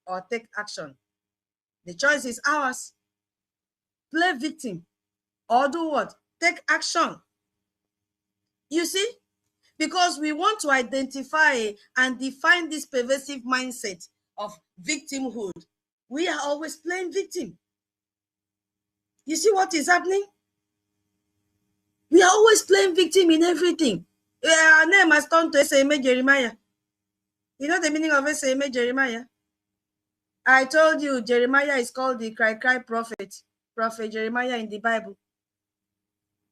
or take action. The choice is ours. Play victim or do what? Take action. You see? Because we want to identify and define this pervasive mindset of victimhood. We are always playing victim. You see what is happening? We are always playing victim in everything. Our name has turned to S.A.M. Jeremiah. You know the meaning of S.A.M. Jeremiah? I told you Jeremiah is called the cry prophet. Prophet Jeremiah in the Bible.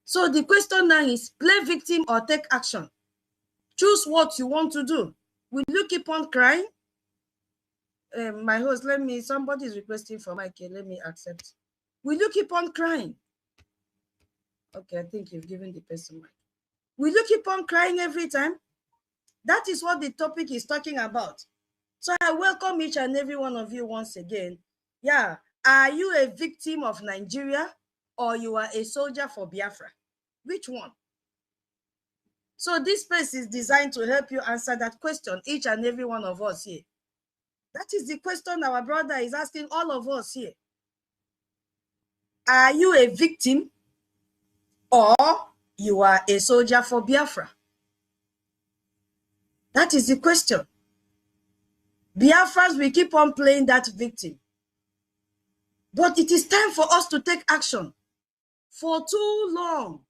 So the question now is, play victim or take action? Choose what you want to do. Will you keep on crying? My host, somebody is requesting for Mike. Let me accept. Will you keep on crying? Okay, I think you've given the person Mike. Will you keep on crying every time? That is what the topic is talking about. So I welcome each and every one of you once again. Yeah, are you a victim of Nigeria or you are a soldier for Biafra? Which one? So this space is designed to help you answer that question, each and every one of us here. That is the question our brother is asking all of us here. Are you a victim or you are a soldier for Biafra? That is the question. Biafrans will keep on playing that victim. But it is time for us to take action. For too long,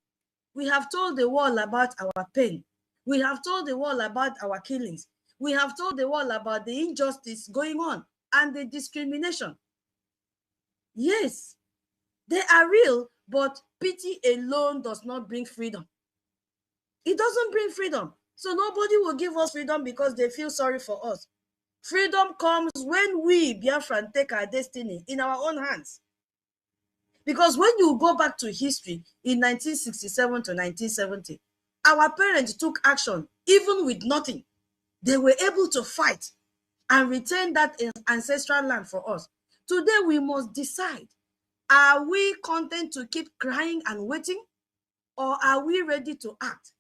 we have told the world about our pain. We have told the world about our killings. We have told the world about the injustice going on and the discrimination. Yes, they are real, but pity alone does not bring freedom. It doesn't bring freedom. So nobody will give us freedom because they feel sorry for us. Freedom comes when we, Biafran, take our destiny in our own hands. Because when you go back to history in 1967 to 1970, our parents took action even with nothing. They were able to fight and retain that ancestral land for us. Today, we must decide, are we content to keep crying and waiting? Or are we ready to act?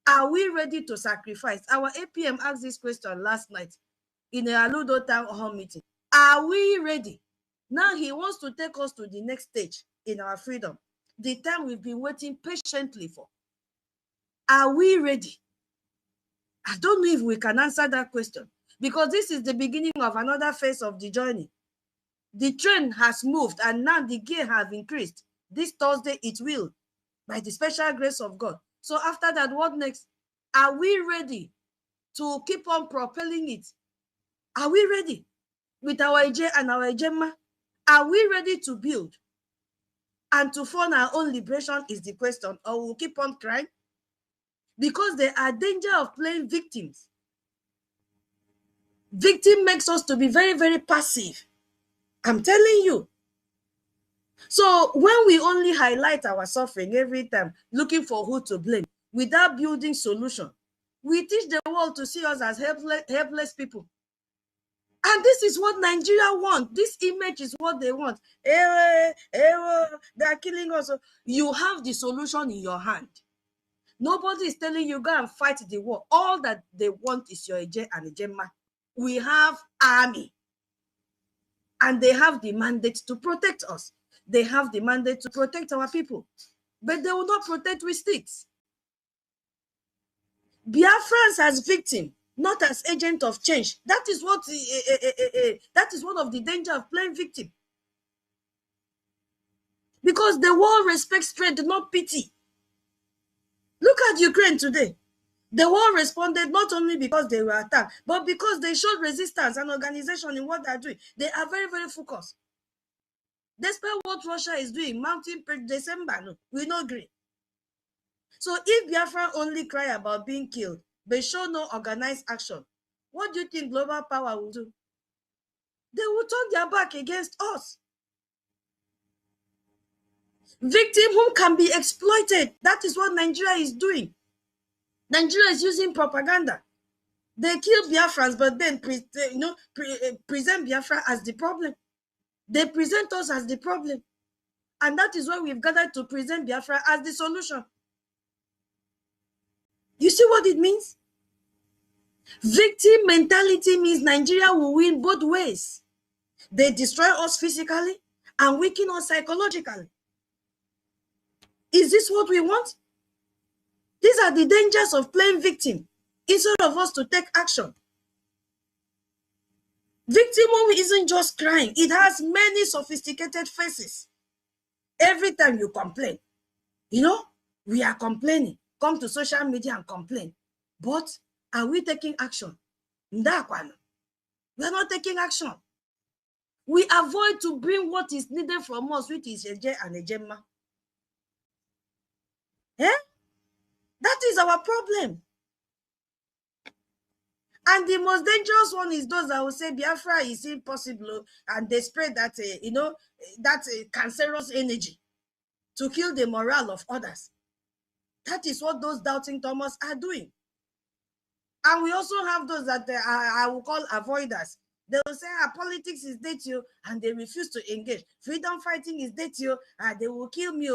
Are we ready to sacrifice? Our APM asked this question last night in a Aludo town hall meeting. Are we ready? Now he wants to take us to the next stage in our freedom, the time we've been waiting patiently for. Are we ready? I don't know if we can answer that question, because this is the beginning of another phase of the journey. The train has moved and now the gear has increased. This Thursday it will, by the special grace of God. So after that, what next? Are we ready to keep on propelling it? Are we ready with our EJ and our EJMA? Are we ready to build and to fund our own liberation is the question, or we'll keep on crying? Because there are danger of playing victims. Victim makes us to be very, very passive. I'm telling you. So when we only highlight our suffering every time, looking for who to blame, without building solution, we teach the world to see us as helpless people. And this is what Nigeria wants. This image is what they want. They are killing us. You have the solution in your hand. Nobody is telling you go and fight the war. All that they want is your EJ and EJMA. We have army. And they have the mandate to protect us. They have the mandate to protect our people. But they will not protect with sticks. Biafrans as victim, not as agent of change. That is what that is one of the danger of playing victim. Because the world respects strength, not pity. Look at Ukraine today. The world responded not only because they were attacked, but because they showed resistance and organization in what they're doing. They are very, very focused. Despite what Russia is doing, mounting December, no, we not agree. So if Biafra only cry about being killed, but show no organized action, what do you think global power will do? They will turn their back against us. Victim who can be exploited. That is what Nigeria is doing. Nigeria is using propaganda. They kill Biafrans, but then present Biafra as the problem. They present us as the problem. And that is why we've gathered to present Biafra as the solution. You see what it means? Victim mentality means Nigeria will win both ways. They destroy us physically and weaken us psychologically. Is this what we want? These are the dangers of playing victim instead of us to take action. Victimhood isn't just crying. It has many sophisticated faces. Every time you complain, we are complaining. Come to social media and complain. But are we taking action? We are not taking action. We avoid to bring what is needed from us, which is Eje and Ejema. That is our problem. And the most dangerous one is those that will say Biafra is impossible, and they spread that, that cancerous energy to kill the morale of others. That is what those doubting Thomas are doing. And we also have those that I will call avoiders. They will say, politics is dead to you, and they refuse to engage. Freedom fighting is dead to you, and they will kill me.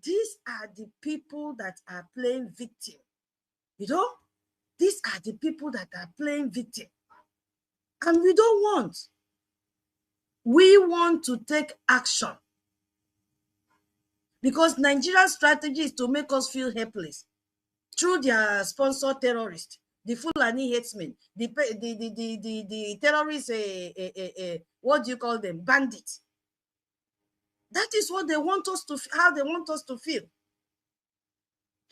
These are the people that are playing victim. These are the people that are playing victim. And we don't want. We want to take action. Because Nigeria's strategy is to make us feel helpless through their sponsor terrorists, the Fulani headsmen, the terrorists, what do you call them? Bandits. That is what they want us to, how they want us to feel.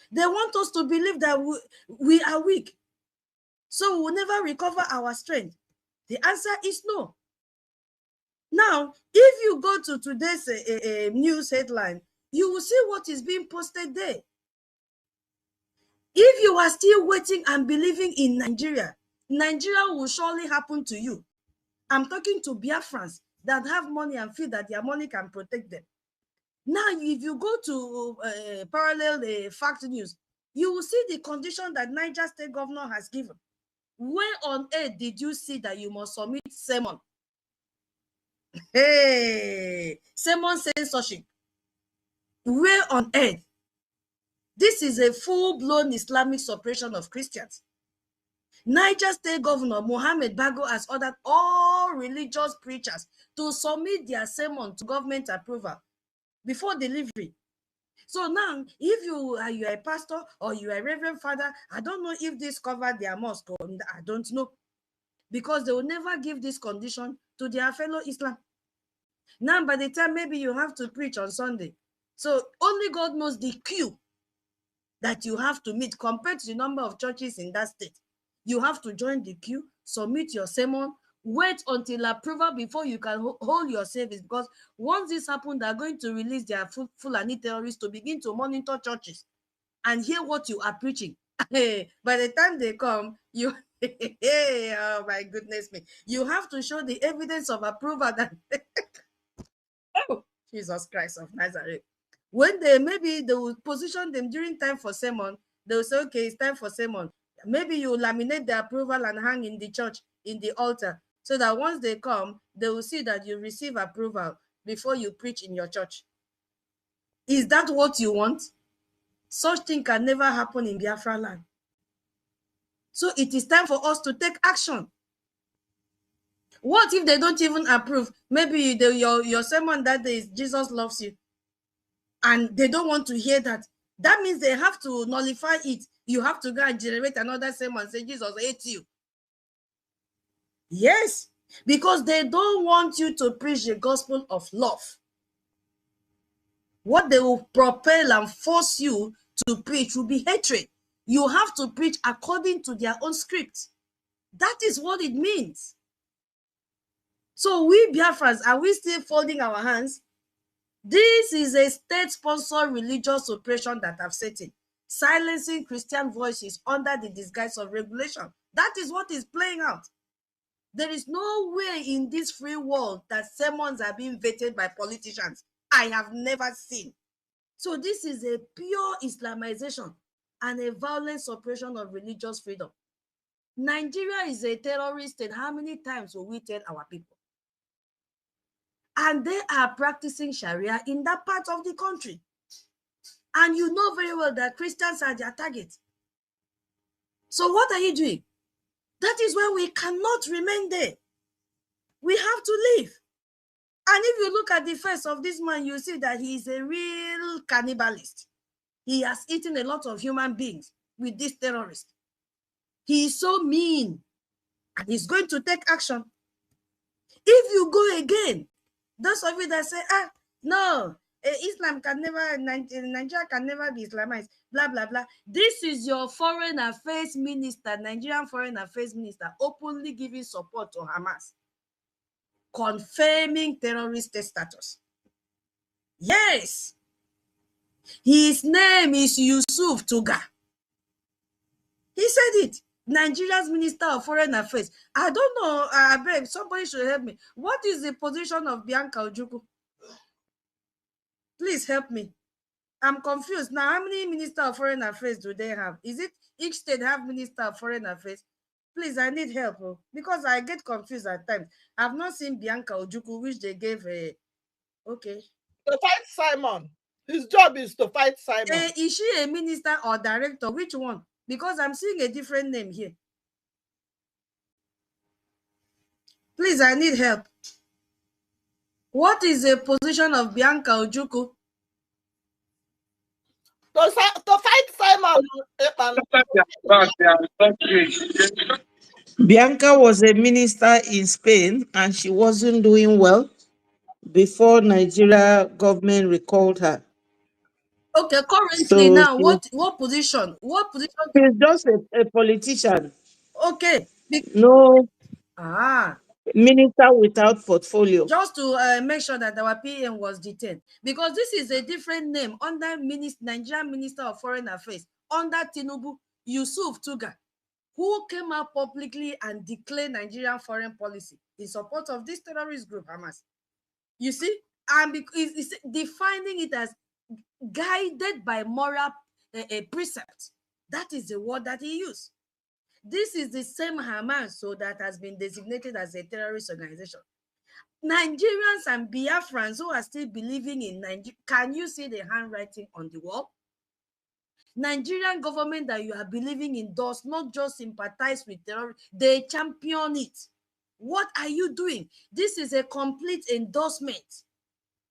They want us to believe that we are weak, so we will never recover our strength. The answer is no. Now, if you go to today's news headline, you will see what is being posted there. If you are still waiting and believing in Nigeria, Nigeria will surely happen to you. I'm talking to Biafrans that have money and feel that their money can protect them. Now, if you go to parallel fact news, you will see the condition that Niger State Governor has given. Where on earth did you see that you must submit sermon? Hey, sermon censorship. Where on earth? This is a full-blown Islamic suppression of Christians. Niger State Governor Mohammed Bago has ordered all religious preachers to submit their sermon to government approval before delivery. So now, if you are a pastor or you are a reverend father, I don't know if this covered their mosque or I don't know, because they will never give this condition to their fellow Islam. Now, by the time maybe you have to preach on Sunday, so only God knows the queue that you have to meet compared to the number of churches in that state. You have to join the queue, submit your sermon, wait until approval before you can hold your service, because once this happens, they're going to release their Fulani terrorists to begin to monitor churches and hear what you are preaching. By the time they come, you oh my goodness me, you have to show the evidence of approval that oh, Jesus Christ of Nazareth. When they will position them during time for sermon, they will say, okay, it's time for sermon. Maybe you laminate the approval and hang in the church, in the altar, so that once they come, they will see that you receive approval before you preach in your church. Is that what you want? Such thing can never happen in Biafra land. So it is time for us to take action. What if they don't even approve? Maybe your sermon that day is Jesus loves you, and they don't want to hear that. That means they have to nullify it. You have to go and generate another sermon and say Jesus hates you. Yes, because they don't want you to preach the gospel of love. What they will propel and force you to preach will be hatred. You have to preach according to their own script. That is what it means. So we Biafrans, are we still folding our hands? This is a state-sponsored religious oppression that I've set in, silencing Christian voices under the disguise of regulation. That is what is playing out. There is no way in this free world that sermons are being vetted by politicians. I have never seen. So this is a pure Islamization and a violent suppression of religious freedom. Nigeria is a terrorist state. How many times will we tell our people? And they are practicing Sharia in that part of the country. And you know very well that Christians are their target. So what are you doing? That is why we cannot remain there. We have to leave. If you look at the face of this man, you see that he is a real cannibalist. He has eaten a lot of human beings with this terrorist. He is so mean, and he's going to take action. If you go again, those of you that say, no, Islam can never, Nigeria can never be Islamized, blah, blah, blah. This is your foreign affairs minister, Nigerian foreign affairs minister, openly giving support to Hamas, confirming terrorist status. Yes. His name is Yusuf Tuga. He said it. Nigeria's Minister of Foreign Affairs. I don't know, I beg, somebody should help me. What is the position of Bianca Ojukwu? Please help me. I'm confused. Now, how many Minister of Foreign Affairs do they have? Is it each state have Minister of Foreign Affairs? Please, I need help, because I get confused at times. I've not seen Bianca Ojukwu, which they gave a... Okay. To fight Simon. His job is to fight Simon. Is she a minister or director? Which one? Because I'm seeing a different name here. Please, I need help. What is the position of Bianca Ojukwu? To fight Simon. Bianca was a minister in Spain and she wasn't doing well before Nigeria government recalled her. Okay, currently now, what position? What position? She's just a politician. Okay. No minister without portfolio. Just to make sure that our PM was detained. Because this is a different name under Nigerian Minister of Foreign Affairs, under Tinubu, Yusuf Tuga, who came out publicly and declared Nigerian foreign policy in support of this terrorist group, Hamas. You see? And it's defining it as guided by moral precept. That is the word that he used. This is the same Hamas that has been designated as a terrorist organization. Nigerians and Biafrans who are still believing in Nigeria, can you see the handwriting on the wall? Nigerian government that you are believing in does not just sympathize with terror, they champion it. What are you doing? This is a complete endorsement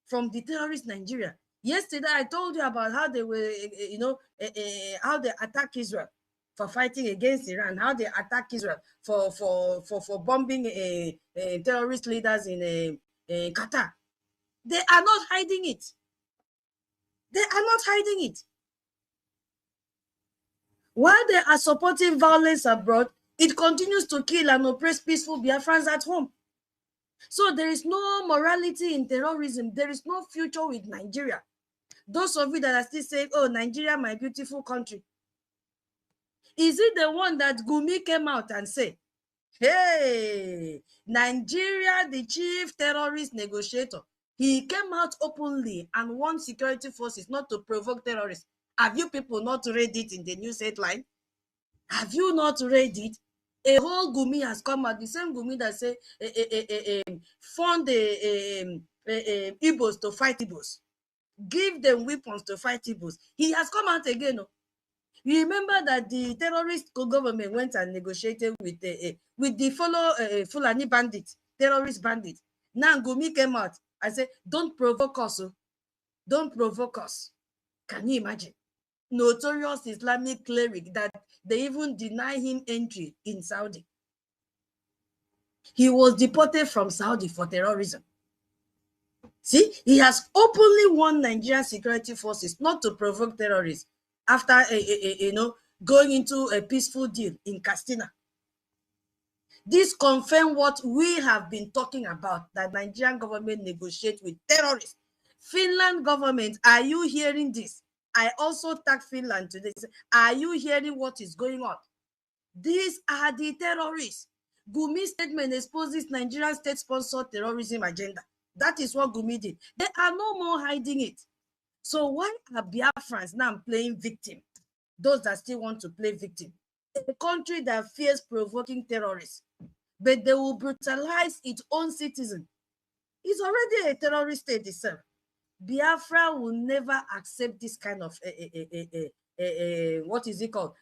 from the terrorist Nigeria. Yesterday, I told you about how they were, how they attack Israel for fighting against Iran, how they attack Israel for bombing terrorist leaders in Qatar. They are not hiding it. They are not hiding it. While they are supporting violence abroad, it continues to kill and oppress peaceful Biafrans at home. So there is no morality in terrorism. There is no future with Nigeria. Those of you that are still saying, oh, Nigeria, my beautiful country. Is it the one that Gumi came out and said, hey, Nigeria, the chief terrorist negotiator, he came out openly and warned security forces not to provoke terrorists. Have you people not read it in the news headline? Have you not read it? A whole Gumi has come out, the same Gumi that say fund the Igbos to fight Igbos. Give them weapons to fight Igbos. He has come out again. You remember that the terrorist government went and negotiated with the Fulani bandits, terrorist bandits. Now Gumi came out and said, don't provoke us. Don't provoke us. Can you imagine? Notorious Islamic cleric that they even deny him entry in Saudi. He was deported from Saudi for terrorism. See, he has openly warned Nigerian security forces not to provoke terrorists after going into a peaceful deal in Castina. This confirms what we have been talking about, that Nigerian government negotiates with terrorists. Finland government, are you hearing this? I also tagged Finland today. Are you hearing what is going on? These are the terrorists. Gumi's statement exposes Nigerian state-sponsored terrorism agenda. That is what Gumi did. They are no more hiding it. So why are Biafrans now playing victim? Those that still want to play victim. A country that fears provoking terrorists, but they will brutalize its own citizen. It's already a terrorist state itself. Biafra will never accept this kind of what is it called?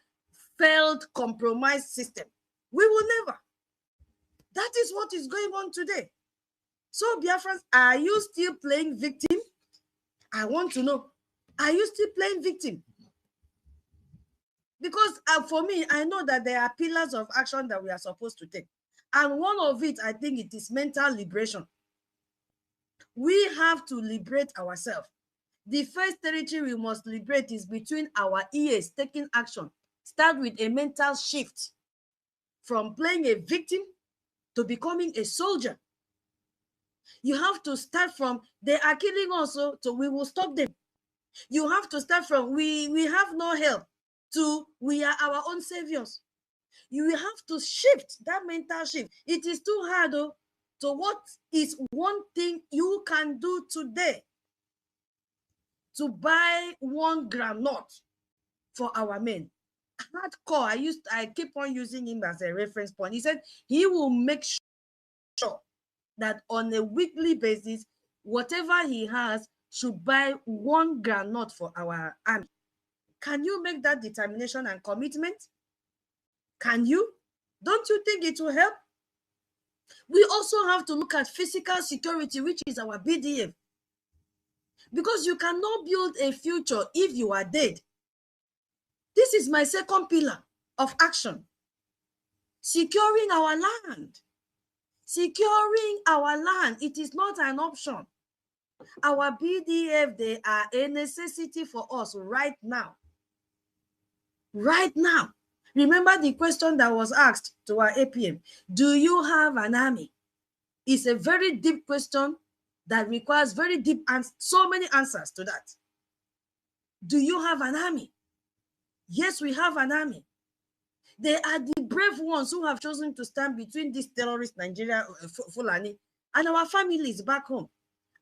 Failed compromise system. We will never. That is what is going on today. So Biafrans, are you still playing victim? I want to know, are you still playing victim? Because for me, I know that there are pillars of action that we are supposed to take. And one of it, I think it is mental liberation. We have to liberate ourselves. The first territory we must liberate is between our ears, taking action. Start with a mental shift from playing a victim to becoming a soldier. You have to start from, they are killing us, so we will stop them. You have to start from, we have no help, to we are our own saviors. You will have to shift that mental shift. It is too hard, though. So what is one thing you can do today to buy 1 granite for our men? Hardcore, I keep on using him as a reference point. He said he will make sure that on a weekly basis, whatever he has should buy 1 granite for our army. Can you make that determination and commitment? Can you? Don't you think it will help? We also have to look at physical security, which is our BDF. Because you cannot build a future if you are dead. This is my second pillar of action. Securing our land. Securing our land. It is not an option. Our BDF, they are a necessity for us right now. Right now. Remember the question that was asked to our APM. Do you have an army? It's a very deep question that requires very deep and so many answers to that. Do you have an army? Yes, we have an army. They are the brave ones who have chosen to stand between this terrorist Nigeria, Fulani, and our families back home.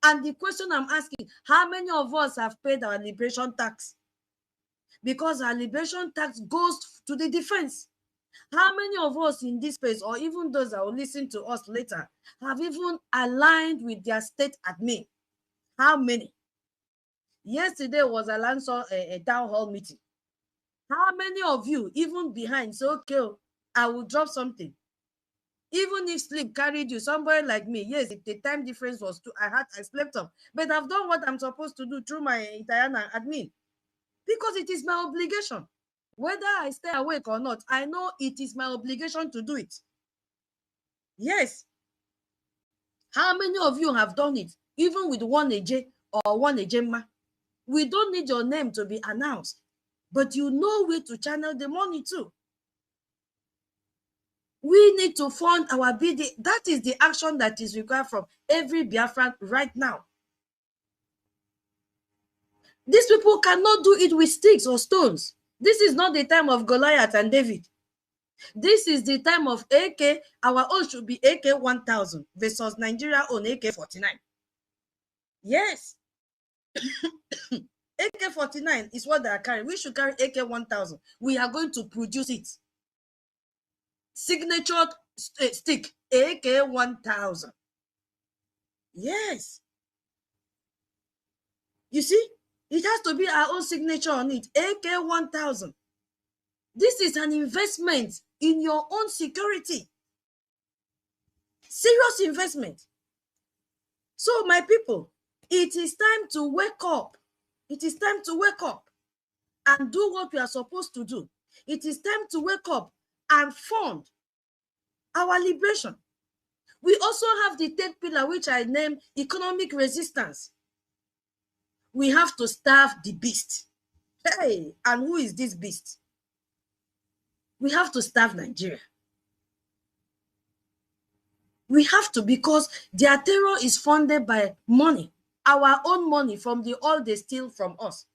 And the question I'm asking, how many of us have paid our liberation tax? Because our liberation tax goes to the defense. How many of us in this space, or even those that will listen to us later, have even aligned with their state admin? How many? Yesterday was a town hall meeting. How many of you, even behind, say, okay, I will drop something? Even if sleep carried you, somebody like me, yes, if the time difference was too, I slept off. But I've done what I'm supposed to do through my Italiana admin. Because it is my obligation. Whether I stay awake or not, I know it is my obligation to do it. Yes. How many of you have done it, even with 1 AJ or 1 AJMA? We don't need your name to be announced, but you know where to channel the money to. We need to fund our BD. That is the action that is required from every Biafran right now. These people cannot do it with sticks or stones. This is not the time of Goliath and David. This is the time of AK. Our own should be AK-1000 versus Nigeria own AK-49. Yes. AK-49 is what they are carrying. We should carry AK-1000. We are going to produce it. Signature stick, AK-1000. Yes. You see, it has to be our own signature on it, AK-1000. This is an investment in your own security. Serious investment. So, my people, it is time to wake up. It is time to wake up and do what we are supposed to do. It is time to wake up and fund our liberation. We also have the third pillar, which I name economic resistance. We have to starve the beast. Hey, and who is this beast? We have to starve Nigeria. We have to, because their terror is funded by money, our own money from the oil they steal from us.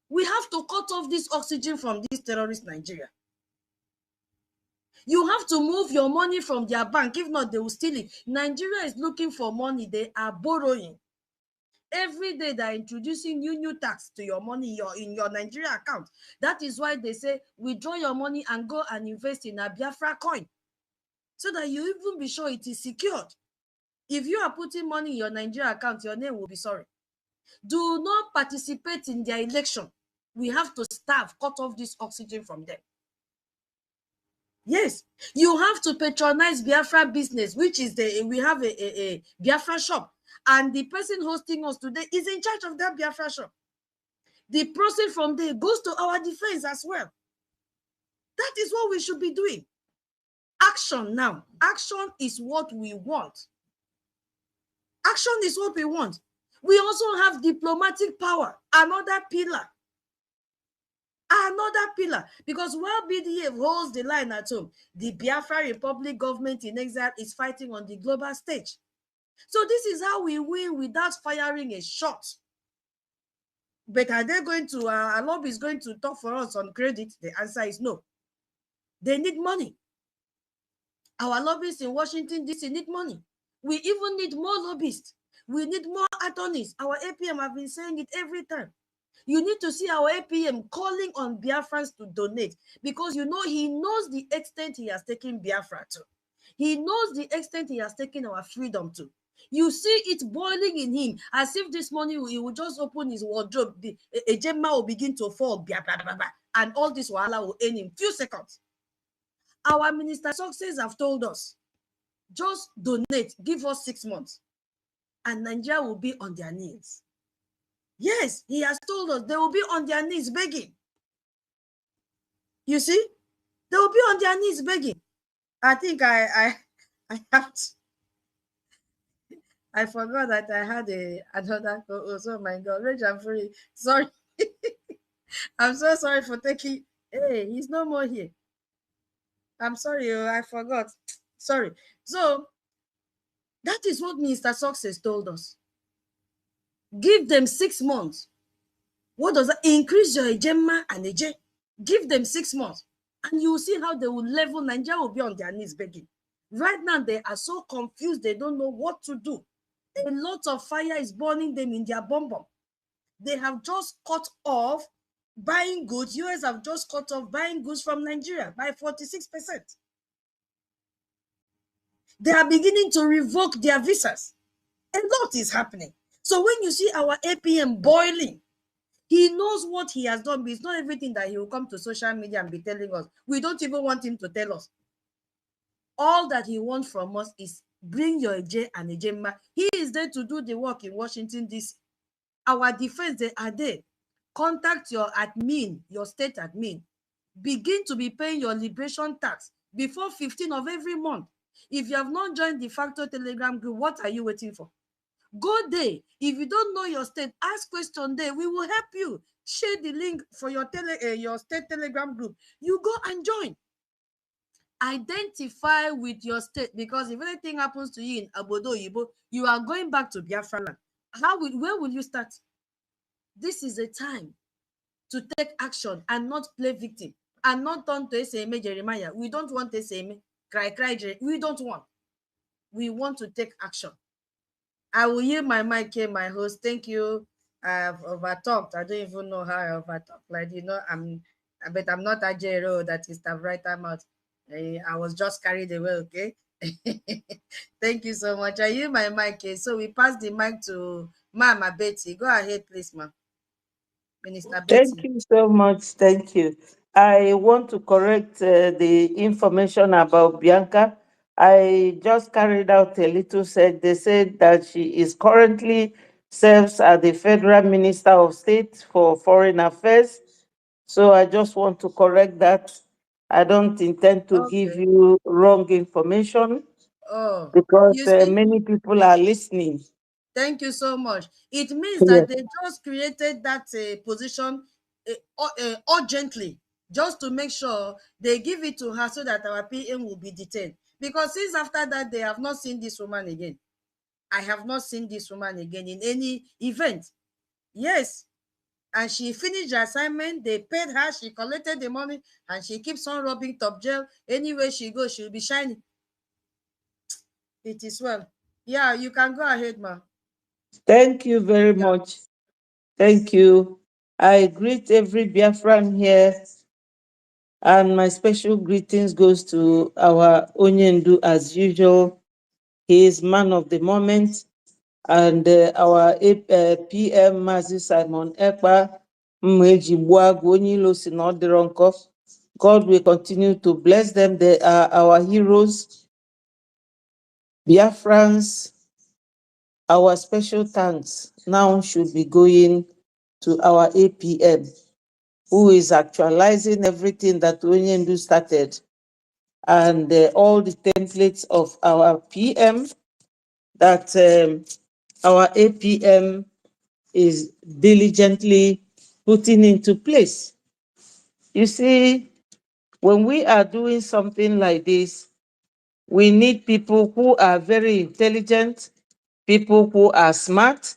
We have to cut off this oxygen from this terrorist Nigeria. You have to move your money from their bank. If not, they will steal it. Nigeria is looking for money. They are borrowing. Every day they're introducing new tax to your money in your Nigeria account. That is why they say, withdraw your money and go and invest in a Biafra coin, so that you even be sure it is secured. If you are putting money in your Nigeria account, your name will be sorry. Do not participate in their election. We have to starve, cut off this oxygen from them. Yes, you have to patronize Biafra business, which is we have a Biafra shop, and the person hosting us today is in charge of that Biafra shop. The proceeds from there goes to our defense as well. That is what we should be doing. Action now. Action is what we want. Action is what we want. We also have diplomatic power, another pillar. Another pillar, because while BDF holds the line at home, the Biafra Republic government in exile is fighting on the global stage. So this is how we win without firing a shot. But are they going to, our lobby is going to talk for us on credit? The answer is no. They need money. Our lobbyists in Washington, D.C. need money. We even need more lobbyists. We need more attorneys. Our APM have been saying it every time. You need to see our APM calling on Biafrans to donate, because you know he knows the extent he has taken Biafra to. He knows the extent he has taken our freedom to. You see it boiling in him, as if this morning he will just open his wardrobe, a gemma will begin to fall, blah, blah, blah, blah, and all this wahala will end in few seconds. Our Minister Success have told us, just donate, give us 6 months, and Nigeria will be on their knees. Yes, he has told us they will be on their knees begging. You see, they will be on their knees begging. I think I have to, I forgot that I had another co-host. Oh my God, Rage, I'm free. Sorry. I'm so sorry for taking. Hey, he's no more here. I'm sorry, I forgot. Sorry. So that is what Minister Success told us. Give them 6 months. What does that? Increase your Ejema and Eje. Give them 6 months, and you will see how they will level. Nigeria will be on their knees begging. Right now, they are so confused. They don't know what to do. A lot of fire is burning them in their bum. They have just cut off buying goods. US have just cut off buying goods from Nigeria by 46%. They are beginning to revoke their visas. A lot is happening. So when you see our APM boiling, he knows what he has done, but it's not everything that he will come to social media and be telling us. We don't even want him to tell us. All that he wants from us is bring your Eje and Ejema. He is there to do the work in Washington, D.C. Our defense, they are there. Contact your admin, your state admin. Begin to be paying your liberation tax before 15th of every month. If you have not joined the Factor Telegram group, what are you waiting for? Go there. If you don't know your state, ask question there. We will help you. Share the link for your state Telegram group. You go and join. Identify with your state, because if anything happens to you in Abodo Yibo, you are going back to Biafra land. Where will you start? This is a time to take action and not play victim, and not turn to SME Jeremiah. We don't want SME cry. We don't want. We want to take action. I will yield my mic here, my host. Thank you. I've overtalked. I don't even know how I overtalked. Like, you know, but I'm not a Jero that is the right time out. I was just carried away, okay? Thank you so much. I yield my mic here. So we pass the mic to Mama Betty. Go ahead, please, ma'am. Minister Betty. Thank you so much. Thank you. I want to correct the information about Bianca. I just carried out a little search. They said that she is currently serves as the Federal Minister of State for Foreign Affairs. So I just want to correct that. I don't intend to give Okay. you wrong information Oh, because you see, many people are listening. thank you so much. It means Yes. that they just created that position urgently, just to make sure they give it to her so that our PM will be detained. Because since after that, they have not seen this woman again. I have not seen this woman again in any event. Yes. And she finished the assignment. They paid her. She collected the money, and she keeps on rubbing top gel. Anywhere she goes, she'll be shining. It is well. Yeah, you can go ahead, ma. Thank you very much. Thank you. I greet every Biafran here, and my special greetings goes to our Onyendu as usual. He is man of the moment, and our PM Mazi Simon Ekpa Mmeji Buagu Onyilo Sinoderonko. God will continue to bless them. They are our heroes. Biafrans, our special thanks now should be going to our APM, who is actualizing everything that Onyendu started, and all the templates of our PM that our APM is diligently putting into place. You see, when we are doing something like this, we need people who are very intelligent, people who are smart.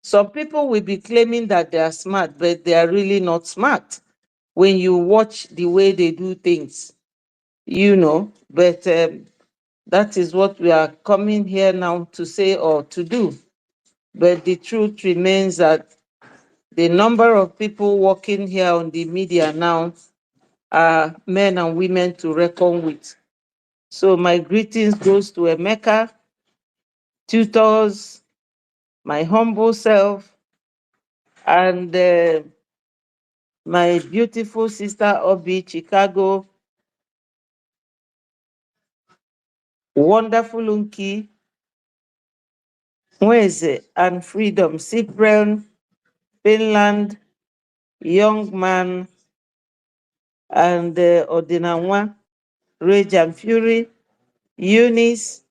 Some people will be claiming that they are smart, but they are really not smart when you watch the way they do things, But that is what we are coming here now to say or to do. But the truth remains that the number of people working here on the media now are men and women to reckon with. So my greetings goes to Emeka, tutors, my humble self, and my beautiful sister Obi, Chicago, wonderful Unki, Mweze, and Freedom, Cyprian, Finland, Young Man, and Odinawa, Rage and Fury, Eunice,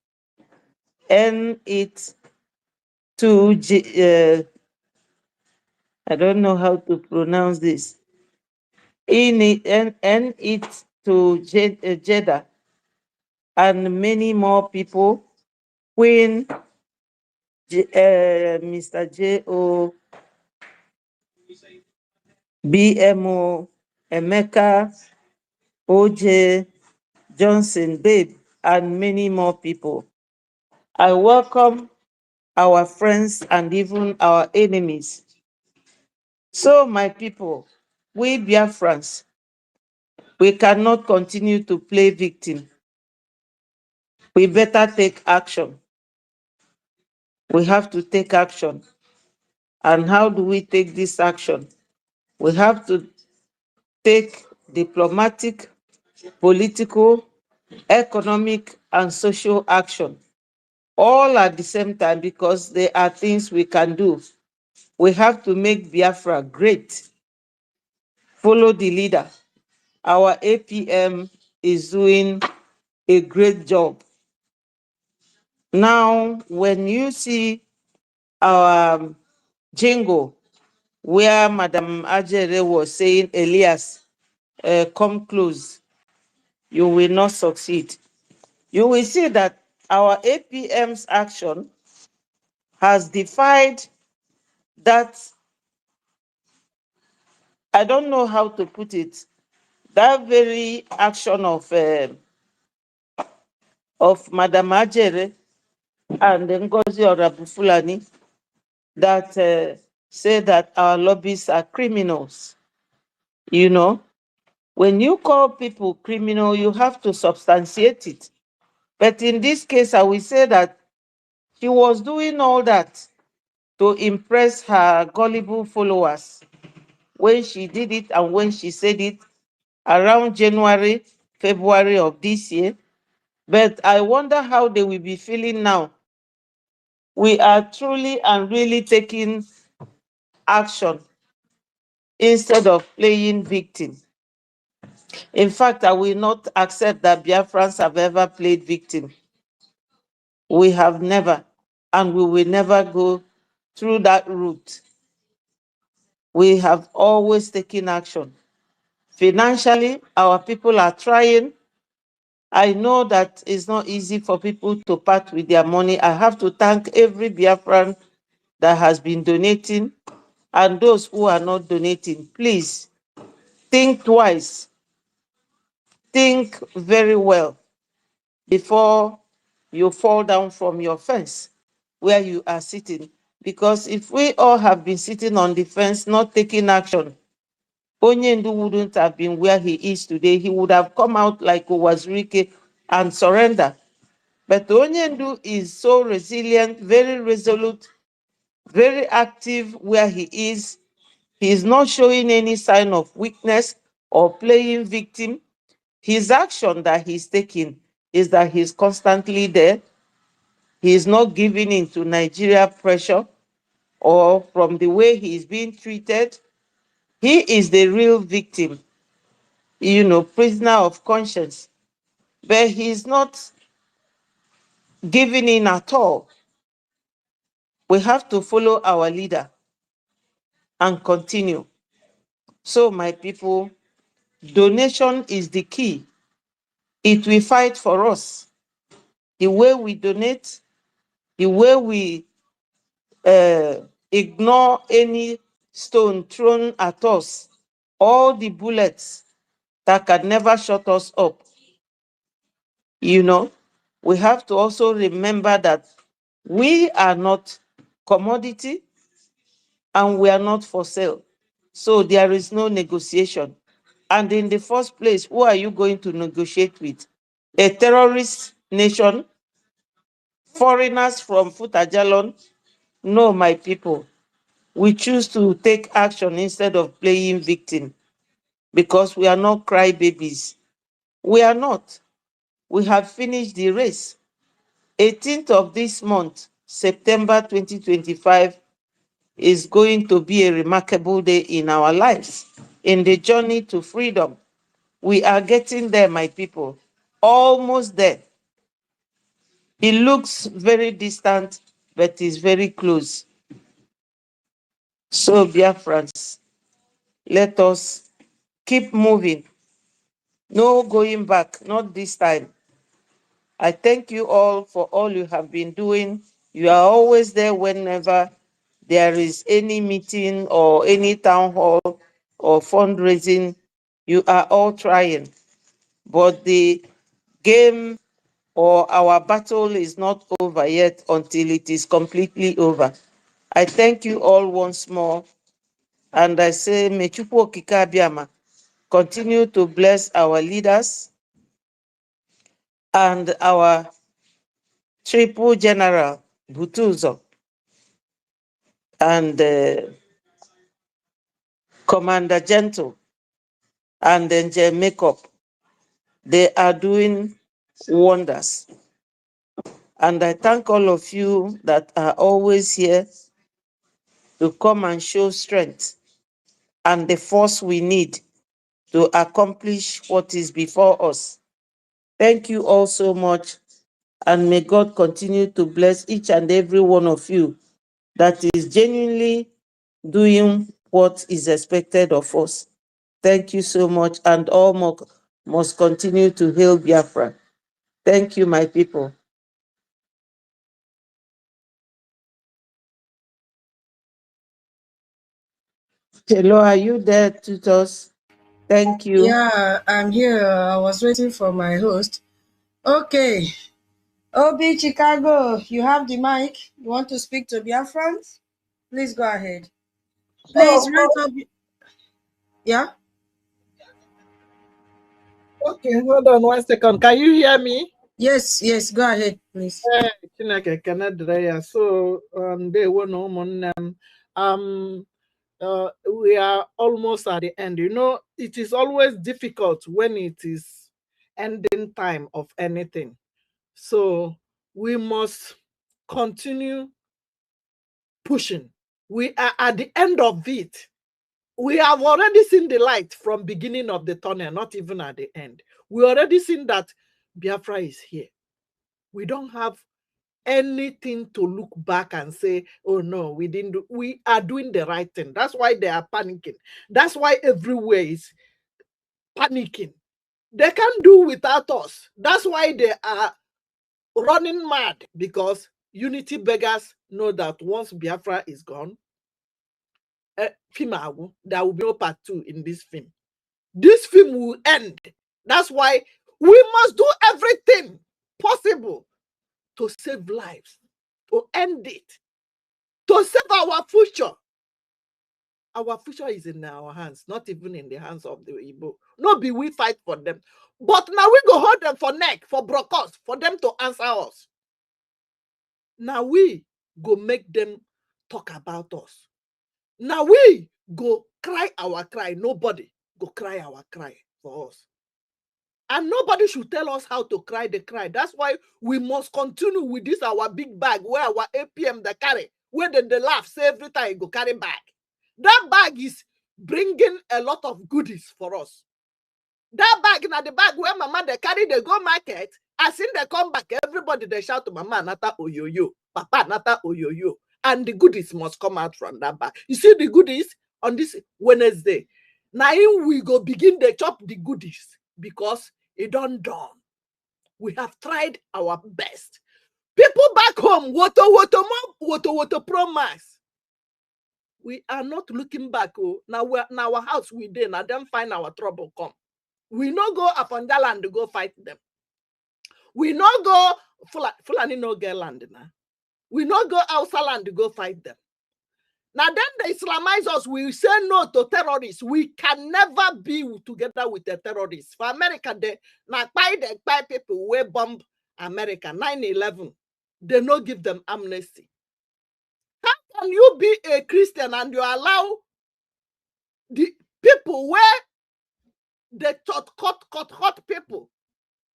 N-It, 2G, I don't know how to pronounce this. N-It to Jeddah, and many more people. Queen, Mr. J.O., BMO, Emeka, OJ, Johnson, Babe, and many more people. I welcome our friends and even our enemies. So, my people, we Biafrans, we cannot continue to play victim. We better take action. We have to take action. And how do we take this action? We have to take diplomatic, political, economic, and social action, all at the same time, because there are things we can do. We have to make Biafra great. Follow the leader. Our APM is doing a great job. Now, when you see our jingle, where Madam Ajere was saying, Elias, come close, you will not succeed. You will see that our APM's action has defied that, I don't know how to put it, that very action of Madam Ajere and Ngozi Orabufulani that say that our lobbyists are criminals. When you call people criminal, you have to substantiate it. But in this case, I will say that she was doing all that to impress her gullible followers when she did it and when she said it around January, February of this year. But I wonder how they will be feeling now. We are truly and really taking action instead of playing victim. In fact, I will not accept that Biafrans have ever played victim. We have never, and we will never go through that route. We have always taken action. Financially, our people are trying. I know that it's not easy for people to part with their money. I have to thank every Biafran that has been donating, and those who are not donating. Please think twice. Think very well before you fall down from your fence where you are sitting. Because if we all have been sitting on the fence, not taking action, Onyendu wouldn't have been where he is today. He would have come out like Owazurike and surrender. But Onyendu is so resilient, very resolute, very active where he is. He is not showing any sign of weakness or playing victim. his action that he's taking is that he's constantly there. He is not giving in to Nigeria pressure or from the way he is being treated. He is the real victim, prisoner of conscience. But he's not giving in at all. We have to follow our leader and continue. So, my people, donation is the key. It will fight for us. The way we donate, the way we ignore any stone thrown at us, all the bullets that can never shut us up. We have to also remember that we are not commodity and we are not for sale. So there is no negotiation. And in the first place, who are you going to negotiate with? A terrorist nation? Foreigners from Futajalon? No, my people. We choose to take action instead of playing victim because we are not crybabies. We are not. We have finished the race. 18th of this month, September 2025, is going to be a remarkable day in our lives, in the journey to freedom. We are getting there, my people. Almost there. It looks very distant, but is very close. So, Biafrans, let us keep moving. No going back, not this time. I thank you all for all you have been doing. You are always there whenever there is any meeting or any town hall or fundraising. You are all trying. But the game or our battle is not over yet until it is completely over. I thank you all once more. And I say, Mechukwu Okike Abiama continue to bless our leaders and our Triple General Butuzo and Commander Gentle and Angel Makeup. They are doing wonders. And I thank all of you that are always here to come and show strength and the force we need to accomplish what is before us. Thank you all so much. And may God continue to bless each and every one of you that is genuinely doing what is expected of us. Thank you so much. And all must continue to hail Biafra. Thank you, my people. Hello, are you there, tutors? Thank you. Yeah, I'm here. I was waiting for my host. Okay. Obi Chicago, you have the mic. You want to speak to Biafrans? Please go ahead. Please write up. Yeah? Okay, hold on 1 second. Can you hear me? Yes, go ahead, please. Chineke kenedere ya. So, they were no one. We are almost at the end. It is always difficult when it is ending time of anything. So we must continue pushing. We are at the end of it. We have already seen the light from beginning of the tunnel, not even at the end. We already seen that Biafra is here. We don't have anything to look back and say, oh no, we didn't do. We are doing the right thing. That's why they are panicking. That's why everywhere is panicking. They can't do without us. That's why they are running mad, because unity beggars know that once Biafra is gone, there will be no part 2 in this film. This film will end. That's why we must do everything possible to save lives, to end it, to save our future. Our future is in our hands, not even in the hands of the Igbo. No, be we fight for them. But now we go hold them for neck, for brokers, for them to answer us. Now we go make them talk about us. Now we go cry our cry. Nobody go cry our cry for us. And nobody should tell us how to cry the cry. That's why we must continue with this our big bag where our APM they carry. Where they laugh, say every time you go carry bag. That bag is bringing a lot of goodies for us. That bag, now the bag where mama they carry, they go market. As in they come back, everybody they shout to mama, Nata oyoyo, papa, Nata oyoyo. And the goodies must come out from that bag. You see the goodies on this Wednesday. Now we go begin to chop the goodies because it done done. We have tried our best. People back home, woto pro max. We are not looking back. Oh, now we're now our house we did. Now them find our trouble come. We no go up on that land to go fight them. We no go Fulani no get land now. We no go outside land to go fight them. Now then they Islamize us. We say no to terrorists. We can never be together with the terrorists. For America, they now buy people who bomb America 9/11. They no give them amnesty. How can you be a Christian and you allow the people where they taught hot people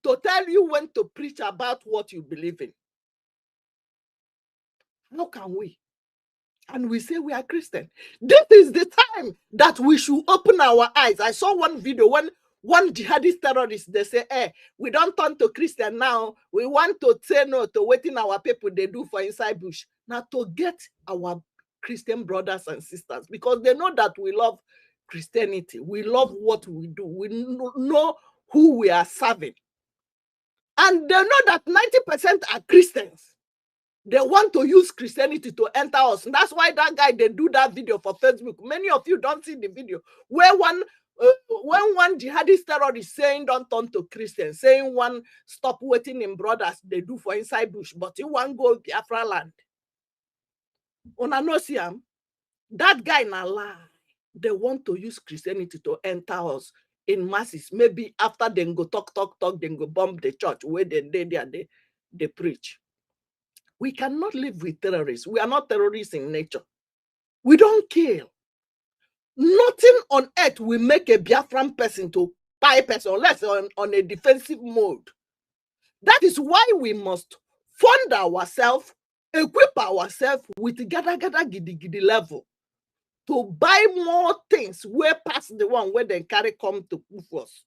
to tell you when to preach about what you believe in? How can we? And we say we are Christian. This is the time that we should open our eyes. I saw one video when one jihadist terrorist, they say, hey, we don't turn to Christian now. We want to say no to waiting our people they do for inside bush. Now to get our Christian brothers and sisters, because they know that we love Christianity. We love what we do. We know who we are serving. And they know that 90% are Christians. They want to use Christianity to enter us. And that's why that guy, they do that video for Facebook. Many of you don't see the video where when one jihadist terrorist saying don't turn to Christians, saying one stop waiting in brothers they do for inside bush, but you want go Biafra land. Una no see him. That guy na lie. They want to use Christianity to enter us in masses. Maybe after they go talk, then go bomb the church where they preach. We cannot live with terrorists. We are not terrorists in nature. We don't kill. Nothing on earth will make a Biafran person to buy a person unless on a defensive mode. That is why we must fund ourselves, equip ourselves with gada gidi level to buy more things way past the one where they carry come to proof us.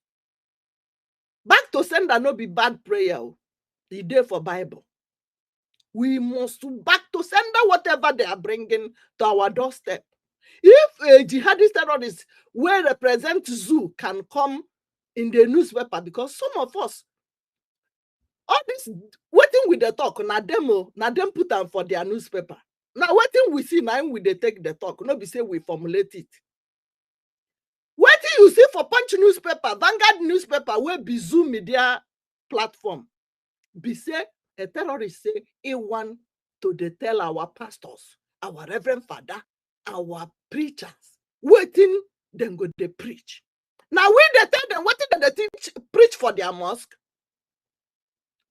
Back to sender no be bad prayer. The day for Bible. We must back to sender whatever they are bringing to our doorstep. If a jihadist terrorist will represent zoo can come in the newspaper, because some of us, all this waiting with the talk, na them put them for their newspaper. Now waiting we see now we they take the talk, no be say we formulate it. Waiting you see for Punch newspaper, Vanguard newspaper, where be Zoo media platform, be say a terrorist say he want to tell our pastors, our reverend father, our preachers, waiting then go they preach. Now we they tell them what did they preach for their mosque?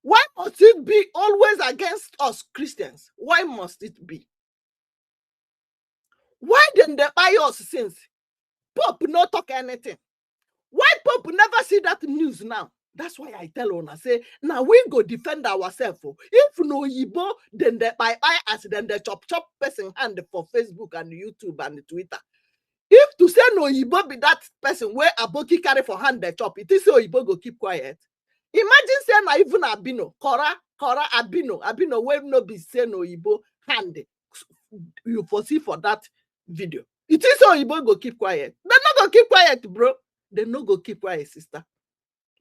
Why must it be always against us Christians? Why must it be? Why didn't they buy us since Pope not talk anything? Why Pope never see that news now? That's why I tell Ona, say, now we go defend ourselves. If no Yibo, then they buy us, then they chop person hand for Facebook and YouTube and Twitter. If to say no Yibo be that person where Aboki carry for hand they chop, it is so Yibo go keep quiet. Imagine say na even Abino, Kora, Abino, where no be say no Yibo hand you foresee for that video. It is so Yibo go keep quiet. They not go keep quiet, bro. They no go keep quiet, sister.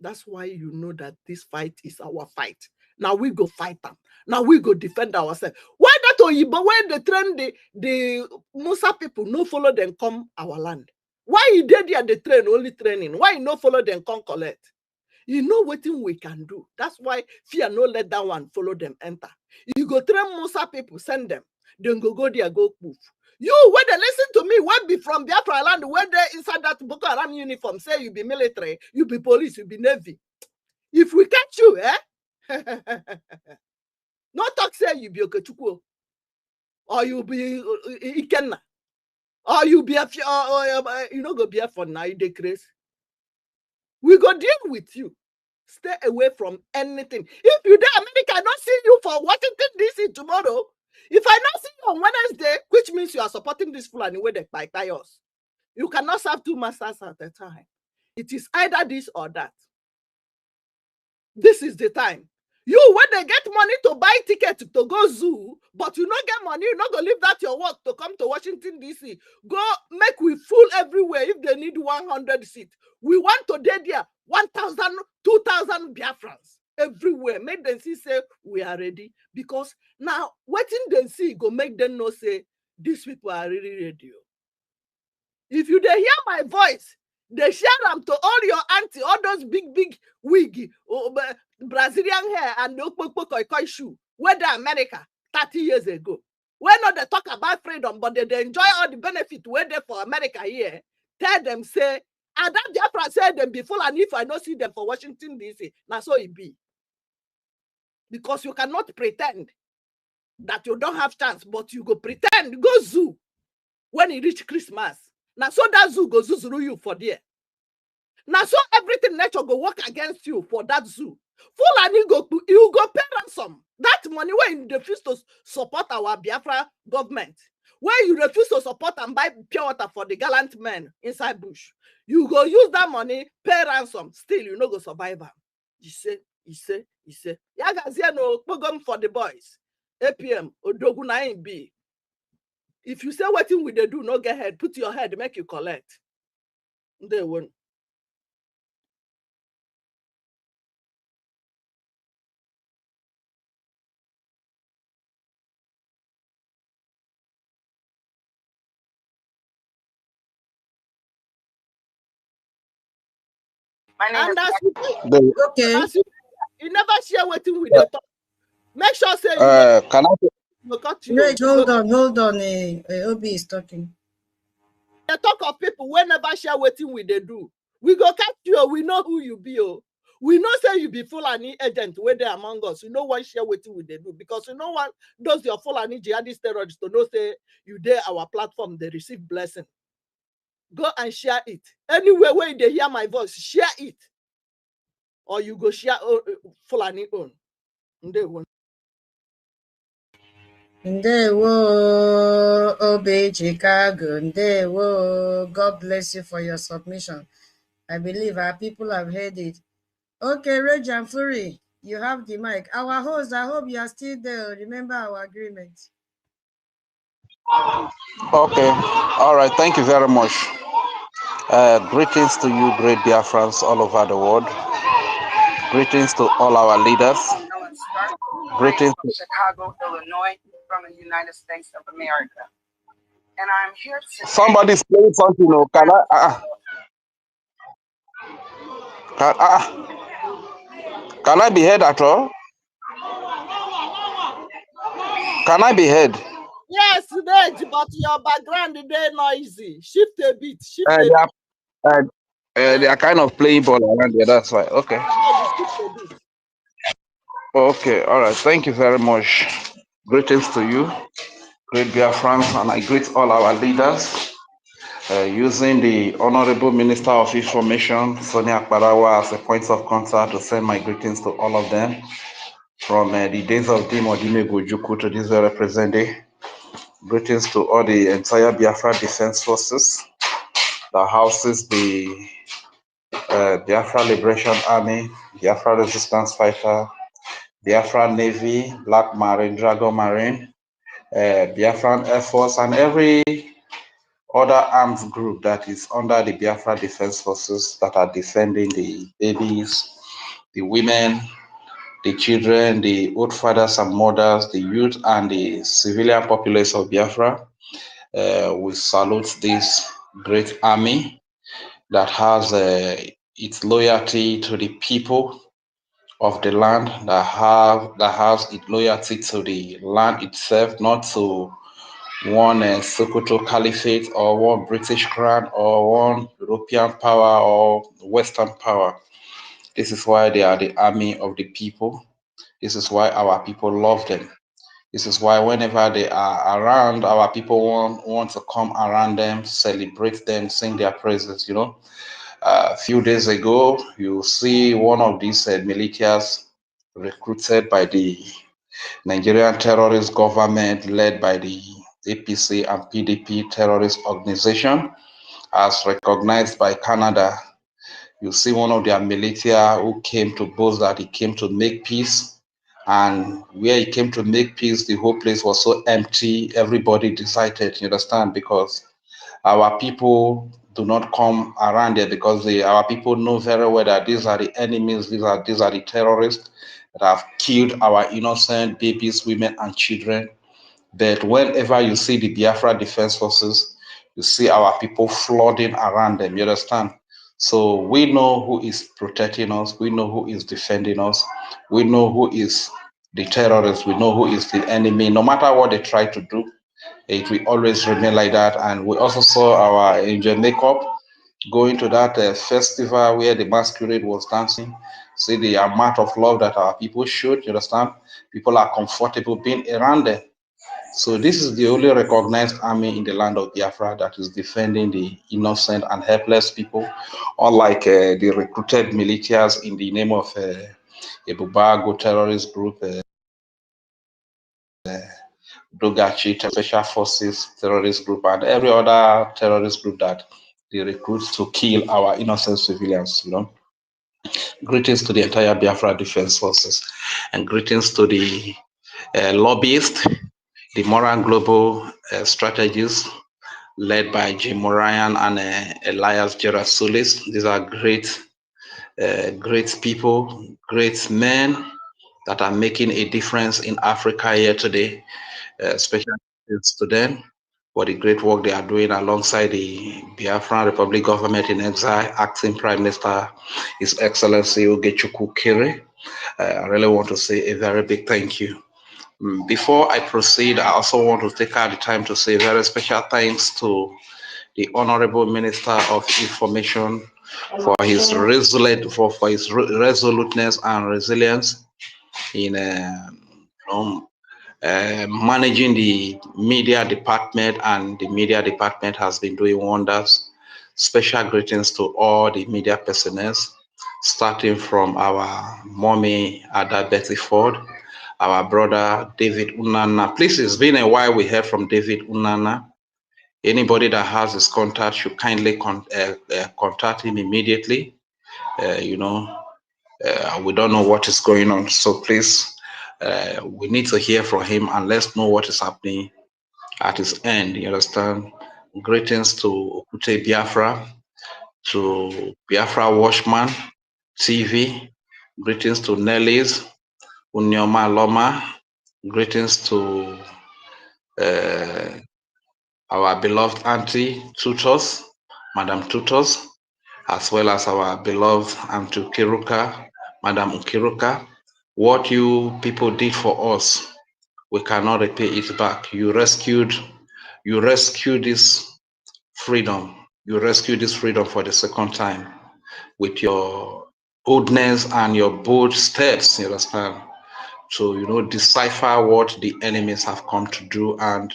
That's why you know that this fight is our fight. Now we go fight them. Now we go defend ourselves. Why that Oyibo, when they train the Musa people, no follow them come our land? Why you did there the train, only training? Why you no follow them come collect? You know what thing we can do. That's why fear no let that one follow them enter. You go train Musa people, send them. Then go there, go poof. You, when they listen to me, when be from Biafra land, when they inside that Boko Haram uniform, say you be military, you be police, you be navy. If we catch you, no talk say you be Okechukwu, or you be Ikenna, or you be you know go be for now, you decrease. We go deal with you. Stay away from anything. If you there America, I don't see you for Washington DC tomorrow. If I not see you on Wednesday, which means you are supporting this Fulani way they buy us. You cannot serve two masters at a time. It is either this or that. This is the time. You, when they get money to buy ticket to go zoo, but you not get money, you not gonna leave that your work to come to Washington, D.C. Go make we full everywhere if they need 100 seats. We want to day there 1,000, 2,000 Biafrans everywhere. Make them see say we are ready. Because now, waiting them see go make them know say these people are really ready. If you they hear my voice, they share them to all your auntie, all those big wig, Brazilian hair, and the shoe. Where the America 30 years ago. When not they talk about freedom, but they enjoy all the benefit where they for America here. Tell them, say, and that Biafra said them before, and if I don't see them for Washington, D.C., now so it be. Because you cannot pretend that you don't have chance, but you go pretend, go zoo when it reach Christmas. Now so that zoo go zoo you for there. Now so everything nature go work against you for that zoo. Fulani you go pay ransom. That money when you refuse to support our Biafra government, when you refuse to support and buy pure water for the gallant men inside bush, you go use that money, pay ransom. Still, you no go survive. You say. Yagazia no program for the boys. APM Odogunain B. If you say what thing will they do, no get head, put your head, make you collect. They won't. And as you never share what thing with the talk. Make sure say you can I Wait, hold on. Obi is talking. The talk of people we never share what thing we they do. We go catch you, we know who you be. We know say you be Fulani agent where they among us. You know one share what we they do because you know one does your Fulani jihadist terrorists to know say you there our platform they receive blessing. Go and share it. Anywhere where they hear my voice, share it. Or you go share Fulani own. They won't. Ndewo, Obe Chicago. Ndewo. God bless you for your submission. I believe our people have heard it. Okay, Rage and Fury, you have the mic. Our host, I hope you are still there. Remember our agreement. Okay. All right. Thank you very much. Greetings to you, great Biafrans all over the world. Greetings to all our leaders. Greetings to Chicago, Illinois, from the United States of America. And I'm here to somebody's playing something. Can I be heard at all? Can I be heard? Yes, Reg, but your background is noisy. Shift a bit. Shift a bit. They are kind of playing ball around there. That's why. Okay. Okay. All right. Thank you very much. Greetings to you, great Biafrans, and I greet all our leaders. Using the Honorable Minister of Information, Sonia Akbarawa, as a point of contact to send my greetings to all of them from the days of Dimo Dimego to this very present day. Greetings to all the entire Biafra Defense Forces that houses the Biafra Liberation Army, Biafra Resistance Fighter, Biafra Navy, Black Marine, Dragon Marine, Biafran Air Force, and every other armed group that is under the Biafra Defense Forces that are defending the babies, the women, the children, the old fathers and mothers, the youth, and the civilian populace of Biafra. We salute this great army that has its loyalty to the people of the land, that has its loyalty to the land itself, not to one Sokoto Caliphate or one British Crown or one European power or Western power. This is why they are the army of the people. This is why our people love them. This is why whenever they are around, our people want to come around them, celebrate them, sing their praises, A few days ago, you see one of these militias recruited by the Nigerian terrorist government led by the APC and PDP terrorist organization, as recognized by Canada. You see one of their militia who came to boast that he came to make peace, and where he came to make peace, the whole place was so empty, everybody decided, you understand, because our people do not come around there, because our people know very well that these are the enemies, these are the terrorists that have killed our innocent babies, women, and children. But whenever you see the Biafra Defense Forces, you see our people flooding around them, you understand? So we know who is protecting us, we know who is defending us, we know who is the terrorists, we know who is the enemy. No matter what they try to do, it will always remain like that. And we also saw our angel makeup going to that festival where the masquerade was dancing. See the amount of love that our people showed, you understand? People are comfortable being around them. So this is the only recognized army in the land of Biafra that is defending the innocent and helpless people, unlike the recruited militias in the name of a Bubago terrorist group, BRGIE Special Forces terrorist group, and every other terrorist group that they recruit to kill our innocent civilians, you know. Greetings to the entire Biafra Defense Forces, and greetings to the Lobbyist, the Moral Global Strategies, led by Jim Ryan and Elias Gerasulis. These are great people, great men that are making a difference in Africa here today. Special thanks to them for the great work they are doing alongside the Biafran Republic government in exile, acting Prime Minister, His Excellency Ogechukwu Kere. I really want to say a very big thank you. Before I proceed, I also want to take out the time to say very special thanks to the Honorable Minister of Information for his resoluteness and resilience in managing the media department, and the media department has been doing wonders. Special greetings to all the media personnel, starting from our mommy Ada Betty Ford, our brother David Unana. Please, it's been a while we heard from David Unana. Anybody that has his contact should kindly contact him immediately. You know, we don't know what is going on, so please, we need to hear from him and let's know what is happening at his end. You understand? Greetings to Okute Biafra, to Biafra Watchman TV. Greetings to Nelly's, Unyoma Loma. Greetings to our beloved auntie Tutos, Madam Tutos, as well as our beloved Auntie Kiruka, Madam Ukiruka. What you people did for us, we cannot repay it back. You rescued this freedom. You rescued this freedom for the second time with your boldness and your bold steps, you understand? So, you know, decipher what the enemies have come to do, and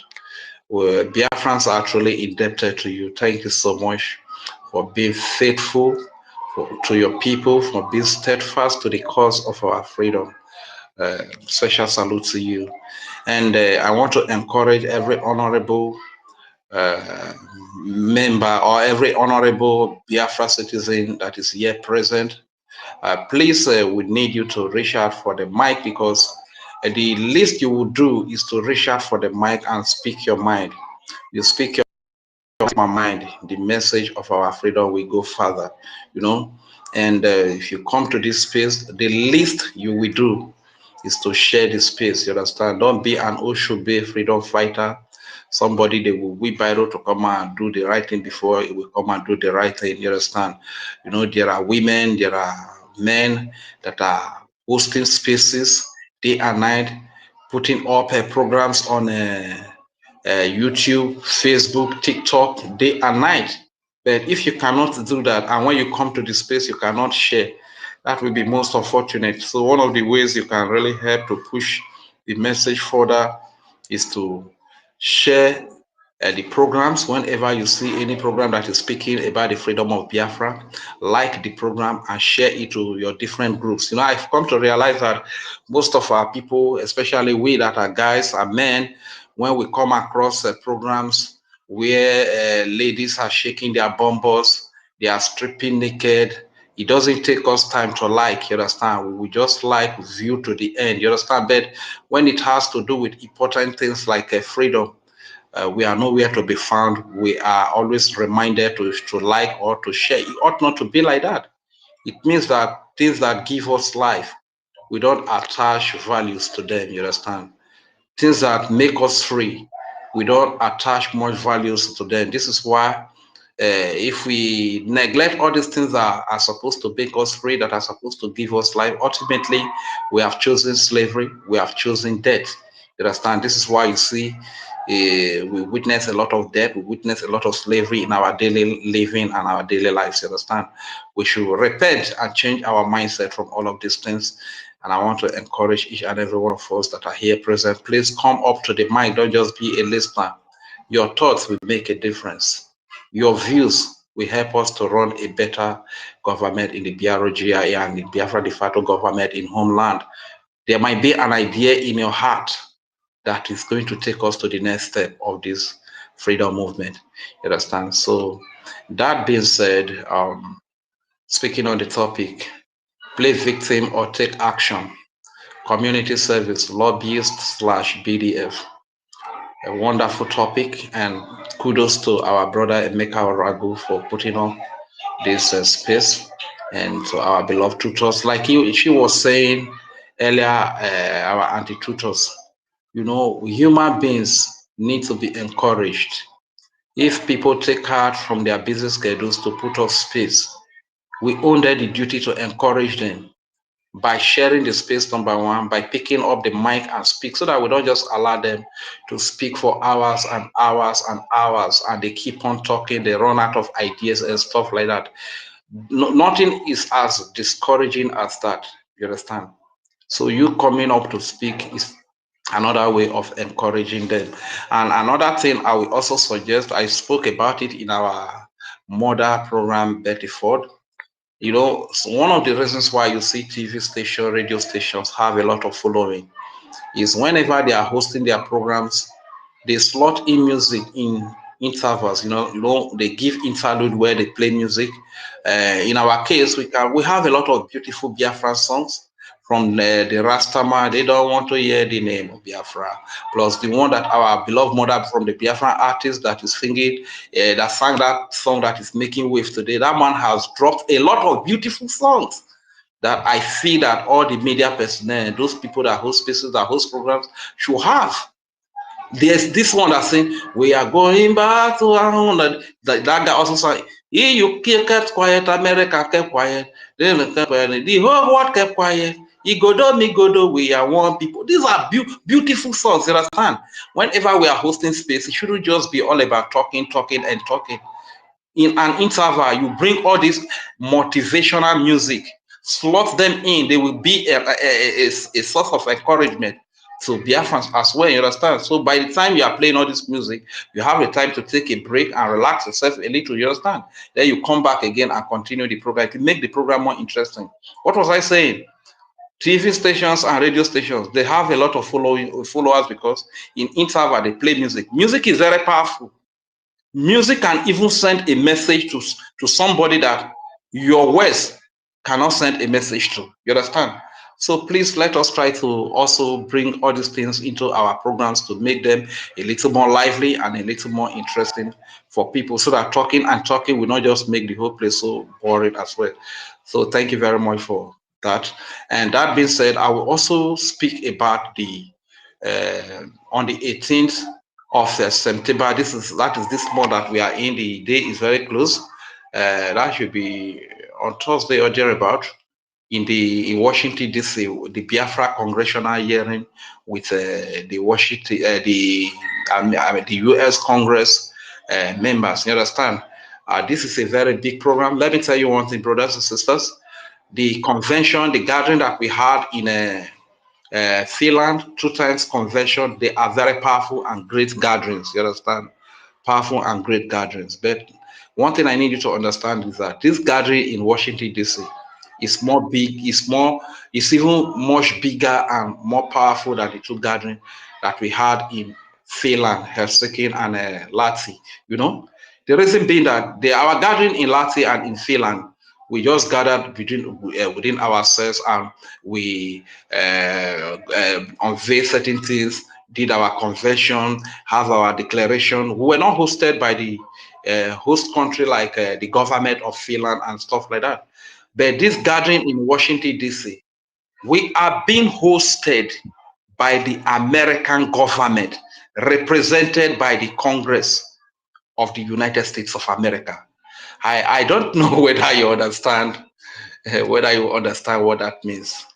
Biafrans are truly indebted to you. Thank you so much for being faithful to your people, for being steadfast to the cause of our freedom. Special salute to you. And I want to encourage every honorable member or every honorable Biafra citizen that is here present. Please, we need you to reach out for the mic, because the least you will do is to reach out for the mic and speak your mind. You speak your mind, the message of our freedom will go further, you know. And if you come to this space, the least you will do is to share the space, you understand? Don't be an Oshobe freedom fighter, somebody they will whip viral to come and do the right thing before it will come and do the right thing, you understand? You know, there are women, there are men that are hosting spaces day and night, putting up programs on YouTube, Facebook, TikTok, day and night. But if you cannot do that, and when you come to the space, you cannot share, that will be most unfortunate. So one of the ways you can really help to push the message further is to share the programs. Whenever you see any program that is speaking about the freedom of Biafra, like the program and share it to your different groups. You know, I've come to realize that most of our people, especially we that are guys and men, when we come across programs where ladies are shaking their bumbos, they are stripping naked, it doesn't take us time to like, you understand? We just like view to the end, you understand? But when it has to do with important things like freedom, we are nowhere to be found. We are always reminded to like or to share. It ought not to be like that. It means that things that give us life, we don't attach values to them, you understand? Things that make us free, we don't attach much values to them. This is why if we neglect all these things that are supposed to make us free, that are supposed to give us life, ultimately we have chosen slavery, we have chosen death. You understand? This is why you see we witness a lot of death, we witness a lot of slavery in our daily living and our daily lives. You understand? We should repent and change our mindset from all of these things. And I want to encourage each and every one of us that are here present, please come up to the mic, don't just be a listener. Your thoughts will make a difference. Your views will help us to run a better government in the BRGIE and the Biafra de facto government in homeland. There might be an idea in your heart that is going to take us to the next step of this freedom movement. You understand? So that being said, speaking on the topic, play victim or take action, community service, lobbyist / BDF. A wonderful topic, and kudos to our brother Emeka Oragu for putting on this space, and to our beloved tutors. Like she was saying earlier, our anti-tutors, you know, human beings need to be encouraged. If people take heart from their busy schedules to put up space, we owe them the duty to encourage them by sharing the space, number one, by picking up the mic and speak, so that we don't just allow them to speak for hours and hours and hours, and they keep on talking, they run out of ideas and stuff like that. Nothing is as discouraging as that, you understand? So you coming up to speak is another way of encouraging them. And another thing I will also suggest, I spoke about it in our mother program, Betty Ford. You know, so one of the reasons why you see TV stations, radio stations have a lot of following is whenever they are hosting their programs, they slot in music in intervals. You know, they give interlude where they play music. In our case, we have a lot of beautiful Biafra songs from the Rastama. They don't want to hear the name of Biafra. Plus the one that our beloved mother from the Biafra artist that is singing, that sang that song that is making waves today. That man has dropped a lot of beautiful songs that I feel that all the media personnel, those people that host spaces, that host programs, should have. There's this one that's saying, we are going back to our home. That guy also said, you kept quiet, America kept quiet, then kept quiet, the whole world kept quiet. Igodo, Migodo, we are one people. These are beautiful songs, you understand? Whenever we are hosting space, it shouldn't just be all about talking, and talking. In an interval, you bring all this motivational music, slot them in, they will be a source of encouragement to Biafrans as well, you understand? So by the time you are playing all this music, you have a time to take a break and relax yourself a little, you understand? Then you come back again and continue the program to make the program more interesting. What was I saying? TV stations and radio stations, they have a lot of followers because in interval they play music. Music is very powerful. Music can even send a message to somebody that your words cannot send a message to. You understand? So please let us try to also bring all these things into our programs to make them a little more lively and a little more interesting for people, so that talking will not just make the whole place so boring as well. So thank you very much for that. And that being said, I will also speak about the on the 18th of September. That is this month that we are in. The day is very close. That should be on Thursday or thereabout in Washington DC, the Biafra congressional hearing with the Washington the U.S. Congress members. You understand? This is a very big program. Let me tell you one thing, brothers and sisters. The convention, the gathering that we had in Finland, 2 times convention, they are very powerful and great gatherings. You understand? powerful and great gatherings. But one thing I need you to understand is that this gathering in Washington, D.C. is more big, it's even much bigger and more powerful than the two gatherings that we had in Finland, Helsinki, and Latvia. You know, the reason being that our gathering in Latvia and in Finland, we just gathered within ourselves, and we unveiled certain things, did our convention, have our declaration. We were not hosted by the host country like the government of Finland and stuff like that. But this gathering in Washington, D.C., we are being hosted by the American government, represented by the Congress of the United States of America. I don't know whether you understand what that means.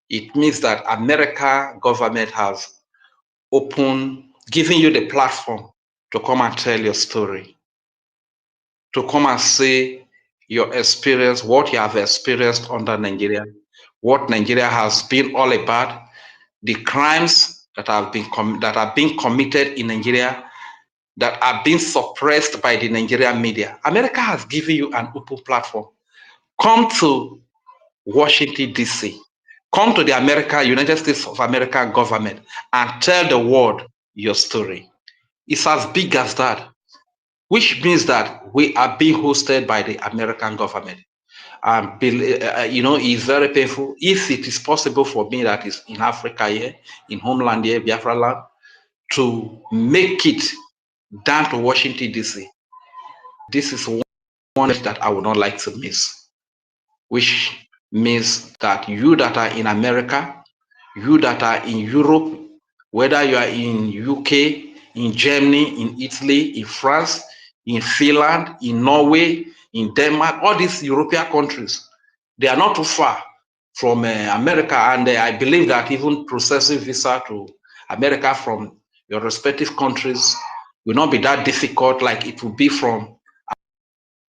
It means that America government has given you the platform to come and tell your story, to come and say your experience, what you have experienced under Nigeria, what Nigeria has been all about, the crimes that have been committed in Nigeria, that are being suppressed by the Nigerian media. America has given you an open platform. Come to Washington, D.C. Come to the United States of America government and tell the world your story. It's as big as that, which means that we are being hosted by the American government. You know, it's very painful. If it is possible for me, that is in Africa here, in homeland here, Biafra land, to make it down to Washington, D.C., this is one that I would not like to miss, which means that you that are in America, you that are in Europe, whether you are in UK, in Germany, in Italy, in France, in Finland, in Norway, in Denmark, all these European countries, they are not too far from America, and I believe that even processing visa to America from your respective countries will not be that difficult like it will be from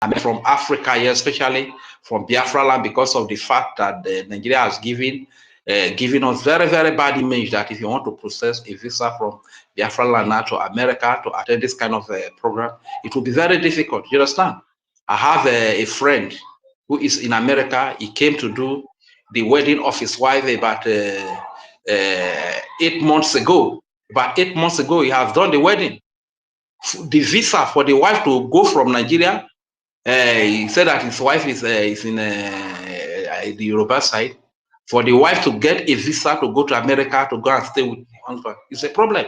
Africa here, especially from Biafra land, because of the fact that Nigeria has given us very, very bad image that if you want to process a visa from Biafra land now to America to attend this kind of program, it will be very difficult. You understand? I have a friend who is in America. He came to do the wedding of his wife about 8 months ago. About 8 months ago, he has done the wedding. The visa for the wife to go from Nigeria, he said that his wife is in the Yoruba side. For the wife to get a visa to go to America to go and stay with the husband, it's a problem.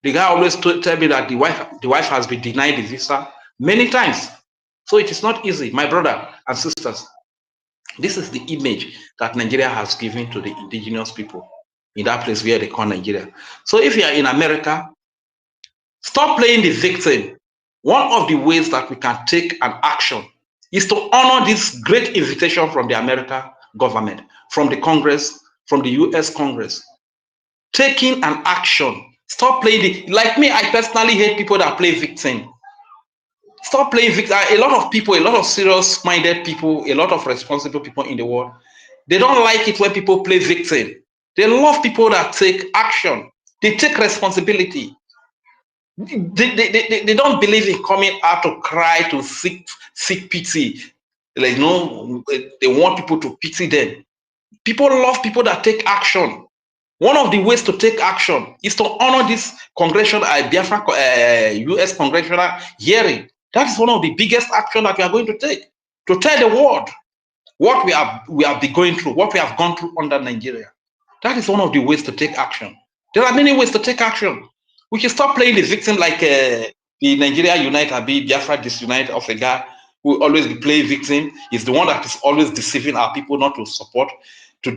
The guy always tell me that the wife has been denied the visa many times. So it is not easy, my brother and sisters. This is the image that Nigeria has given to the indigenous people in that place where they call Nigeria. So if you are in America, stop playing the victim. One of the ways that we can take an action is to honor this great invitation from the American government, from the Congress, from the US Congress. Taking an action. Stop playing like me, I personally hate people that play victim. Stop playing victim. A lot of people, a lot of serious-minded people, a lot of responsible people in the world, they don't like it when people play victim. They love people that take action. They take responsibility. They don't believe in coming out to cry, to seek pity. Like, you know, they want people to pity them. People love people that take action. One of the ways to take action is to honor this congressional US congressional hearing. That is one of the biggest action that we are going to take, to tell the world what we have been going through, what we have gone through under Nigeria. That is one of the ways to take action. There are many ways to take action. We should stop playing the victim like the Nigeria Unite or Biafra Disunite of a guy who always be playing victim. Is the one that is always deceiving our people not to support, to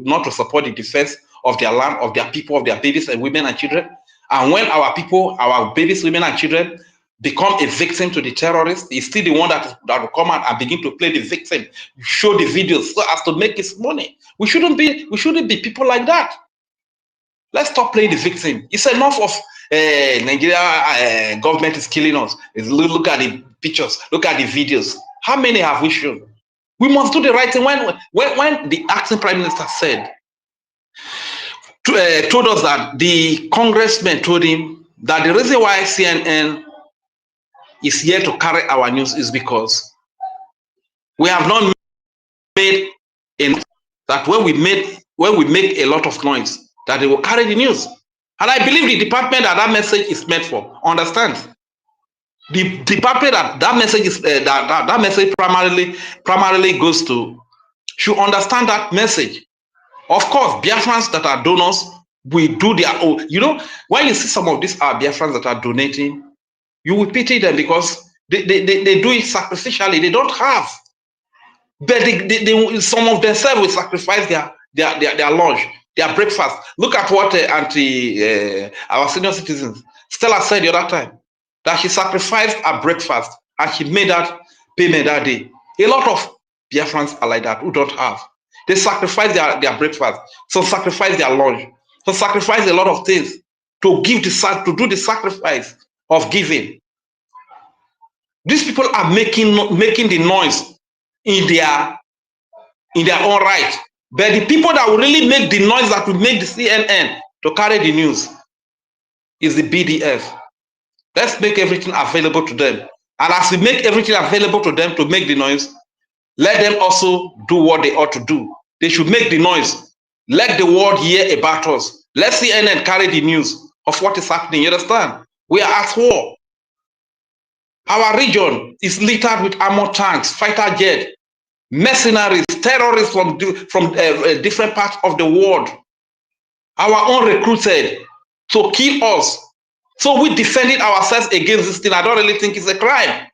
not to support the defense of their land, of their people, of their babies and women and children. And when our people, our babies, women and children become a victim to the terrorists, he's still the one that will come out and begin to play the victim, show the videos so as to make his money. We shouldn't be people like that. Let's stop playing the victim. It's enough of Nigeria government is killing us. Look at the pictures, look at the videos. How many have we shown? We must do the right thing. When the acting prime minister said, told us that the congressman told him that the reason why CNN is here to carry our news is because we have not made in that when we make a lot of noise, that they will carry the news. And I believe the department that message is meant for understands. The department that message is that message primarily goes to should understand that message. Of course, Biafrans that are donors will do their own. You know, when you see some of these Biafrans that are donating, you will pity them because they do it sacrificially. They don't have. But some of themselves will sacrifice their lunch, their breakfast. Look at what our senior citizens, Stella said the other time, that she sacrificed her breakfast and she made that payment that day. A lot of Biafrans are like that who don't have. They sacrifice their breakfast, some sacrifice their lunch, some sacrifice a lot of things to do the sacrifice of giving. These people are making the noise in their own right. But the people that will really make the noise, that will make the CNN to carry the news, is the BDF. Let's make everything available to them. And as we make everything available to them to make the noise, let them also do what they ought to do. They should make the noise. Let the world hear about us. Let CNN carry the news of what is happening. You understand? We are at war. Our region is littered with armored tanks, fighter jets, mercenaries, terrorists from different parts of the world. Our own recruited to kill us. So we defended ourselves against this thing. I don't really think it's a crime.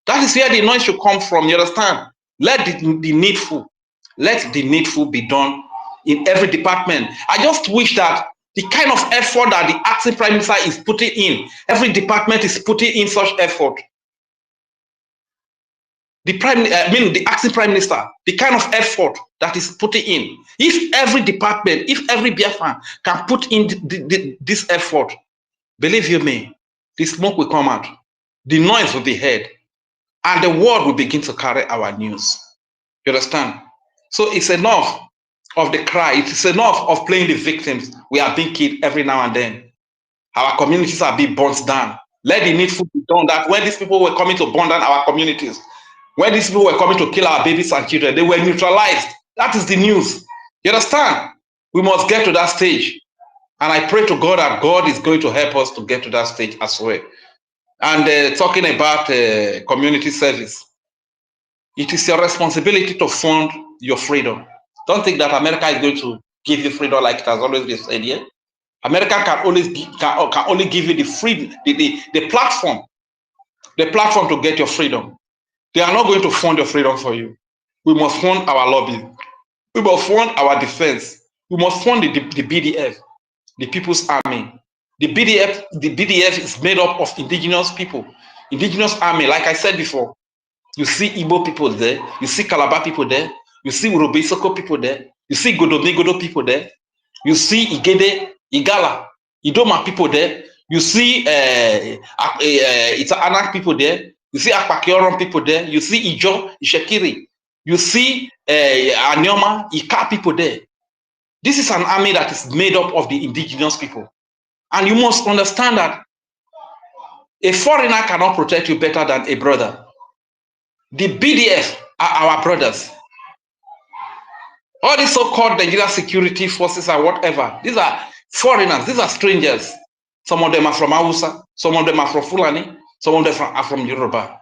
That is where the noise should come from. You understand? Let the needful be done in every department. I just wish that the kind of effort that the acting prime minister is putting in, every department is putting in such effort. The acting prime minister, the kind of effort that is putting in. If every department, if every BFan can put in this effort, believe you me, the smoke will come out, the noise will be heard, and the world will begin to carry our news. You understand? So it's enough of the cry. It's enough of playing the victims. We are being killed every now and then. Our communities are being burnt down. Let the needful be done, that when these people were coming to burn down our communities, when these people were coming to kill our babies and children, they were neutralized. That is the news. You understand? We must get to that stage. And I pray to God that God is going to help us to get to that stage as well. And talking about community service, it is your responsibility to fund your freedom. Don't think that America is going to give you freedom like it has always been said here. America can only give you the freedom, the platform to get your freedom. They are not going to fund your freedom for you. We must fund our lobby. We must fund our defense. We must fund the BDF, the People's Army. The BDF is made up of indigenous people, indigenous army. Like I said before, you see Igbo people there, you see Calabar people there, you see Urobe Isoko people there, you see Godo people there, you see Igede, Igala, Idoma people there, you see Anak people there, you see Akpakioron people there, you see Ijo, Ishekiri, you see Anyoma, Ika people there. This is an army that is made up of the indigenous people. And you must understand that a foreigner cannot protect you better than a brother. The BDF are our brothers. All these so-called Nigerian security forces or whatever, these are foreigners, these are strangers. Some of them are from Hausa, some of them are from Fulani, some of them are from Yoruba.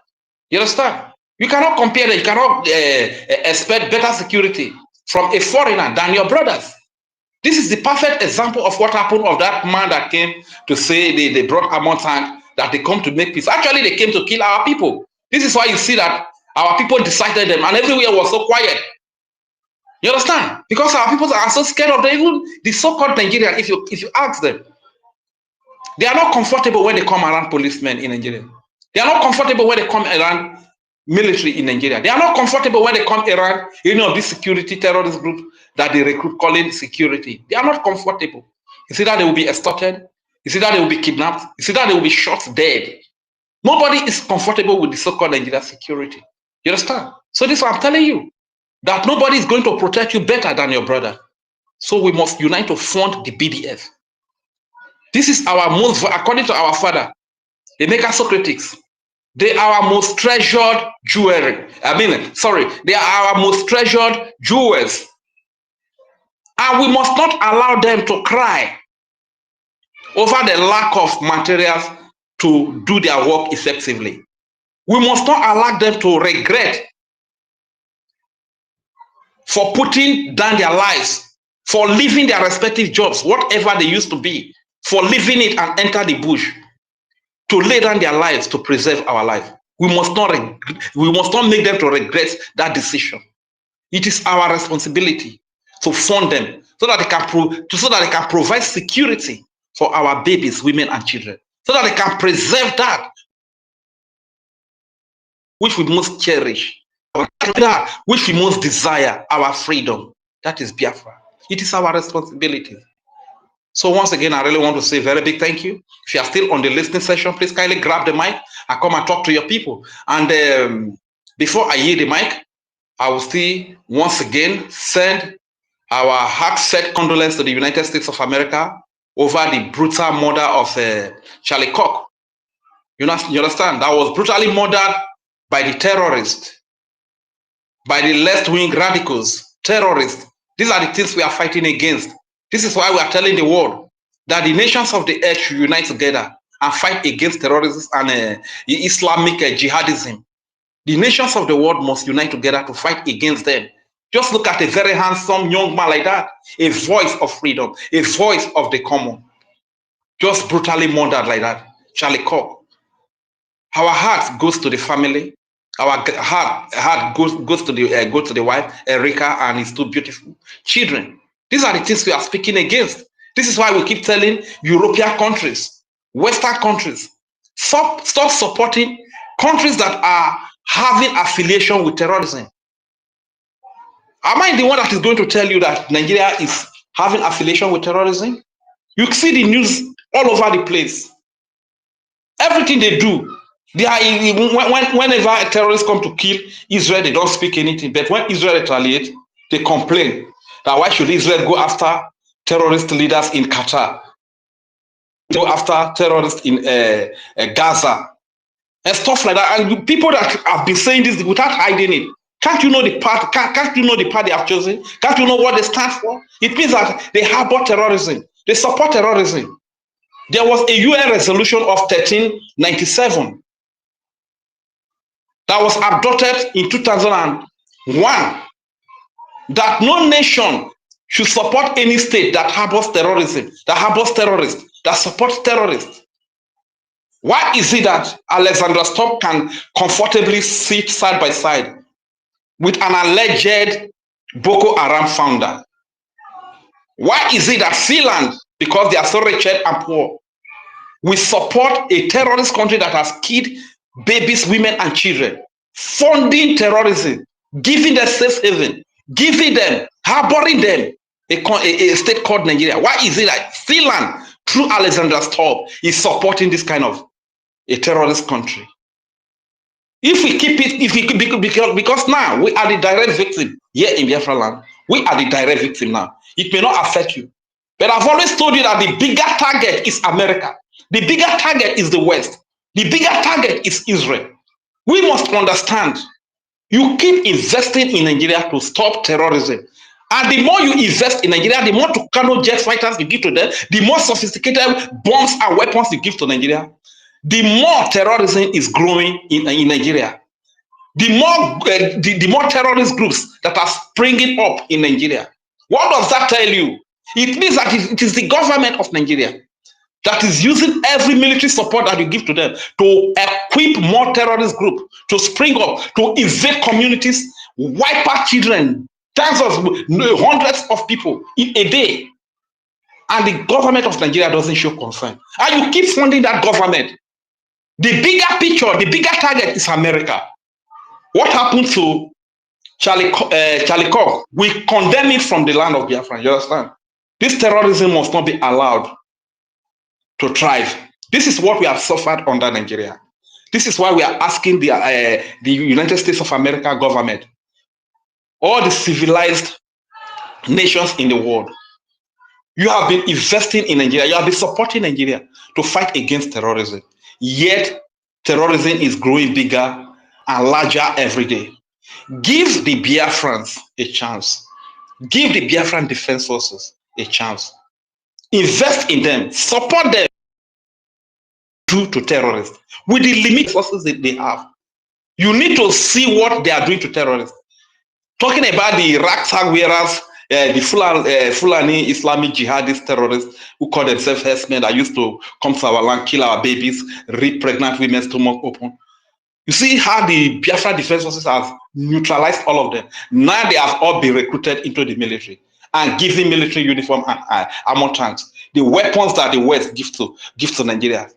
You understand? You cannot compare them, you cannot expect better security from a foreigner than your brothers. This is the perfect example of what happened of that man that came to say they brought armored tank, that they come to make peace. Actually, they came to kill our people. This is why you see that our people decided them, and everywhere was so quiet. You understand? Because our people are so scared of them. Even the so-called Nigerian, if you ask them, they are not comfortable when they come around policemen in Nigeria. They are not comfortable when they come around military in Nigeria. They are not comfortable when they come around any of these security terrorist groups that they recruit calling security. They are not comfortable. You see that they will be extorted. You see that they will be kidnapped. You see that they will be shot dead. Nobody is comfortable with the so-called Nigeria security. You understand? So this is what I'm telling you, that nobody is going to protect you better than your brother. So we must unite to fund the BDF. This is our most, according to our father, Emeka Socrates, they are our most treasured jewelry. They are our most treasured jewels. And we must not allow them to cry over the lack of materials to do their work effectively. We must not allow them to regret for putting down their lives, for leaving their respective jobs, whatever they used to be, for leaving it and enter the bush, to lay down their lives to preserve our life. We must not make them to regret that decision. It is our responsibility to fund them so that they can provide security for our babies, women, and children, so that they can preserve that which we most cherish, that which we most desire, our freedom. That is Biafra. It is our responsibility. So once again, I really want to say a very big thank you. If you are still on the listening session, please kindly grab the mic and come and talk to your people. And before I yield the mic, I will still once again send our heartfelt condolence to the United States of America over the brutal murder of Charlie Kirk. You understand? That was brutally murdered by the terrorists, by the left-wing radicals, terrorists. These are the things we are fighting against. This is why we are telling the world that the nations of the earth should unite together and fight against terrorism and Islamic jihadism. The nations of the world must unite together to fight against them. Just look at a very handsome young man like that, a voice of freedom, a voice of the common, just brutally murdered like that, Charlie Kirk. Our heart goes to the family. Our heart goes to the wife, Erica, and his two beautiful children. These are the things we are speaking against. This is why we keep telling European countries, Western countries, stop supporting countries that are having affiliation with terrorism. Am I the one that is going to tell you that Nigeria is having affiliation with terrorism? You see the news all over the place. Everything they do, whenever terrorists come to kill Israel, they don't speak anything. But when Israel retaliates, they complain that why should Israel go after terrorist leaders in Qatar, go after terrorists in Gaza, and stuff like that. And people that have been saying this without hiding it, can't you know the part? Can't you know the part they have chosen? Can't you know what they stand for? It means that they harbor terrorism. They support terrorism. There was a UN resolution of 1397 that was adopted in 2001 that no nation should support any state that harbors terrorism, that harbors terrorists, that supports terrorists. Why is it that Alexander Stubb can comfortably sit side by side with an alleged Boko Haram founder? Why is it that Finland, because they are so wretched and poor, we support a terrorist country that has killed babies, women, and children, funding terrorism, giving them safe haven, giving them, harboring them, a state called Nigeria? Why is it that Finland, through Alexander Stubb, is supporting this kind of a terrorist country? If we keep it, because now we are the direct victim here in Biafra land, we are the direct victim now. It may not affect you, but I've always told you that the bigger target is America. The bigger target is the West. The bigger target is Israel. We must understand, you keep investing in Nigeria to stop terrorism. And the more you invest in Nigeria, the more Tucano jet fighters you give to them, the more sophisticated bombs and weapons you give to Nigeria, the more terrorism is growing in Nigeria. The more terrorist groups that are springing up in Nigeria. What does that tell you? It means that it is the government of Nigeria that is using every military support that you give to them to equip more terrorist groups to spring up, to invade communities, wipe out children, thousands, hundreds of people in a day. And the government of Nigeria doesn't show concern. And you keep funding that government. The bigger picture, the bigger target is America. What happened to Charlie Kirk? We condemn it from the land of Biafra. You understand? This terrorism must not be allowed to thrive. This is what we have suffered under Nigeria. This is why we are asking the United States of America government, all the civilized nations in the world, You have been investing in Nigeria. You have been supporting Nigeria to fight against terrorism. Yet, terrorism is growing bigger and larger every day. Give the Biafrans a chance. Give the Biafran Defense Forces a chance. Invest in them. Support them to terrorists with the limited forces that they have. You need to see what they are doing to terrorists. Talking about the ragtag wearers, the Fulani Islamic jihadist terrorists who call themselves herdsmen that used to come to our land, kill our babies, rape pregnant women's stomach open. You see how the Biafra Defense Forces have neutralized all of them. Now they have all been recruited into the military and given military uniform and armor tanks. The weapons that the West gives to Nigeria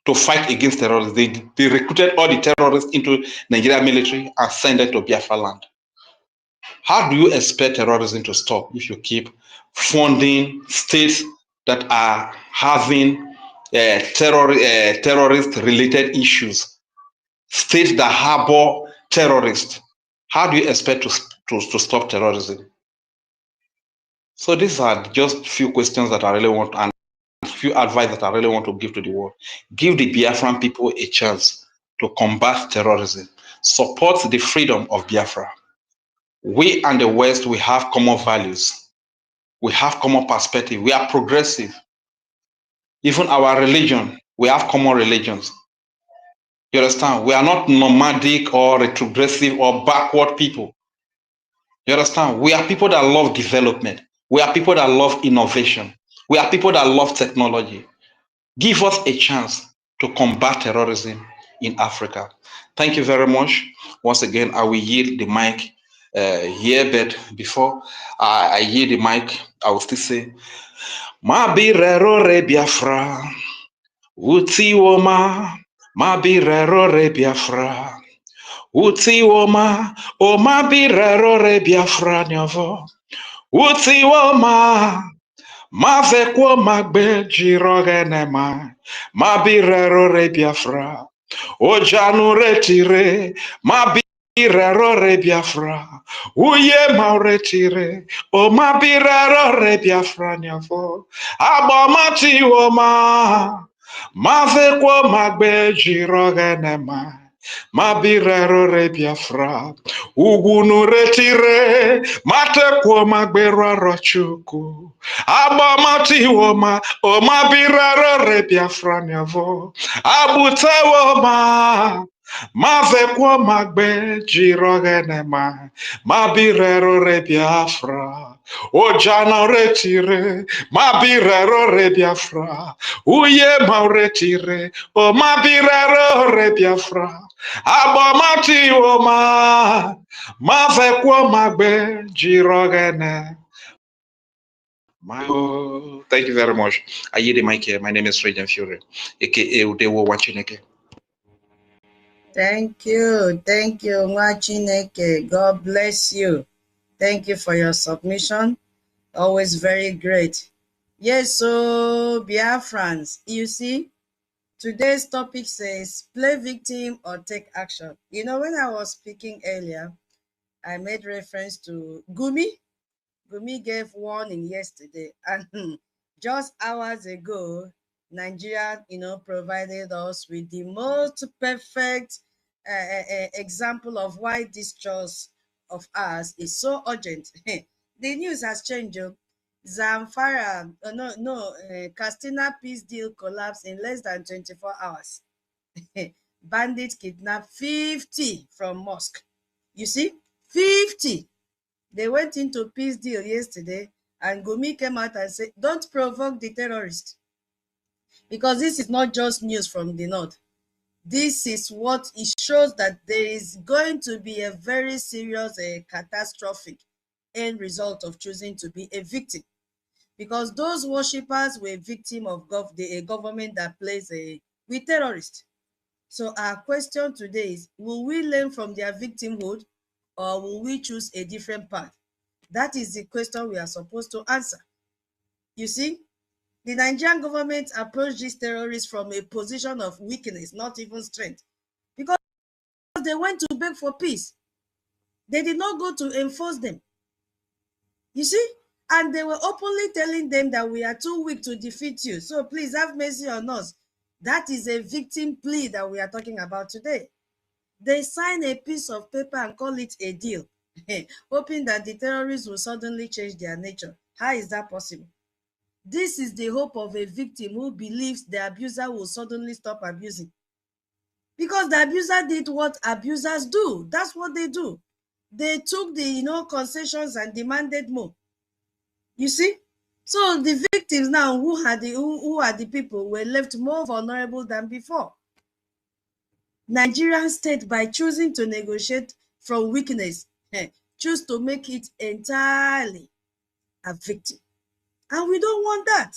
to fight against terrorists. They recruited all the terrorists into Nigeria military and sent them to Biafra land. How do you expect terrorism to stop if you keep funding states that are having terrorist-related issues, states that harbor terrorists? How do you expect to stop terrorism? So these are just few questions that I really want, and few advice that I really want to give to the world. Give the Biafran people a chance to combat terrorism. Support the freedom of Biafra. We and the West, we have common values. We have common perspective. We are progressive. Even our religion, we have common religions. You understand? We are not nomadic or retrogressive or backward people. You understand? We are people that love development. We are people that love innovation. We are people that love technology. Give us a chance to combat terrorism in Africa. Thank you very much. Once again, I will yield the mic here, but before I yield the mic, I will still say, Ma birero re Biafra, uti woma, ma birero re Biafra, uti woma, o ma birero re Biafra nyovo, uti woma, ma vekwo magbe jirogenema, ma birero re Biafra, o janu retire, ma birero re Biafra, uye ma retire, o ma birero re Biafra nyafo, abomati woma, ma vekwo magbe jirogenema, ma birero re Biafra, ugunu retire, matekwo magbero rochuku, abamati woma, o ma birero re Biafra nyavo, abute woma, ma vekwo magbe jirogenema, ma birero re Biafra, o jana retire, ma birero re Biafra, uye ma retire, o ma birero re Biafra, abamati woma, ma vekwo magbe jirogene. Thank you very much. I yield the mic here. My name is Regent Fury, aka Udewo Wachineke. Thank you, Nwachineke. God bless you. Thank you for your submission. Always very great. Yes, so Biafrans, you see, today's topic says play victim or take action. You know, when I was speaking earlier, I made reference to Gumi. Gumi gave warning yesterday, and just hours ago, Nigeria, provided us with the most perfect example of why this trust of ours is so urgent. The news has changed. Zamfara, Castina peace deal collapsed in less than 24 hours. Bandits kidnapped 50 from mosque. You see, 50. They went into peace deal yesterday, and Gumi came out and said, don't provoke the terrorists. Because this is not just news from the north. This is what it shows, that there is going to be a very serious catastrophic end result of choosing to be a victim. Because those worshippers were victim of a government that plays with terrorists. So our question today is, will we learn from their victimhood, or will we choose a different path? That is the question we are supposed to answer. You see, the Nigerian government approached these terrorists from a position of weakness, not even strength, because they went to beg for peace. They did not go to enforce them. You see, And they were openly telling them that we are too weak to defeat you. So please have mercy on us. That is a victim plea that we are talking about today. They sign a piece of paper and call it a deal, hoping that the terrorists will suddenly change their nature. How is that possible? This is the hope of a victim who believes the abuser will suddenly stop abusing. Because the abuser did what abusers do. That's what they do. They took the concessions and demanded more. You see? So the victims now who are the people were left more vulnerable than before. Nigerian state, by choosing to negotiate from weakness, choose to make it entirely a victim. And we don't want that.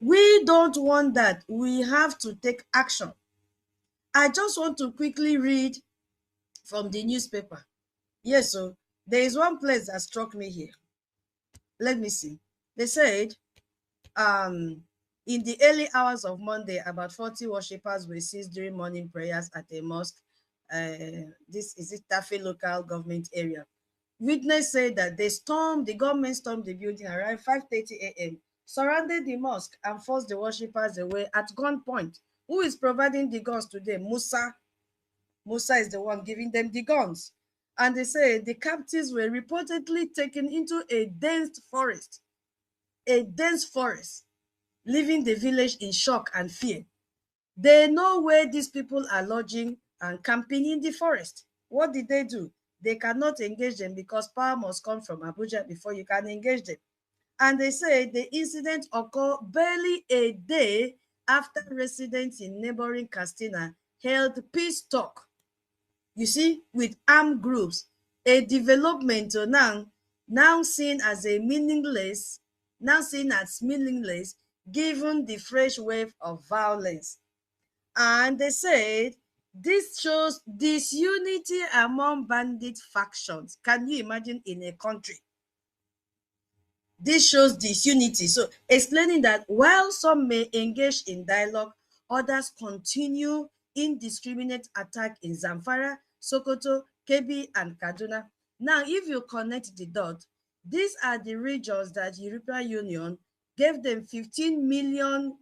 We don't want that. We have to take action. I just want to quickly read from the newspaper. Yes, so there is one place that struck me here. Let me see. They said, in the early hours of Monday, about 40 worshippers were seized during morning prayers at a mosque. This is it, Tafe local government area. Witness said that the government stormed the building around 5:30 a.m., surrounded the mosque and forced the worshippers away at gunpoint. Who is providing the guns today? Musa. Musa is the one giving them the guns. And they say the captives were reportedly taken into a dense forest, leaving the village in shock and fear. They know where these people are lodging and camping in the forest. What did they do? They cannot engage them because power must come from Abuja before you can engage them. And they say the incident occurred barely a day after residents in neighboring Katsina held peace talk, you see, with armed groups, a development now seen as meaningless, given the fresh wave of violence. And they said this shows disunity among bandit factions. Can you imagine in a country? This shows disunity. So explaining that while some may engage in dialogue, others continue indiscriminate attack in Zamfara, Sokoto, Kebbi, and Kaduna. Now, if you connect the dot, these are the regions that European Union gave them 15 million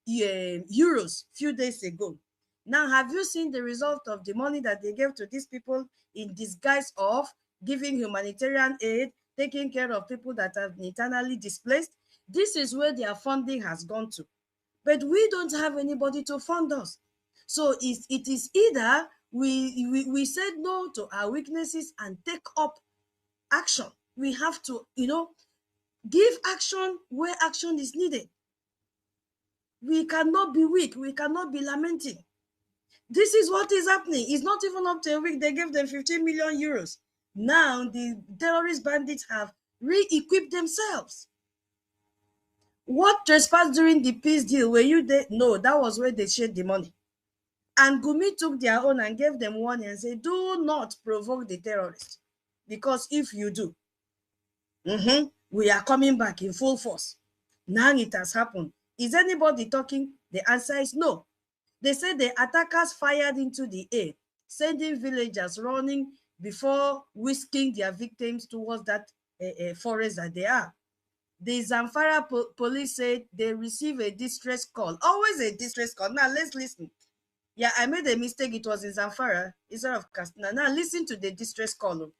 euros few days ago. Now, have you seen the result of the money that they gave to these people in disguise of giving humanitarian aid, taking care of people that have been internally displaced? This is where their funding has gone to. But we don't have anybody to fund us. So it is either we said no to our weaknesses and take up action. We have to, give action where action is needed. We cannot be weak. We cannot be lamenting. This is what is happening. It's not even up to a week. They gave them 15 million euros. Now the terrorist bandits have re-equipped themselves. What trespassed during the peace deal? Were you there? No, that was where they shared the money. And Gumi took their own and gave them warning and said, do not provoke the terrorists. Because if you do, we are coming back in full force. Now it has happened. Is anybody talking? The answer is no. They said the attackers fired into the air, sending villagers running before whisking their victims towards that forest that they are. The Zamfara police said they received a distress call. Always a distress call. Now let's listen. Yeah, I made a mistake. It was in Zamfara instead of Katsina. Now listen to the distress call.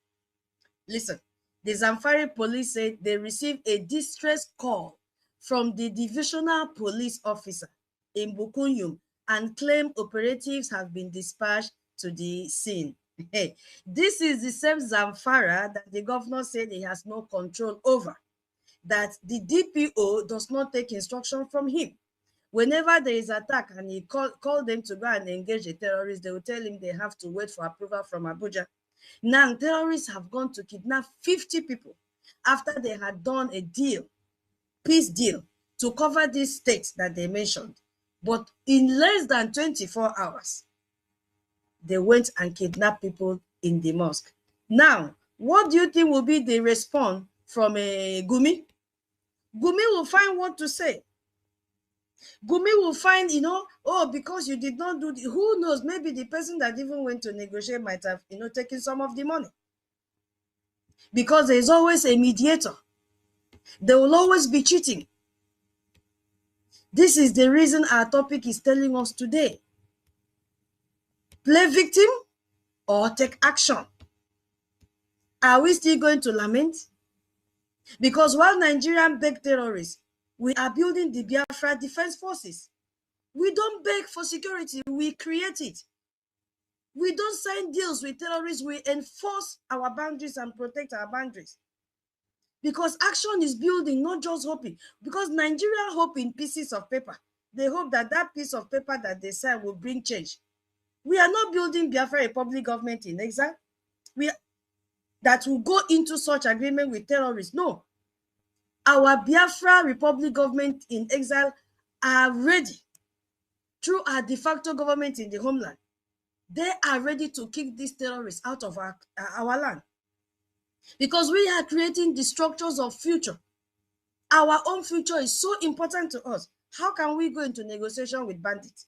Listen. The Zamfara police said they received a distress call from the divisional police officer in Bukunyum and claim operatives have been dispatched to the scene. This is the same Zamfara that the governor said he has no control over, that the DPO does not take instruction from him. Whenever there is attack and he call them to go and engage a terrorist, they will tell him they have to wait for approval from Abuja. Now, terrorists have gone to kidnap 50 people after they had done a deal, peace deal, to cover these states that they mentioned. But in less than 24 hours, they went and kidnapped people in the mosque. Now, what do you think will be the response from Gumi? Gumi will find what to say. Gumi will find, oh, because you did not do, who knows, maybe the person that even went to negotiate might have, taken some of the money. Because there is always a mediator. They will always be cheating. This is the reason our topic is telling us today. Play victim or take action. Are we still going to lament? Because while Nigerians beg terrorists, we are building the Biafra Defense Forces. We don't beg for security, we create it. We don't sign deals with terrorists, we enforce our boundaries and protect our boundaries. Because action is building, not just hoping. Because Nigerians hope in pieces of paper. They hope that that piece of paper that they sign will bring change. We are not building Biafra Republic government in exile. That will go into such agreement with terrorists. No. Our Biafra Republic government in exile are ready through our de facto government in the homeland. They are ready to kick these terrorists out of our land. Because we are creating the structures of future. Our own future is so important to us. How can we go into negotiation with bandits?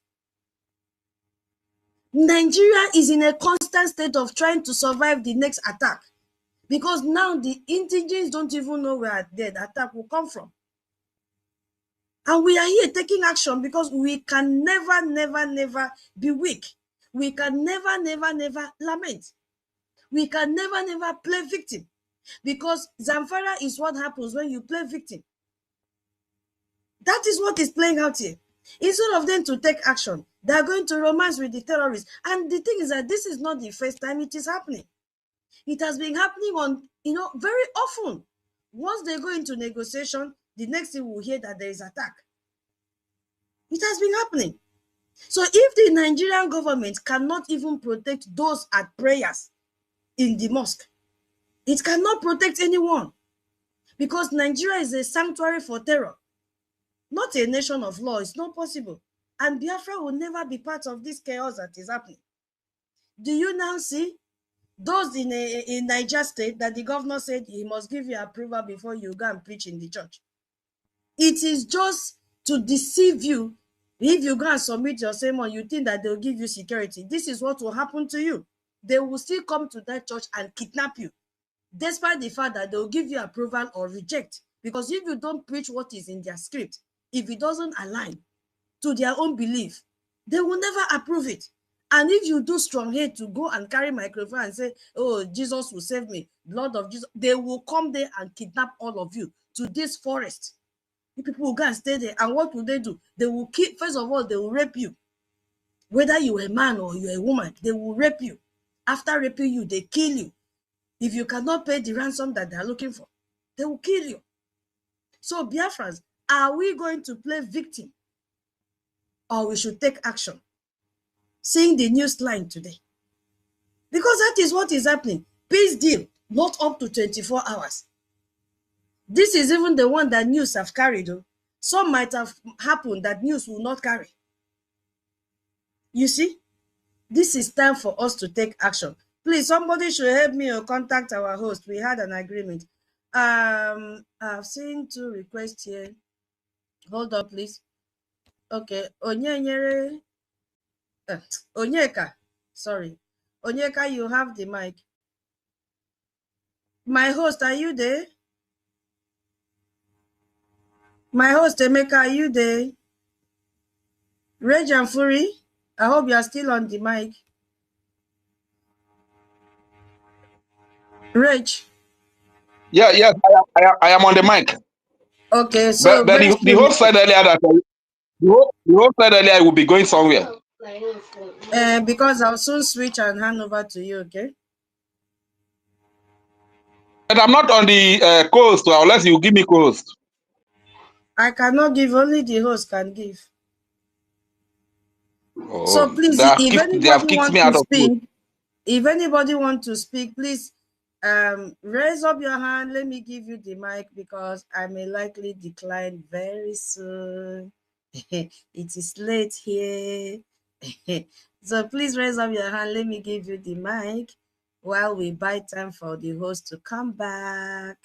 Nigeria is in a constant state of trying to survive the next attack. Because now the indigenes don't even know where the attack will come from. And we are here taking action because we can never, never, never be weak. We can never, never, never lament. We can never, never play victim. Because Zamfara is what happens when you play victim. That is what is playing out here. Instead of them to take action, they are going to romance with the terrorists. And the thing is that this is not the first time it is happening. It has been happening on, very often. Once they go into negotiation, the next thing we'll hear that there is attack. It has been happening. So if the Nigerian government cannot even protect those at prayers in the mosque, it cannot protect anyone. Because Nigeria is a sanctuary for terror. Not a nation of law. It's not possible. And Biafra will never be part of this chaos that is happening. Do you now see those in Niger State that the governor said he must give you approval before you go and preach in the church? It is just to deceive you. If you go and submit your sermon, you think that they'll give you security. This is what will happen to you. They will still come to that church and kidnap you, despite the fact that they'll give you approval or reject. Because if you don't preach what is in their script, if it doesn't align to their own belief, they will never approve it. And if you do strong hate to go and carry microphone and say, oh, Jesus will save me, blood of Jesus, they will come there and kidnap all of you to this forest. The people will go and stay there. And what will they do? They will kill, first of all, they will rape you. Whether you're a man or you're a woman, they will rape you. After raping you, they kill you. If you cannot pay the ransom that they're looking for, they will kill you. So Biafrans, are we going to play victim or we should take action? Seeing the news line today. Because that is what is happening. Peace deal, not up to 24 hours. This is even the one that news have carried. Some might have happened that news will not carry. You see, this is time for us to take action. Please, somebody should help me or contact our host. We had an agreement. I've seen 2 requests here. Hold on, please. Okay, Onyeka, sorry. Onyeka, you have the mic. My host, are you there? My host, Emeka, are you there? Rage and Fury, I hope you are still on the mic. Rage. Yeah, yes, I am on the mic. Okay, so But the host said earlier that the host said earlier I will be going somewhere. Because I'll soon switch and hand over to you, okay? But I'm not on the co-host unless you give me co-host. I cannot give, only the host can give. Oh, So please, they if have anybody kicked me wants out to of speak, please raise up your hand. Let me give you the mic because I may likely decline very soon. It is late here. So please raise up your hand. Let me give you the mic while we buy time for the host to come back.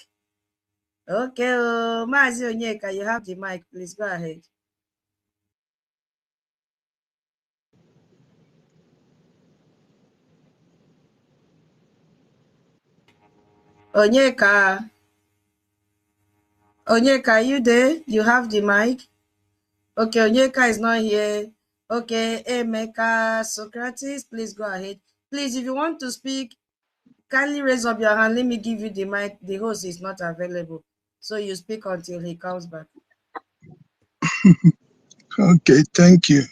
Okay, Mazi Onyeka, you have the mic. Please go ahead. Onyeka. Onyeka, are you there? You have the mic. Okay, Onyeka is not here. Okay, Emeka, Socrates, please go ahead. Please, if you want to speak, kindly raise up your hand. Let me give you the mic. The host is not available. So you speak until he comes back. Okay, thank you.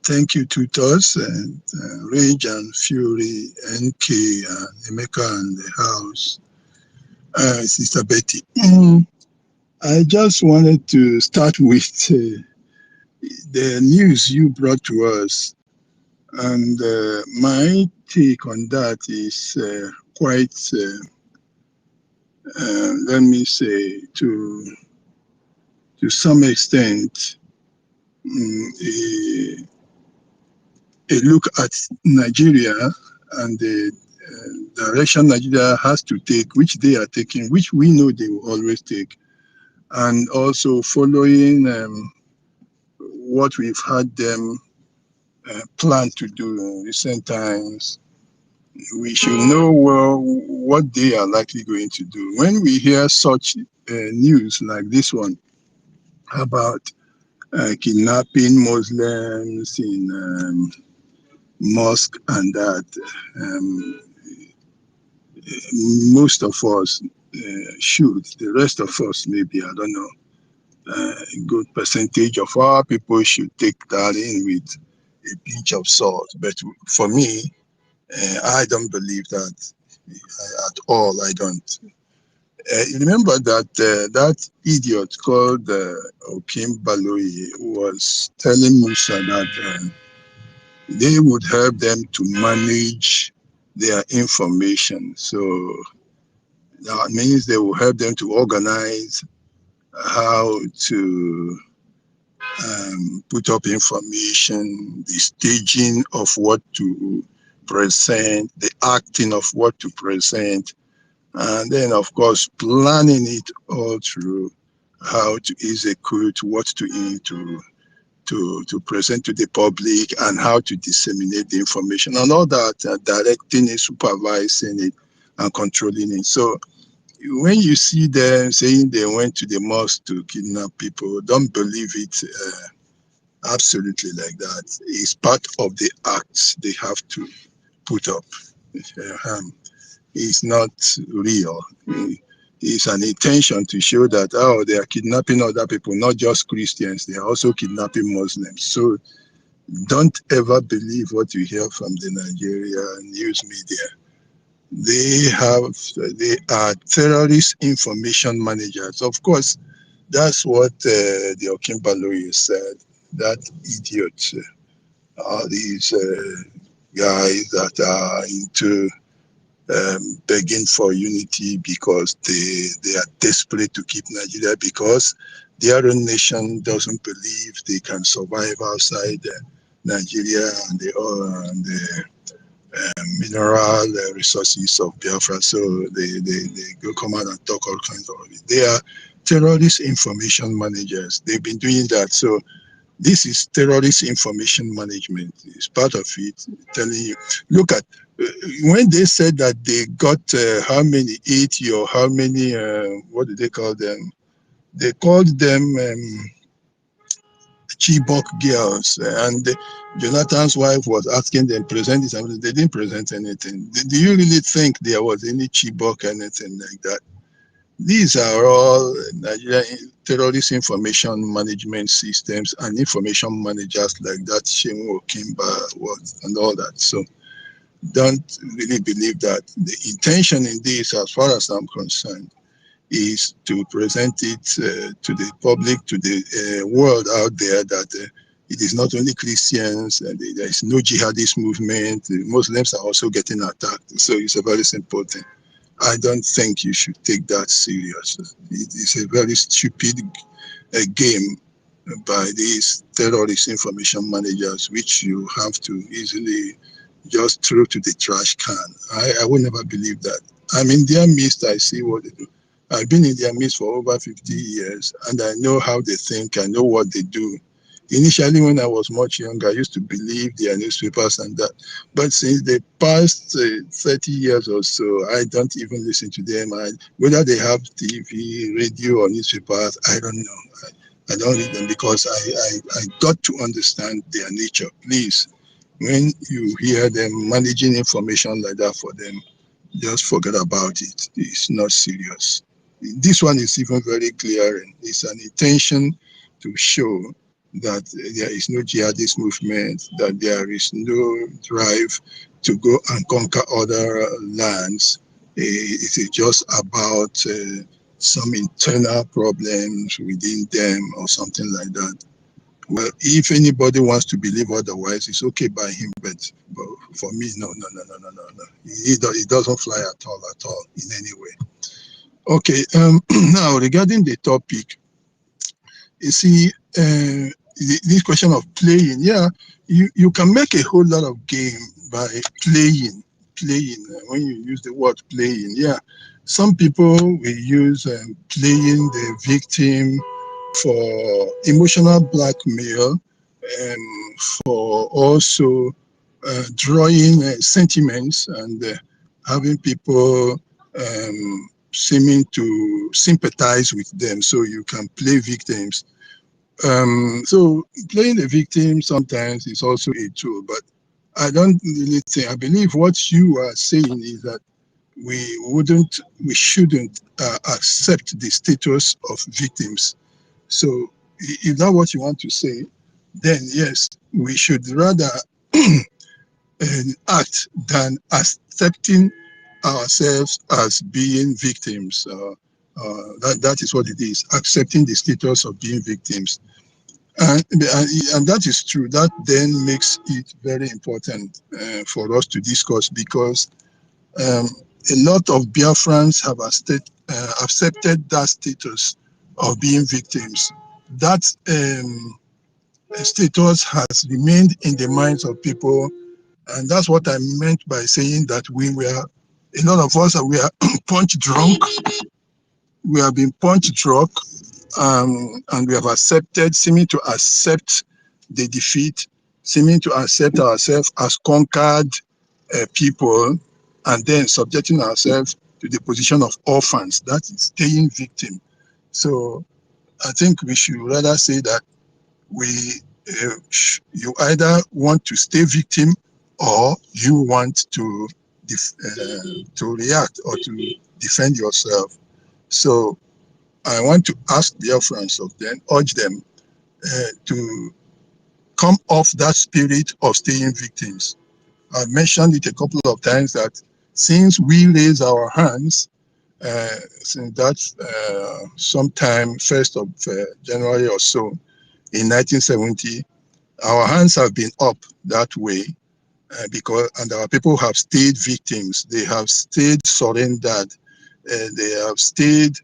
Thank you, tutors, and Rage and Fury, NK, and Emeka and the house, Sister Betty. I just wanted to start with the news you brought to us. And my take on that is quite, let me say, to some extent, a look at Nigeria and the direction Nigeria has to take, which they are taking, which we know they will always take, and also following what we've had them plan to do in recent times. We should know well what they are likely going to do. When we hear such news like this one about kidnapping Muslims in mosque and that, most of us should. The rest of us, maybe, I don't know, a good percentage of our people should take that in with a pinch of salt. But for me, I don't believe that at all. I don't. Remember that that idiot called Okim Baloyi was telling Musa that they would help them to manage their information. So that means they will help them to organize how to put up information, the staging of what to present, the acting of what to present, and then, of course, planning it all through, how to execute, what to present to the public, and how to disseminate the information, and all that, directing it, supervising it, and controlling it. So when you see them saying they went to the mosque to kidnap people, don't believe it absolutely like that. It's part of the acts they have to put up. It's not real. It's an intention to show that, oh, they are kidnapping other people, not just Christians. They are also kidnapping Muslims. So don't ever believe what you hear from the Nigerian news media. They are terrorist information managers. Of course, that's what the Okimbaloyi said. That idiot, all these guys that are into begging for unity because they are desperate to keep Nigeria because their own nation doesn't believe they can survive outside Nigeria and the mineral resources of Biafra. So they go come out and talk all kinds of it. They are terrorist information managers. They've been doing that. So this is terrorist information management. It's part of it, telling you, look at, when they said that they got how many, 80 or how many, what do they call them? They called them Chibok girls. And Jonathan's wife was asking them, present this, and they didn't present anything. Do you really think there was any Chibok, anything like that? These are all Nigerian terrorist information management systems and information managers like that Shemu Okimba was and all that. So don't really believe that. The intention in this, as far as I'm concerned, is to present it to the public, to the world out there, that it is not only Christians, and there is no jihadist movement. The Muslims are also getting attacked. So it's a very simple thing. I don't think you should take that serious. It is a very stupid game by these terrorist information managers, which you have to easily just throw to the trash can. I would never believe that. I'm in their midst, I see what they do. I've been in their midst for over 50 years, and I know how they think, I know what they do. Initially, when I was much younger, I used to believe their newspapers and that. But since the past 30 years or so, I don't even listen to them. Whether they have TV, radio, or newspapers, I don't know. I don't read them because I got to understand their nature. Please, when you hear them managing information like that for them, just forget about it. It's not serious. This one is even very clear. It's an intention to show that there is no jihadist movement, that there is no drive to go and conquer other lands. It is just about some internal problems within them or something like that. Well, if anybody wants to believe otherwise, it's okay by him, but for me, no. It doesn't fly at all, in any way. Okay, now regarding the topic, you see, this question of playing, yeah, you can make a whole lot of game by playing, when you use the word playing, yeah. Some people will use playing the victim for emotional blackmail, for also drawing sentiments and having people seeming to sympathize with them, so you can play victims. So playing the victim sometimes is also a tool, but I don't really think, I believe what you are saying is that we shouldn't accept the status of victims. So if that's what you want to say, then yes, we should rather act than accepting ourselves as being victims. That is what it is, accepting the status of being victims. And that is true. That then makes it very important for us to discuss, because a lot of Biafrans have accepted that status of being victims. That status has remained in the minds of people, and that's what I meant by saying that a lot of us we are punch drunk. We have been punch drunk, and we have seeming to accept the defeat, seeming to accept ourselves as conquered people, and then subjecting ourselves to the position of orphans. That is staying victim. So I think we should rather say that you either want to stay victim, or you want to react or to defend yourself. So I want to ask Biafrans of them, urge them to come off that spirit of staying victims. I mentioned it a couple of times that since we raise our hands, since that sometime 1st of January or so in 1970, our hands have been up that way and our people have stayed victims. They have stayed surrendered. They have stayed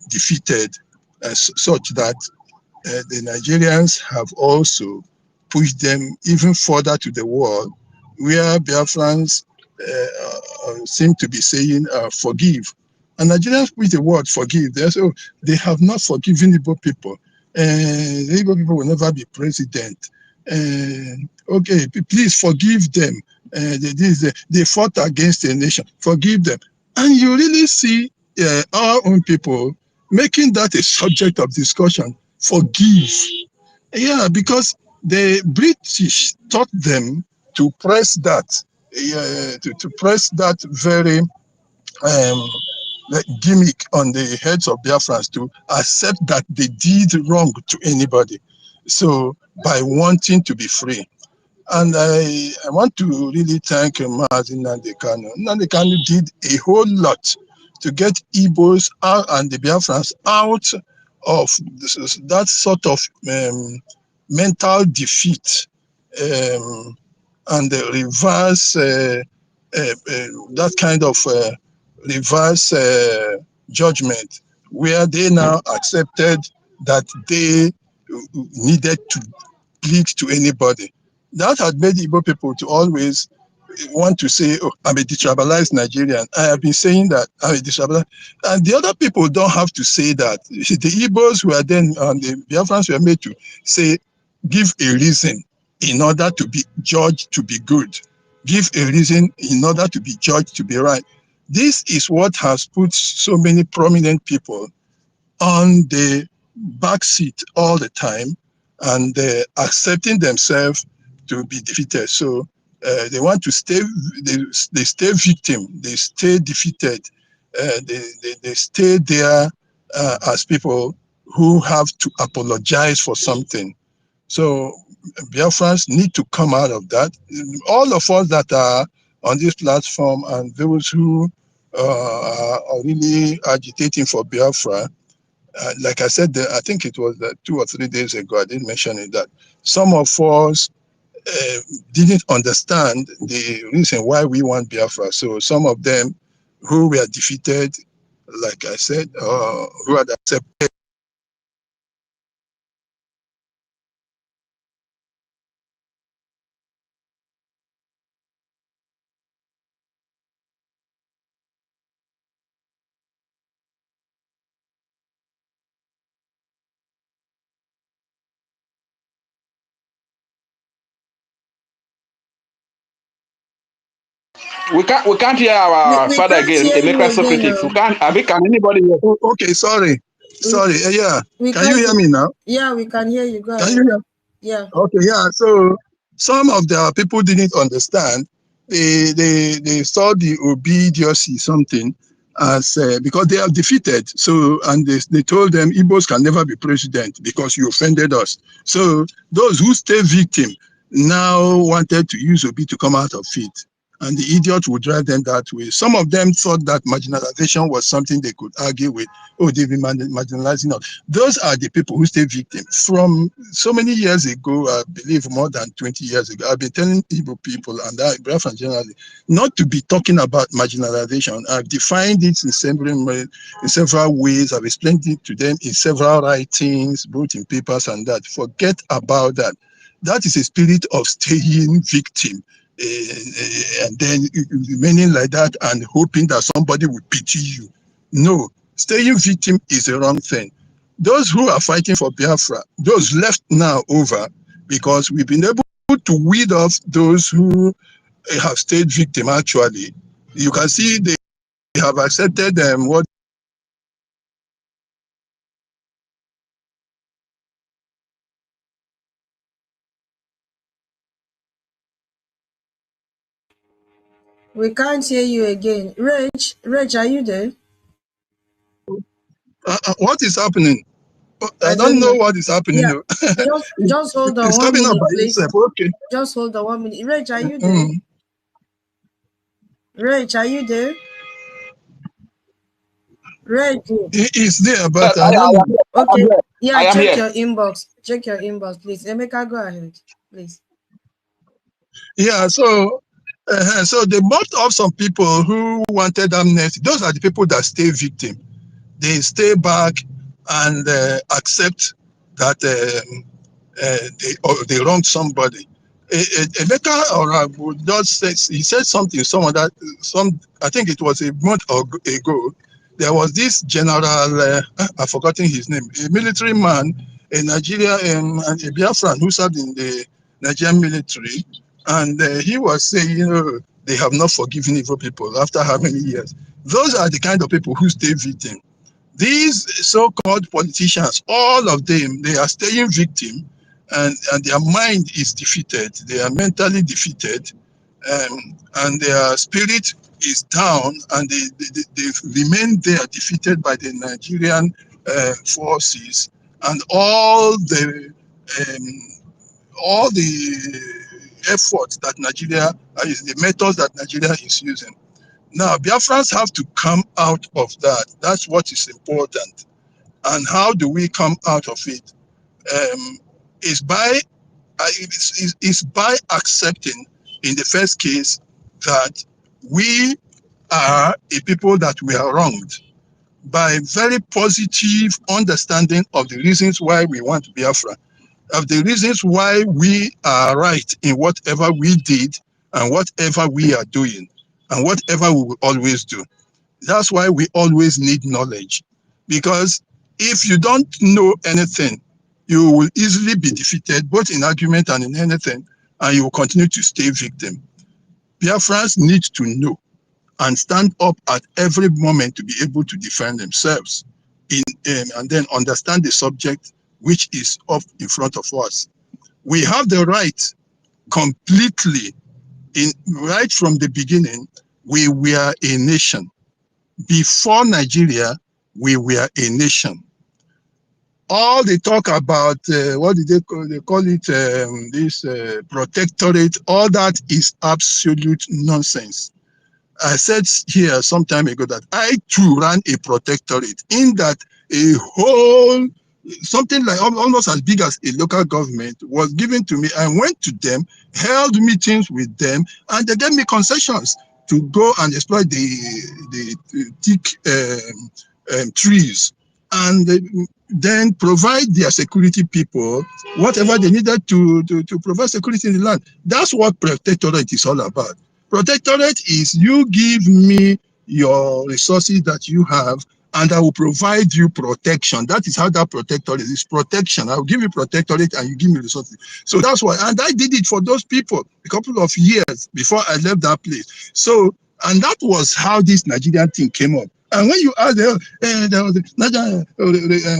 defeated, such that the Nigerians have also pushed them even further to the wall, where Biafrans seem to be saying forgive. And Nigerians push the word forgive. They have not forgiven Igbo people. The Igbo people will never be president. Okay, please forgive them. They fought against a nation. Forgive them. And you really see our own people making that a subject of discussion. Forgive. Yeah, because the British taught them to press that, to press that very gimmick on the heads of Biafrans, to accept that they did wrong to anybody. So by wanting to be free. And I want to really thank Mazi Nnamdi Kanu. Nnamdi Kanu did a whole lot to get Igbos out and the Biafrans out of that sort of mental defeat and the reverse, that kind of reverse judgment, where they now accepted that they needed to plead to anybody. That had made Igbo people to always want to say, oh, I'm a detribalized Nigerian. I have been saying that I'm a detribalized. And the other people don't have to say that. The Igbos were then, the Biafrans were made to say, give a reason in order to be judged to be good. Give a reason in order to be judged to be right. This is what has put so many prominent people on the back seat all the time and accepting themselves to be defeated. So they want to stay, they stay victim, they stay defeated, they stay there as people who have to apologize for something. So Biafrans need to come out of that. All of us that are on this platform and those who are really agitating for Biafra, like I said, I think it was 2 or 3 days ago, I didn't mention it, that some of us didn't understand the reason why we want Biafra. So some of them who were defeated, like I said, who had accepted. We can't hear our We father can't again, hear you Emeka again. Socrates. We can't. Abi, can anybody hear? Oh, okay, sorry. Yeah. We Can you hear me now? Yeah, we can hear you. Go Can ahead. you hear? Yeah. Okay, yeah. So some of the people didn't understand. They saw the obedience something as because they are defeated. So and they told them Igbos can never be president because you offended us. So those who stay victim now wanted to use Obi to come out of it. And the idiot would drive them that way. Some of them thought that marginalization was something they could argue with. Oh, they've been marginalizing us. Those are the people who stay victim. From so many years ago, I believe more than 20 years ago, I've been telling Igbo people and Biafran generally not to be talking about marginalization. I've defined it in several ways. I've explained it to them in several writings, both in papers and that. Forget about that. That is a spirit of staying victim. And then remaining like that and hoping that somebody will pity you. No, staying victim is the wrong thing. Those who are fighting for Biafra, those left now over, because we've been able to weed off those who have stayed victim actually. You can see they have accepted what We can't hear you again. Rach, are you there? what is happening. I I don't don't know know. what is happening. Yeah. Just hold on It's 1 coming up minute, by please. itself. Okay. Just hold on 1 minute. Rach, are you there? Rach, are you there? Rach. It's there, but I, I I don't know. am here. I am Okay. here. Yeah, I am check here. your inbox. Check your inbox, please. Emeka, go ahead, please. Yeah, so they bought off some people who wanted amnesty. Those are the people that stay victim. They stay back and accept that they wronged somebody. Emeka or would just say, he said something. I think it was a month ago. There was this general. I've forgotten his name. A military man, a Nigerian, a Biafran who served in the Nigerian military, and he was saying, they have not forgiven evil people after how many years. Those are the kind of people who stay victim. These so-called politicians, all of them, they are staying victim, and their mind is defeated. They are mentally defeated, and their spirit is down, and they remain there defeated by the Nigerian forces and all the efforts that Nigeria is the methods that Nigeria is using. Now, Biafrans have to come out of that. That's what is important. And how do we come out of it? Is by is by accepting, in the first case, that we are a people that we are wronged, by very positive understanding of the reasons why we want Biafra, of the reasons why we are right in whatever we did and whatever we are doing and whatever we will always do. That's why we always need knowledge. Because if you don't know anything, you will easily be defeated, both in argument and in anything, and you will continue to stay victim. Biafrans need to know and stand up at every moment to be able to defend themselves and then understand the subject which is up in front of us. We have the right completely, right from the beginning, we were a nation. Before Nigeria, we were a nation. All they talk about, what did they call it, this protectorate, all that is absolute nonsense. I said here some time ago that I too ran a protectorate, in that a whole, something like almost as big as a local government was given to me. I went to them, held meetings with them, and they gave me concessions to go and exploit the thick trees, and then provide their security people whatever they needed to provide security in the land. That's what protectorate is all about. Protectorate is you give me your resources that you have, and I will provide you protection. That is how that protectorate is. Protection. I will give you protectorate and you give me resources. So that's why, and I did it for those people a couple of years before I left that place. So, and that was how this Nigerian thing came up. And when you ask them,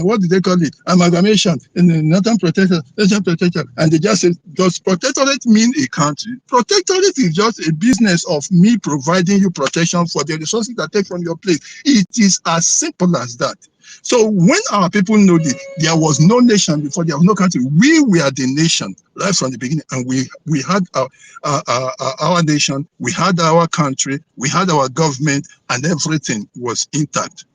what do they call it? Amalgamation, and Northern Protector, Northern Protector, and they just say, does protectorate mean a country? Protectorate is just a business of me providing you protection for the resources that take from your place. It is as simple as that. So when our people know that there was no nation before, there was no country, we were the nation right from the beginning, and we had our nation, we had our country, we had our government, and everything was intact.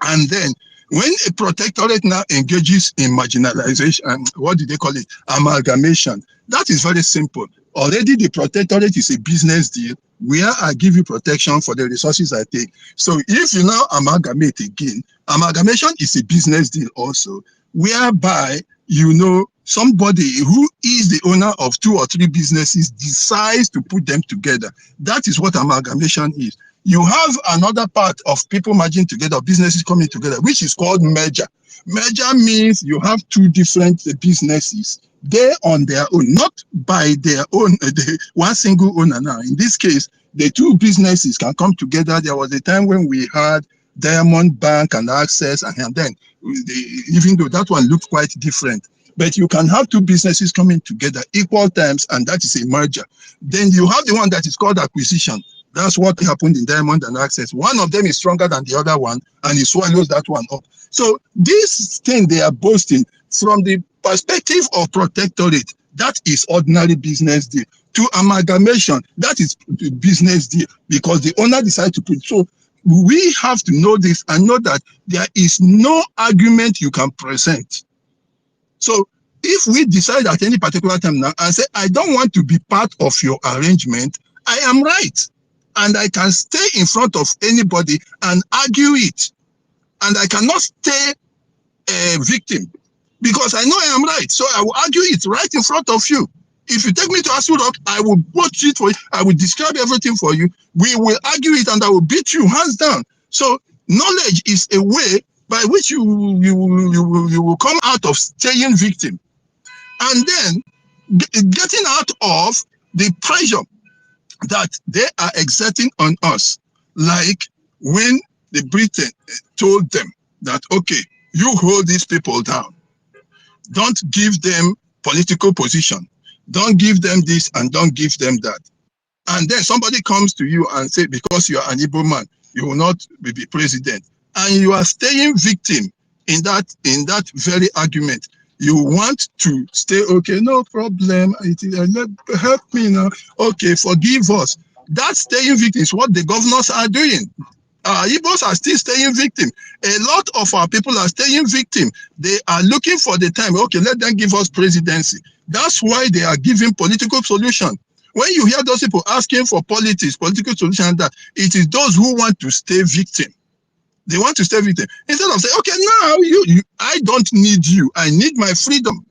And then when a protectorate now engages in marginalization, what do they call it? Amalgamation. That is very simple. Already the protectorate is a business deal where I give you protection for the resources I take. So if you now amalgamate again, amalgamation is a business deal also, whereby, you know, somebody who is the owner of 2 or 3 businesses decides to put them together. That is what amalgamation is. You have another part of people merging together, businesses coming together, which is called merger. Merger means you have 2 different businesses. They on their own, not by their own, one single owner now. In this case, the 2 businesses can come together. There was a time when we had Diamond Bank and Access, and then, even though that one looked quite different, but you can have 2 businesses coming together equal times, and that is a merger. Then you have the one that is called acquisition. That's what happened in Diamond and Access. One of them is stronger than the other one, and he swallows that one up. So this thing they are boasting, from the perspective of protectorate, that is ordinary business deal. To amalgamation, that is business deal, because the owner decides to put. So we have to know this and know that there is no argument you can present. So if we decide at any particular time now and say, I don't want to be part of your arrangement, I am right. And I can stay in front of anybody and argue it. And I cannot stay a victim, because I know I am right. So I will argue it right in front of you. If you take me to Asu Rock, I will watch it for you. I will describe everything for you. We will argue it, and I will beat you hands down. So knowledge is a way by which you will come out of staying victim. And then getting out of the pressure that they are exerting on us, like when the Britain told them that, okay, you hold these people down. Don't give them political position. Don't give them this and don't give them that. And then somebody comes to you and say, because you are an Igbo man, you will not be president. And you are staying victim in that very argument. You want to stay, okay, no problem. Help me now. Okay, forgive us. That staying victim is what the governors are doing. Igbos are still staying victim. A lot of our people are staying victim. They are looking for the time. Okay, let them give us presidency. That's why they are giving political solution. When you hear those people asking for politics, political solution, that it is those who want to stay victim. They want to stay victim. Instead of saying, okay, now I don't need you. I need my freedom.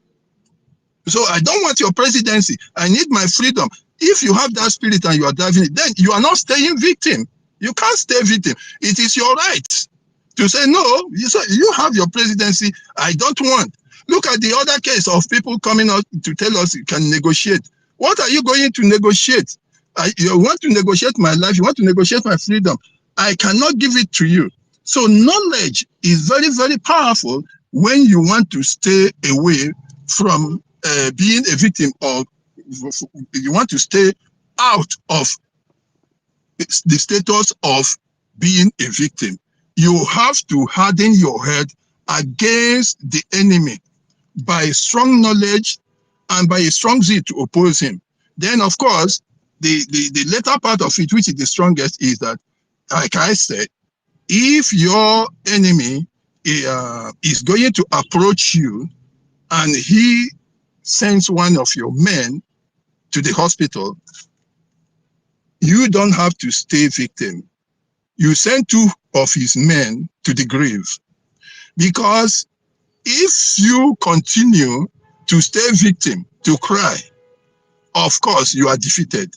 So I don't want your presidency. I need my freedom. If you have that spirit and you are driving it, then you are not staying victim. You can't stay victim. It is your right to say, no, you have your presidency, I don't want. Look at the other case of people coming out to tell us you can negotiate. What are you going to negotiate? You want to negotiate my life, you want to negotiate my freedom. I cannot give it to you. So knowledge is very, very powerful when you want to stay away from being a victim, or you want to stay out of the status of being a victim. You have to harden your head against the enemy by strong knowledge and by a strong zeal to oppose him. Then, of course, the later part of it, which is the strongest, is that, like I said, if your enemy is going to approach you and he sends one of your men to the hospital, you don't have to stay victim. You send two of his men to the grave. Because if you continue to stay victim, to cry, of course you are defeated.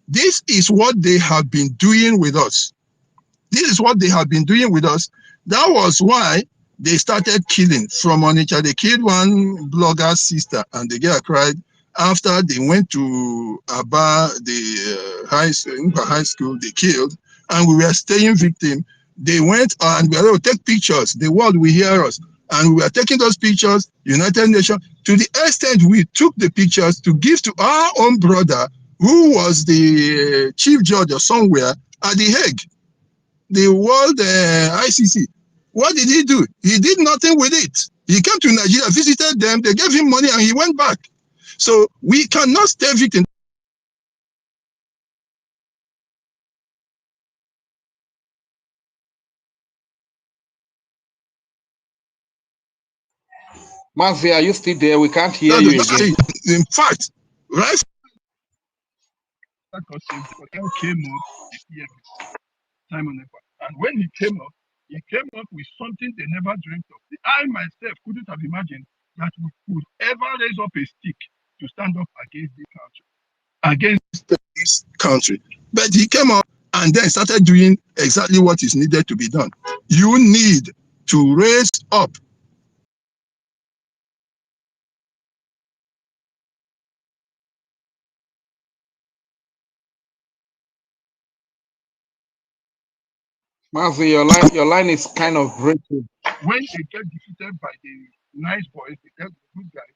This is what they have been doing with us. This is what they have been doing with us. That was why they started killing from Onitsha. They killed one blogger's sister, and the girl cried after they went to Aba, the high school, they killed, and we were staying victim. They went and we were able to take pictures. The world will hear us. And we were taking those pictures, United Nations, to the extent we took the pictures to give to our own brother, who was the chief judge or somewhere at The Hague, the world ICC. What did he do? He did nothing with it. He came to Nigeria, visited them, they gave him money, and he went back. So we cannot stay victim. Mazi, are you still there? We can't hear you again. In fact, right? Came up Simon Ekpa. And when he came up with something they never dreamt of. I myself couldn't have imagined that we could ever raise up a stick to stand up against this country. But he came up and then started doing exactly what is needed to be done. You need to raise up. Mazi, your line is kind of breaking. When they get defeated by the nice boys, they get the good guys,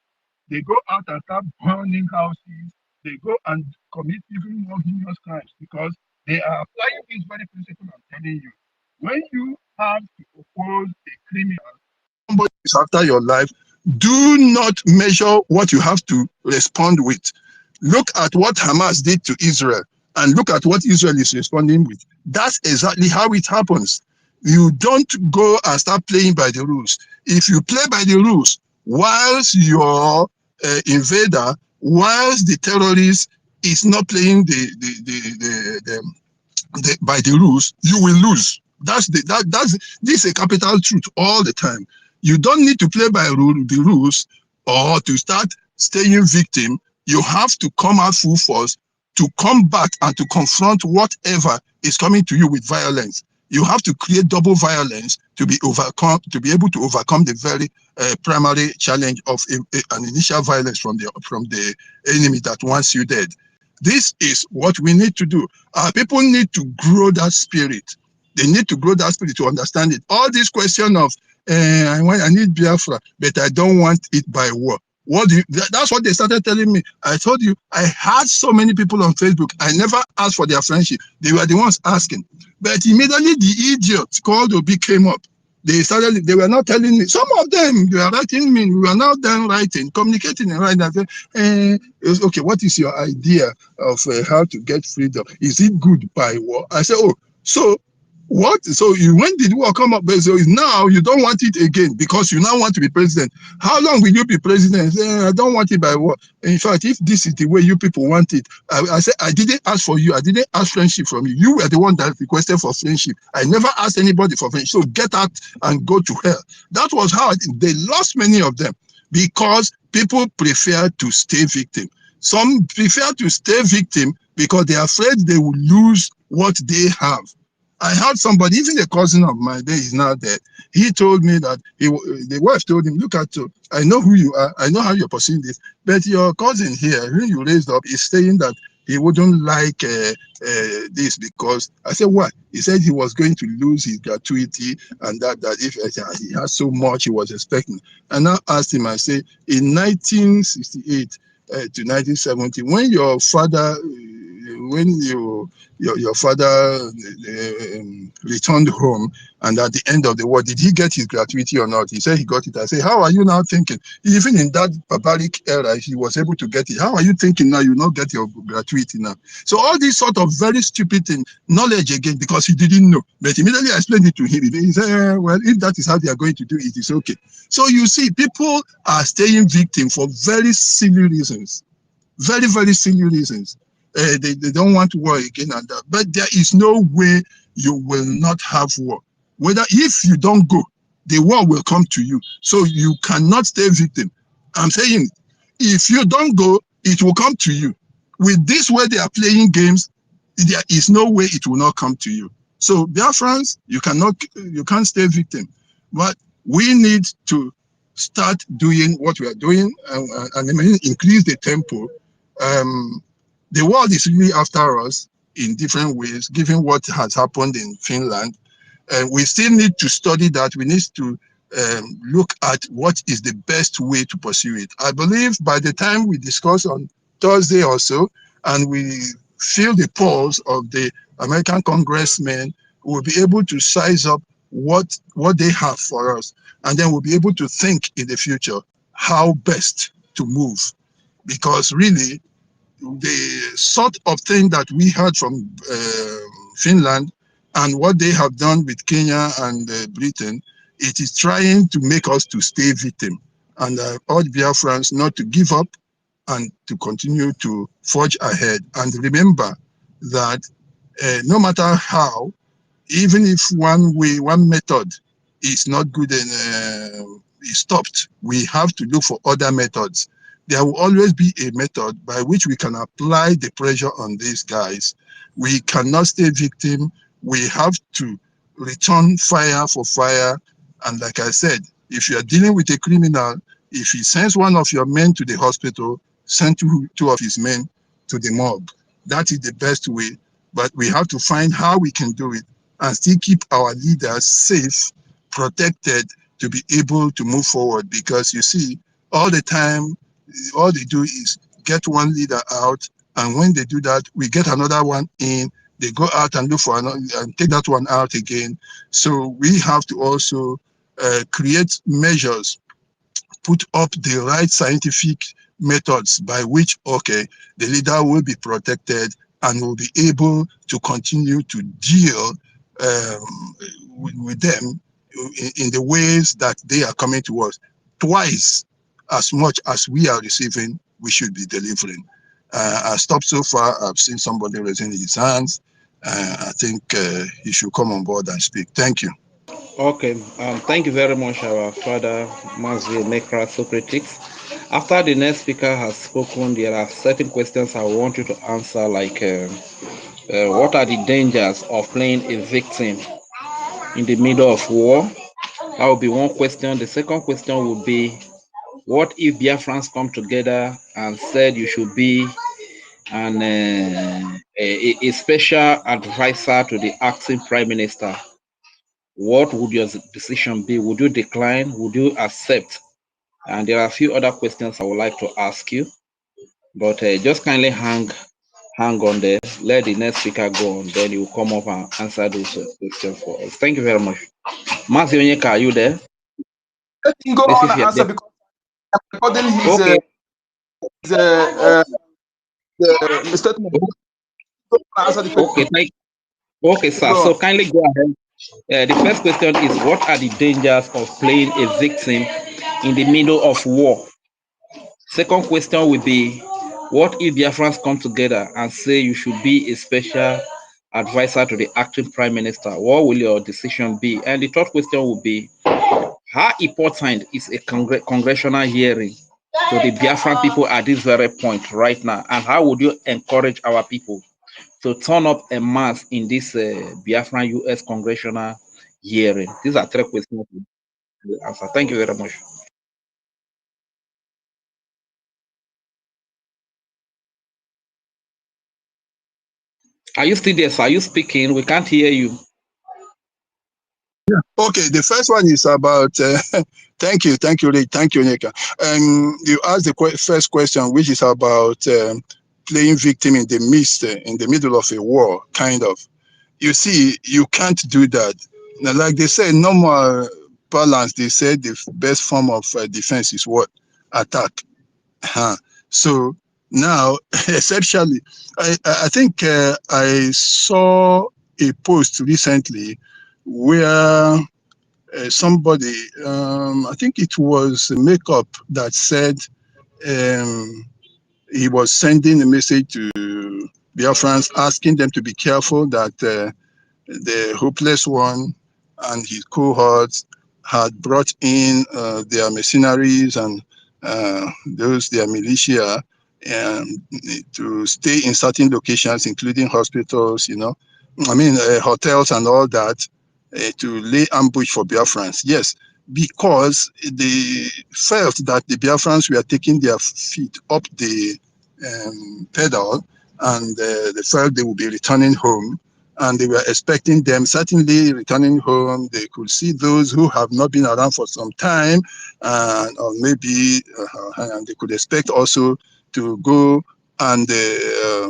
they go out and start burning houses. They go and commit even more heinous crimes because they are applying this very principle I'm telling you. When you have to oppose a criminal, somebody is after your life, do not measure what you have to respond with. Look at what Hamas did to Israel and look at what Israel is responding with. That's exactly how it happens. You don't go and start playing by the rules. If you play by the rules, whilst your invader, whilst the terrorist is not playing by the rules, you will lose. This is a capital truth all the time. You don't need to play by the rules or to start staying victim. You have to come out full force to combat and to confront whatever is coming to you with violence. You have to create double violence to be able to overcome the very primary challenge of an initial violence from the enemy that wants you dead. This is what we need to do. People need to grow that spirit. They need to grow that spirit to understand it. All this question of I need Biafra, but I don't want it by war. That's what they started telling me. I told you, I had so many people on Facebook. I never asked for their friendship. They were the ones asking. But immediately the idiots called Obi came up. They were not telling me. Some of them, they were writing me. We were now done writing, communicating and writing. I said, okay, what is your idea of how to get freedom? Is it good by war? I said, oh, so what? So when did war come up? So now you don't want it again because you now want to be president. How long will you be president? I don't want it by war. In fact, if this is the way you people want it, I said, I didn't ask for you. I didn't ask friendship from you. You were the one that requested for friendship. I never asked anybody for friendship. So get out and go to hell. That was how they lost many of them because people prefer to stay victim. Some prefer to stay victim because they are afraid they will lose what they have. I had somebody, even a cousin of mine, there is now dead. He told me that the wife told him, look at you, I know who you are, I know how you're pursuing this, but your cousin here, who you raised up, is saying that he wouldn't like this because I said, what? He said he was going to lose his gratuity and that if he has so much he was expecting. And I asked him, I say, in 1968 to 1970, when your father, when your father returned home, and at the end of the war, did he get his gratuity or not? He said he got it. I say, how are you now thinking? Even in that barbaric era, he was able to get it. How are you thinking now you not get your gratuity now? So all these sort of very stupid thing, knowledge again, because he didn't know. But immediately I explained it to him. He said, well, if that is how they are going to do it, it's okay. So you see, people are staying victim for very silly reasons. Very, very silly reasons. They don't want war again and that. But there is no way you will not have war. Whether if you don't go, the war will come to you. So you cannot stay victim. I'm saying, if you don't go, it will come to you. With this way they are playing games, there is no way it will not come to you. So Biafrans, you can't stay victim. But we need to start doing what we are doing and increase the tempo. The world is really after us in different ways, given what has happened in Finland. We still need to study that. We need to look at what is the best way to pursue it. I believe by the time we discuss on Thursday or so, and we feel the pulse of the American congressmen, we'll be able to size up what they have for us. And then we'll be able to think in the future how best to move. Because really, the sort of thing that we heard from Finland and what they have done with Kenya and Britain, it is trying to make us to stay victim. And I urge Biafrans not to give up and to continue to forge ahead. And remember that no matter how, even if one method is not good and is stopped, we have to look for other methods. There will always be a method by which we can apply the pressure on these guys. We cannot stay victim. We have to return fire for fire. And like I said, if you are dealing with a criminal, if he sends one of your men to the hospital, send two of his men to the morgue. That is the best way. But we have to find how we can do it and still keep our leaders safe, protected, to be able to move forward. Because you see, all the time, all they do is get one leader out, and when they do that, we get another one in. They go out and look for another and take that one out again. So we have to also create measures, put up the right scientific methods by which, okay, the leader will be protected and will be able to continue to deal with them in the ways that they are coming to us. Twice as much as we are receiving, we should be delivering. I stopped so far. I've seen somebody raising his hands. I think he should come on board and speak. Thank you. Okay, thank you very much, our father, Mazvi Nekra Socrates. After the next speaker has spoken, there are certain questions I want you to answer, like what are the dangers of playing a victim in the middle of war? That will be one question. The second question would be, what if Biafrans come together and said you should be a special advisor to the acting prime minister? What would your decision be? Would you decline? Would you accept? And there are a few other questions I would like to ask you, but just kindly hang on there. Let the next speaker go on, then you come up and answer those questions for us. Thank you very much. Matthew Onyeka, are you there? Let him go Please, on if and you're answer there. because I'm recording his Okay. statement. Answer the question. Okay, sir. So kindly go ahead. The first question is, what are the dangers of playing a victim in the middle of war? Second question would be, what if Biafrans come together and say you should be a special advisor to the acting prime minister? What will your decision be? And the third question would be, how important is a congressional hearing to the Biafran people at this very point right now? And how would you encourage our people to turn up a mass in this Biafran US congressional hearing? These are three questions to answer. Thank you very much. Are you still there, sir? Are you speaking? We can't hear you. Okay, the first one is about, thank you, Rick, thank you, Nika. You asked the first question, which is about playing victim in the middle of a war, kind of. You see, you can't do that. Now, like they say, normal balance, they say the best form of defense is what? Attack. So now, essentially, I think I saw a post recently where somebody, I think it was Makeup, that said he was sending a message to Biafrans asking them to be careful that the Hopeless One and his cohorts had brought in their mercenaries and their militia to stay in certain locations, including hospitals, hotels and all that, to lay ambush for Biafrans. Yes, because they felt that the Biafrans were taking their feet up the pedal, and they felt they would be returning home, and they were expecting them certainly returning home. They could see those who have not been around for some time, or maybe and they could expect also to go and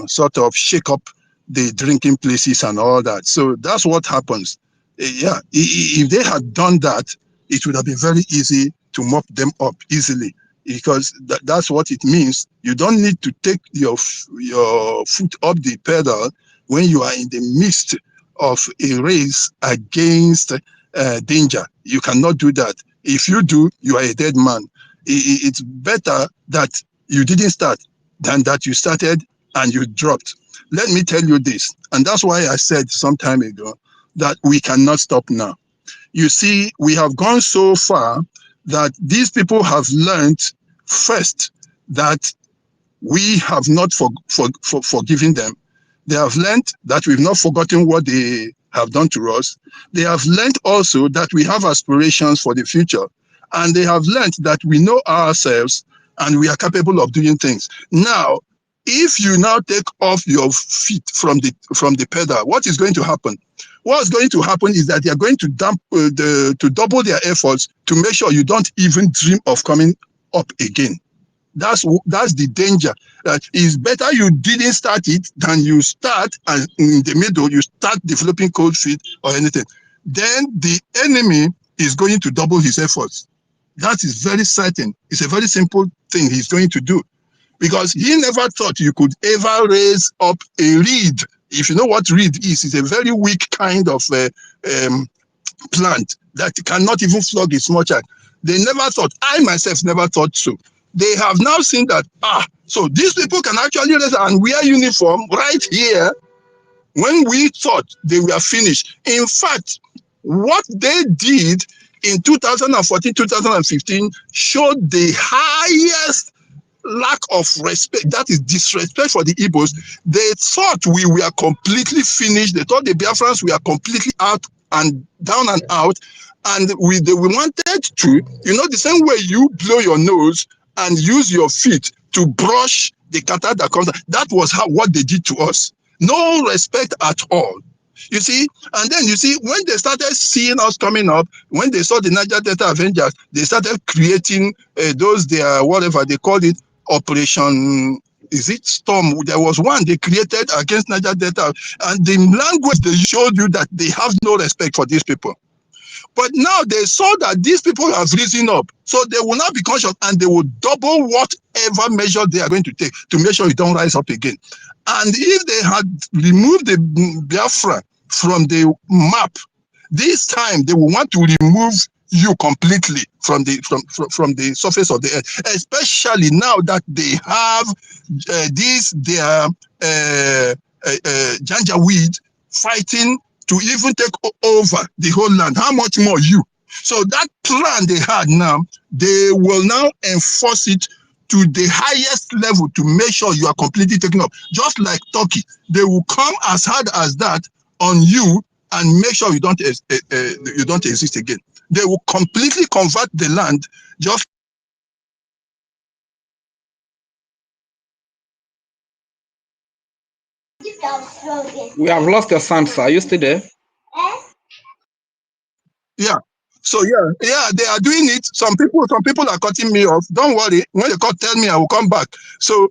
sort of shake up the drinking places and all that. So that's what happens. Yeah, if they had done that, it would have been very easy to mop them up easily, because that's what it means. You don't need to take your foot up the pedal when you are in the midst of a race against danger. You cannot do that. If you do, you are a dead man. It's better that you didn't start than that you started and you dropped. Let me tell you this, and that's why I said some time ago that we cannot stop now. You see, we have gone so far that these people have learned first that we have not forgiven them. They have learned that we've not forgotten what they have done to us. They have learned also that we have aspirations for the future. And they have learned that we know ourselves and we are capable of doing things. Now, if you now take off your feet from the pedal, what is going to happen? What's going to happen is that they are going to double their efforts to make sure you don't even dream of coming up again. That's the danger. It's better you didn't start it than you start and in the middle you start developing cold feet or anything. Then the enemy is going to double his efforts. That is very certain. It's a very simple thing he's going to do, because he never thought you could ever raise up a reed. If you know what reed is, it's a very weak kind of plant that cannot even flog its mother. They never thought, I myself never thought so. They have now seen that, so these people can actually raise and wear uniform right here when we thought they were finished. In fact, what they did in 2014, 2015 showed the highest lack of respect, that is disrespect for the Igbos. They thought we were completely finished. They thought the Biafrans were completely out and down and out. And we wanted to, the same way you blow your nose and use your feet to brush the kata that comes, that was what they did to us. No respect at all. You see, and then you see, when they started seeing us coming up, when they saw the Niger Delta Avengers, they started creating whatever they called it, Operation, is it Storm? There was one they created against Niger Delta, and the language they showed you that they have no respect for these people. But now they saw that these people have risen up, so they will now be conscious and they will double whatever measure they are going to take to make sure you don't rise up again. And if they had removed the Biafra from the map, this time they will want to remove you completely from the surface of the earth, especially now that they have their Janjaweed fighting to even take over the whole land. How much more you? So that plan they had now, they will now enforce it to the highest level to make sure you are completely taken up. Just like Turkey, they will come as hard as that on you and make sure you don't exist again. They will completely convert the land. Just We have lost your sound, sir. Are you still there? yeah. So yeah, they are doing it. Some people are cutting me off. Don't worry. When they tell me, I will come back. So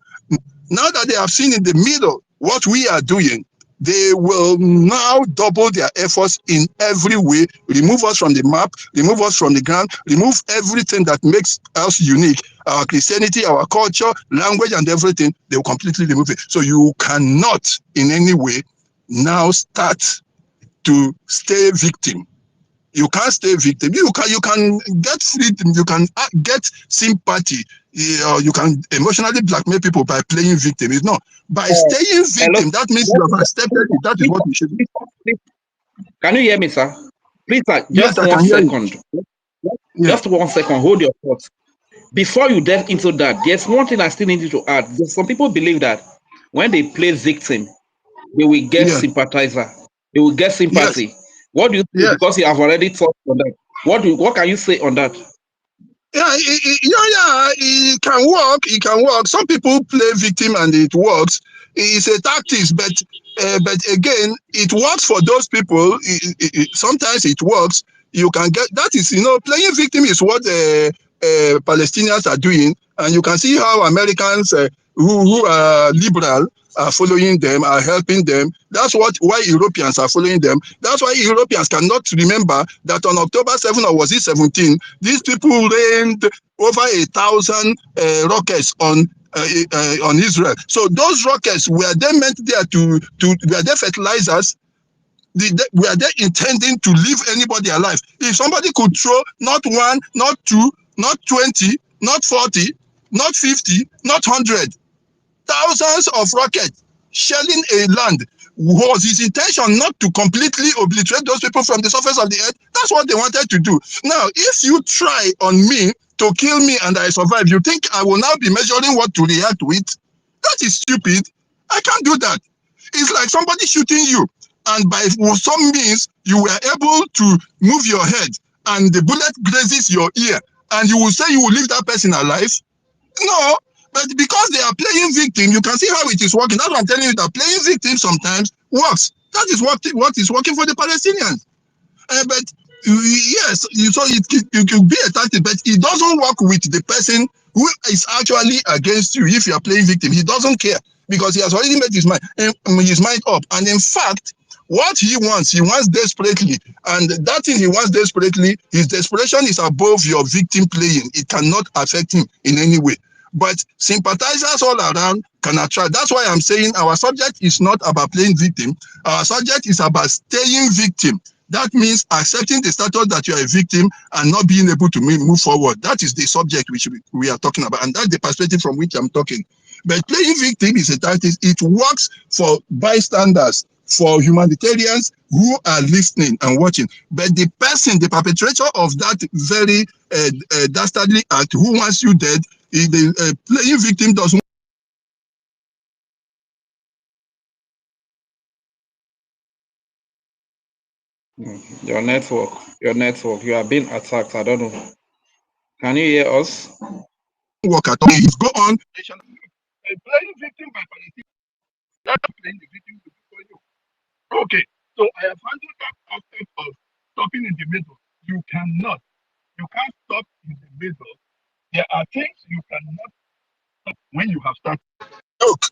now that they have seen in the middle what we are doing, they will now double their efforts in every way, remove us from the map, remove us from the ground, remove everything that makes us unique, our Christianity, our culture, language, and everything. They will completely remove it. So you cannot in any way now start to stay victim. You can't stay victim. You can get freedom. You can get sympathy. You can emotionally blackmail people by playing victim. It's not by staying victim. That means you have accepted it. That is what you should do. Can you hear me, sir? Please, sir, Yes, just I 1 can hear second. you. Yeah. Just 1 second. Hold your thoughts. Before you delve into that, there's one thing I still need you to add. Some people believe that when they play victim, they will get sympathizer. They will get sympathy. Yes. What do you think? Yes. Because you have already thought on that. What can you say on that? Yeah, it can work. It can work. Some people play victim and it works. It's a tactic, but again, it works for those people. Sometimes it works. You can get that is playing victim is what Palestinians are doing, and you can see how Americans who are liberal are following them, are helping them. That's why Europeans are following them. That's why Europeans cannot remember that on October 7 or was it 17, these people rained over 1,000 rockets on Israel. So those rockets, were they meant there were they fertilizers? Were they intending to leave anybody alive? If somebody could throw not 1, not 2, not 20, not 40, not 50, not 100, thousands of rockets shelling a land, was his intention not to completely obliterate those people from the surface of the earth? That's what they wanted to do. Now, if you try on me to kill me and I survive, you think I will now be measuring what to react with? That is stupid. I can't do that. It's like somebody shooting you, and by some means you were able to move your head and the bullet grazes your ear, and you will say you will leave that person alive? No, but because they are playing victim, you can see how it is working. That's what I'm telling you, that playing victim sometimes works. That is what is working for the Palestinians. But yes, so it could be a tactic, but it doesn't work with the person who is actually against you. If you are playing victim, he doesn't care because he has already made his mind up. And in fact, what he wants desperately, and that thing he wants desperately, his desperation is above your victim playing. It cannot affect him in any way. But sympathizers all around can attract. That's why I'm saying our subject is not about playing victim. Our subject is about staying victim. That means accepting the status that you are a victim and not being able to move forward. That is the subject which we are talking about. And that's the perspective from which I'm talking. But playing victim is a tactic. It works for bystanders, for humanitarians who are listening and watching. But the person, the perpetrator of that very dastardly act, who wants you dead, the playing victim doesn't. Your network, you are being attacked. I don't know. Can you hear us? Work at all. He's go on. Playing victim by Palestinians. That's playing the victim for you. Okay, so I have handled that aspect of stopping in the middle. You can't stop in the middle. There are things you cannot stop when you have started. Look,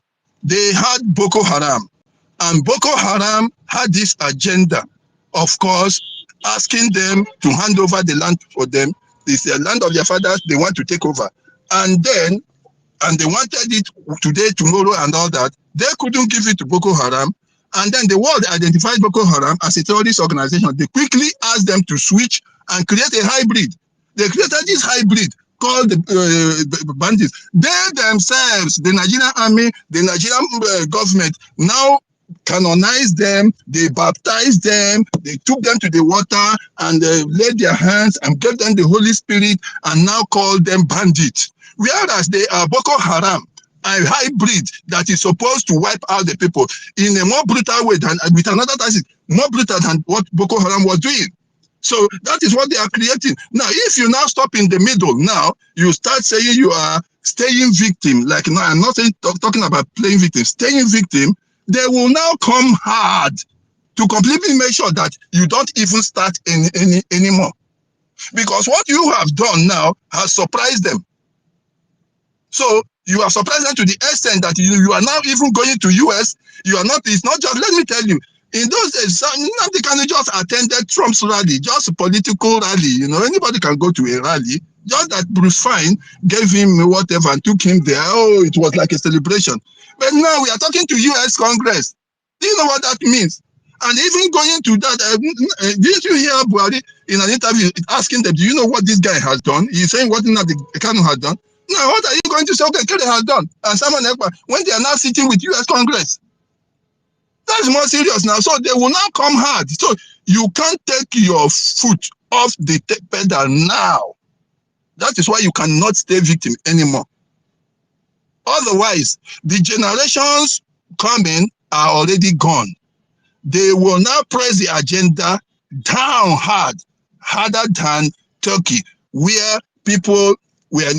they had Boko Haram, and Boko Haram had this agenda, of course, asking them to hand over the land for them. It's the land of their fathers, they want to take over. And they wanted it today, tomorrow, and all that. They couldn't give it to Boko Haram. And then the world identified Boko Haram as a terrorist organization. They quickly asked them to switch and create a hybrid. They created this hybrid called the bandits. They themselves, the Nigerian army, the Nigerian government, now canonized them, they baptized them, they took them to the water and laid their hands and gave them the Holy Spirit and now call them bandits. whereas they are Boko Haram, a hybrid that is supposed to wipe out the people in a more brutal way than, with another tactic, more brutal than what Boko Haram was doing. So that is what they are creating. Now, if you now stop in the middle, now you start saying you are staying victim, like now I'm not saying, talking about playing victim, staying victim, they will now come hard to completely make sure that you don't even start anymore. Because what you have done now has surprised them. So you are surprised them to the extent that you are now even going to US. You are not, it's not just, let me tell you, in those days, they can just attended Trump's rally, just a political rally. You know, anybody can go to a rally. Just that Bruce Fine gave him whatever and took him there. Oh, it was like a celebration. But now we are talking to US Congress. Do you know what that means? And even going to that, didn't you hear Buhari in an interview asking them, do you know what this guy has done? He's saying what Nnamdi Kanu has done. Now, what are you going to say? Okay, Kere has done. And Simon Ekpa, when they are now sitting with US Congress. That's more serious now. So they will now come hard. So you can't take your foot off the pedal now. That is why you cannot stay victim anymore. Otherwise, the generations coming are already gone. They will now press the agenda down hard, harder than Turkey, where people were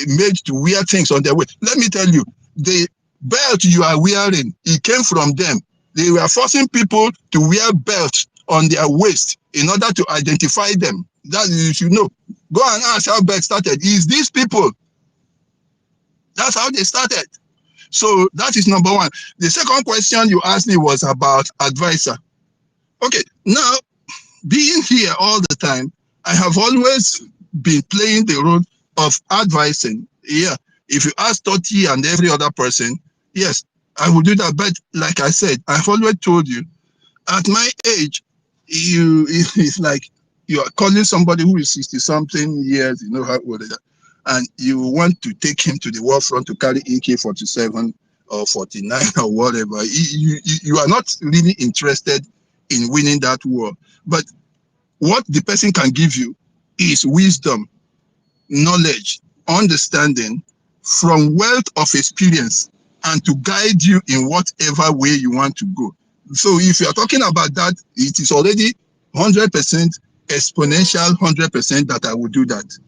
made to wear things on their way. Let me tell you, the belt you are wearing, it came from them. They were forcing people to wear belts on their waist in order to identify them. That you should know. Go and ask how belts started. It's these people. That's how they started. So that is number one. The second question you asked me was about advisor. Okay, now being here all the time, I have always been playing the role of advising. Yeah, if you ask Toti and every other person, yes, I will do that. But like I said, I've always told you, at my age, it's like you are calling somebody who is 60-something years, you know how old they are, and you want to take him to the war front to carry AK-47 or 49 or whatever. You are not really interested in winning that war. But what the person can give you is wisdom, knowledge, understanding, from wealth of experience, and to guide you in whatever way you want to go. So if you're talking about that, it is already 100% exponential, 100% that I will do that.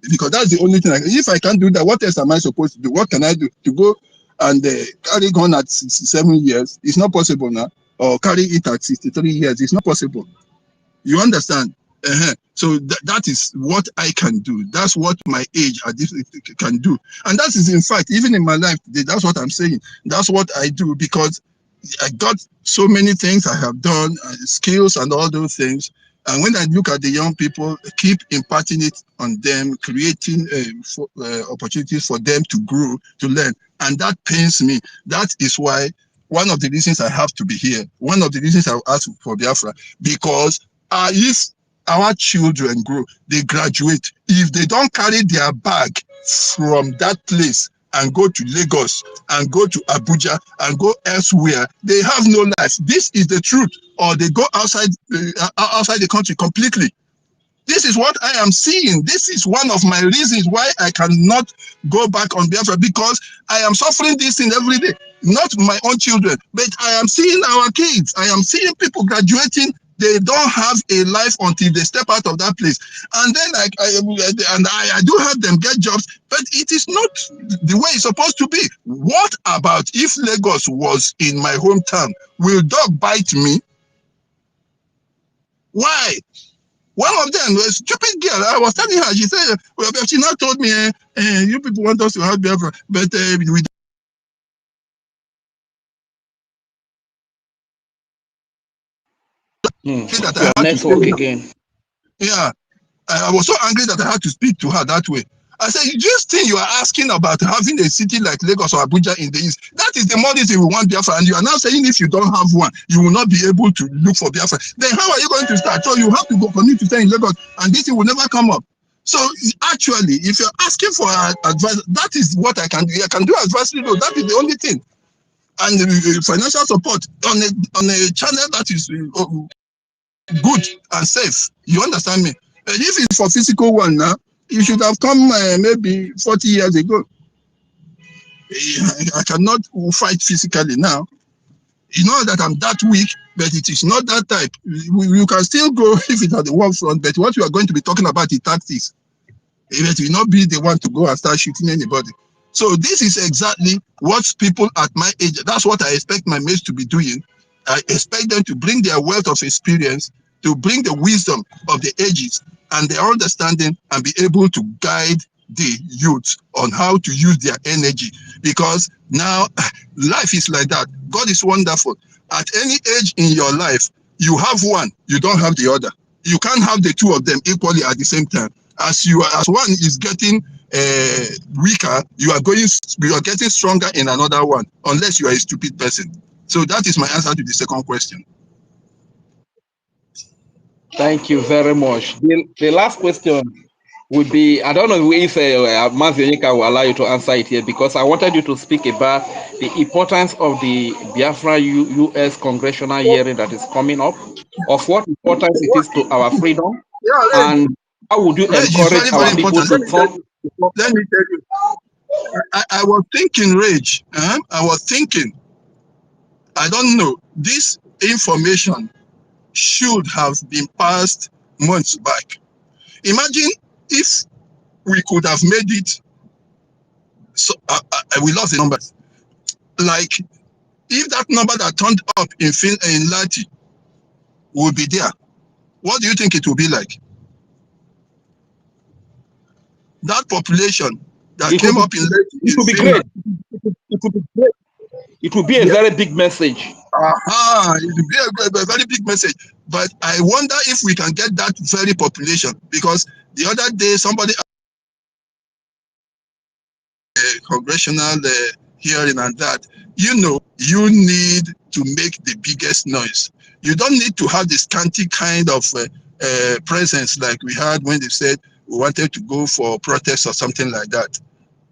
Because that's the only thing. If I can't do that, what else am I supposed to do? What can I do? To go and carry gun at 67 years? It's not possible now. Or carry it at 63 years? It's not possible. You understand? So that is what I can do. That's what my age can do. And that is, in fact, even in my life, that's what I'm saying. That's what I do, because I got so many things I have done, skills and all those things. And when I look at the young people, keep imparting it on them, creating opportunities for them to grow, to learn. And that pains me. That is why one of the reasons I have to be here, one of the reasons I ask for Biafra, because if our children grow, they graduate, if they don't carry their bag from that place and go to Lagos and go to Abuja and go elsewhere, they have no life. This is the truth. Or they go outside the country completely. This is what I am seeing. This is one of my reasons why I cannot go back on Biafra, because I am suffering this thing every day. Not my own children, but I am seeing our kids. I am seeing people graduating. They don't have a life until they step out of that place. And then I do have them get jobs, but it is not the way it's supposed to be. What about if Lagos was in my hometown? Will dog bite me? Why? One of them, a stupid girl, I was telling her, she said, well, she now told me, you people want us to have Biafra, but we that I Your had to network stay. again. Yeah, I was so angry that I had to speak to her that way. I said, this thing you are asking about having a city like Lagos or Abuja in the east, that is the more reason we want Biafra. And you are now saying if you don't have one, you will not be able to look for Biafra. Then how are you going to start? So you have to go continue to stay in Lagos, and this thing will never come up. So actually, if you're asking for advice, that is what I can do. I can do advisory though. That is the only thing. And financial support on a channel that is good and safe. You understand me? And if it's for physical one now, You should have come maybe 40 years ago. I cannot fight physically now. You know that I'm that weak, but it is not that type. You can still go if it's at the war front, but what you are going to be talking about is tactics. It will not be the one to go and start shooting anybody. So this is exactly what people at my age, that's what I expect my mates to be doing. I expect them to bring their wealth of experience, to bring the wisdom of the ages and their understanding, and be able to guide the youth on how to use their energy. Because now life is like that. God is wonderful. At any age in your life, you have one, you don't have the other. You can't have the two of them equally at the same time. As one is getting weaker, you are getting stronger in another one, unless you are a stupid person. So that is my answer to the second question. Thank you very much. The last question would be, I don't know if Mazionika will allow you to answer it here, because I wanted you to speak about the importance of the Biafra U.S. congressional hearing that is coming up, of what importance it is to our freedom, Yeah, and how would you Rage is encourage very, very our people important. to talk? Let me tell you. I was thinking, Rage. I was thinking, I don't know, this information should have been passed months back. Imagine if we could have made it, so we lost the numbers. Like, if that number that turned up in Lati would be there, what do you think it would be like? That population that came up in Lati It would be great. It would be great. It would be a very big message. It would be a very big message. But I wonder if we can get that very population, because the other day somebody congressional hearing and that, you need to make the biggest noise. You don't need to have the scanty kind of presence like we had when they said we wanted to go for protests or something like that.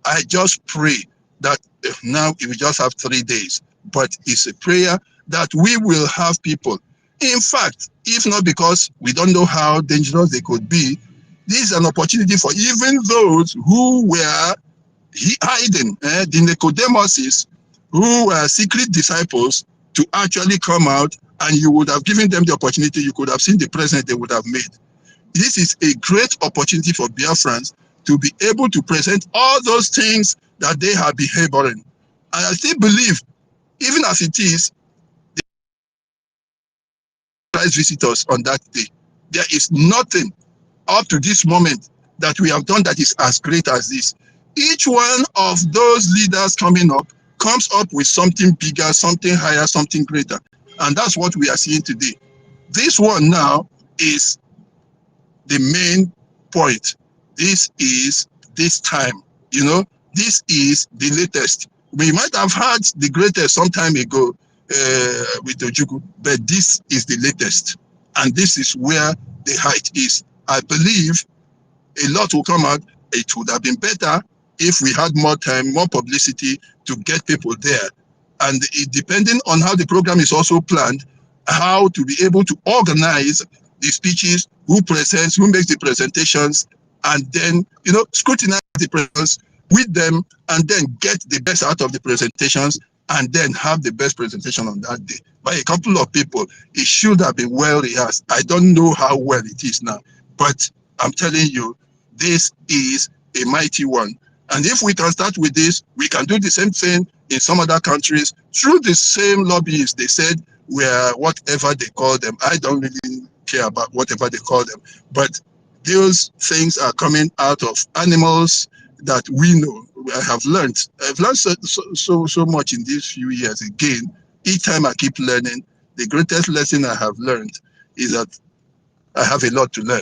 I just pray that now we just have 3 days, but it's a prayer that we will have people. In fact, if not because we don't know how dangerous they could be, this is an opportunity for even those who were hiding, the Nicodemuses, who were secret disciples, to actually come out, and you would have given them the opportunity. You could have seen the present they would have made. This is a great opportunity for Biafrans to be able to present all those things that they have been harboring. And I still believe, even as it is, the Christ visitors on that day, there is nothing up to this moment that we have done that is as great as this. Each one of those leaders coming up comes up with something bigger, something higher, something greater. And that's what we are seeing today. This one now is the main point. This is this time, this is the latest. We might have had the greatest some time ago with Ojukwu, but this is the latest. And this is where the height is. I believe a lot will come out. It would have been better if we had more time, more publicity to get people there. And depending on how the program is also planned, how to be able to organize the speeches, who presents, who makes the presentations, and then, scrutinize the presentations with them, and then get the best out of the presentations, and then have the best presentation on that day. By a couple of people, it should have been well rehearsed. I don't know how well it is now, but I'm telling you, this is a mighty one. And if we can start with this, we can do the same thing in some other countries through the same lobbyists. They said we're whatever they call them. I don't really care about whatever they call them. But those things are coming out of animals that we know. I've learned so much in these few years. Again, each time I keep learning, the greatest lesson I have learned is that I have a lot to learn.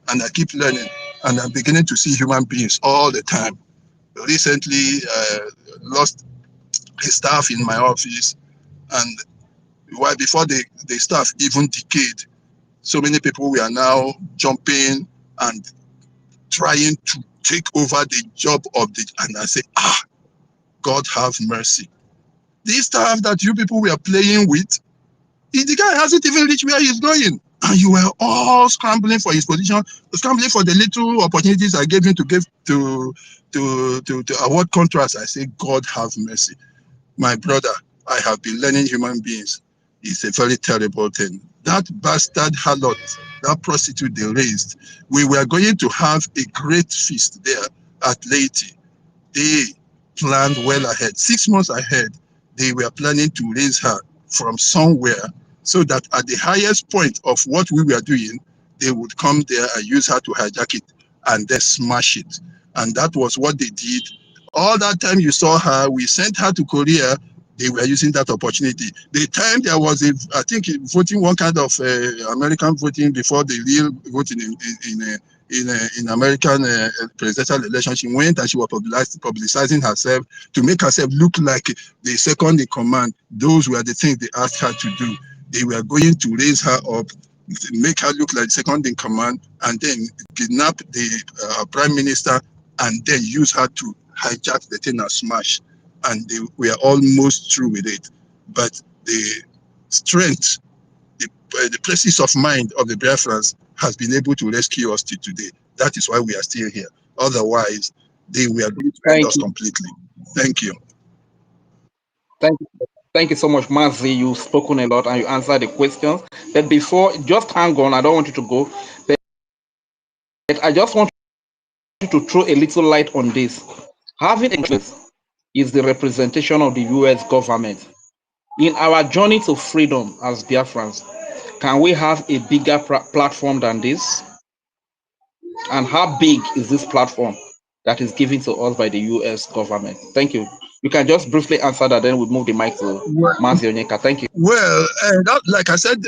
And I keep learning. And I'm beginning to see human beings all the time. Recently, lost a staff in my office, and before the staff even decayed, so many people were now jumping and trying to take over the job of and I say, God have mercy. This staff that you people were playing with, the guy hasn't even reached where he's going. And you were all scrambling for his position, scrambling for the little opportunities I gave him to give to award contracts. I say, God have mercy. My brother, I have been learning human beings. It's a very terrible thing. That bastard harlot, that prostitute they raised, we were going to have a great feast there at Leyte. They planned well ahead. 6 months ahead, they were planning to raise her from somewhere so that at the highest point of what we were doing, they would come there and use her to hijack it and then smash it. And that was what they did. All that time you saw her, we sent her to Korea. They were using that opportunity. The time there was I think voting, one kind of American voting before the real voting in American presidential election. She went and she was publicizing herself to make herself look like the second in command. Those were the things they asked her to do. They were going to raise her up, make her look like second in command, and then kidnap the prime minister, and then use her to hijack the thing and smash. And they were almost through with it. But the strength, the presence of mind of the Biafrans has been able to rescue us till today. That is why we are still here. Otherwise, they were going to end us completely. Thank you. Thank you so much, Mazi. You've spoken a lot and you answered the questions. But before, just hang on. I don't want you to go. But I just want you to throw a little light on this. Having interest is the representation of the U.S. government. In our journey to freedom as Biafrans, can we have a bigger platform than this? And how big is this platform that is given to us by the U.S. government? Thank you. You can just briefly answer that, then we move the mic to Mazi Onyeka. Thank you. Well, like I said,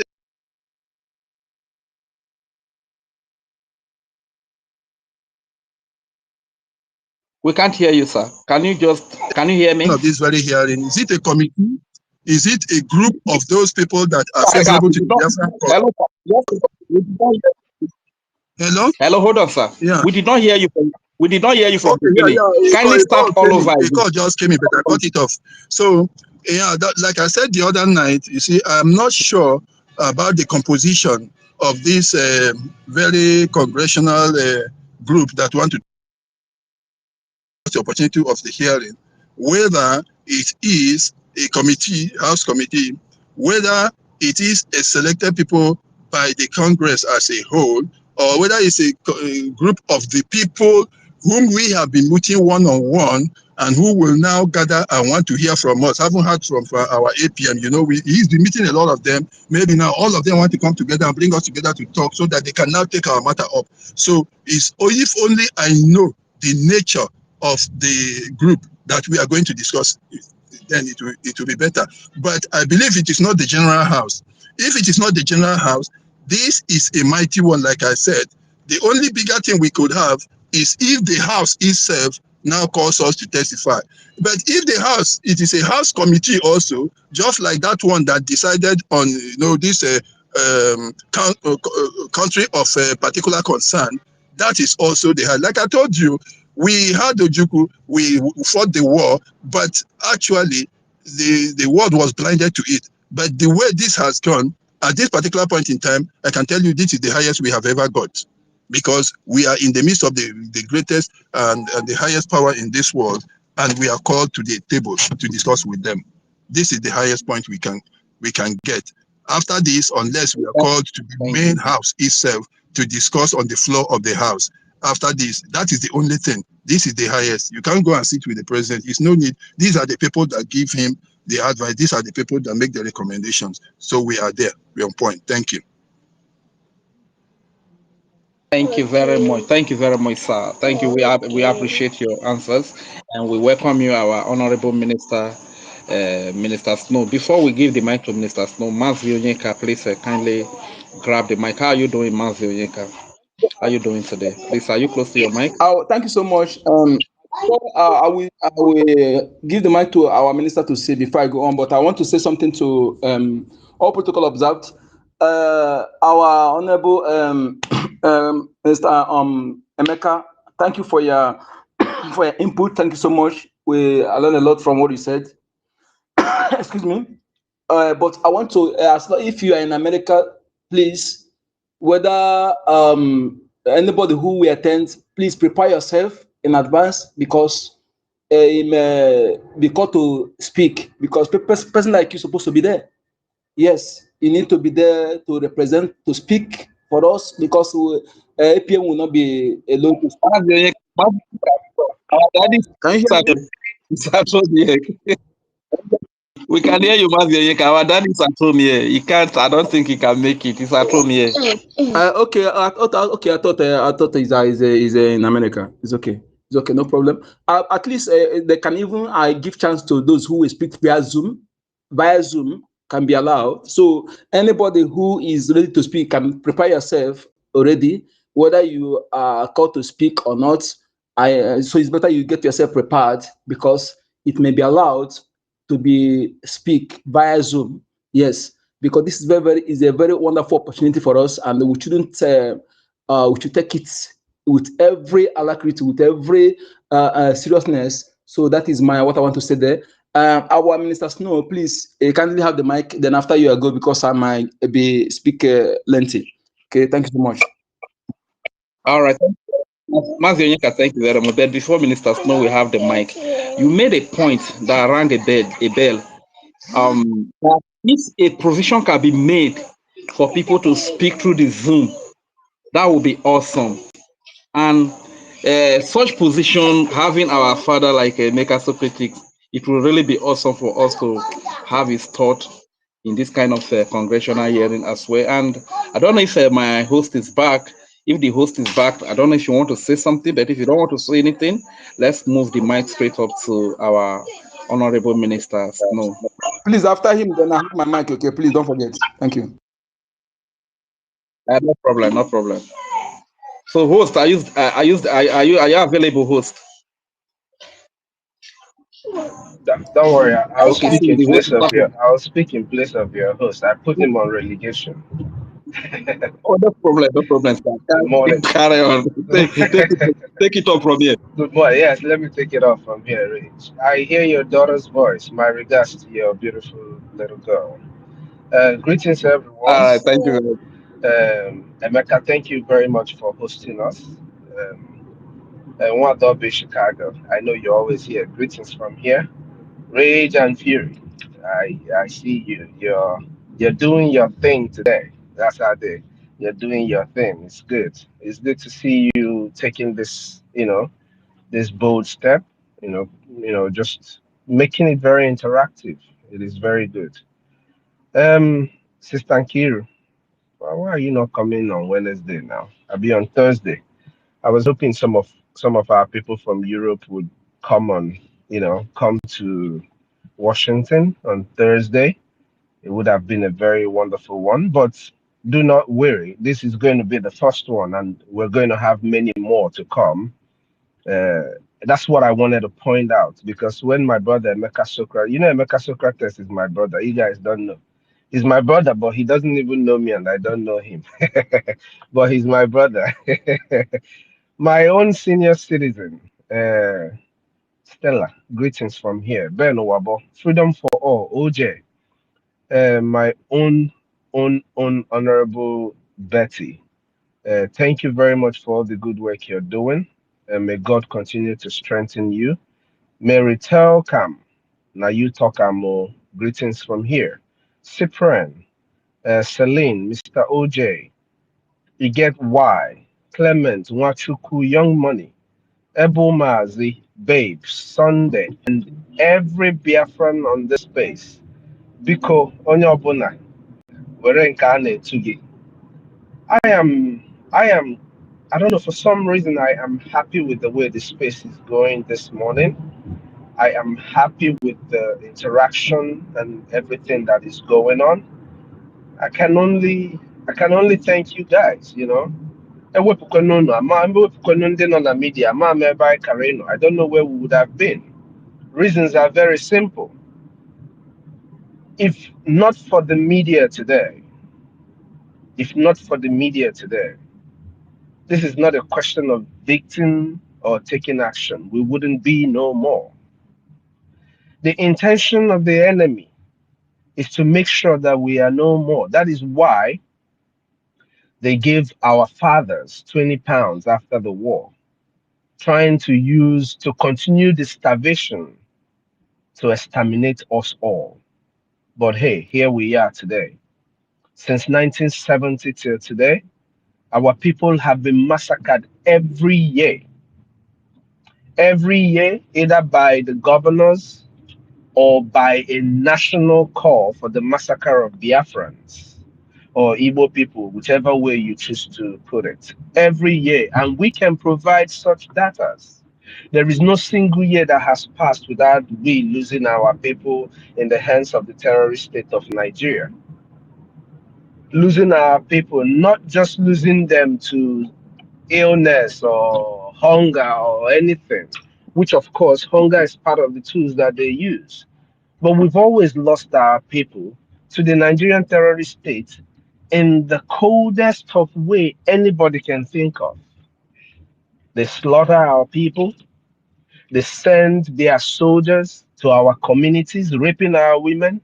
we can't hear you, sir. Can you hear me? Of this very hearing, is it a committee? Is it a group of those people that are sensible to the Biafran? Hello? Hello, hold on, sir. Yeah. We did not hear you. We did not hear you from the beginning. Yeah. Kindly start all over. The call just came in, but I got it off. So, yeah, like I said the other night, you see, I'm not sure about the composition of this very congressional group that want to the opportunity of the hearing, whether it is a committee, House committee, whether it is a selected people by the Congress as a whole, or whether it's a group of the people whom we have been meeting one-on-one and who will now gather and want to hear from us. Haven't heard from our APM, you know, he's been meeting a lot of them. Maybe now all of them want to come together and bring us together to talk so that they can now take our matter up. So it's, if only I know the nature of the group that we are going to discuss, then it will be better. But I believe it is not the general house. If it is not the general house, this is a mighty one, like I said. The only bigger thing we could have is if the house itself now calls us to testify. But if the house, it is a house committee also, just like that one that decided on, you know, this country of particular concern, that is also the house. Like I told you, we had Ojukwu, we fought the war, but actually the world was blinded to it. But the way this has gone, at this particular point in time, I can tell you this is the highest we have ever got, because we are in the midst of the greatest and the highest power in this world, and we are called to the table to discuss with them. This is the highest point we can get. After this, unless we are called to the main house itself to discuss on the floor of the house, after this, that is the only thing. This is the highest. You can't go and sit with the president. It's no need. These are the people that give him the advice. These are the people that make the recommendations. So we are there. We're on point. Thank you. Thank you very much. Thank you very much, sir. Thank you. We appreciate your answers, and we welcome you, our honorable minister, Minister Snow. Before we give the mic to Minister Snow, Mazi Onyeka, please kindly grab the mic. How are you doing, Mazi Onyeka? How are you doing today? Please, are you close to your mic? Oh, thank you so much. I will give the mic to our minister to say before I go on, but I want to say something to all protocol observed. Our honorable Mr. Emeka, thank you for your input. Thank you so much. I learned a lot from what you said. Excuse me. But I want to ask if you are in America, please whether anybody who will attend, please prepare yourself in advance because he may be called to speak because person like you supposed to be there. Yes, you need to be there to represent, to speak for us because APM will not be alone to speak. Can you hear me? We can hear you, Mazi. Our dad is at home here. He can't. I don't think he can make it. He's at home here. Okay, I thought he's in America. It's okay. It's okay, no problem. At least they can even give chance to those who will speak via Zoom. Via Zoom can be allowed. So anybody who is ready to speak can prepare yourself already, whether you are called to speak or not. So it's better you get yourself prepared because it may be allowed to be speak via Zoom. Yes, because this is is a very wonderful opportunity for us, and we shouldn't we should take it with every alacrity, with every seriousness. So that is what I want to say there. Our Minister Snow, please kindly have the mic. Then after you go, because I might be speak lengthy. Okay, thank you so much. All right. Mazi Onyeka, thank you very much. But before Minister Snow, we have the mic. You made a point that rang a bell. That if a provision can be made for people to speak through the Zoom, that would be awesome. And such position, having our father like Emeka Socrates, it will really be awesome for us to have his thought in this kind of congressional hearing as well. And I don't know if my host is back. If the host is back, I don't know if you want to say something, but if you don't want to say anything, let's move the mic straight up to our honorable ministers. No. Please, after him, then I have my mic. Okay, please don't forget. Thank you. No problem, no problem. So, host, are you available, host? Don't worry, I'll Okay, speak so in the host place is of not. your host. I put him on relegation. Oh, no problem, no problem. Good morning. Carry on. Take it up from here. Good morning. Yes, let me take it off from here, Rich. I hear your daughter's voice. My regards to your beautiful little girl. Greetings, everyone. All right, thank you very much. Emeka, thank you very much for hosting us. And one Dobby, Chicago. I know you're always here. Greetings from here. Rage and Fury. I see you. You're doing your thing today. That's how they you're doing your thing. It's good. It's good to see you taking this, this bold step, just making it very interactive. It is very good. Um, Sister Nkiru, why are you not coming on Wednesday now? I'll be on Thursday. I was hoping some of our people from Europe would come on, come to Washington on Thursday. It would have been a very wonderful one, but do not worry. This is going to be the first one, and we're going to have many more to come. That's what I wanted to point out because when my brother Emeka Socrates, Emeka Socrates is my brother. You guys don't know. He's my brother, but he doesn't even know me, and I don't know him. But he's my brother. My own senior citizen. Stella, greetings from here. Ben Owabo, Freedom for All, OJ. My own honorable Betty. Thank you very much for all the good work you're doing. And may God continue to strengthen you. Mary Telcam, now you talk more. Greetings from here. Cyprian, Celine, Mr. OJ, you get Y, Clement, Wachuku, Young Money, Ebo Mazi, Babes, Sunday, and every Biafran on this space. Biko, onye ọbụla, were nke a na-etu gị. I don't know, for some reason, I am happy with the way the space is going this morning. I am happy with the interaction and everything that is going on. I can only thank you guys, Ewepụkwana unu, ewepụkwana ndị nọ na media, ama m ebe anyị kara ịnọ. I don't know where we would have been. Reasons are very simple. If not for the media today, if not for the media today, this is not a question of victim or taking action. We wouldn't be no more. The intention of the enemy is to make sure that we are no more. That is why They gave our fathers 20 pounds after the war, trying to continue the starvation to exterminate us all. But hey, here we are today. Since 1970 till today, our people have been massacred every year. Every year, either by the governors or by a national call for the massacre of Biafrans or Igbo people, whichever way you choose to put it, every year. And we can provide such data. There is no single year that has passed without we losing our people in the hands of the terrorist state of Nigeria. Losing our people, not just losing them to illness or hunger or anything, which of course hunger is part of the tools that they use. But we've always lost our people to the Nigerian terrorist state in the coldest of way anybody can think of. They slaughter our people, they send their soldiers to our communities, raping our women.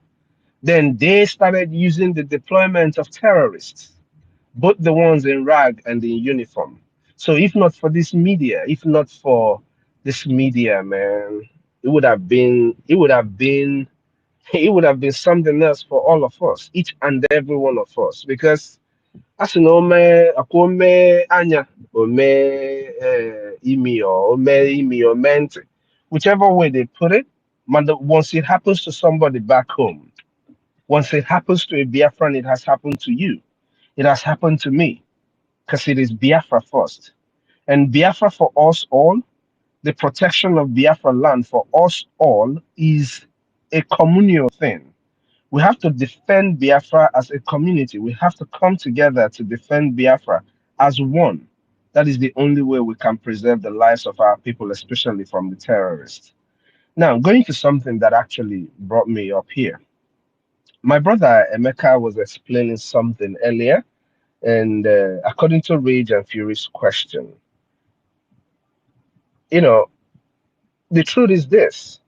Then they started using the deployment of terrorists, both the ones in rag and in uniform. So if not for this media, if not for this media, man, it would have been, it would have been, it would have been something else for all of us, each and every one of us. Because as you know, me, akome anya, or me imi or mente, whichever way they put it, man, once it happens to somebody back home, once it happens to a Biafran, it has happened to you. It has happened to me because it is Biafra first. And Biafra for us all, the protection of Biafra land for us all is a communal thing. We have to defend Biafra as a community. We have to come together to defend Biafra as one. That is the only way we can preserve the lives of our people, especially from the terrorists. Now, going to something that actually brought me up here. My brother Emeka was explaining something earlier, and according to Rage and Fury's question, you know, the truth is this: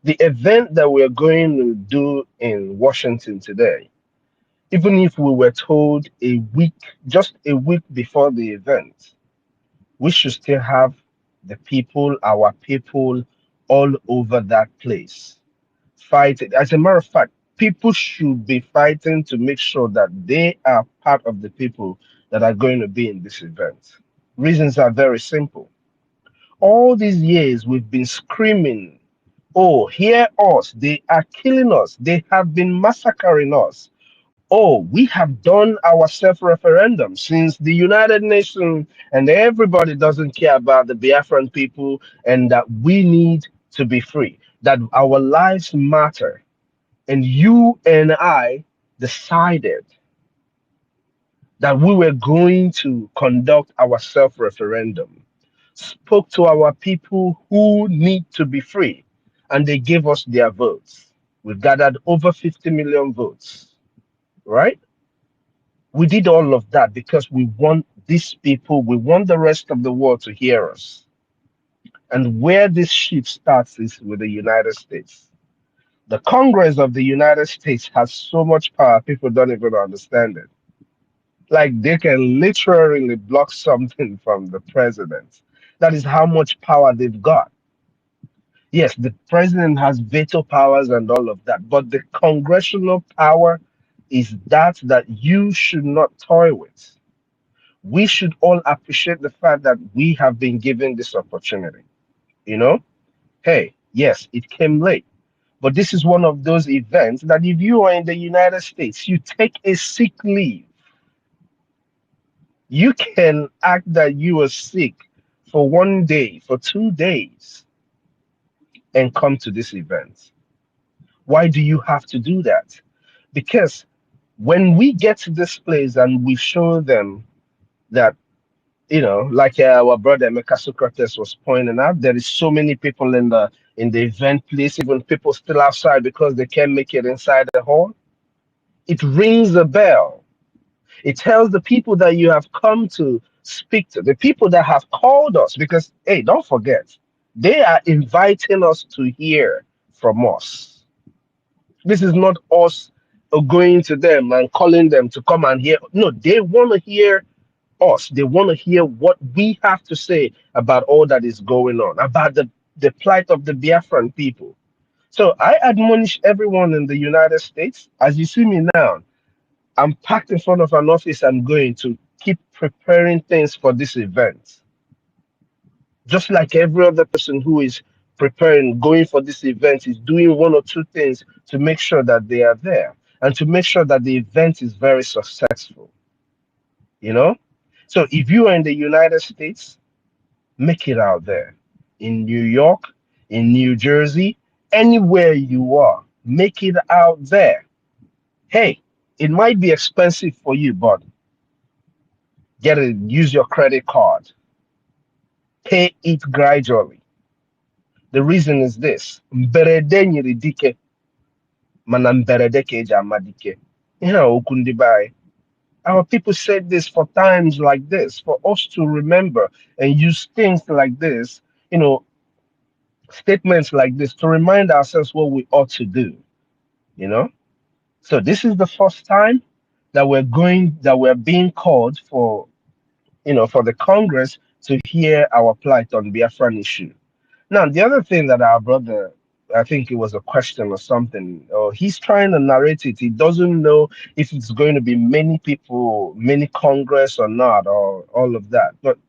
the event that we're going to do in Washington today, even if we were told a week, just a week before the event, we should still have the people, our people, all over that place fighting. As a matter of fact, people should be fighting to make sure that they are part of the people that are going to be in this event. Reasons are very simple. All these years we've been screaming, oh, hear us, they are killing us, they have been massacring us. Oh, we have done our self-referendum since the United Nations and everybody doesn't care about the Biafran people and that we need to be free, that our lives matter. And you and I decided that we were going to conduct our self-referendum, spoke to our people who need to be free, and they gave us their votes. We gathered over 50 million votes, right? We did all of that because we want these people, we want the rest of the world to hear us. And where this shift starts is with the United States. The Congress of the United States has so much power, people don't even understand it. Like they can literally block something from the president. That is how much power they've got. Yes, the president has veto powers and all of that, but the congressional power is that you should not toy with. We should all appreciate the fact that we have been given this opportunity. You know, hey, yes, it came late, but this is one of those events that if you are in the United States, you take a sick leave. You can act that you are sick for 1 day, for 2 days, and come to this event. Why do you have to do that? Because when we get to this place and we show them that, you know, like our brother Emeka Socrates was pointing out, there is so many people in the event place, even people still outside because they can't make it inside the hall. It rings a bell. It tells the people that you have come to speak to, the people that have called us, because hey, don't forget, they are inviting us to hear from us. This is not us going to them and calling them to come and hear. No, they want to hear us. They want to hear what we have to say about all that is going on, about the plight of the Biafran people. So I admonish everyone in the United States, as you see me now, I'm packed in front of an office. I'm going to keep preparing things for this event. Just like every other person who is preparing, going for this event, is doing one or two things to make sure that they are there and to make sure that the event is very successful. You know? So if you are in the United States, make it out there. In New York, in New Jersey, anywhere you are, make it out there. Hey, it might be expensive for you, but use your credit card. Pay it gradually. The reason is this. Mberede nyiri dike, mana mberede ka eji ama dike. Ihe a okwu ndị be anyị. Our people said this for times like this, for us to remember and use things like this, statements like this to remind ourselves what we ought to do, you know? So this is the first time that we're being called for, for the Congress to hear our plight on Biafran issue. Now, the other thing that our brother, I think it was a question or something, or he's trying to narrate it. He doesn't know if it's going to be many people, many Congress or not, or all of that. But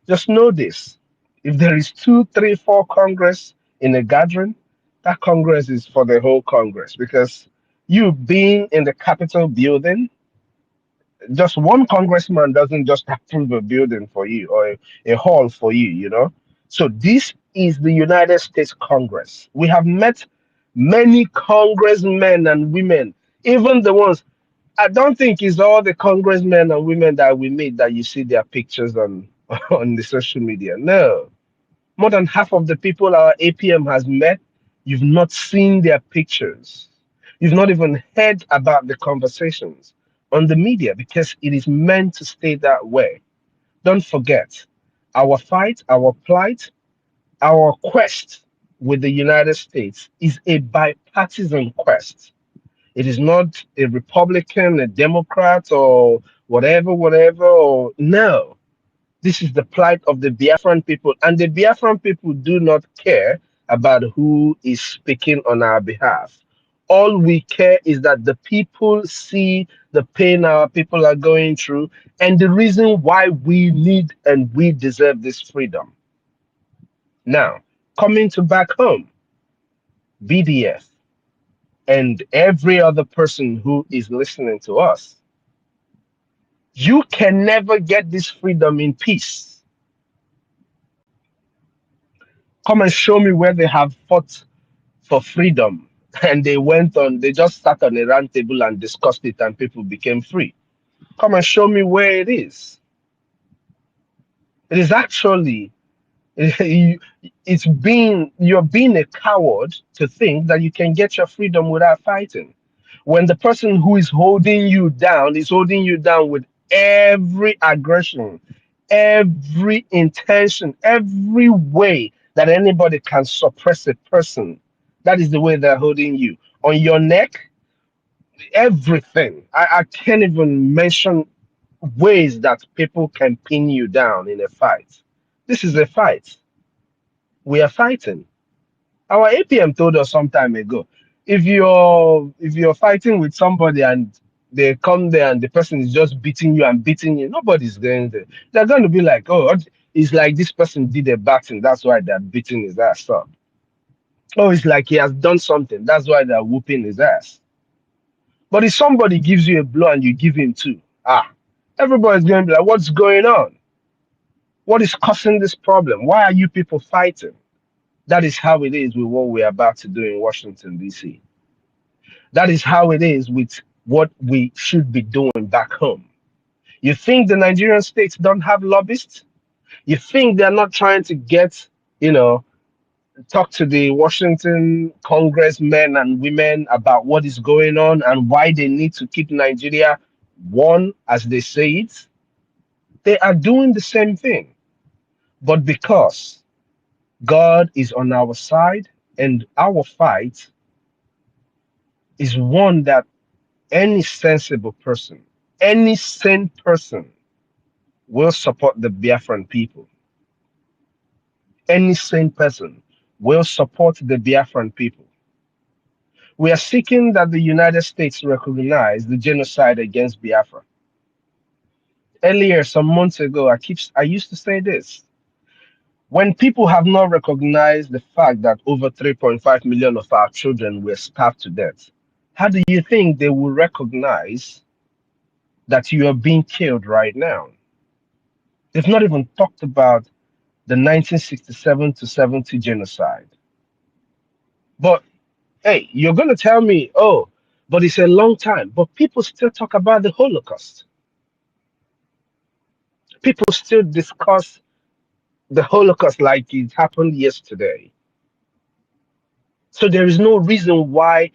just know this. If there is 2, 3, 4 Congress in a gathering, that Congress is for the whole Congress, because you being in the Capitol building, just one congressman doesn't just approve a building for you or a hall for you, So this is the United States Congress. We have met many congressmen and women, even the ones, I don't think it's all the congressmen and women that we meet that you see their pictures on on the social media. No, more than half of the people our APM has met, you've not seen their pictures. You've not even heard about the conversations on the media, because it is meant to stay that way. Don't forget, our fight, our plight, our quest with the United States is a bipartisan quest. It is not a Republican, a Democrat, or whatever, or no. This is the plight of the Biafran people, and the Biafran people do not care about who is speaking on our behalf. All we care is that the people see the pain our people are going through and the reason why we need and we deserve this freedom. Now, coming to back home, BDF and every other person who is listening to us, you can never get this freedom in peace. Come and show me where they have fought for freedom and they just sat on a round table and discussed it and people became free. Come and show me where it is. It is actually, you're being a coward to think that you can get your freedom without fighting. When the person who is holding you down is holding you down with every aggression, every intention, every way that anybody can suppress a person, that is the way they're holding you. On your neck, everything. I can't even mention ways that people can pin you down in a fight. This is a fight. We are fighting. Our APM told us some time ago, if you're fighting with somebody and they come there and the person is just beating you and beating you, nobody's going there. They're going to be like, oh, it's like this person did a bad thing, that's why they're beating his ass up. Oh, it's like he has done something, that's why they're whooping his ass. But if somebody gives you a blow and you give him two, everybody's going to be like, what's going on? What is causing this problem? Why are you people fighting? That is how it is with what we're about to do in Washington, D.C. That is how it is with what we should be doing back home. You think the Nigerian states don't have lobbyists? You think they're not trying to get, talk to the Washington congressmen and women about what is going on and why they need to keep Nigeria one, as they say it? They are doing the same thing. But because God is on our side and our fight is one that any sensible person, any sane person will support the Biafran people. Any sane person will support the Biafran people. We are seeking that the United States recognize the genocide against Biafra. Earlier, some months ago, I used to say this. When people have not recognized the fact that over 3.5 million of our children were starved to death, how do you think they will recognize that you are being killed right now? They've not even talked about the 1967 to 70 genocide. But hey, you're going to tell me, oh, but it's a long time. But people still talk about the Holocaust. People still discuss the Holocaust like it happened yesterday. So there is no reason why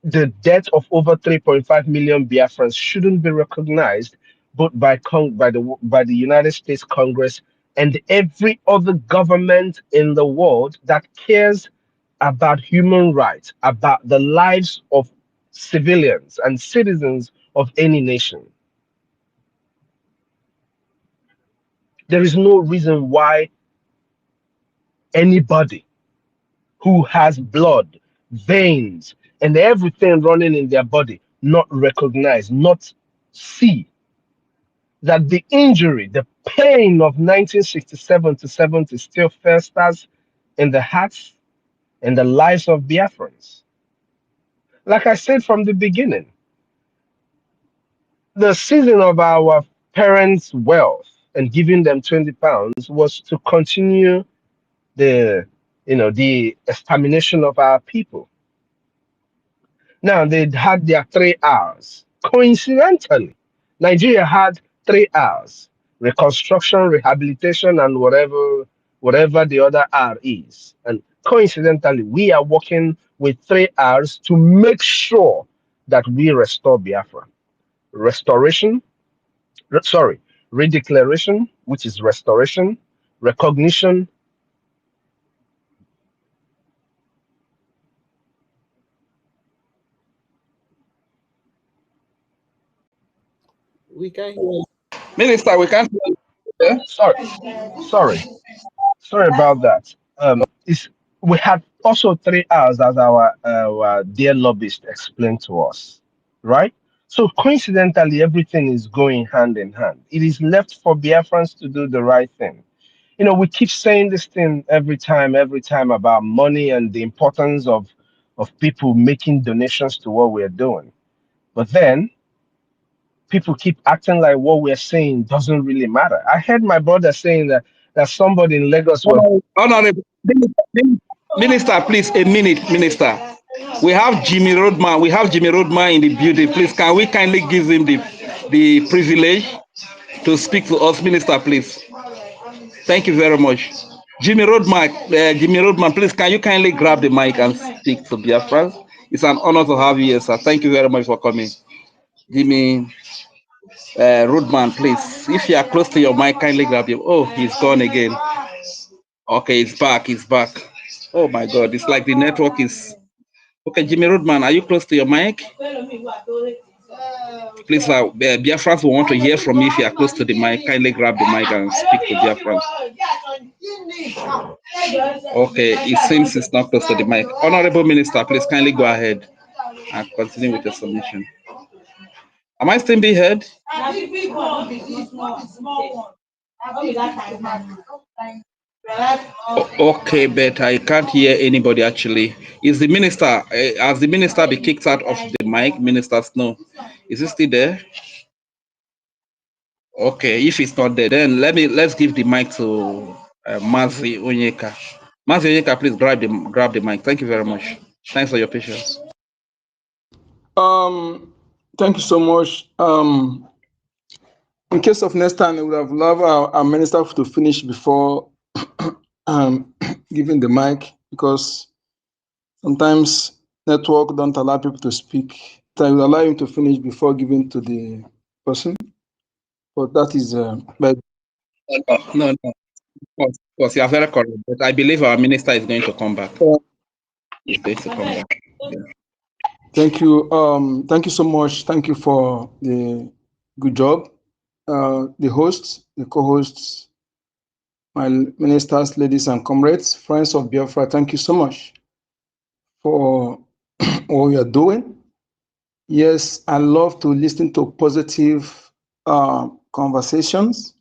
the death of over 3.5 million Biafrans shouldn't be recognized both by the United States Congress and every other government in the world that cares about human rights, about the lives of civilians and citizens of any nation. There is no reason why anybody who has blood, veins, and everything running in their body not recognize, not see that the injury, the pain of 1967 to 70 still festers in the hearts and the lives of Biafrans. Like I said from the beginning, the season of our parents' wealth and giving them 20 pounds was to continue the extermination of our people. Now they had their 3 hours. Coincidentally, Nigeria had 3 hours. Reconstruction, rehabilitation, and whatever the other R is. And coincidentally, we are working with 3 hours to make sure that we restore Biafra. Redeclaration, which is restoration, recognition. We can hear. Minister, we can't hear you. Sorry about that. We had also 3 hours, as our dear lobbyist explained to us, right? So coincidentally, everything is going hand in hand. It is left for Biafrans to do the right thing. You know, we keep saying this thing every time about money and the importance of people making donations to what we're doing. But then people keep acting like what we're saying doesn't really matter. I heard my brother saying that somebody in Lagos was Honorable Minister, please, a minute, Minister. We have Jimmy Rodman. We have Jimmy Rodman in the building. Please, can we kindly give him the privilege to speak to us, Minister, please? Thank you very much. Jimmy Rodman, please, can you kindly grab the mic and speak to Biafra? It's an honor to have you here, sir. Thank you very much for coming. Jimmy Rodman, please, if you are close to your mic, kindly grab him. Oh, he's gone again. Okay, he's back. He's back. Oh my God, it's like the network is. Okay, Jimmy Rodman, are you close to your mic? Please, Biafrans will want to hear from you. If you are close to the mic, kindly grab the mic and speak to Biafrans. Okay, it seems it's not close to the mic. Honorable Minister, please kindly go ahead and continue with the submission. Am I still being heard? Okay, but I can't hear anybody actually. Is the minister, has the minister been kicked out of the mic? Minister Snow, is he still there? Okay, if it's not there, then let's give the mic to Mazi Onyeka. Mazi Onyeka, please grab the mic. Thank you very much. Thanks for your patience. Thank you so much. In case of next time, we would have loved our minister to finish before giving the mic, because sometimes network don't allow people to speak. So I will allow him to finish before giving to the person. But that is No. Of course, you are very correct. But I believe our minister is going to come back. He's going to come back. Yeah. Thank you. Thank you so much. Thank you for the good job. The hosts, the co-hosts, my ministers, ladies and comrades, friends of Biafra, thank you so much for all you're doing. Yes, I love to listen to positive conversations.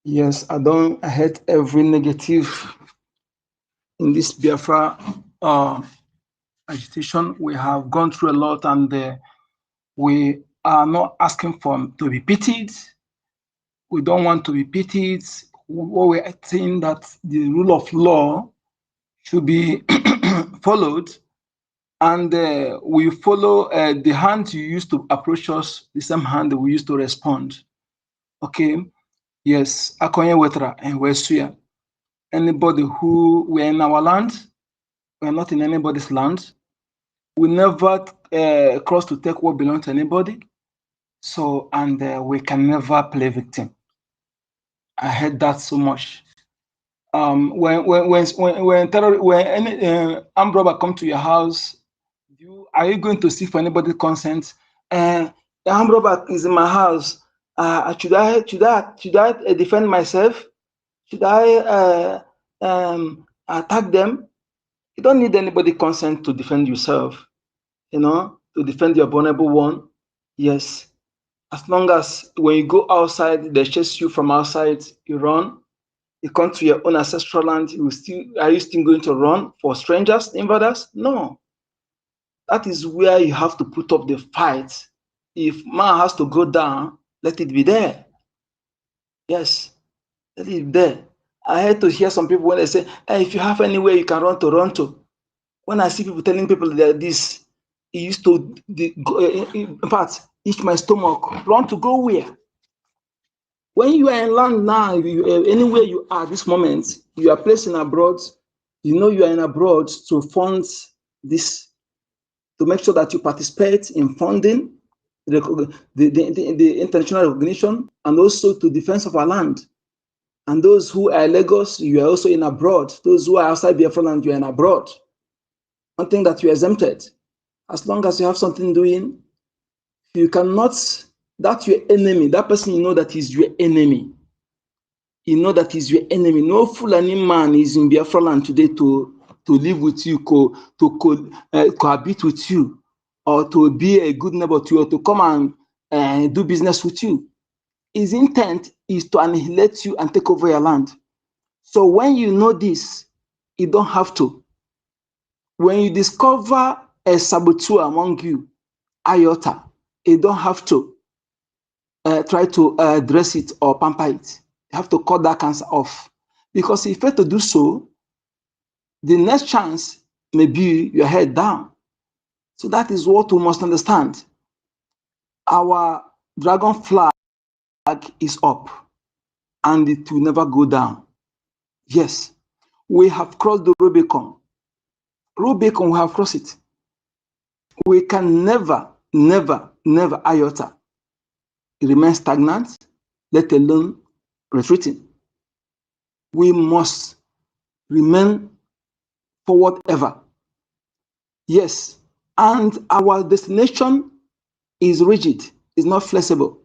Yes, I hate every negative in this Biafra agitation. We have gone through a lot, and we are not asking to be pitied. We don't want to be pitied. What we are saying that the rule of law should be followed, and we follow the hand you used to approach us, the same hand that we used to respond. Okay, yes, Akonye Wetra and Wesuya. Anybody who we're in our land, we're not in anybody's land. We never cross to take what belongs to anybody. So, and we can never play victim. I heard that so much. When any armed robber come to your house, are you going to seek for anybody's consent? The armed robber is in my house. Should I defend myself? Should I attack them? You don't need anybody's consent to defend yourself. To defend your vulnerable one. Yes. As long as when you go outside, they chase you from outside, you run. You come to your own ancestral land, are you still going to run for strangers, invaders? No. That is where you have to put up the fight. If man has to go down, let it be there. Yes, let it be there. I had to hear some people when they say, hey, if you have anywhere you can run to. When I see people telling people that this, it used to, in fact, itch my stomach. Run to go where? When you are in land now, anywhere you are this moment, you are placed in abroad, you are in abroad to fund this, to make sure that you participate in funding the international recognition, and also to defense of our land. And those who are in Lagos, you are also in abroad. Those who are outside Biafra land, you are in abroad. One thing that you are exempted. As long as you have something doing, you cannot, that's your enemy. That person, that is your enemy. That is your enemy. No Fulani man is in Biafra land today to live with you, to cohabit with you, or to be a good neighbor to you, or to come and do business with you. His intent is to annihilate you and take over your land. So when you know this, you don't have to. When you discover a saboteur among you, iota, you don't have to try to address it or pamper it. You have to cut that cancer off. Because if you fail to do so, the next chance may be your head down. So that is what we must understand. Our dragon flag is up, and it will never go down. Yes, we have crossed the Rubicon. Rubicon, we have crossed it. We can never iota remain stagnant, let alone retreating. We must remain forward ever. Yes, and our destination is rigid, is not flexible.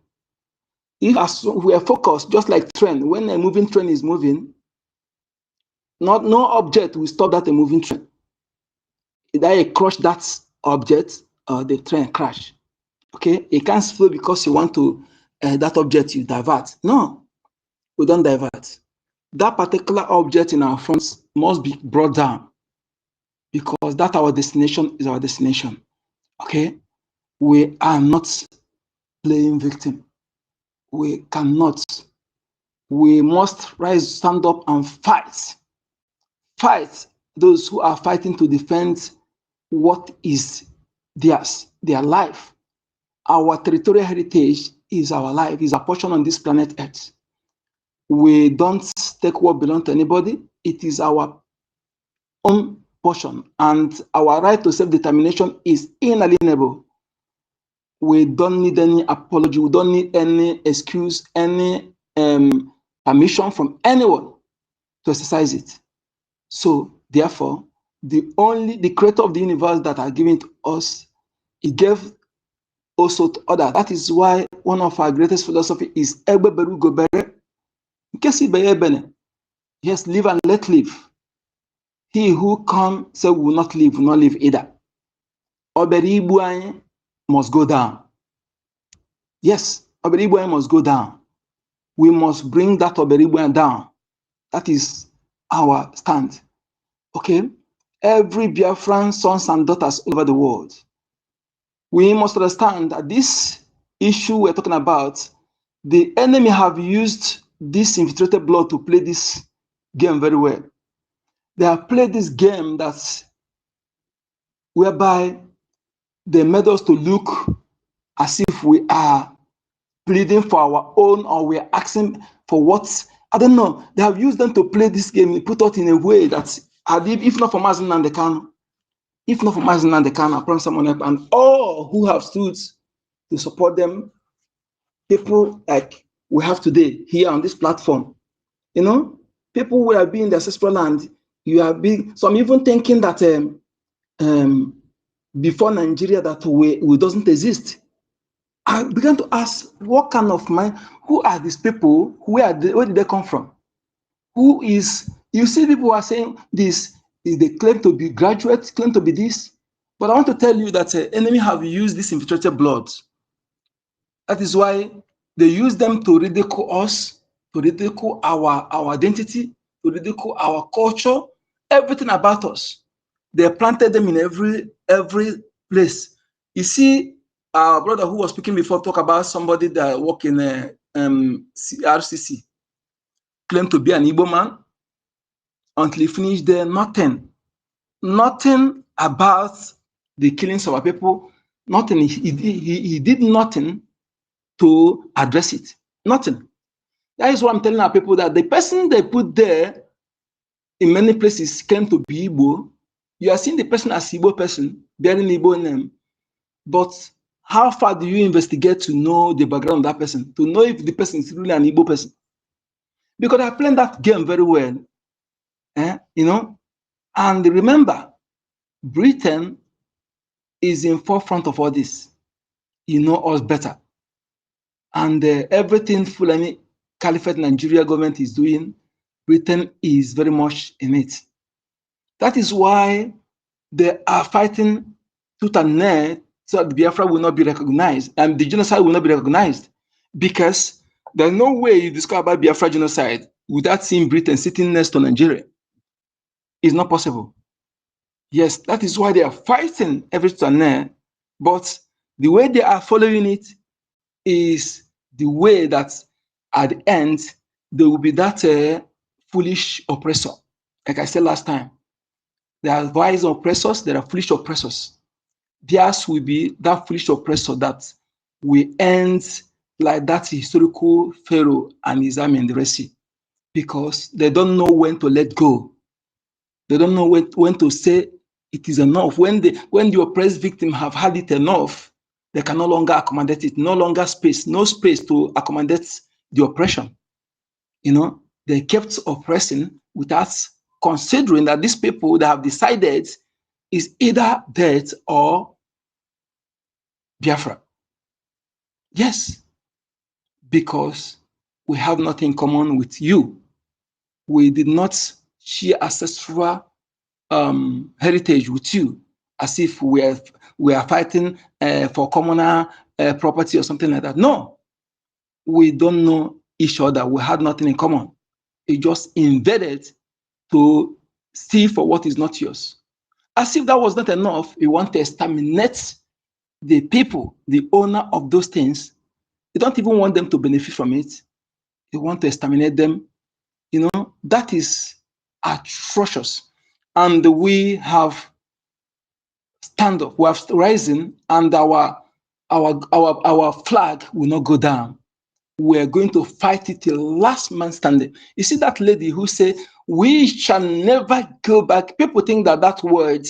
If we are focused, just like train, when a moving train is moving, no object will stop that a moving train. Either you crush that object or the train crash. Okay, it can't slow because you want to that object you divert. No, we don't divert. That particular object in our front must be brought down, because that our destination is our destination. Okay, we are not playing victim. We cannot. We must stand up and fight. Fight those who are fighting to defend what is theirs, their life. Our territorial heritage is our life, is a portion on this planet Earth. We don't take what belongs to anybody. It is our own portion, and our right to self-determination is inalienable. We don't need any apology. We don't need any excuse, any permission from anyone to exercise it. So therefore, the creator of the universe that has given it us, it gave also to others. That is why one of our greatest philosophy is Egbe Beru Gobere. Yes, live and let live. He who come say will not live either. Oberi Ibuanye must go down. Yes, Oberi Ibuanye must go down. We must bring that Oberi Ibuanye down. That is our stand. Okay? Every Biafran sons and daughters all over the world, we must understand that this issue we're talking about, the enemy have used this infiltrated blood to play this game very well. They have played this game that's whereby they made us to look as if we are pleading for our own, or we are asking for what, I don't know. They have used them to play this game, put us in a way that, if not for Mazen and the Kano, if not for Mazen and the Kano, I promise someone else, and all who have stood to support them, people like we have today here on this platform, you know, people who have been in the ancestral land, you have been, some even thinking that before Nigeria that we doesn't exist. I began to ask, what kind of mind, who are these people? Where did they come from? Who is, you see people are saying this, they claim to be graduates, claim to be this, but I want to tell you that enemy have used this infiltrated blood. That is why they use them to ridicule us, to ridicule our identity, to ridicule our culture, everything about us. They planted them in every place. You see, our brother who was speaking before talk about somebody that work in RCC, claimed to be an Igbo man, until he finished there, nothing about the killings of our people, nothing. He did nothing to address it. Nothing. That is why I'm telling our people that the person they put there in many places claim to be Igbo. You are seeing the person as Igbo person, bearing Igbo name. But how far do you investigate to know the background of that person, to know if the person is really an Igbo person? Because I played that game very well. You know? And remember, Britain is in forefront of all this. You know us better. And everything Fulani Caliphate Nigeria government is doing, Britain is very much in it. That is why they are fighting tooth and nail so that Biafra will not be recognized and the genocide will not be recognized, because there's no way you discover about Biafra genocide without seeing Britain sitting next to Nigeria. It's not possible. Yes, that is why they are fighting every tooth and nail, but the way they are following it is the way that at the end there will be that foolish oppressor. Like I said last time, there are wise oppressors, there are foolish oppressors. Theirs will be that foolish oppressor that will end like that historical Pharaoh and his army in the Red Sea, because they don't know when to let go. They don't know when to say it is enough. When the oppressed victim have had it enough, they can no longer accommodate it, no longer space, no space to accommodate the oppression. You know, they kept oppressing without considering that these people that have decided is either death or Biafra. Yes, because we have nothing in common with you. We did not share ancestral heritage with you, as if we are fighting for communal property or something like that. No, we don't know each other. We had nothing in common. It just invaded to steal for what is not yours. As if that was not enough, you want to exterminate the people, the owner of those things. You don't even want them to benefit from it. You want to exterminate them. You know, that is atrocious. And we have stand up, we have risen, and our flag will not go down. We're going to fight it till last man standing. You see that lady who said, we shall never go back. People think that word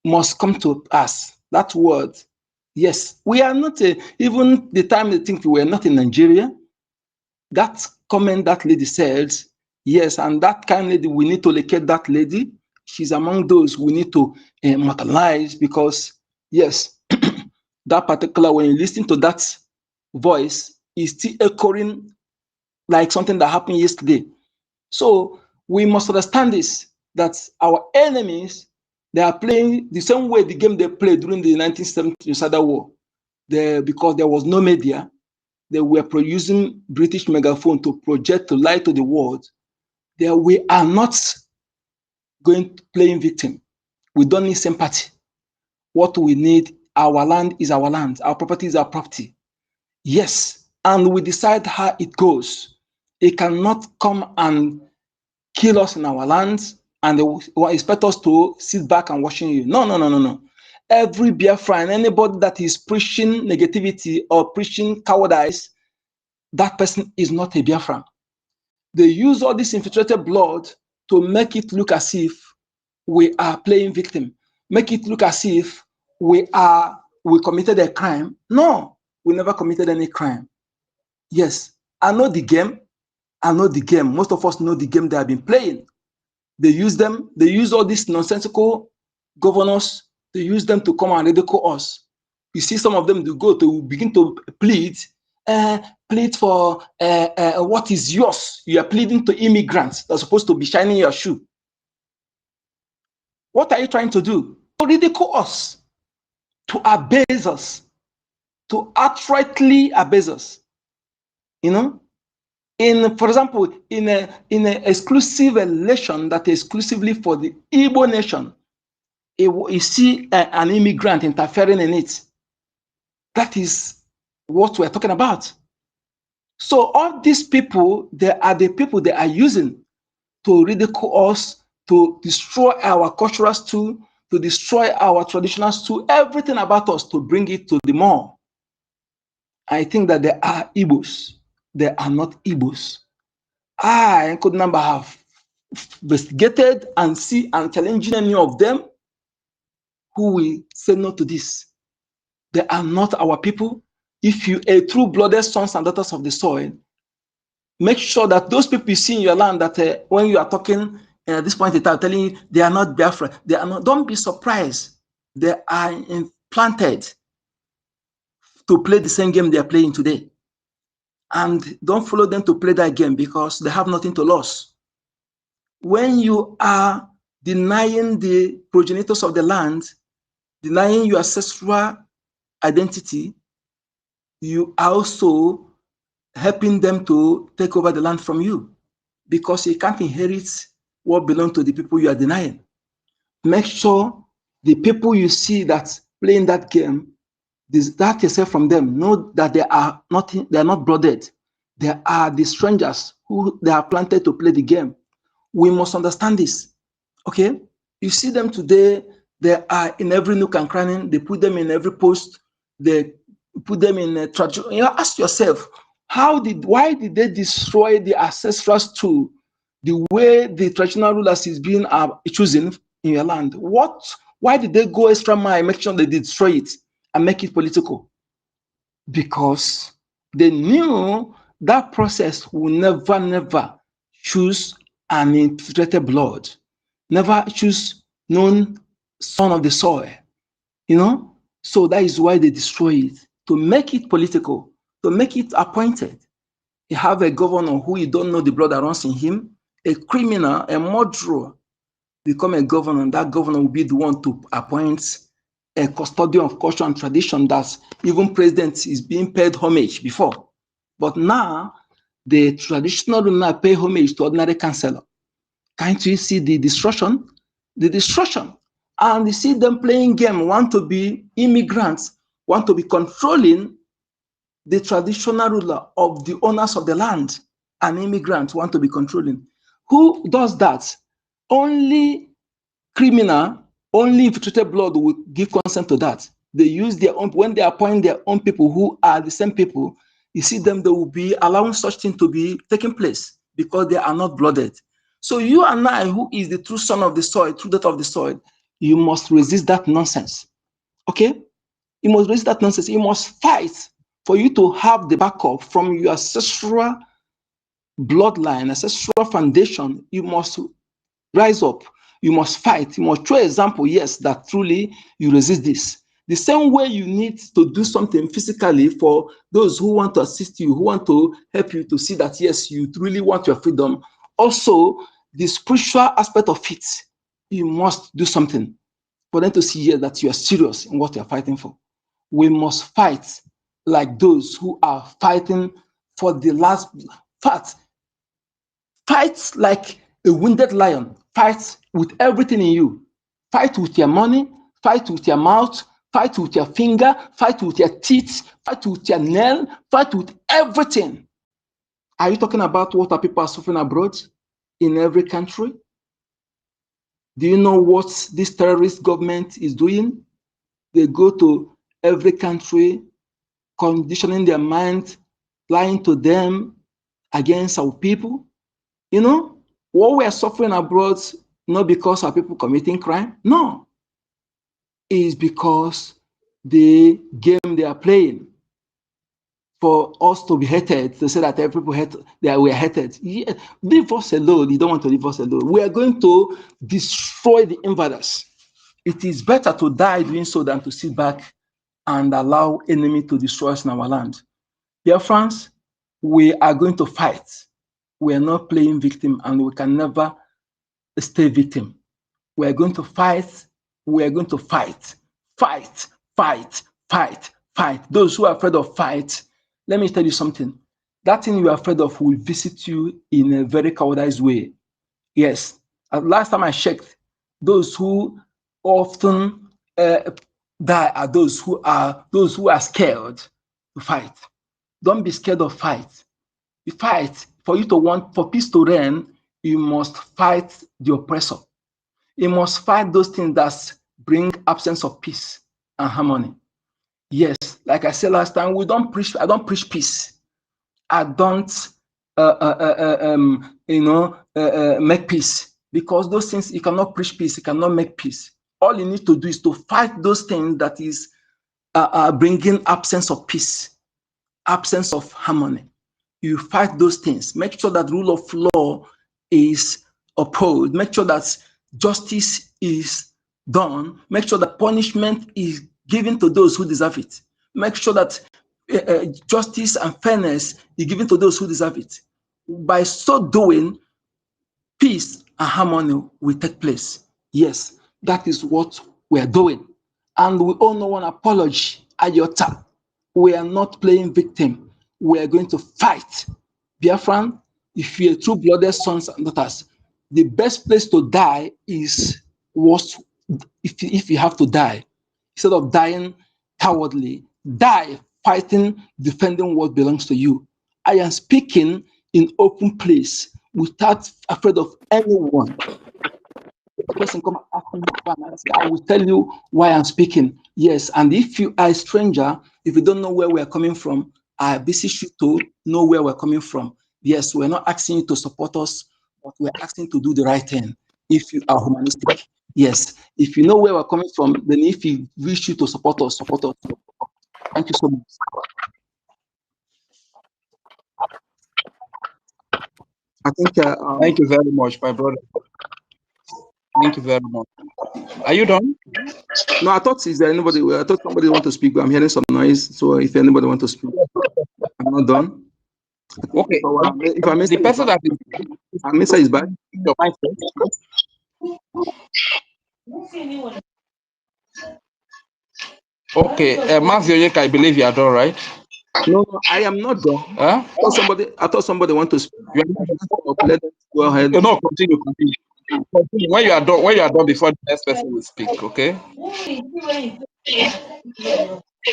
must come to us. That word, yes, we are not, even the time they think we were not in Nigeria, that comment that lady said, yes, and that kind of lady, we need to locate that lady she's among those we need to immortalize, because yes, that particular, when you listen to that voice, is still echoing like something that happened yesterday. So we must understand this, that our enemies, they are playing the same way the game they played during the 1970 Suicide War. Because there was no media, they were using British megaphone to project, to lie to the world. We are not going to playing victim. We don't need sympathy. What we need, our land is our land, our property is our property. Yes, and we decide how it goes. It cannot come and kill us in our lands and they will expect us to sit back and watching you. No, no, no, no, no. Every Biafran, anybody that is preaching negativity or preaching cowardice, that person is not a Biafran. They use all this infiltrated blood to make it look as if we are playing victim, make it look as if we committed a crime. No, we never committed any crime. Yes, I know the game. I know the game. Most of us know the game they have been playing. They use all these nonsensical governors, they use them to come and ridicule us. You see some of them to begin to plead for what is yours. You are pleading to immigrants that are supposed to be shining your shoe. What are you trying to do? To ridicule us, to abase us, to outrightly abase us. You know? For example, in an exclusive election that is exclusively for the Igbo nation, you see an immigrant interfering in it. That is what we're talking about. So all these people, they are the people they are using to ridicule us, to destroy our cultural stew, to destroy our traditional stew, everything about us, to bring it to the mall. I think that they are Igbos. They are not Igbos. I could never have investigated and see and challenging any of them who will say no to this. They are not our people. If you are true-blooded sons and daughters of the soil, make sure that those people you see in your land, that when you are talking at this point in time, telling you they are not Biafra, they are not. Don't be surprised. They are implanted to play the same game they are playing today. And don't follow them to play that game, because they have nothing to lose. When you are denying the progenitors of the land, denying your ancestral identity, you are also helping them to take over the land from you, because you can't inherit what belongs to the people you are denying. Make sure the people you see that playing that game, distance yourself from them. Know that they are not blooded. They are the strangers who they are planted to play the game. We must understand this. Okay? You see them today, they are in every nook and cranny, they put them in every post, they put them in a tradition. You know, ask yourself, why did they destroy the ancestral stew the way the traditional rulers is being chosen in your land? Why did they go extra mile and make sure they destroy it and make it political? Because they knew that process will never choose an infiltrated blood, never choose known son of the soil, you know? So that is why they destroy it, to make it political, to make it appointed. You have a governor who you don't know the blood that runs in him, a criminal, a murderer, become a governor, and that governor will be the one to appoint a custodian of culture and tradition that even president is being paid homage before. But now, the traditional ruler pay homage to ordinary councillor. Can't you see the destruction? The destruction. And you see them playing game, want to be immigrants, want to be controlling the traditional ruler of the owners of the land. An immigrant want to be controlling. Who does that? Only criminal, only infiltrated blood will give consent to that. They use their own, when they appoint their own people who are the same people, you see them, they will be allowing such thing to be taking place because they are not blooded. So you and I, who is the true son of the soil, true daughter of the soil, you must resist that nonsense. Okay? You must resist that nonsense. You must fight for you to have the backup from your ancestral bloodline, ancestral foundation. You must rise up. You must fight. You must show example, yes, that truly you resist this. The same way you need to do something physically for those who want to assist you, who want to help you to see that, yes, you really want your freedom. Also, the spiritual aspect of it, you must do something for them to see here that you are serious in what you are fighting for. We must fight like those who are fighting for the last part. Fight like a wounded lion. Fight with everything in you. Fight with your money, fight with your mouth, fight with your finger, fight with your teeth, fight with your nail, fight with everything. Are you talking about what our people are suffering abroad in every country? Do you know what this terrorist government is doing? They go to every country, conditioning their mind, lying to them against our people. You know, what we are suffering abroad, not because our people committing crime, no. It's because the game they are playing for us to be hated, to say that every people hate, that we are hated. Yeah, leave us alone. You don't want to leave us alone. We are going to destroy the invaders. It is better to die doing so than to sit back and allow enemy to destroy us in our land. Dear friends, we are going to fight. We are not playing victim, and we can never stay victim. We are going to fight. We are going to fight. Fight, fight, fight, fight. Those who are afraid of fight, let me tell you something. That thing you are afraid of will visit you in a very cowardized way. Yes. Last time I checked, those who often die are those who are scared to fight. Don't be scared of fight. You fight. For you to want, for peace to reign, you must fight the oppressor. You must fight those things that bring absence of peace and harmony. Yes, like I said last time, I don't preach peace. I don't make peace, because those things, you cannot preach peace, you cannot make peace. All you need to do is to fight those things that is bringing absence of peace, absence of harmony. You fight those things. Make sure that rule of law is upheld. Make sure that justice is done. Make sure that punishment is given to those who deserve it. Make sure that justice and fairness is given to those who deserve it. By so doing, peace and harmony will take place. Yes, that is what we are doing. And we all know one apology at your time. We are not playing victim. We are going to fight. Biafran, if you're true-blooded sons and daughters, the best place to die is if you have to die. Instead of dying cowardly, die fighting, defending what belongs to you. I am speaking in open place without afraid of anyone. A person come and ask me, I will tell you why I'm speaking. Yes, and if you are a stranger, if you don't know where we are coming from, I beseech you to know where we're coming from. Yes, we're not asking you to support us, but we're asking to do the right thing. If you are humanistic, yes. If you know where we're coming from, then if you wish you to support us, support us. Thank you so much. I think. Thank you very much, my brother. Thank you very much. Are you done? No, I thought is there anybody? I thought somebody want to speak, but I'm hearing some noise. So if anybody want to speak, I'm not done. Okay. If I miss the person that is back. Your mic okay, Matthew Oyeka, I believe you are done, right? No, I am not done. Huh? I thought somebody want to speak. Let them go ahead. No, continue. When you are done before the next person will speak, okay?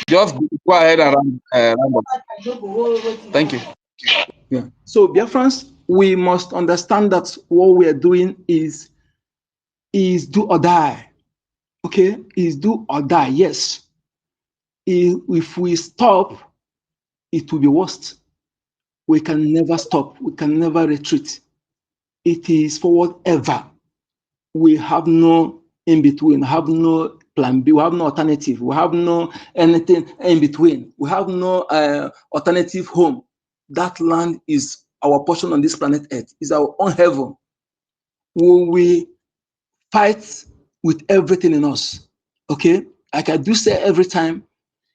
Just go ahead and round up. Thank you. Yeah. So, Biafrans, we must understand that what we are doing is do or die. Okay, is do or die. Yes. If we stop, it will be worse. We can never stop. We can never retreat. It is forward ever. We have no in between. We have no plan B. We have no alternative. We have no anything in between. We have no alternative home. That land is our portion on this planet Earth. Is our own heaven. Will we fight with everything in us. Okay? Like I do say every time,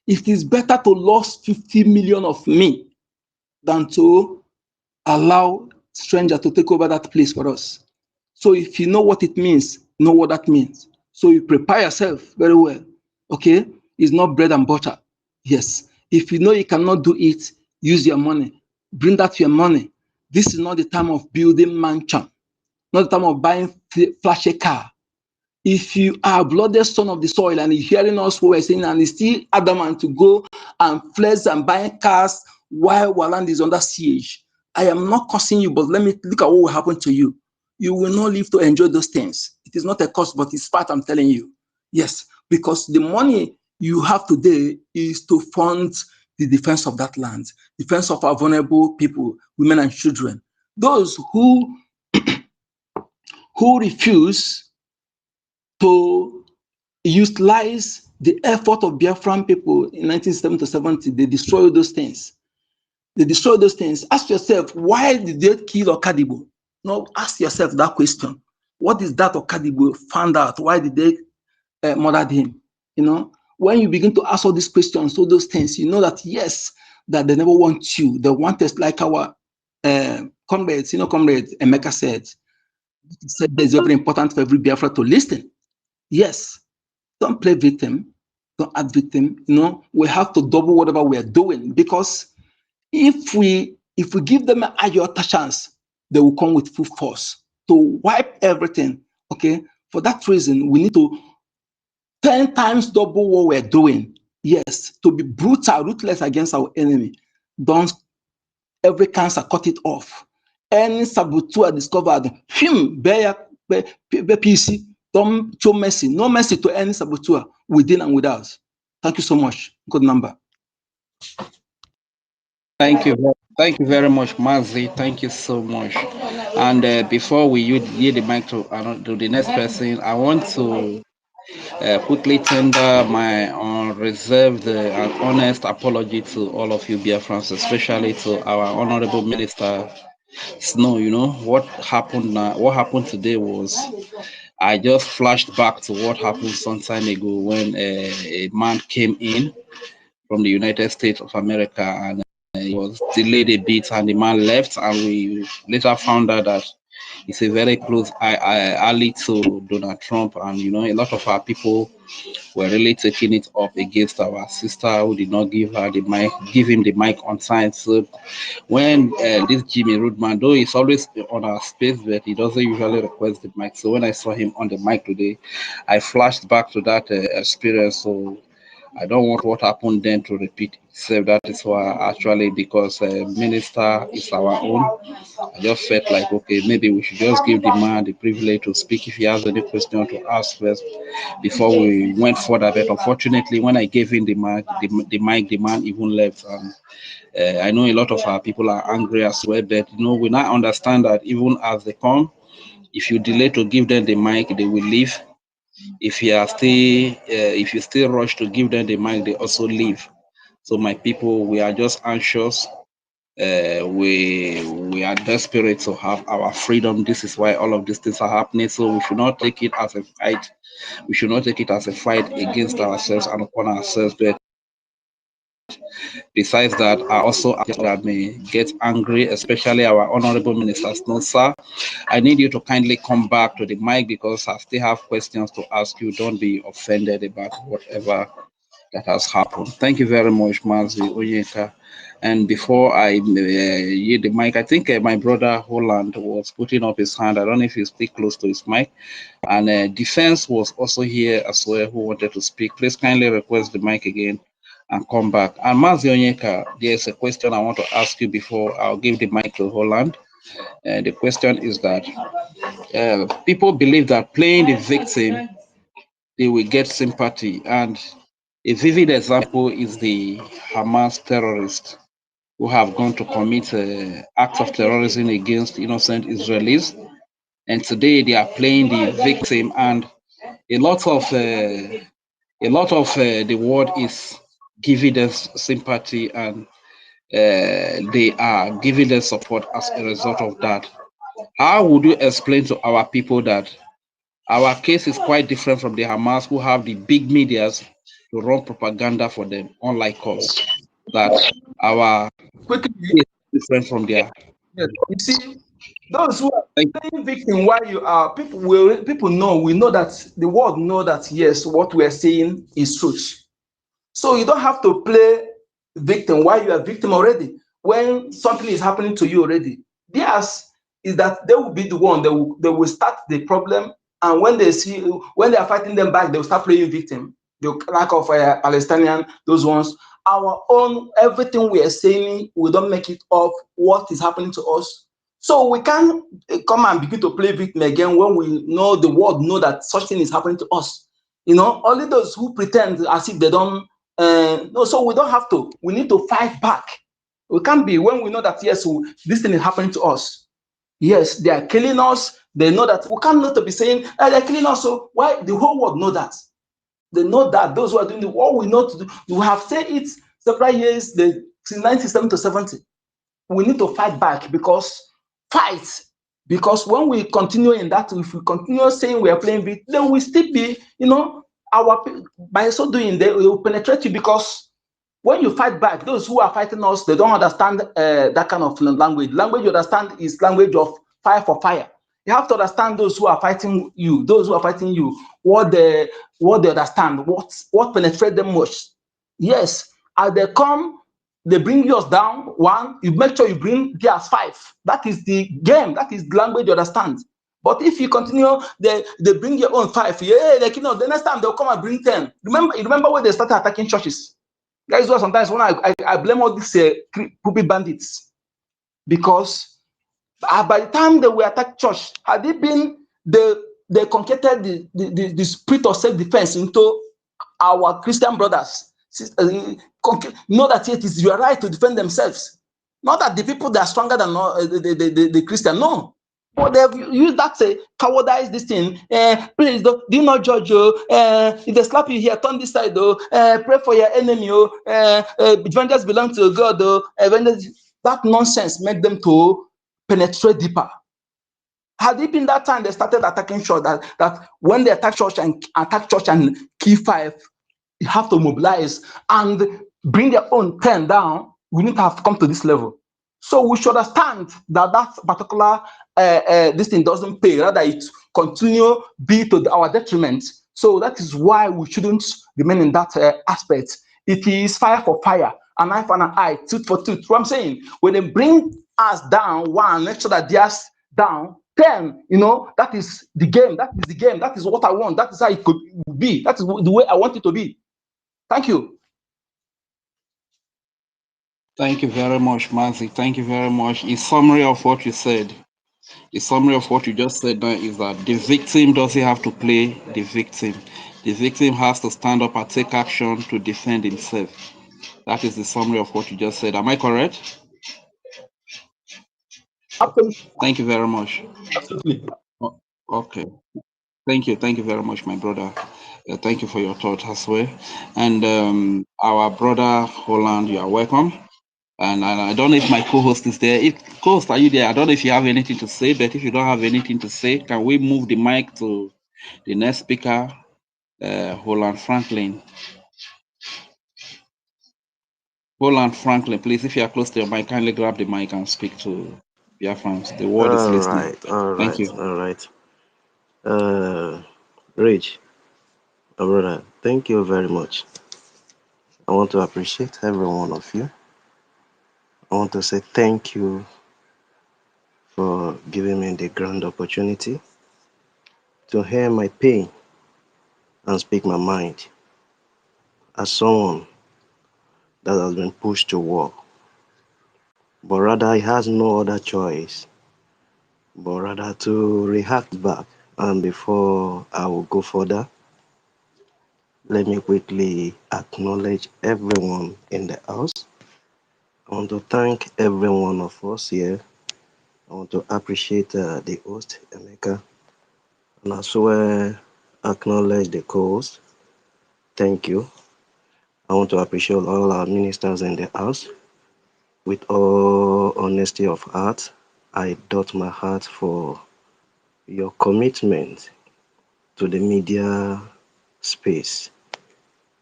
it is better to lose 50 million of me than to allow stranger to take over that place for us. So if you know what it means, know what that means. So you prepare yourself very well. Okay? It's not bread and butter. Yes. If you know you cannot do it, use your money. Bring that your money. This is not the time of building mansion, not the time of buying flashy car. If you are a blooded son of the soil and you're hearing us what we're saying and it's still adamant to go and flex and buy cars while our land is under siege, I am not cursing you, but let me look at what will happen to you. You will not live to enjoy those things. It is not a cost, but it's part, I'm telling you. Yes, because the money you have today is to fund the defense of that land, defense of our vulnerable people, women and children. Those who refuse to utilize the effort of Biafran people in 1970, they destroyed those things. They destroyed those things. Ask yourself, why did they kill Okadibo? No, ask yourself that question. What is that Okadibo found out? Why did they murder him? You know, when you begin to ask all these questions, all those things, you know that yes, that they never want you. They want us, like our comrades, comrade Emeka said it's very important for every Biafra to listen. Yes, don't play victim, don't act victim. We have to double whatever we are doing, because if we give them an iota chance, they will come with full force to wipe everything. Okay, for that reason, we need to 10 times double what we're doing. Yes, to be brutal, ruthless against our enemy. Don't every cancer, cut it off. Any saboteur discovered, PC. Don't show mercy. No mercy to any saboteur within and without. Thank you so much. Good number. Thank you. Thank you very much, Mazi. Thank you so much. And before we yield the mic to the next person, I want to quickly tender my unreserved and honest apology to all of you Biafrans, especially to our Honorable Minister Snow. What happened now? What happened today was I just flashed back to what happened some time ago when a man came in from the United States of America and he was delayed a bit and the man left, and we later found out that he's a very close ally to Donald Trump, and a lot of our people were really taking it up against our sister who did not give him the mic on time. So when this Jimmy Rudman, though he's always on our space, but he doesn't usually request the mic. So when I saw him on the mic today, I flashed back to that experience. So I don't want what happened then to repeat itself. That is why, actually, because minister is our own, I just felt like, okay, maybe we should just give the man the privilege to speak if he has any question to ask first before we went further. But unfortunately, when I gave him the mic, the man even left. And I know a lot of our people are angry as well, but we now understand that even as they come, if you delay to give them the mic, they will leave. If you still rush to give them the mic, they also leave. So my people, we are just anxious. We are desperate to have our freedom. This is why all of these things are happening. So we should not take it as a fight. We should not take it as a fight against ourselves and upon ourselves. But besides that, I also that may get angry, especially our honorable ministers. No, sir, I need you to kindly come back to the mic because I still have questions to ask you. Don't be offended about whatever that has happened. Thank you very much, Mazi Onyeka. And before I yield the mic, I think my brother Holland was putting up his hand. I don't know if he's still close to his mic. And Defense was also here as well who wanted to speak. Please kindly request the mic again and come back. And Mazi Onyeka, there's a question I want to ask you before I'll give the mic to Holland. The question is that people believe that playing the victim, they will get sympathy. And a vivid example is the Hamas terrorists who have gone to commit acts of terrorism against innocent Israelis. And today they are playing the victim, and a lot of the world is giving them sympathy, and they are giving them support as a result of that. How would you explain to our people that Our case is quite different from the Hamas, who have the big medias to run propaganda for them, unlike us. That our Quickly, case is different from their. yes, you see, those who are playing victim while you are people know, we know that the world know that yes, what we are saying is truth. So you don't have to play victim while you are victim already. When something is happening to you already, theirs is that they will be the one, they will start the problem, and when they are fighting them back, they will start playing victim. The lack of Palestinian, those ones. Our own, everything we are saying, we don't make it up what is happening to us. So we can't come and begin to play victim again when we know the world know that such thing is happening to us. Only those who pretend as if they don't. No, so we don't have to. We need to fight back. We can't be when we know that yes, this thing is happening to us. Yes, they are killing us. They know that. We can't not to be saying they're killing us. So why the whole world know that? They know that those who are doing what we know to do. We have said it several years, since 1970 to 70. We need to fight back fight. Because when we continue in that, if we continue saying we are playing bit, then we still be, our by so doing, they will penetrate you because when you fight back, those who are fighting us, they don't understand that kind of language. Language you understand is language of fire for fire. You have to understand those who are fighting you, what they understand, what penetrates them most. Yes, as they come, they bring yours down. One, you make sure you bring theirs 5. That is the game. That is the language you understand. But if you continue, they bring your own 5. Yeah, the next time they'll come and bring 10. Remember when they started attacking churches? That is why sometimes when I blame all these pulpit bandits, because by the time they were attacked church, had it been they concatenated the spirit of self-defense into our Christian brothers. Know that it is your right to defend themselves. Not that the people that are stronger than the Christian. No. But they've used that to cowardize this thing. Please do not judge you. If they slap you here, turn this side. Pray for your enemy. Vengeance belongs to God. That nonsense make them to penetrate deeper. Had it been that time they started attacking church, that when they attack church and kill 5, you have to mobilize and bring their own 10 down. We need to have come to this level. So we should understand that particular this thing doesn't pay, rather it continue be to our detriment. So that is why we shouldn't remain in that aspect. It is fire for fire, an eye for an eye, tooth for tooth. What I'm saying, when they bring us down, one, make sure that theirs down. 10, that is the game. That is the game. That is what I want. That is how it could be. That is the way I want it to be. Thank you. Thank you very much, Mazi. Thank you very much. In summary of what you said, the summary of what you just said now is that the victim doesn't have to play the victim. The victim has to stand up and take action to defend himself. That is the summary of what you just said. Am I correct? Absolutely. Thank you very much. Absolutely. Okay. Thank you very much, my brother. Thank you for your thoughts as well. And our brother Holland, you are welcome. And I don't know if my co-host is there. Co-host, are you there? I don't know if you have anything to say, but if you don't have anything to say, can we move the mic to the next speaker, Holland Franklin? Holland Franklin, please, if you are close to your mic, kindly grab the mic and speak to Biafrans. The world is listening. Thank you. All right. Rich, my brother, thank you very much. I want to appreciate every one of you. I want to say thank you for giving me the grand opportunity to hear my pain and speak my mind as someone that has been pushed to war. But rather, he has no other choice but rather to react back. And before I will go further, let me quickly acknowledge everyone in the house. I want to thank every one of us here. I want to appreciate the host, Emeka, and as well acknowledge the co-host. Thank you. I want to appreciate all our ministers in the house. With all honesty of heart, I dot my heart for your commitment to the media space.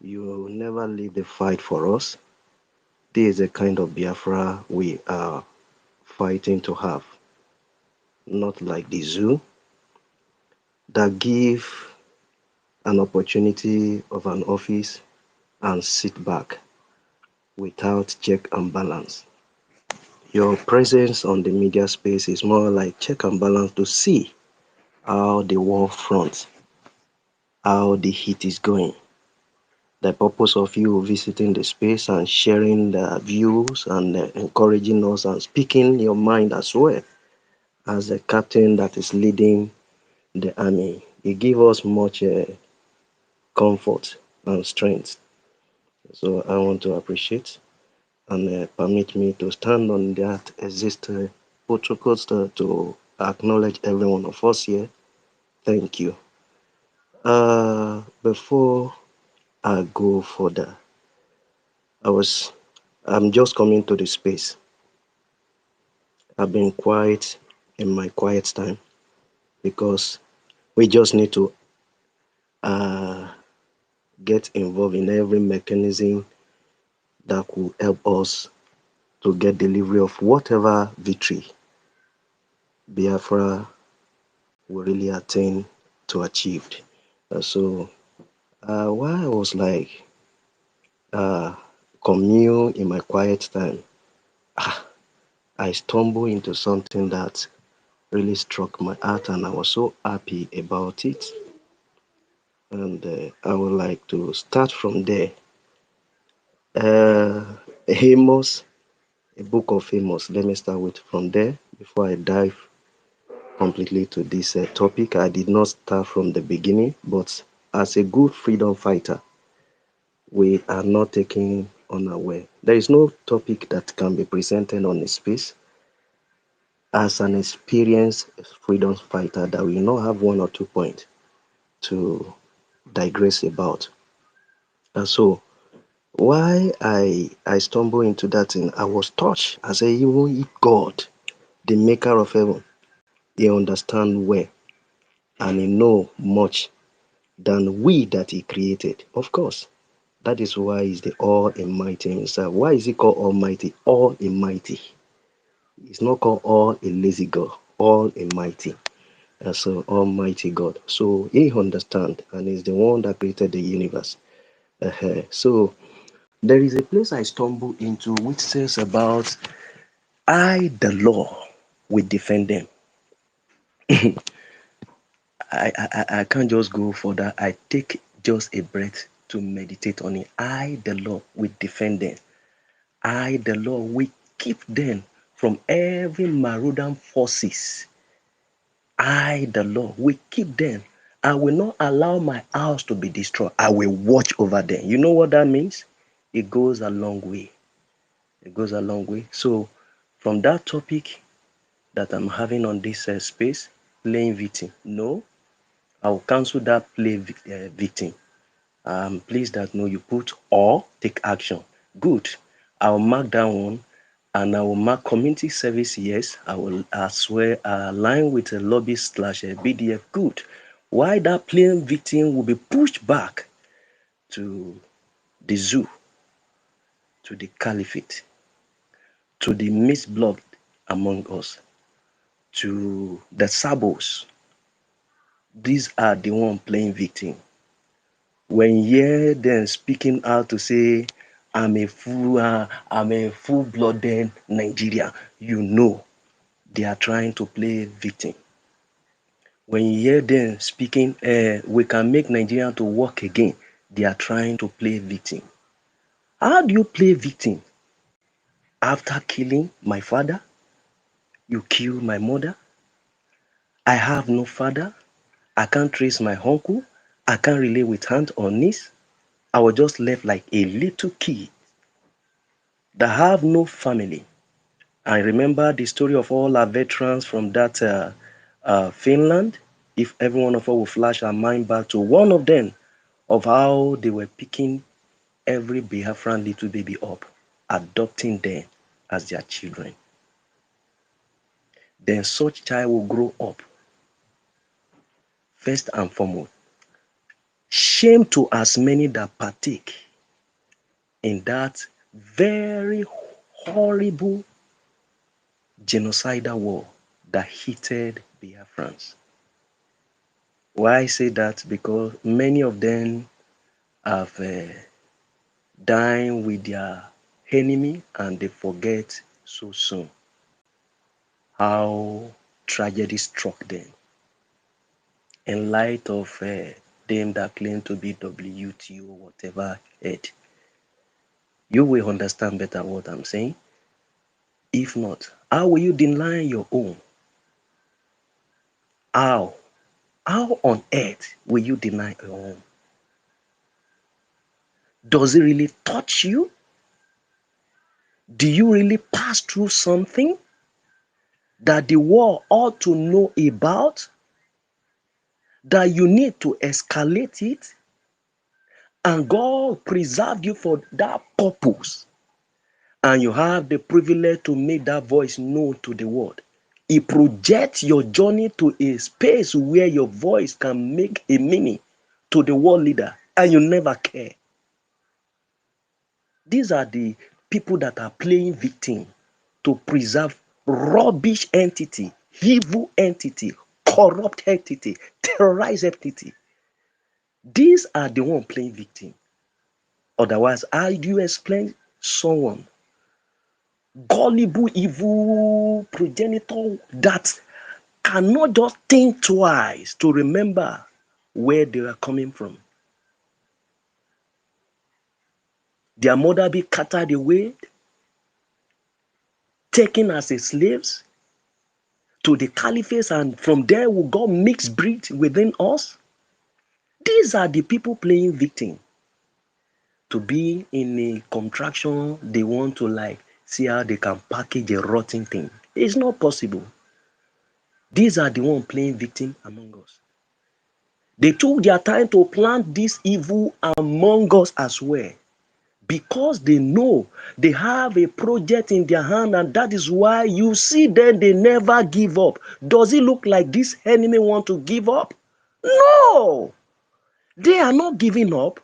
You never leave the fight for us. This is a kind of Biafra we are fighting to have, not like the zoo that give an opportunity of an office and sit back without check and balance. Your presence on the media space is more like check and balance to see how the war front, how the heat is going. The purpose of you visiting the space and sharing the views and encouraging us and speaking your mind as well as a captain that is leading the army. It gives us much comfort and strength. So I want to appreciate and permit me to stand on that existing protocols to acknowledge every one of us here. Thank you. Before I go further, I'm just coming to the space. I've been quiet in my quiet time because we just need to get involved in every mechanism that could help us to get delivery of whatever victory Biafra will really attain to achieve. So while I was like commune in my quiet time, I stumbled into something that really struck my heart and I was so happy about it. And I would like to start from there. Amos, a book of Amos. Let me start with from there before I dive completely to this topic. I did not start from the beginning, but as a good freedom fighter, we are not taking unaware. There is no topic that can be presented on a space as an experienced freedom fighter that will not have 1 or 2 points to digress about. And so why I stumble into that thing, I was touched. I say, even if God, the maker of heaven, he understand well and he know much than we that he created. Of course, that is why he's the Almighty himself. Why is he called Almighty? Almighty. He's not called All a lazy God. Almighty. So Almighty God. So he understand and is the one that created the universe. So there is a place I stumble into which says about I, the law, will defend them. I can't just go further. I take just a breath to meditate on it. I, the law, will defend them. I, the Lord, will keep them from every marauding forces. I, the Lord, will keep them. I will not allow my house to be destroyed. I will watch over them. You know what that means? It goes a long way. It goes a long way. So, from that topic that I'm having on this space, playing victim, no, I will cancel that victim. I'm pleased that no, you put or take action. Good. I'll mark that one and I will mark community service. Yes, I will as well align with a lobbyist / BDF. Good. Why that plain victim will be pushed back to the zoo, to the caliphate, to the misblood among us, to the sabos. These are the one playing victim. When you hear them speaking out to say, I'm a full-blooded Nigerian, you know they are trying to play victim. When you hear them speaking, we can make Nigeria to work again, they are trying to play victim. How do you play victim? After killing my father, you kill my mother. I have no father. I can't trace my uncle. I can't relate with aunt or niece. I was just left like a little kid that have no family. I remember the story of all our veterans from that Finland. If every one of us will flash our mind back to one of them, of how they were picking every Biafran little baby up, adopting them as their children. Then such child will grow up, first and foremost, Shame to as many that partake in that very horrible genocidal war that heated Biafrans. Why I say that? Because many of them have dined with their enemy and they forget so soon how tragedy struck them. In light of them that claim to be WTO, whatever it, you will understand better what I'm saying. If not, how will you deny your own? How? How on earth will you deny your own? Does it really touch you? Do you really pass through something that the world ought to know about? That you need to escalate it? And God preserved you for that purpose. And you have the privilege to make that voice known to the world. It projects your journey to a space where your voice can make a meaning to the world leader, and you never care. These are the people that are playing victim to preserve rubbish entity, evil entity, corrupt entity, terrorized entity. These are the one playing victim. Otherwise, how do you explain someone gullible, evil progenitor that cannot just think twice to remember where they are coming from? Their mother be carted away, taken as a slaves to the caliphate, and from there will God mix breed within us. These are the people playing victim to be in a contraction. They want to like see how they can package a rotten thing. It's not possible. These are the one playing victim among us. They took their time to plant this evil among us as well, because they know they have a project in their hand, and that is why you see them, they never give up. Does it look like this enemy want to give up? No, they are not giving up,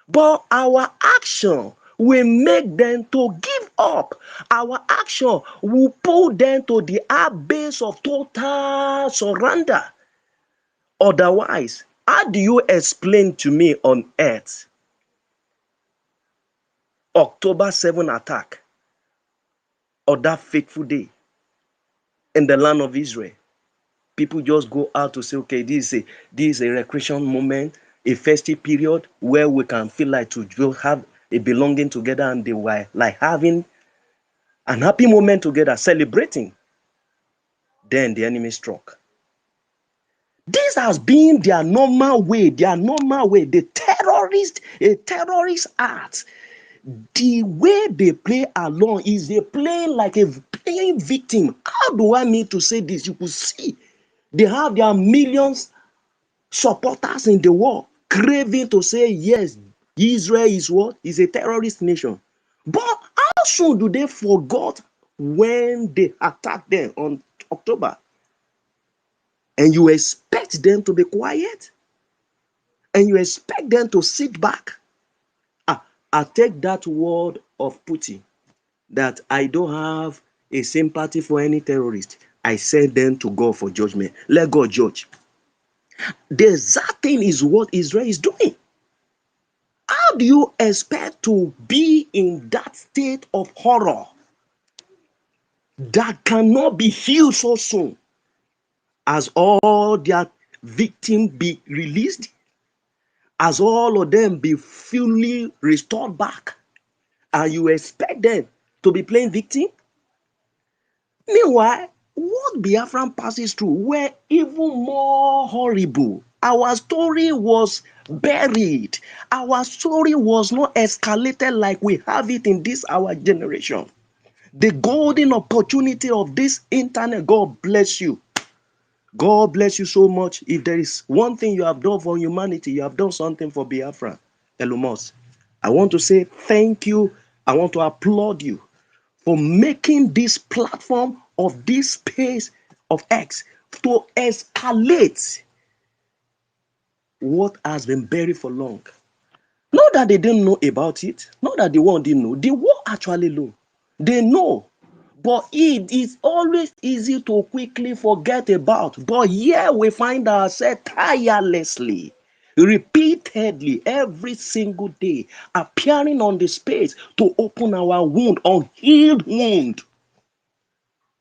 but our action will make them to give up. Our action will pull them to the abyss of total surrender. Otherwise, how do you explain to me on earth October 7 attack, or that fateful day in the land of Israel? People just go out to say, okay, this is a recreation moment, a festive period where we can feel like to just have a belonging together, and they were like having an happy moment together, celebrating. Then the enemy struck. This has been their normal way, the a terrorist act. The way they play along is they play like a playing victim. How do I mean to say this? You could see they have their millions supporters in the world craving to say, yes, Israel is what? Is a terrorist nation. But how soon do they forget when they attack them on October? And you expect them to be quiet? And you expect them to sit back? I take that word of Putin, that I don't have a sympathy for any terrorist. I send them to God for judgment. Let God judge. The exact thing is what Israel is doing. How do you expect to be in that state of horror that cannot be healed so soon as all their victims be released, as all of them be fully restored back, and you expect them to be playing victim? Meanwhile, what Biafran passes through were even more horrible. Our story was buried. Our story was not escalated like we have it in this our generation. The golden opportunity of this internet, God bless you. God bless you so much. If there is one thing you have done for humanity, you have done something for Biafra. Elomos, I want to say thank you. I want to applaud you for making this platform of this space of X to escalate what has been buried for long. Not that they didn't know about it, not that the world didn't know. The world actually know. They know. But it is always easy to quickly forget about. But here we find ourselves tirelessly, repeatedly, every single day, appearing on the space to open our wound, unhealed wound.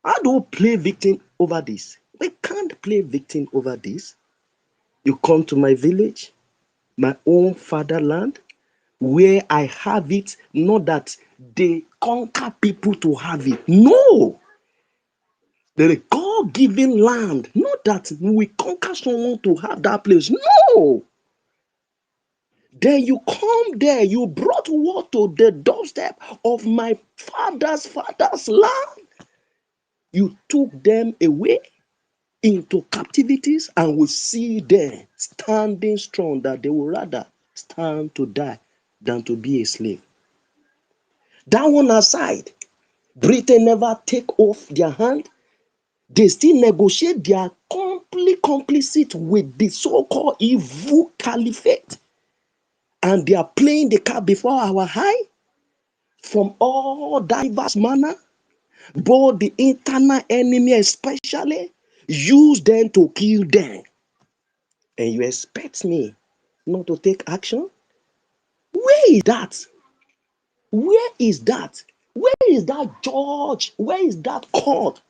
How do we play victim over this? We can't play victim over this. You come to my village, my own fatherland, where I have it, not that they conquer people to have it. No. The God-given land, not that we conquer someone to have that place. No. Then you come there, you brought what to the doorstep of my father's land. You took them away into captivities, and we see them standing strong, that they would rather stand to die than to be a slave. That one aside, Britain never take off their hand. They still negotiate their complicit with the so-called evil caliphate. And they are playing the card before our eye from all diverse manner. But the internal enemy especially use them to kill them. And you expect me not to take action? Where is that? Where is that? Where is that judge? Where is that court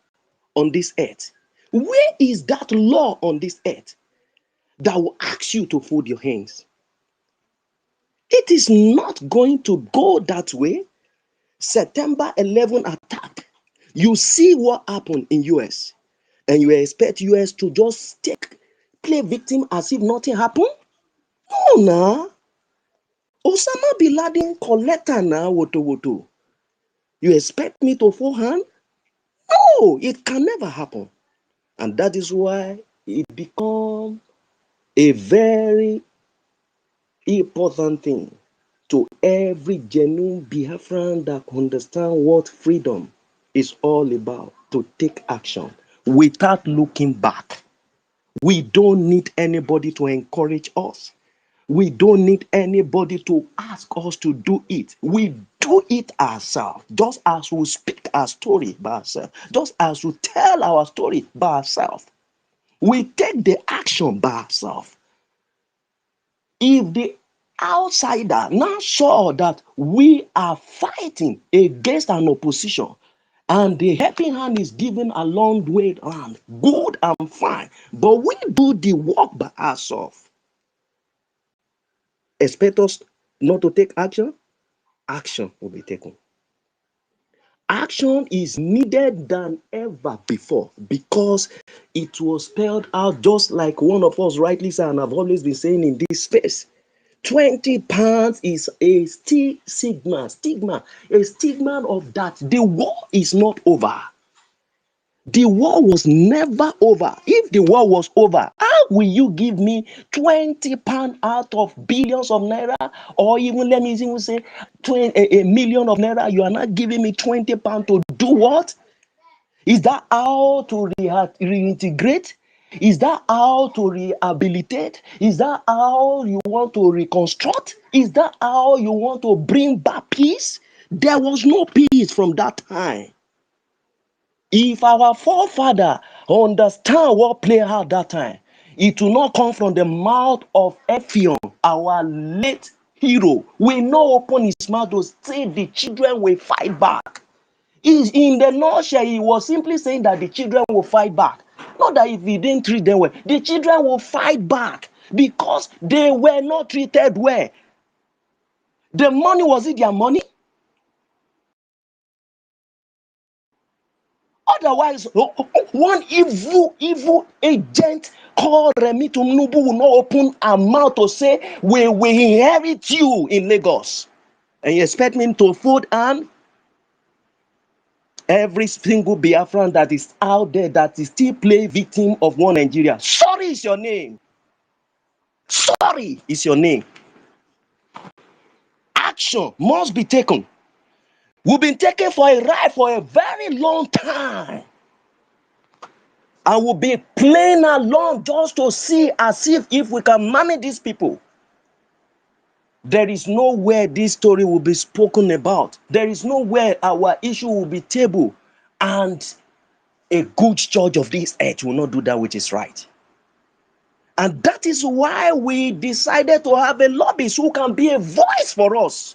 on this earth? Where is that law on this earth that will ask you to fold your hands? It is not going to go that way. September 11 attack. You see what happened in US, and you expect US to just play victim as if nothing happened? No, nah. Osama bin Laden collector now, woto. You expect me to fold hand? No, it can never happen. And that is why it becomes a very important thing to every genuine Biafran that understands what freedom is all about, to take action without looking back. We don't need anybody to encourage us. We don't need anybody to ask us to do it. We do it ourselves, just as we speak our story by ourselves, just as we tell our story by ourselves. We take the action by ourselves. If the outsider now saw that we are fighting against an opposition, and the helping hand is given a long way around, good and fine, but we do the work by ourselves. Expect us not to take action? Action will be taken. Action is needed than ever before, because it was spelled out, just like one of us rightly said, and I've always been saying in this space. 20 pounds is a stigma of that the war is not over. The war was never over. If the war was over, how will you give me 20 pounds out of billions of naira, or even, let me even say, a million of naira? You are not giving me 20 pounds to do what? Is that how to reintegrate? Is that how to rehabilitate? Is that how you want to reconstruct? Is that how you want to bring back peace? There was no peace from that time. If our forefather understand what played out that time, it will not come from the mouth of Ephion, our late hero. We not open his mouth to say the children will fight back. In the nutshell, he was simply saying that the children will fight back. Not that if he didn't treat them well, the children will fight back because they were not treated well. The money, was it their money? Otherwise, one evil agent called Remi Tumnubu will not open a mouth to say, we will inherit you in Lagos. And you expect me to fold hand? Every single Biafran that is out there that is still play victim of one Nigeria. Sorry is your name. Sorry is your name. Action must be taken. We've been taken for a ride for a very long time. I will be playing along just to see as if we can manage these people. There is nowhere this story will be spoken about. There is nowhere our issue will be tabled. And a good judge of this earth will not do that which is right. And that is why we decided to have a lobbyist who can be a voice for us,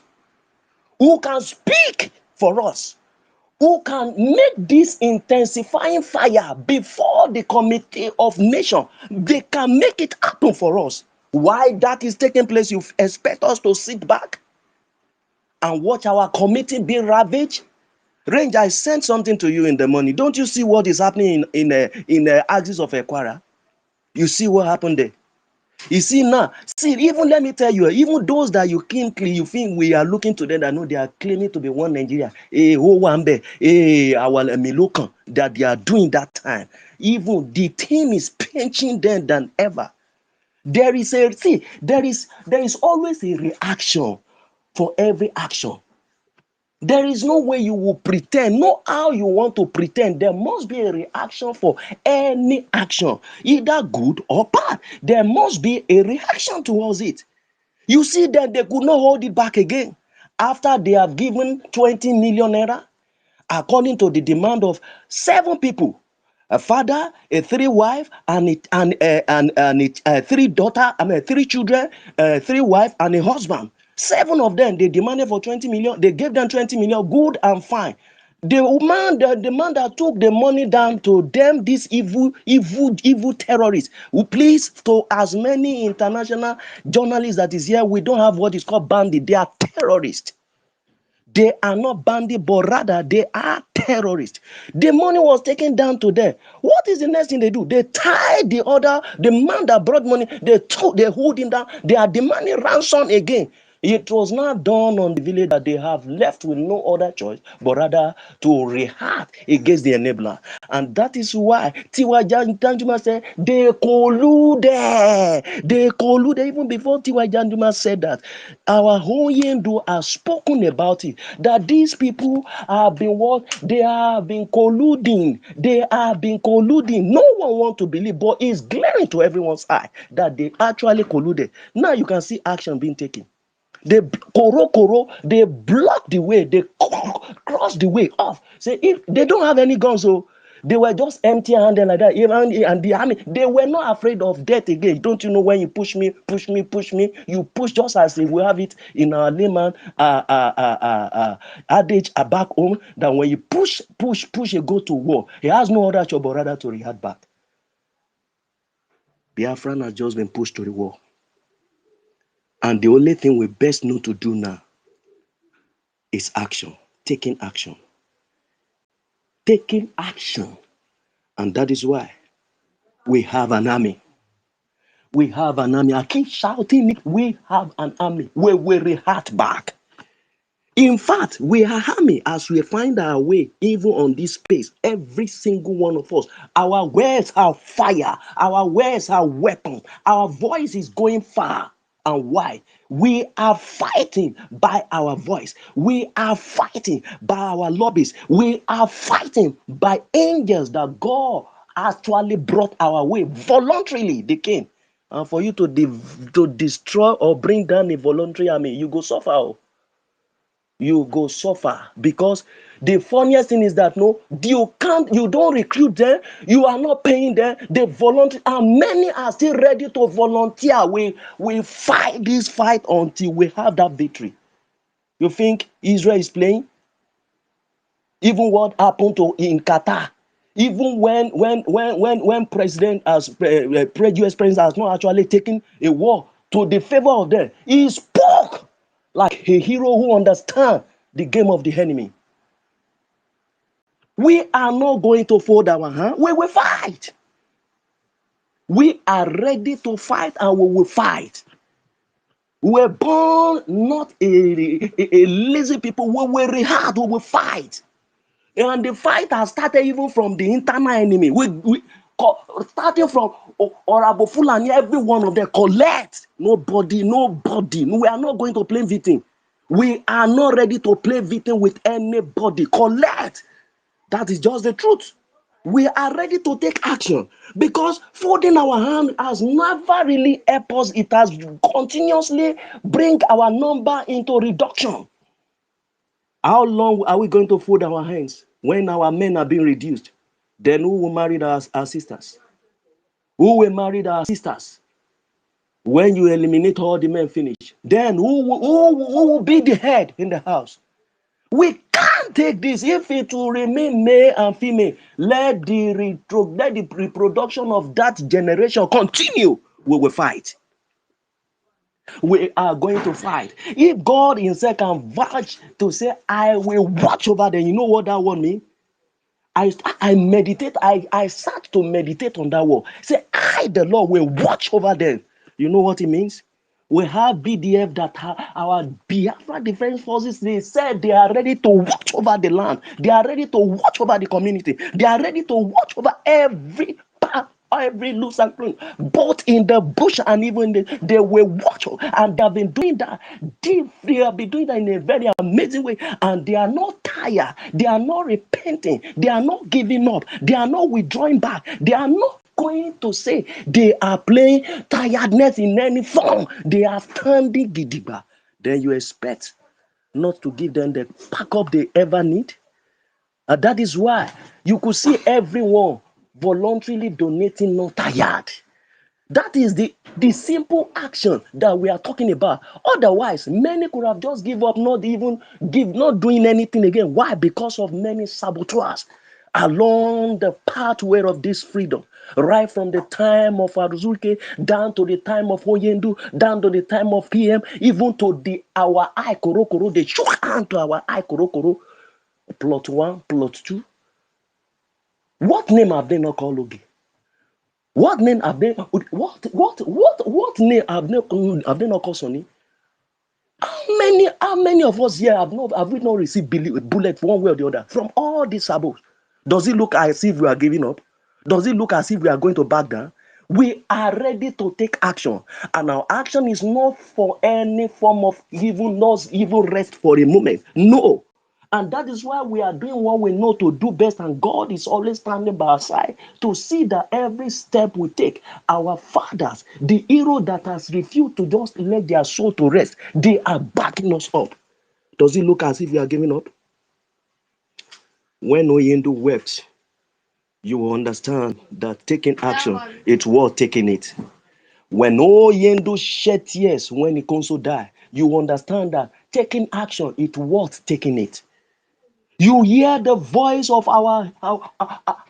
who can speak for us, who can make this intensifying fire before the Committee of Nations. They can make it happen for us. Why that is taking place, you expect us to sit back and watch our committee being ravaged? Range, I sent something to you in the morning. Don't you see what is happening in the axis of Equara? You see what happened there? You see now, even let me tell you, even those that you think we are looking to them, that know they are claiming to be one Nigeria, our Milokan, that they are doing that time. Even the team is pinching them than ever. There is always a reaction for every action. There is no way you will pretend, no how you want to pretend. There must be a reaction for any action, either good or bad. There must be a reaction towards it. You see that they could not hold it back again after they have given 20 million naira, according to the demand of 7 people. A father, a 3 wife, and 3 daughter, 3 children, 3 wife, and a husband. 7 of them, they demanded for 20 million. They gave them 20 million, good and fine. The man that took the money down to them, these evil terrorists, who please, to as many international journalists that is here, we don't have what is called bandit. They are terrorists. They are not bandits, but rather they are terrorists. The money was taken down to them. What is the next thing they do? They tie the man that brought money, they hold him down. They are demanding ransom again. It was not done on the village that they have left with no other choice, but rather to react against the enabler. And that is why Tiwa Janjuma said, they colluded. They colluded even before Tiwa Janjuma said that. Our whole Yendu has spoken about it, that these people have been what? They have been colluding. They have been colluding. No one wants to believe, but it's glaring to everyone's eye that they actually colluded. Now you can see action being taken. They they block the way, they cross the way off. Say if they don't have any guns, so they were just empty-handed like that. Even and the army, they were not afraid of death again. Don't you know, when you push me, you push just as if we have it in our layman adage back home, that when you push you go to war. He has no other choice but rather to react back. Biafran has just been pushed to the war. And the only thing we best know to do now is action, taking action. Taking action. And that is why we have an army. We have an army. I keep shouting it. We have an army. We will react back. In fact, we are army as we find our way, even on this space, every single one of us. Our words are fire. Our words are weapons. Our voice is going far. And why? We are fighting by our voice. We are fighting by our lobbies. We are fighting by angels that God actually brought our way. Voluntarily, they came. And for you to destroy or bring down a voluntary army, you go suffer. You go suffer, because the funniest thing is that you don't recruit them, you are not paying them, they volunteer, and many are still ready to volunteer. We fight this fight until we have that victory. You think Israel is playing? Even what happened in Qatar, even when president as US president has not actually taken a war to the favor of them, he spoke like a hero who understands the game of the enemy. We are not going to fold our hand. We will fight. We are ready to fight, and we will fight. We were born not a lazy people. We will react. We will fight. And the fight has started even from the internal enemy. We starting from Orabo Fulani, every one of them collect. Nobody. We are not going to play victim. We are not ready to play victim with anybody. Collect. That is just the truth. We are ready to take action because folding our hand has never really helped us. It has continuously bring our number into reduction. How long are we going to fold our hands when our men are being reduced? Then who will marry our sisters? Who will marry our sisters? When you eliminate all the men finish, then who will be the head in the house? We can't take this. If it will remain male and female, let the reproduction of that generation continue. We will fight. We are going to fight. If God himself can vouch to say, I will watch over them, you know what that word means? I meditate, I sat to meditate on that word. Say, I, the Lord, will watch over them. You know what it means? We have BDF that our Biafra Defense Forces, they said they are ready to watch over the land. They are ready to watch over the community. They are ready to watch over every part, every loose and clean, both in the bush and even they will watch, and they have been doing that. They have been doing that in a very amazing way, and they are not tired. They are not repenting. They are not giving up. They are not withdrawing back. They are not going to say they are playing tiredness in any form. They are standing gidigba. Then you expect not to give them the backup they ever need. And that is why you could see everyone voluntarily donating, not tired. That is the simple action that we are talking about. Otherwise, many could have just give up, not doing anything again. Why? Because of many saboteurs along the pathway of this freedom, right from the time of Azuke down to the time of Oyendu, down to the time of PM, even to our I Korokoro. They shook hand to our I Korokoro, plot 1, plot 2. What name have they not called Ogi? What name have they? What name have they not called Sonny? How many of us here have we not received bullet one way or the other from all these sabos? Does it look as if we are giving up? Does it look as if we are going to back down? We are ready to take action, and our action is not for any form of even rest for a moment. No. And that is why we are doing what we know to do best, and God is always standing by our side to see that every step we take, our fathers, the hero that has refused to just let their soul to rest, they are backing us up. Does it look as if we are giving up? When Oyendu wept, you will understand that taking action, it's worth taking it. When Oyendu shed tears when Ikonso died, you will understand that taking action, it's worth taking it. You hear the voice of our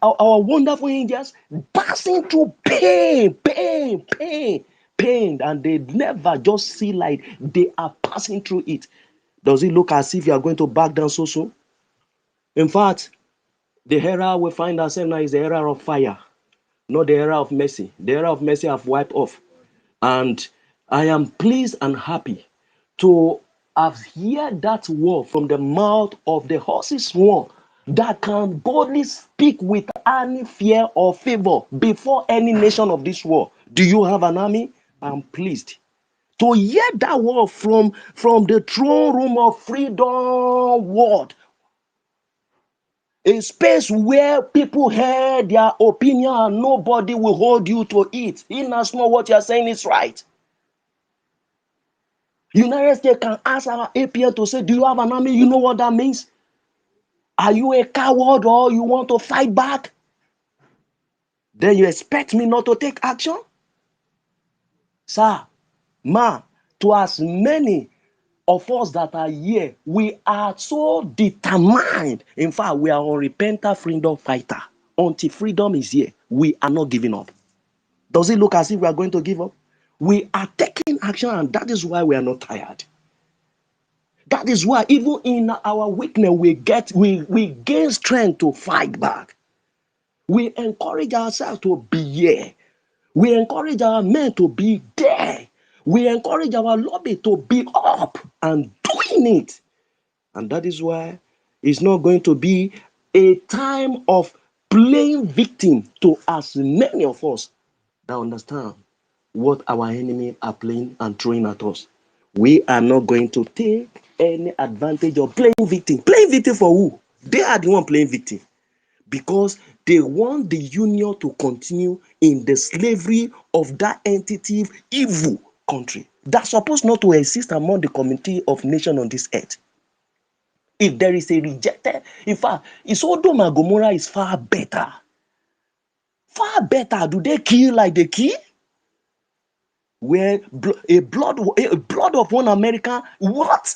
wonderful angels passing through pain, and they never just see like they are passing through it. Does it look as if you are going to back down so soon? In fact, the era we find ourselves now is the era of fire, not the era of mercy. The era of mercy have wiped off. And I am pleased and happy to have heard that word from the mouth of the horse's one that can boldly speak with any fear or favor before any nation of this world. Do you have an army? I'm pleased to hear that word from the throne room of freedom word. A space where people hear their opinion and nobody will hold you to it. In as much what you are saying is right. United States can ask our APL to say, do you have an army? You know what that means? Are you a coward or you want to fight back? Then you expect me not to take action? Sir, ma, to as many of us that are here, we are so determined. In fact, we are unrepentant freedom fighter. Until freedom is here, we are not giving up. Does it look as if we are going to give up? We are taking action, and that is why we are not tired. That is why even in our weakness, we gain strength to fight back. We encourage ourselves to be here. We encourage our men to be there. We encourage our lobby to be up and doing it. And that is why it's not going to be a time of playing victim to as many of us that understand what our enemy are playing and throwing at us. We are not going to take any advantage of playing victim. Playing victim for who? They are the one playing victim. because they want the union to continue in the slavery of that entity, evil country that's supposed not to exist among the community of nations on this earth. If there is a rejected, in fact, Sodom and Gomorrah is far better. Far better. Do they kill like they kill? Where a blood of one American, what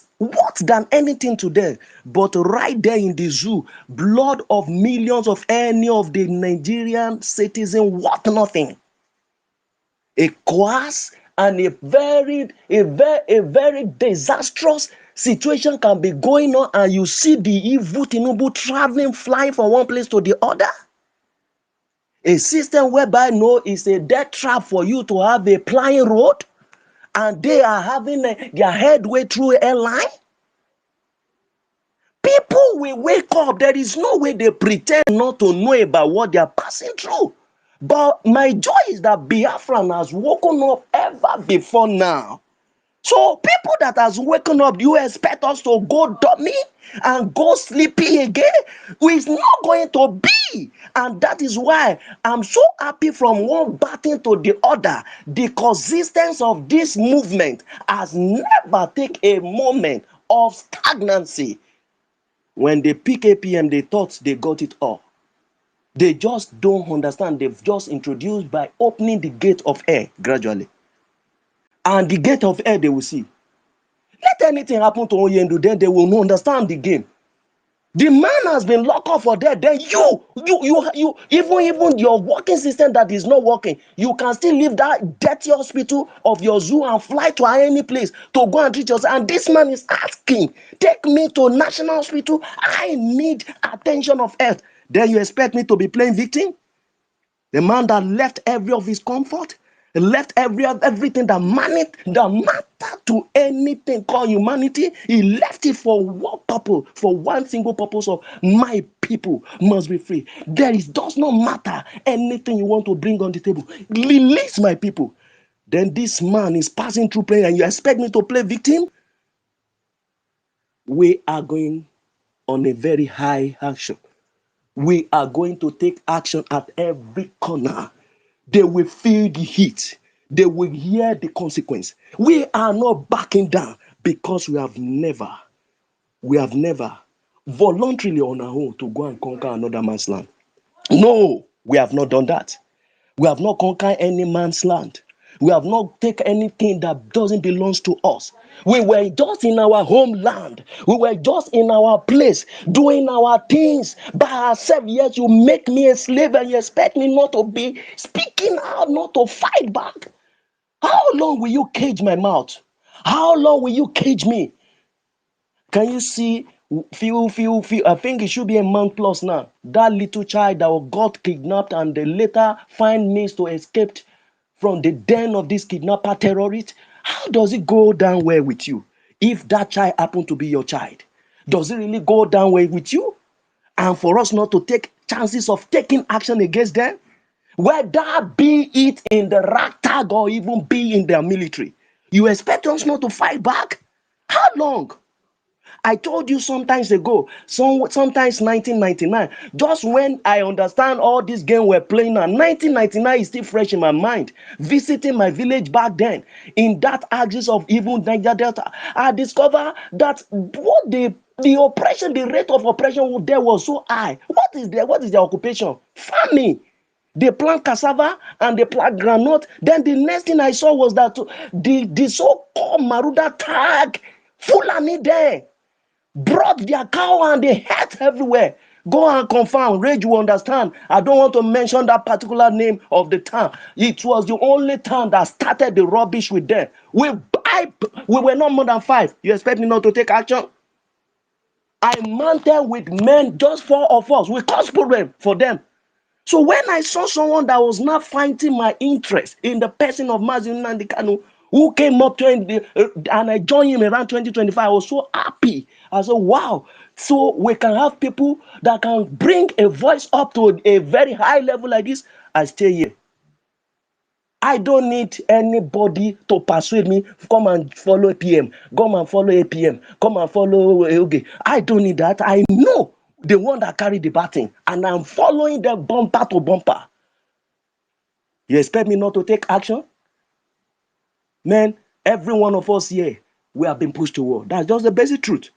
than anything to them? But right there in the zoo, blood of millions of any of the Nigerian citizens, what nothing. A course and a very disastrous situation can be going on, and you see the evil Tinubu traveling, flying from one place to the other. A system whereby no is a death trap for you to have a flying road, and they are having their headway through a line. People will wake up. There is no way they pretend not to know about what they are passing through. But my joy is that Biafran has woken up ever before now. So people that has woken up, you expect us to go dummy and go sleepy again? It's not going to be. And that is why I'm so happy from one battle to the other. The consistency of this movement has never taken a moment of stagnancy. When they pick APM, they thought they got it all. They just don't understand. They've just introduced by opening the gate of air gradually. And the gate of air they will see. Let anything happen to Oyendu, then they will not understand the game. The man has been locked up for that. Then you, even your working system that is not working, you can still leave that dirty hospital of your zoo and fly to any place to go and treat yourself. And this man is asking, take me to national hospital. I need attention of earth. Then you expect me to be playing victim? The man that left every of his comfort, left everything that mattered to anything called humanity, he left it for one purpose, for one single purpose of my people must be free. Does not matter anything you want to bring on the table. Release my people. Then this man is passing through pain and you expect me to play victim? We are going on a very high action. We are going to take action at every corner. They will feel the heat. They will hear the consequence. We are not backing down because we have never voluntarily on our own to go and conquer another man's land. No, we have not done that. We have not conquered any man's land. We have not taken anything that doesn't belong to us. We were just in our homeland. We were just in our place, doing our things by ourselves. Yet you make me a slave and you expect me not to be speaking out, not to fight back. How long will you cage my mouth? How long will you cage me? Can you see? Feel. I think it should be a month plus now. That little child that got kidnapped and they later find means to escape from the den of this kidnapper terrorist. How does it go down well with you? If that child happened to be your child, does it really go down well with you? And for us not to take chances of taking action against them, whether be it in the ragtag or even be in their military, you expect us not to fight back? How long? I told you sometimes ago, sometimes 1999, just when I understand all this game we're playing now, 1999 is still fresh in my mind. Visiting my village back then, in that axis of even Niger Delta, I discovered that what the oppression, the rate of oppression there was so high. What is their occupation? Farming. They plant cassava and they plant granite. Then the next thing I saw was that the so-called Maruda tag Fulani there brought their cow and they had everywhere. Go and confirm. Rage will understand. I don't want to mention that particular name of the town. It was the only town that started the rubbish with them. We were not more than 5. You expect me not to take action? I mounted with men, just 4 of us. We caused problem for them. So when I saw someone that was not finding my interest in the person of Mazin Nandikanu, who came up and I joined him around 2025, I was so happy. I said, wow. So we can have people that can bring a voice up to a very high level like this. I stay here. I don't need anybody to persuade me, come and follow APM, come and follow APM, come and follow. Okay. I don't need that. I know the one that carry the baton, and I'm following them bumper to bumper. You expect me not to take action? Man, every one of us here, we have been pushed to war. That's just the basic truth.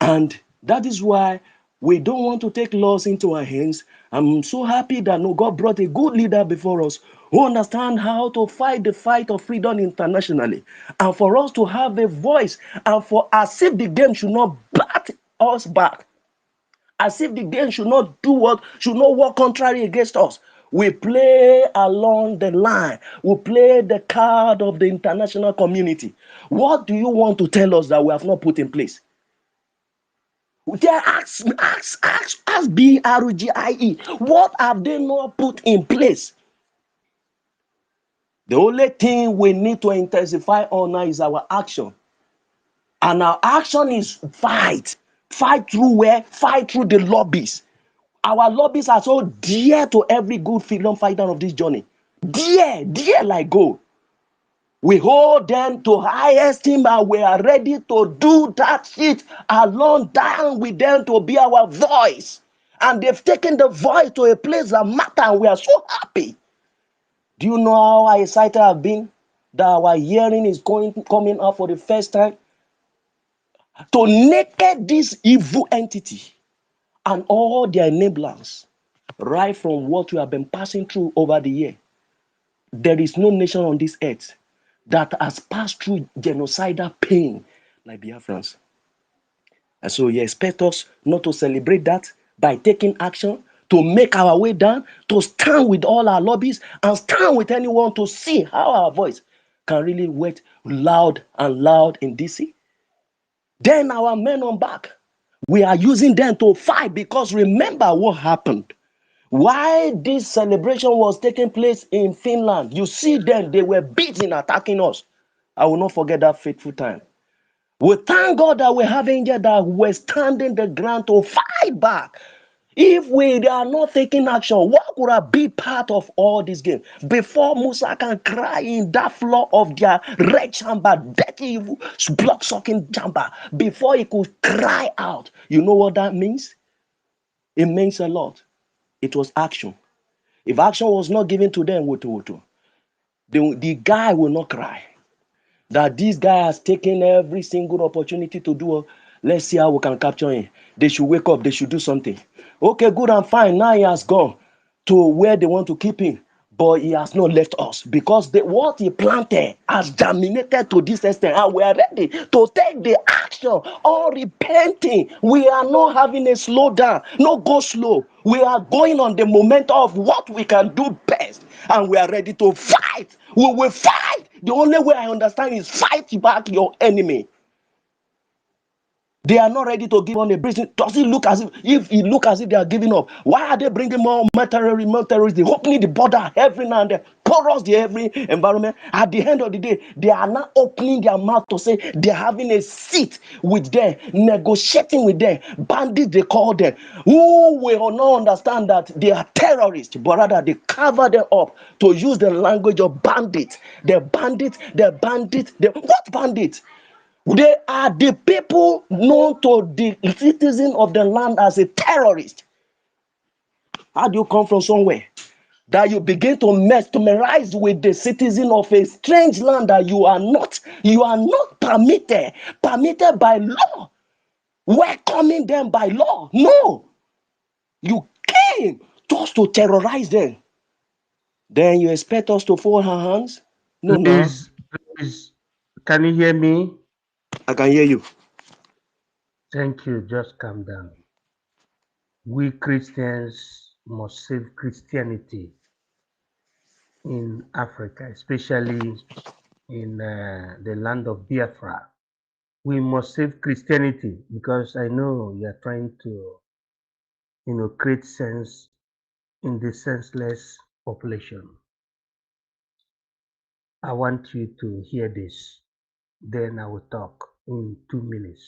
And that is why we don't want to take laws into our hands. I'm so happy that no, God brought a good leader before us who understand how to fight the fight of freedom internationally. And for us to have a voice, and for as if the game should not bat us back, as if the game should not should not work contrary against us. We play along the line. We play the card of the international community. What do you want to tell us that we have not put in place? Ask BRGIE. What have they not put in place? The only thing we need to intensify on now is our action. And our action is fight. Fight through where? Fight through the lobbies. Our lobbies are so dear to every good freedom fighter of this journey. Dear, dear like gold. We hold them to high esteem and we are ready to do that shit along down with them to be our voice. And they've taken the voice to a place that matters and we are so happy. Do you know how excited I've been that our hearing is coming up for the first time? To naked this evil entity and all their enablers, right from what we have been passing through over the year. There is no nation on this earth that has passed through genocidal pain like Biafrans. And so you expect us not to celebrate that by taking action, to make our way down, to stand with all our lobbies and stand with anyone to see how our voice can really wet loud and loud in DC. Then our men on back, we are using them to fight because remember what happened. Why this celebration was taking place in Finland, you see them, they were beating, attacking us. I will not forget that fateful time. We thank God that we have angels that were standing the ground to fight back. If we are not taking action, what could have been part of all this game? Before Musa can cry in that floor of their red chamber, dirty, blood-sucking chamber, before he could cry out, you know what that means? It means a lot. It was action. If action was not given to them, the guy will not cry. That this guy has taken every single opportunity to do. Let's see how we can capture him. They should wake up. They should do something. Okay, good and fine. Now he has gone to where they want to keep him. But he has not left us because what he planted has germinated to this extent. And we are ready to take the action. All repenting. We are not having a slow down. No go slow. We are going on the momentum of what we can do best. And we are ready to fight. We will fight. The only way I understand is fight back your enemy. They are not ready to give on a prison. Does it look as if it look as if they are giving up? Why are they bringing more terrorists? They're opening the border every now and then, porous the every environment. At the end of the day, they are not opening their mouth to say they're having a seat with them, negotiating with them. Bandits, they call them, who will not understand that they are terrorists, but rather they cover them up to use the language of bandits. What bandits? They are the people known to the citizen of the land as a terrorist. How do you come from somewhere that you begin to mesmerize with the citizen of a strange land that you are not permitted by law, welcoming them by law? No, you came just to terrorize them. Then you expect us to fold our hands? No, no. Please, can you hear me? I can hear you. Thank you. Just calm down. We Christians must save Christianity in Africa, especially in the land of Biafra. We must save Christianity because I know you are trying to, create sense in the senseless population. I want you to hear this. Then I will talk in 2 minutes.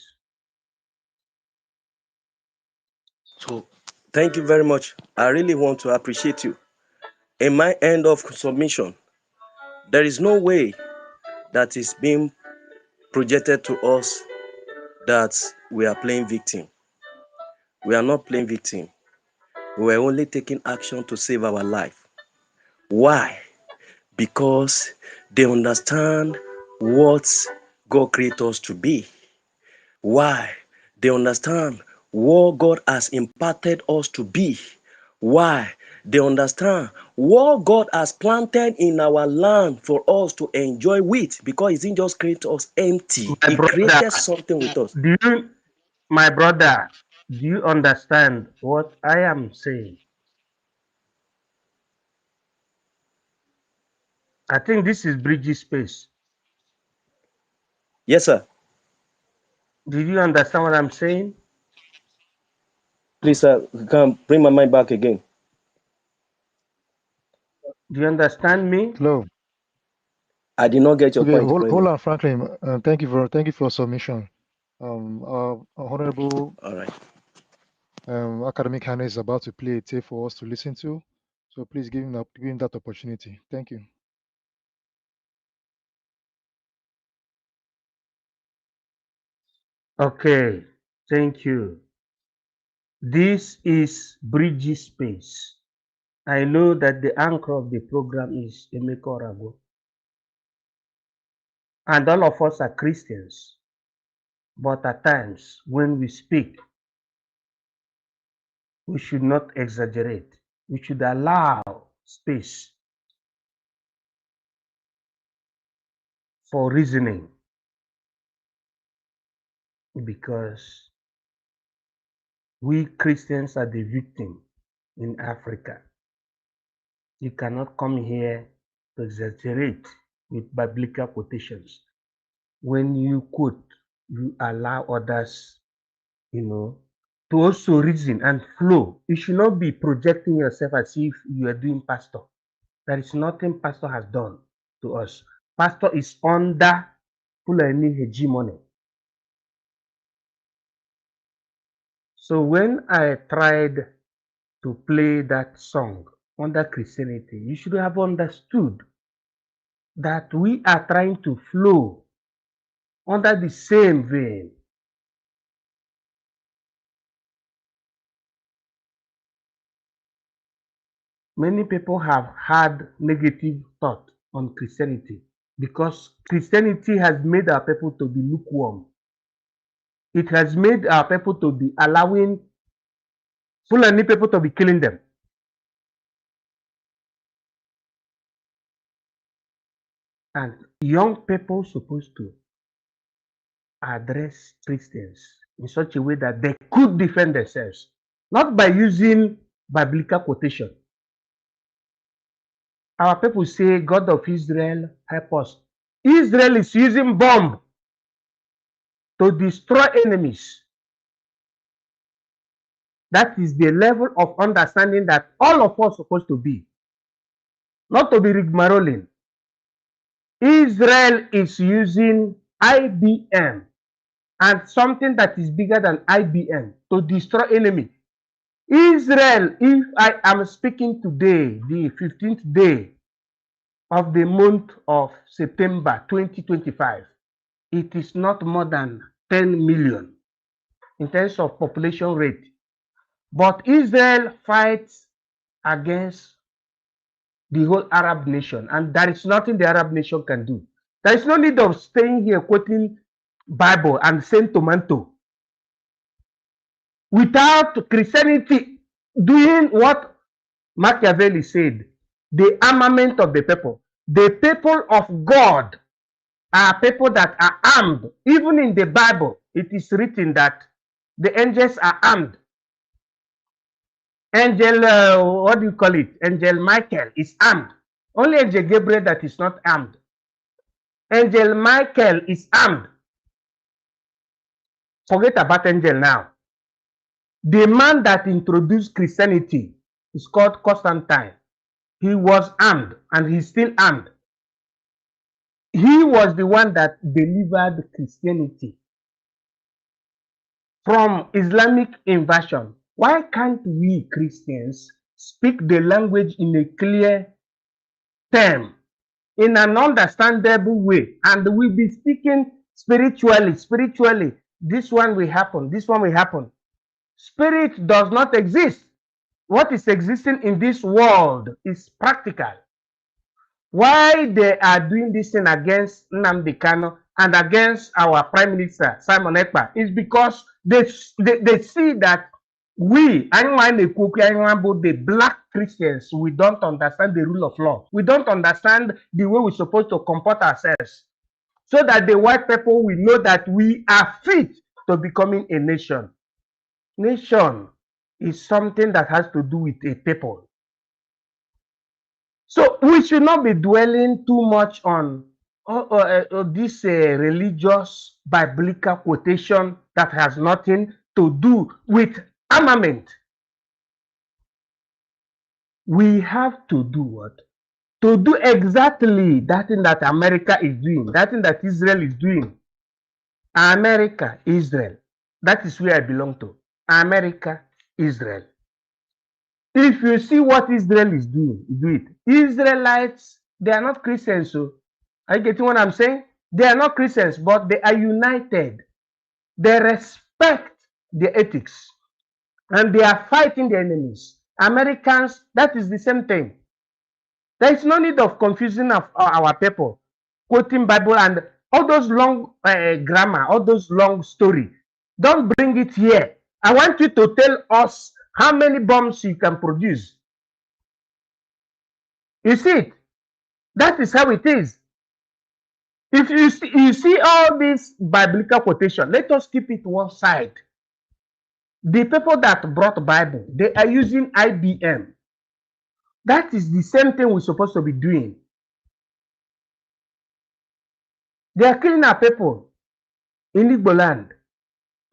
So thank you very much. I really want to appreciate you. In my end of submission, there is no way that is being projected to us that we are playing victim. We are not playing victim. We are only taking action to save our life. Why? Because they understand what God created us to be. Why? They understand what God has imparted us to be. Why? They understand what God has planted in our land for us to enjoy with, because He didn't just create us empty. My He brother, created something with us. do you, my brother, do you understand what I am saying? I think this is BRGIE space. Yes, sir. Did you understand what I'm saying? Please, sir, come bring my mind back again. Do you understand me? Hello. I did not get your Okay, point hold clearly. on, Franklin. Thank you for your submission. Honorable All right. Academic Hannah is about to play a tape for us to listen to. So please give him that opportunity. Thank you. Okay, thank you. This is BRGIE space. I know that the anchor of the program is Emeka Orago. And all of us are Christians. But at times, when we speak, we should not exaggerate. We should allow space for reasoning, because we Christians are the victim in Africa. You cannot come here to exaggerate with biblical quotations. When you quote, you allow others, to also reason and flow. You should not be projecting yourself as if you are doing pastor. There is nothing pastor has done to us. Pastor is under Fulani hegemony. So when I tried to play that song under Christianity, you should have understood that we are trying to flow under the same vein. Many people have had negative thought on Christianity because Christianity has made our people to be lukewarm. It has made our people to be allowing Fulani people to be killing them. And young people supposed to address Christians in such a way that they could defend themselves, not by using biblical quotation. Our people say, God of Israel, help us. Israel is using bomb to destroy enemies. That is the level of understanding that all of us are supposed to be, not to be rigmaroling. Israel is using IBM and something that is bigger than IBM to destroy enemy. Israel, if I am speaking today, the 15th day of the month of September 2025, it is not more than 10 million in terms of population rate. But Israel fights against the whole Arab nation, and there is nothing the Arab nation can do. There is no need of staying here quoting Bible and Saint Tomato without Christianity doing what Machiavelli said, the armament of the people. The people of God are people that are armed. Even in the Bible, it is written that the angels are armed. Angel, what do you call it? Angel Michael is armed. Only Angel Gabriel that is not armed. Angel Michael is armed. Forget about angel now. The man that introduced Christianity is called Constantine. He was armed and he's still armed. He was the one that delivered Christianity from Islamic invasion. Why can't we Christians speak the language in a clear term, in an understandable way, and we be speaking spiritually? This one will happen, this one will happen. Spirit does not exist. What is existing in this world is practical. Why they are doing this thing against Nnamdi Kanu and against our Prime Minister Simon Ekpa is because they see that we, the black Christians, we don't understand the rule of law. We don't understand the way we're supposed to comport ourselves. So that the white people will know that we are fit to becoming a nation. Nation is something that has to do with a people. So we should not be dwelling too much on this religious biblical quotation that has nothing to do with armament. We have to do what? To do exactly that thing that America is doing, that thing that Israel is doing. America, Israel. That is where I belong to. America, Israel. If you see what Israel is doing, do it. Israelites, they are not Christians. So, are you getting what I'm saying? They are not Christians, but they are united. They respect the ethics and they are fighting the enemies. Americans, that is the same thing. There is no need of confusing of our people, quoting Bible and all those long grammar, all those long story. Don't bring it here. I want you to tell us how many bombs you can produce. You see it? That is how it is. If you see all this biblical quotation, let us keep it one side. The people that brought Bible, they are using IBM. That is the same thing we're supposed to be doing. They are killing our people in Igbo land.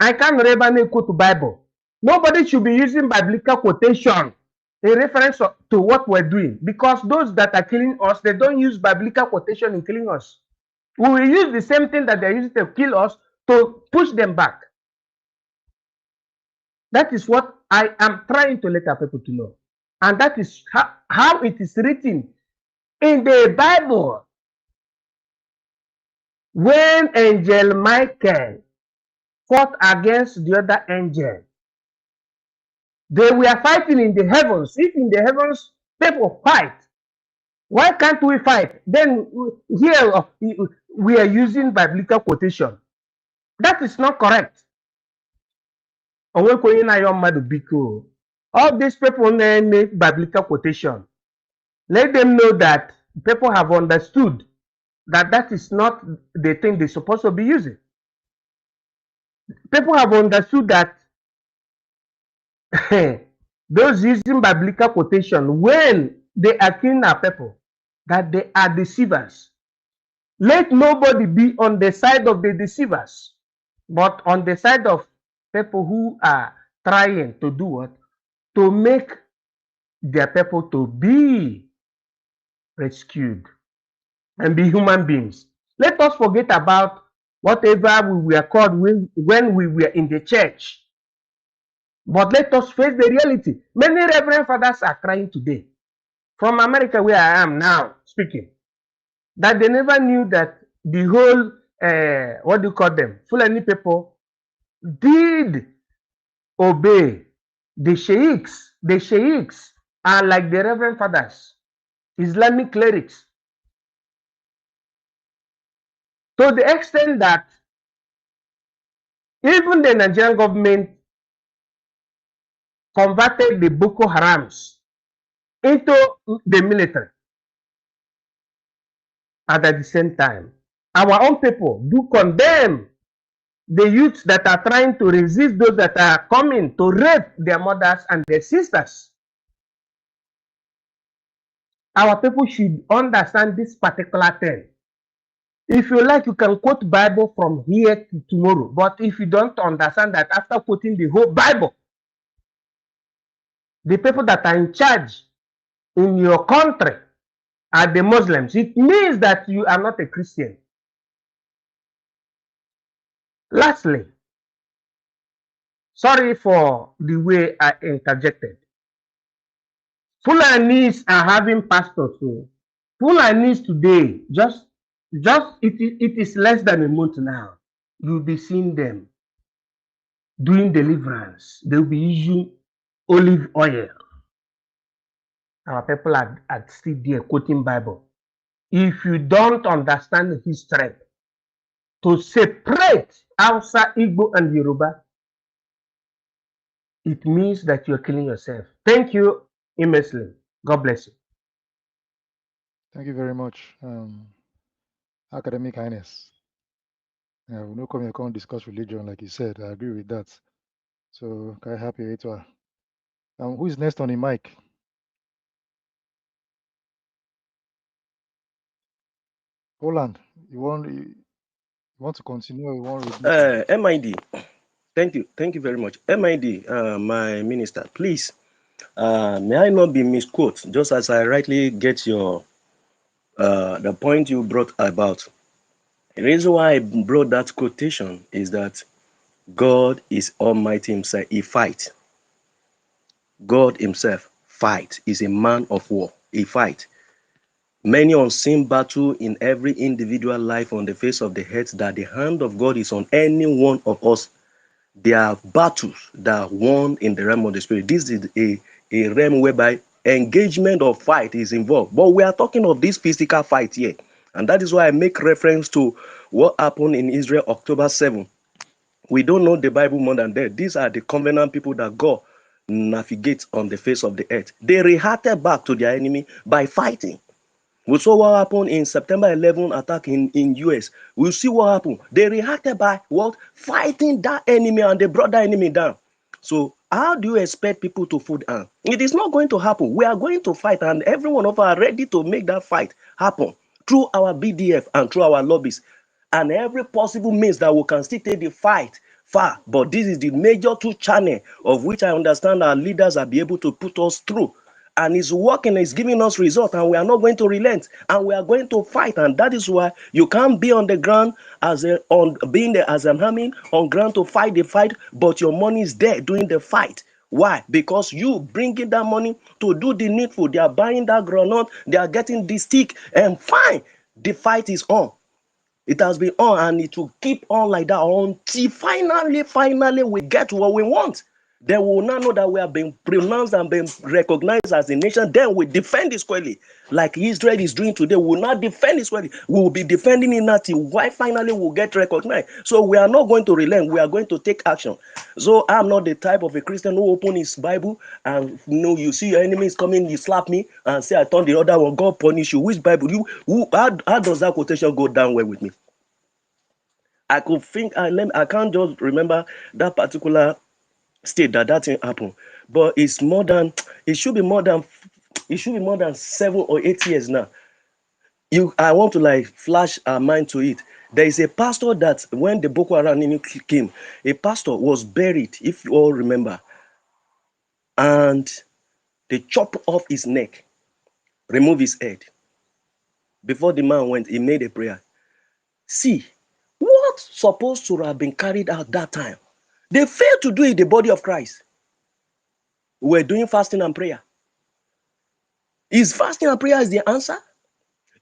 I can't never quote Bible. Nobody should be using biblical quotation in reference to what we're doing, because those that are killing us, they don't use biblical quotation in killing us. We will use the same thing that they're using to kill us to push them back. That is what I am trying to let our people to know. And that is how it is written in the Bible. When Angel Michael fought against the other angel, they were fighting in the heavens. If in the heavens people fight, why can't we fight? Then here we are using biblical quotation. That is not correct. All these people make biblical quotation. Let them know that people have understood that that is not the thing they're supposed to be using. People have understood that those using biblical quotation, when they are killing our people, that they are deceivers. Let nobody be on the side of the deceivers, but on the side of people who are trying to do what? To make their people to be rescued and be human beings. Let us forget about whatever we were called when we were in the church. But let us face the reality. Many reverend fathers are crying today from America, where I am now speaking, that they never knew that the whole, what do you call them, Fulani people did obey the sheikhs. The sheikhs are like the reverend fathers, Islamic clerics, to the extent that even the Nigerian government converted the Boko Harams into the military. And at the same time, our own people do condemn the youths that are trying to resist those that are coming to rape their mothers and their sisters. Our people should understand this particular thing. If you like, you can quote Bible from here to tomorrow. But if you don't understand that after quoting the whole Bible, the people that are in charge in your country are the Muslims, it means that you are not a Christian. Lastly, sorry for the way I interjected. Fulanis are having pastors. So Fulanis today, it is less than a month now. You'll be seeing them. doing deliverance, they will be using olive oil. Our people are still there quoting Bible. If you don't understand history, to separate Hausa, Igbo, and Yoruba, it means that you're killing yourself. Thank you immensely. God bless you. Thank you very much, Academic Highness. We're not coming to discuss religion, like you said. I agree with that. So, very happy it was. Who is next on the mic? Poland, you want to continue or you want to rebut? MID, thank you very much. MID, my minister, please, may I not be misquote, just as I rightly get your the point you brought about. The reason why I brought that quotation is that God is Almighty Himself. He fight. God Himself fight. Is a man of war. He fight. Many unseen battle in every individual life on the face of the earth, that the hand of God is on any one of us. There are battles that are won in the realm of the spirit. This is a realm whereby engagement or fight is involved. But we are talking of this physical fight here. And that is why I make reference to what happened in Israel October 7. We don't know the Bible more than that. These are the covenant people that God navigates on the face of the earth. They reacted back to their enemy by fighting. We saw what happened in September 11 attack in US. We'll see what happened. They reacted by what? Fighting that enemy, and they brought that enemy down. So how do you expect people to fold down? It is not going to happen. We are going to fight, and every one of us are ready to make that fight happen through our BDF and through our lobbies, and every possible means that we can still take the fight far. But this is the major two channel of which I understand our leaders are be able to put us through, and it's working, it's giving us result, and we are not going to relent, and we are going to fight. And that is why you can't be on the ground as a on being there as an army on ground to fight the fight, but your money is there doing the fight. Why? Because you bringing that money to do the needful. They are buying that granite, they are getting the stick, and fine, the fight is on. It has been on, and it will keep on like that until finally we get what we want. Then we will now know that we have been pronounced and been recognized as a nation. Then we defend it squarely, like Israel is doing today. We will not defend it squarely. We will be defending it until why finally we'll get recognized. So we are not going to relent. We are going to take action. So I'm not the type of a Christian who open his Bible and you see your enemies coming, you slap me and say I turn the other one. God punish you. Which Bible? How does that quotation go down well with me? I could think I can't just remember that particular state that thing happened, but it should be more than 7 or 8 years now. I want to like flash our mind to it. There is a pastor that when the Boko Haram came, a pastor was buried, if you all remember, and they chopped off his neck, remove his head. Before the man went, he made a prayer. See, what's supposed to have been carried out that time? They failed to do it in the body of Christ. We're doing fasting and prayer. Is fasting and prayer is the answer?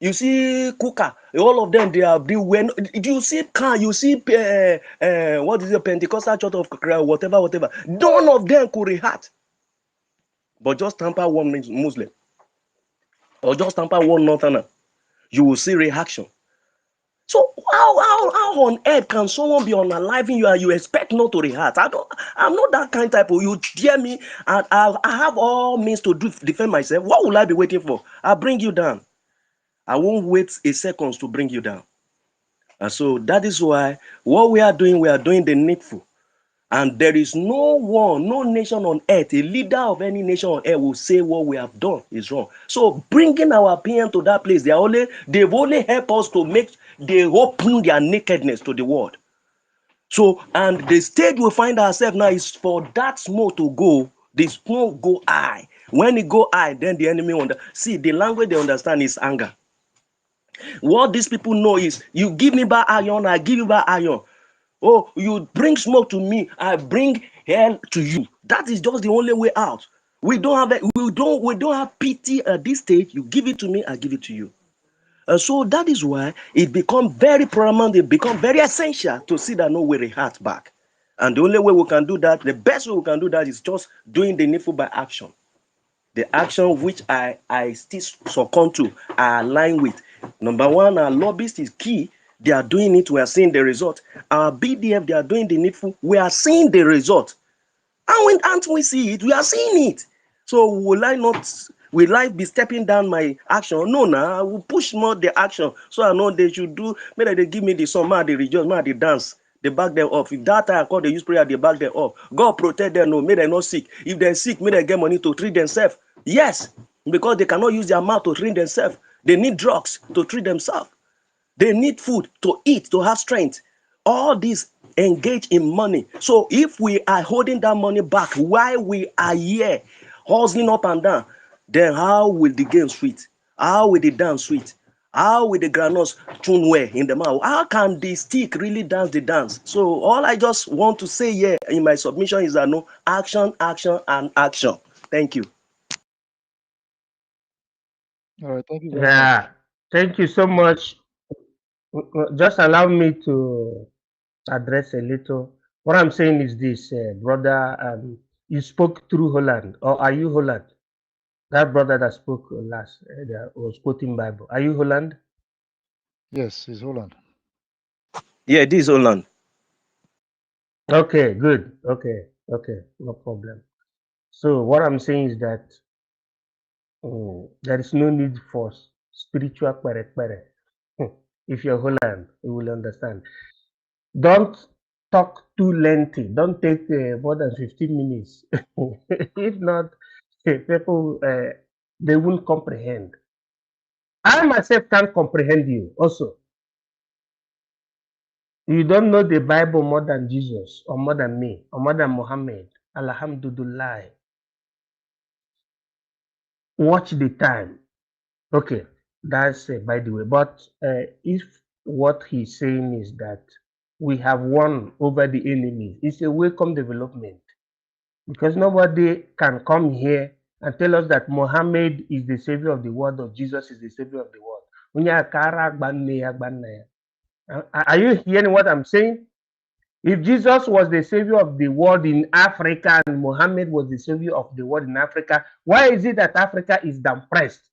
You see Kuka, all of them, they are when you see you see what is the Pentecostal church of whatever. None of them could react. But just tamper one Muslim or just tamper one Northerner, you will see reaction. So how on earth can someone be unaliving you and you expect not to react? I'm not that kind of type of, you dare me, and I have all means to defend myself. What will I be waiting for? I'll bring you down. I won't wait a second to bring you down. And so that is why what we are doing the needful. And there is no one, no nation on earth, a leader of any nation on earth will say what we have done is wrong. So bringing our opinion to that place, they've only helped us to they open their nakedness to the world. So, and the stage we find ourselves now is for that smoke to go, the smoke go high. When it go high, then the enemy see the language they understand is anger. What these people know is you give me back iron, I give you back iron. Oh, you bring smoke to me, I bring hell to you. That is just the only way out. We don't have pity at this stage. You give it to me, I give it to you. So that is why it becomes very paramount, it becomes very essential to see that no way react back. And the only way we can do that, the best way we can do that is just doing the needful by action. The action which I still succumb to, I align with. Number one, our lobbyist is key. They are doing it. We are seeing the result. Our BDF, they are doing the needful. We are seeing the result. And when aren't we see it, we are seeing it. So will I be stepping down my action? No, I will push more the action. So I know they should do, maybe they give me the song, they rejoice, they dance, they back them up. If that time I call, they use prayer, they back them up. God protect them, no, may they not sick. If they're sick, may they get money to treat themselves. Yes, because they cannot use their mouth to treat themselves. They need drugs to treat themselves. They need food to eat, to have strength. All these engage in money. So if we are holding that money back while we are here hustling up and down, then how will the game sweet? How will the dance sweet? How will the granules tune well in the mouth? How can the stick really dance the dance? So all I just want to say here in my submission is that no, action, action, and action. Thank you. All right, thank you very much. Yeah, thank you so much. Just allow me to address a little. What I'm saying is this, brother. You spoke through Holland, or are you Holland? That brother that spoke last, that was quoting Bible. Are you Holland? Yes, it's Holland. Yeah, this is Holland. Okay, good. Okay, no problem. So what I'm saying is that there is no need for spiritual pere. If you're Holland, you will understand. Don't talk too lengthy. Don't take more than 15 minutes. If not, people they won't comprehend. I myself can't comprehend you. Also, you don't know the Bible more than Jesus, or more than me, or more than Muhammad. Alhamdulillah. Watch the time. Okay, that's by the way. But if what he's saying is that we have won over the enemy, it's a welcome development, because nobody can come here and tell us that Muhammad is the savior of the world or Jesus is the savior of the world. Are you hearing what I'm saying? If Jesus was the savior of the world in Africa and Muhammad was the savior of the world in Africa, why is it that Africa is depressed?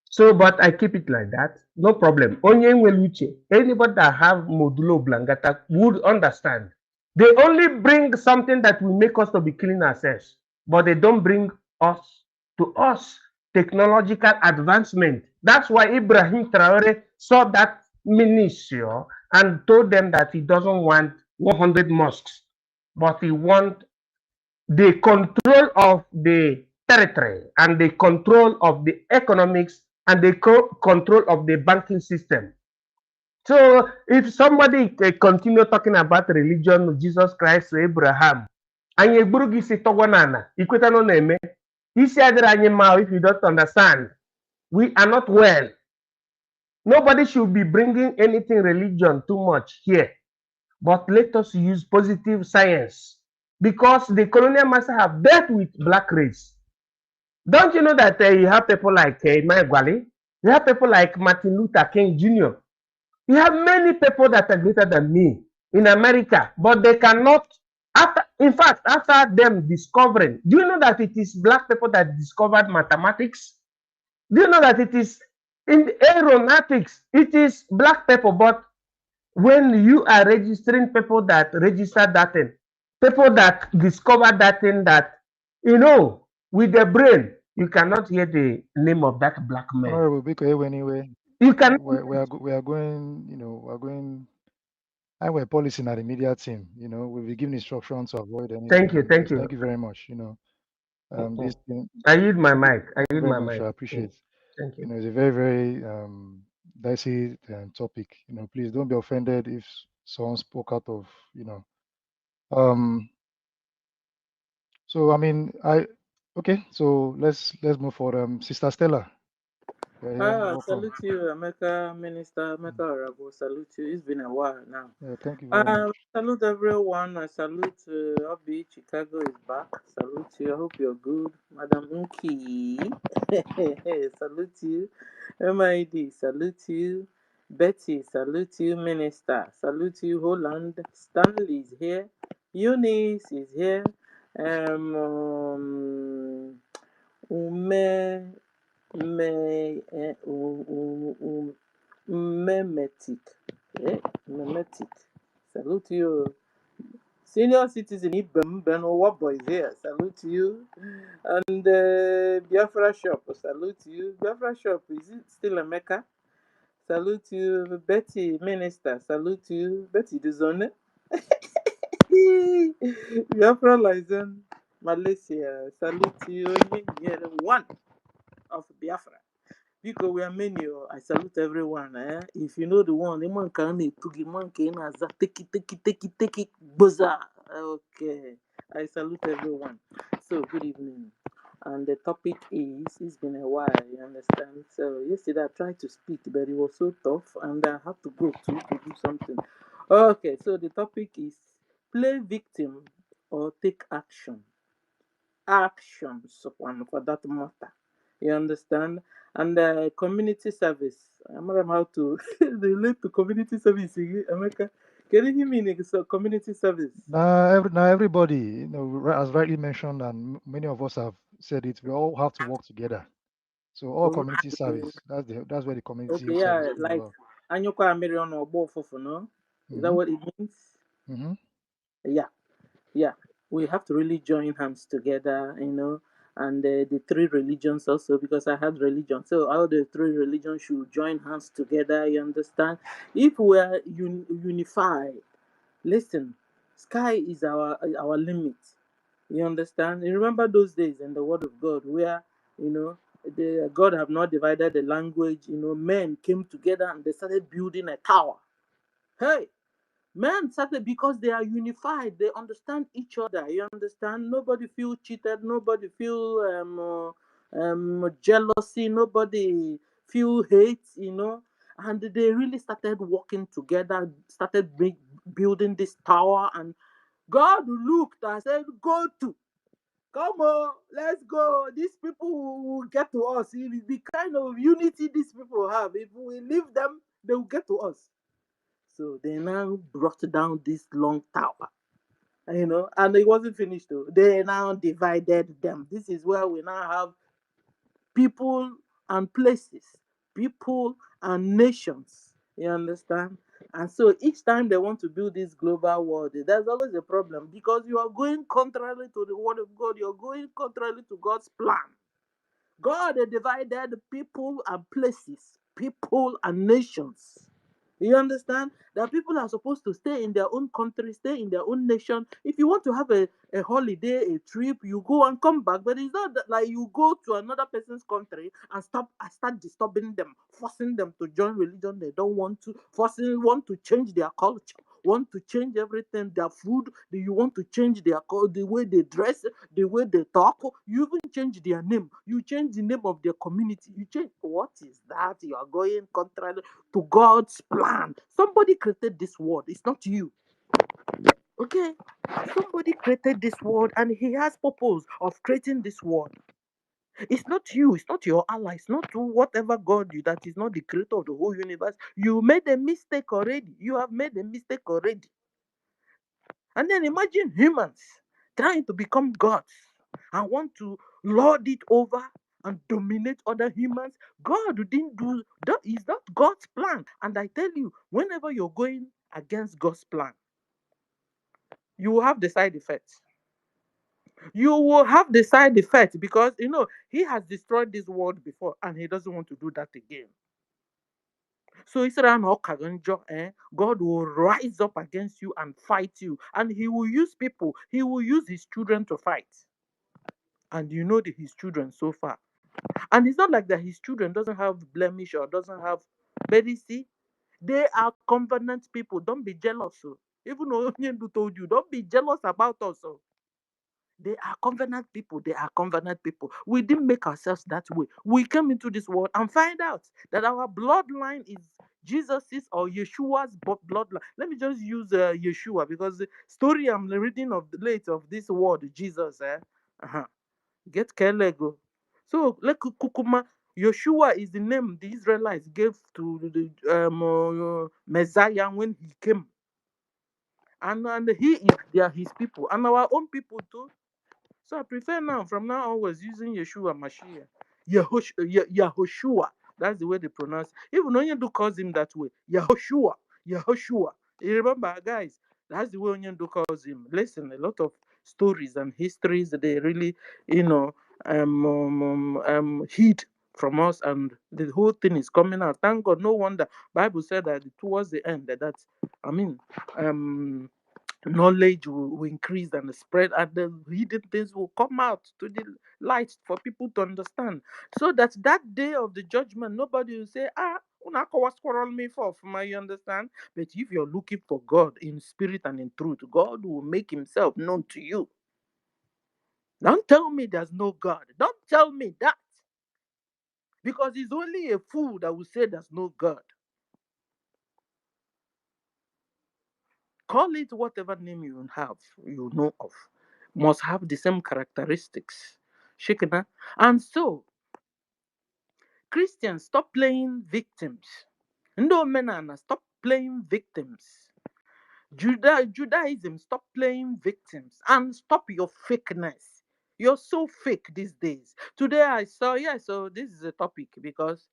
So, but I keep it like that, no problem. Onye Nweluche, anybody that have modulo blangata would understand. They only bring something that will make us to be killing ourselves, but they don't bring us technological advancement. That's why Ibrahim Traore saw that ministry and told them that he doesn't want 100 mosques, but he wants the control of the territory and the control of the economics and the control of the banking system. So if somebody continue talking about religion, Jesus Christ, Abraham, anyị egburu gị isi tọgwa n'ala ikweta na ọ na-eme isi adịrị anyị mma. If you don't understand, we are not well. Nobody should be bringing anything religion too much here, but let us use positive science, because the colonial master have dealt with black race. Don't you know that you have people like Imai Gwali, you have people like Martin Luther King Jr., you have many people that are greater than me in America, but they cannot, after them discovering, do you know that it is black people that discovered mathematics? Do you know that it is in aeronautics, it is black people, but when you are registering people that register that thing, people that discover that thing, that, with the brain, you cannot hear the name of that black man. Honorable Biko, anyway, You can. we are going, we're going. I we're policing at the media team. We'll be giving instructions to avoid anything. Thank you. Thank you very much. This thing. I yield my mic. Thank you very much. I appreciate. Thank you. It's a very, very dicey topic. Please don't be offended if someone spoke out of, So okay. So let's move forward. Sister Stella. Salute you, America Minister, America Honorable. Salute you. It's been a while now. Thank you very much. Salute everyone. I salute Obi. Chicago is back. Salute you. I hope you're good. Madam Unki. Salute you. MID. Salute you. Betty, salute you, Minister. Salute you, Holland. Stanley is here. Eunice is here. Ume, Memetic. Memetic. Salute you. Senior citizen Ibem Beno Wabo is here. Salute you. And Biafra Shop. Salute you. Biafra Shop, is it still a Mecca? Salute you, Betty Minister. Salute you, Betty Duzone. Biafra Lizen, Malaysia. Salute you, one of Biafra. Because we are many, I salute everyone. If you know the one, the man can to give man can take it, buzzer. Okay, I salute everyone. So good evening. And the topic is, it's been a while, you understand? So yesterday I tried to speak, but it was so tough, and I had to go to do something. Okay, so the topic is play victim or take action. Actions, one for that matter. You understand? And community service. I'm not how to relate to community service. America, can you hear me? So community service. Now everybody, as rightly mentioned, and many of us have said it, we all have to work together. So all community service, that's where the community Okay, yeah, service come like about. Anyokwa Amerion or Bofofu, no? Is that Mm-hmm. what it means? Mm-hmm. Yeah, yeah. We have to really join hands together, and the three religions also, because I had religion. So all the three religions should join hands together, you understand? If we are unified, listen, sky is our limit. You understand? You remember those days in the Word of God where the God have not divided the language. Men came together and they started building a tower. Hey, men started because they are unified. They understand each other. You understand? Nobody feel cheated. Nobody feel jealousy. Nobody feel hate. And they really started working together. Started building this tower, and God looked and said, "Go to." Come on, let's go. These people will get to us. The kind of unity these people have, if we leave them, they will get to us. So they now brought down this long tower, and it wasn't finished though. They now divided them. This is where we now have people and places, people and nations. You understand? And so each time they want to build this global world, there's always a problem because you are going contrary to the word of God. You're going contrary to God's plan. God divided people and places, people and nations. You understand? That people are supposed to stay in their own country, stay in their own nation. If you want to have a holiday, a trip, you go and come back. But it's not that, like, you go to another person's country and start disturbing them, forcing them to join religion they don't want to, want to change their culture, want to change everything, their food. You want to change the way they dress, the way they talk. You even change their name. You change the name of their community. You change. What is that? You are going contrary to God's plan. Somebody created this world. It's not you. Okay? Somebody created this world and he has purpose of creating this world. It's not you. It's not your ally. It's not whatever God you that is not the creator of the whole universe. You made a mistake already. You have made a mistake already. And then imagine humans trying to become gods and want to lord it over and dominate other humans. God didn't do that. Is not God's plan. And I tell you, whenever you're going against God's plan, you will have the side effects. You will have the side effects because he has destroyed this world before and he doesn't want to do that again. So God will rise up against you and fight you, and he will use people, he will use his children to fight. And his children so far. And it's not like that his children doesn't have blemish or doesn't have, but you see, they are covenant people. Don't be jealous. Even though Onyendu told you, don't be jealous about us. They are covenant people. They are covenant people. We didn't make ourselves that way. We came into this world and find out that our bloodline is Jesus's or Yeshua's bloodline. Let me just use Yeshua because the story I'm reading of the late of this word, Jesus. Uh-huh. Get Kelego. So let Kukuma. Yeshua is the name the Israelites gave to the Messiah when he came. And he is his people and our own people too. So I prefer now, from now onwards, using Yeshua Mashiach. Yahushua. That's the way they pronounce it. Even Onyendu calls him that way. Yahushua. Yahushua. You remember, guys? That's the way Onyendu calls him. Listen, a lot of stories and histories, they really, you know, hid from us, and the whole thing is coming out. Thank God. No wonder. Bible said that towards the end, I mean, knowledge will increase and spread, and the hidden things will come out to the light for people to understand, so that day of the judgment nobody will say, una was quarrel me for my, you understand. But if you're looking for God in spirit and in truth, God will make himself known to you. Don't tell me there's no God. Don't tell me that, because it's only a fool that will say there's no God. Call it whatever name you have, you know of, must have the same characteristics. Shekina. And so, Christians, stop playing victims. No menana, stop playing victims. Judaism, stop playing victims and stop your fakeness. You're so fake these days. Today I saw, so this is a topic because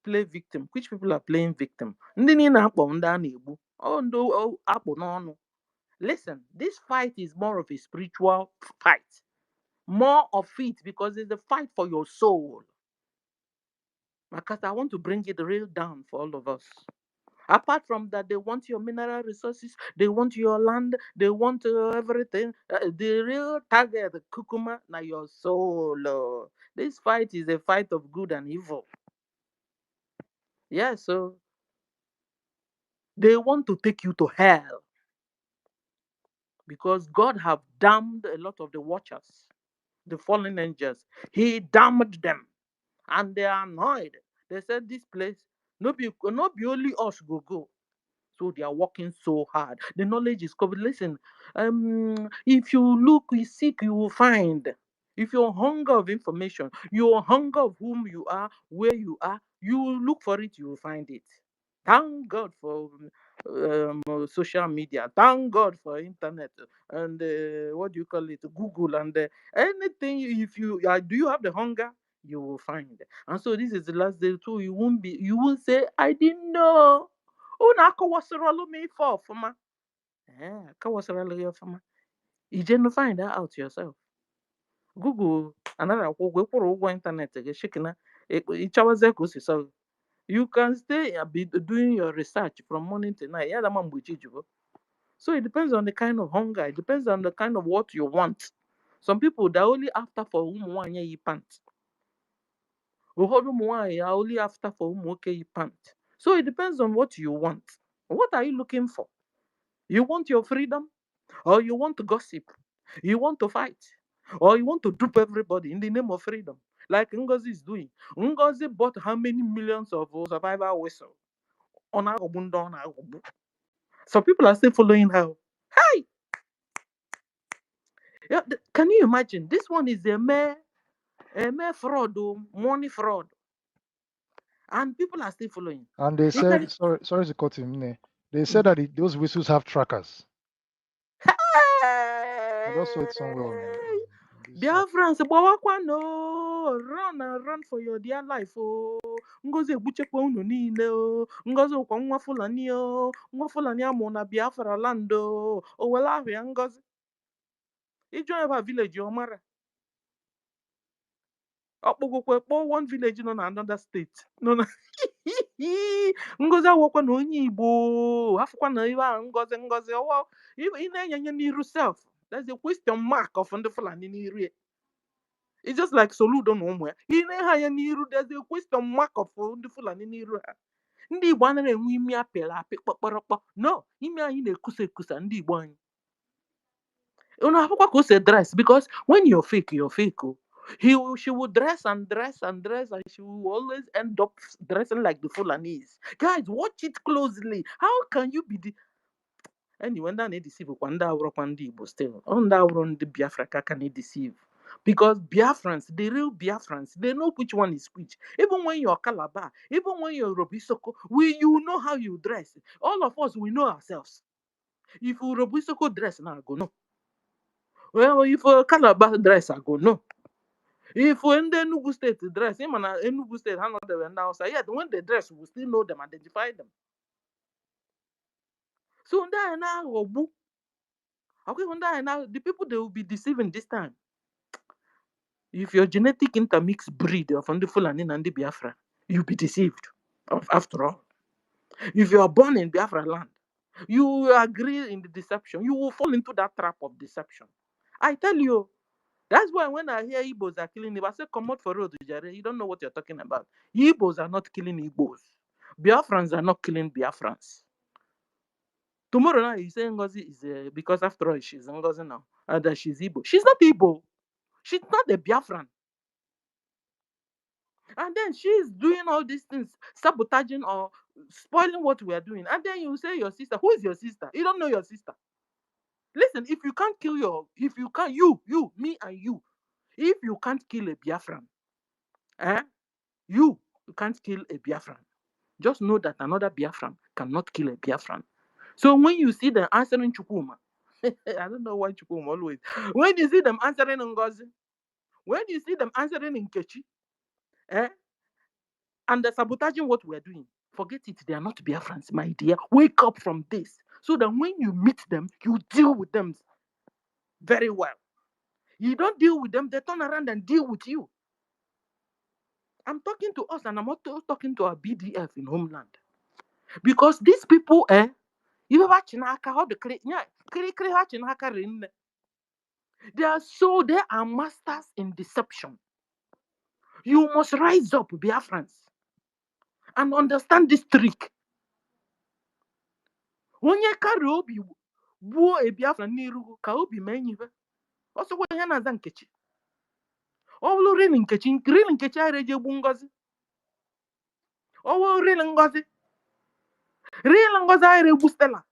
play victim. Which people are playing victim? Ndị niile akpọ ndị a na-egbu. Oh, no, akpọ n'ọnụ. Listen, this fight is more of a spiritual fight. More of it, because it's a fight for your soul. Because I want to bring it real down for all of us. Apart from that, they want your mineral resources, they want your land, they want everything. The real target, the kukuma, now your soul. This fight is a fight of good and evil. Yeah, so they want to take you to hell, because God have damned a lot of the watchers, the fallen angels. He damned them, and they are annoyed. They said this place, no be only us go. So they are working so hard. The knowledge is covered. Listen, if you look, you seek, you will find. If you're hunger of information, your hunger of whom you are, where you are, you will look for it, you will find it. Thank God for social media. Thank God for internet and what do you call it, Google, and anything. If you do, you have the hunger, you will find. And so this is the last day too. You won't say, I didn't know. Una akọwasịrọlụ m ife ọfụma. Akọwasịrọlụ ya ọfụma. Ije find that out yourself. Google another akwụ ụgwọ, ịkwụrụ ụgwọ ịntanetị gị, shikina ịchawazie ka o si sọ. You can stay be doing your research from morning to night. So it depends on the kind of hunger. It depends on the kind of what you want. Some people, they're only after for ụmụ yi pant. Ụfọdụ ụmụ nwaanyị are only after for ụmụ nwoke yi pant. So it depends on what you want. What are you looking for? You want your freedom? Or you want to gossip? You want to fight? Or you want to dupe everybody in the name of freedom? Like Ngozi is doing. Ngozi bought how many millions of survival whistle? Some people are still following her. Hey! Yeah, can you imagine? This one is a mere fraud, money fraud. And people are still following. And they said, sorry to cut him. They said that those whistles have trackers. I just saw it somewhere on this Biafrans, no, run for your dear life. Oh, Ngozi egbuchekwa unu niile. Oh, Ngozi ụkwa nwa Fulani. Oh, nwa Fulani amụ na Biafra land. Oh, wele ahụ ya Ngozi. Ijo ebe village Omara. Ọkpụgụkwa kpọọ one village nọ na another state. No, no. Ngozi awọkwa na onye Igbo. Afụkwa na iwe ahụ Ngozi. Ọwọ ị na-enyenye n'iru self. There's a question mark of ndị Fulani n'iru. It's just like Soludo no more. In a niru, there's a question mark of the Fulani niru. Ndi Igbo anaghị enwe imi apịla apị kpọkpọrọkpọ. No, imi anyị na-ekusa ekusa ndị Igbo anyị. Unu hapụkwa ka o si dress, because when you're fake, you're fake. Oh. She will dress and dress and dress, and she will always end up dressing like the Fulanese. Guys, watch it closely. How can you be the anyway, ndị a na-edeceive kwa ndị awụrọkwa ndị Igbo still. Ọ ndị awụrọ ndị Biafra ka na-edeceive. Because Biafrans, the real Biafrans, they know which one is which. Even when you're Calabar, even when you're Robisoko, you know how you dress. All of us, we know ourselves. If you Robisoko dress, now I go no. Well, if you Calabar dress, I go no. If when the Enugu State dress, him and Enugu State, how not they went outside. Yet when they dress, we still know them, identify them. So now, okay, now the people they will be deceiving this time. If your genetic intermix breed of the Fulani and the Biafra, you'll be deceived. After all, if you are born in Biafra land, you agree in the deception. You will fall into that trap of deception. I tell you, that's why when I hear Igbos are killing Igbo, I say, come out for road, Jare. You don't know what you're talking about. Igbos are not killing Igbos. Biafrans are not killing Biafrans. Tomorrow now, you say Ngozi is because after all, she's Ngozi now, and that she's Igbo. She's not Igbo. She's not a Biafran. And then she's doing all these things, sabotaging or spoiling what we are doing. And then you say your sister. Who is your sister? You don't know your sister. Listen, if you can't kill me and you, if you can't kill a Biafran, you can't kill a Biafran. Just know that another Biafran cannot kill a Biafran. So when you see them answering Chukuma, I don't know why Chukuma always. When you see them answering Ngozi, when you see them answering Nkechi, and they're sabotaging what we're doing, forget it. They are not Biafrans, my dear. Wake up from this. So that when you meet them, you deal with them very well. You don't deal with them, they turn around and deal with you. I'm talking to us and I'm also talking to our BDF in homeland. Because these people, they are masters in deception. You must rise up, Biafrans, and understand this trick. When you carry obi gbuo a Biafra n'iru ka obi mee nyiwe ọsọkwa ihe na-aza Nkechi ọ bụrụ rili Nkechi ara eji egbu Ngozi ọ bụrụ rili Ngozi ara egbu Stella.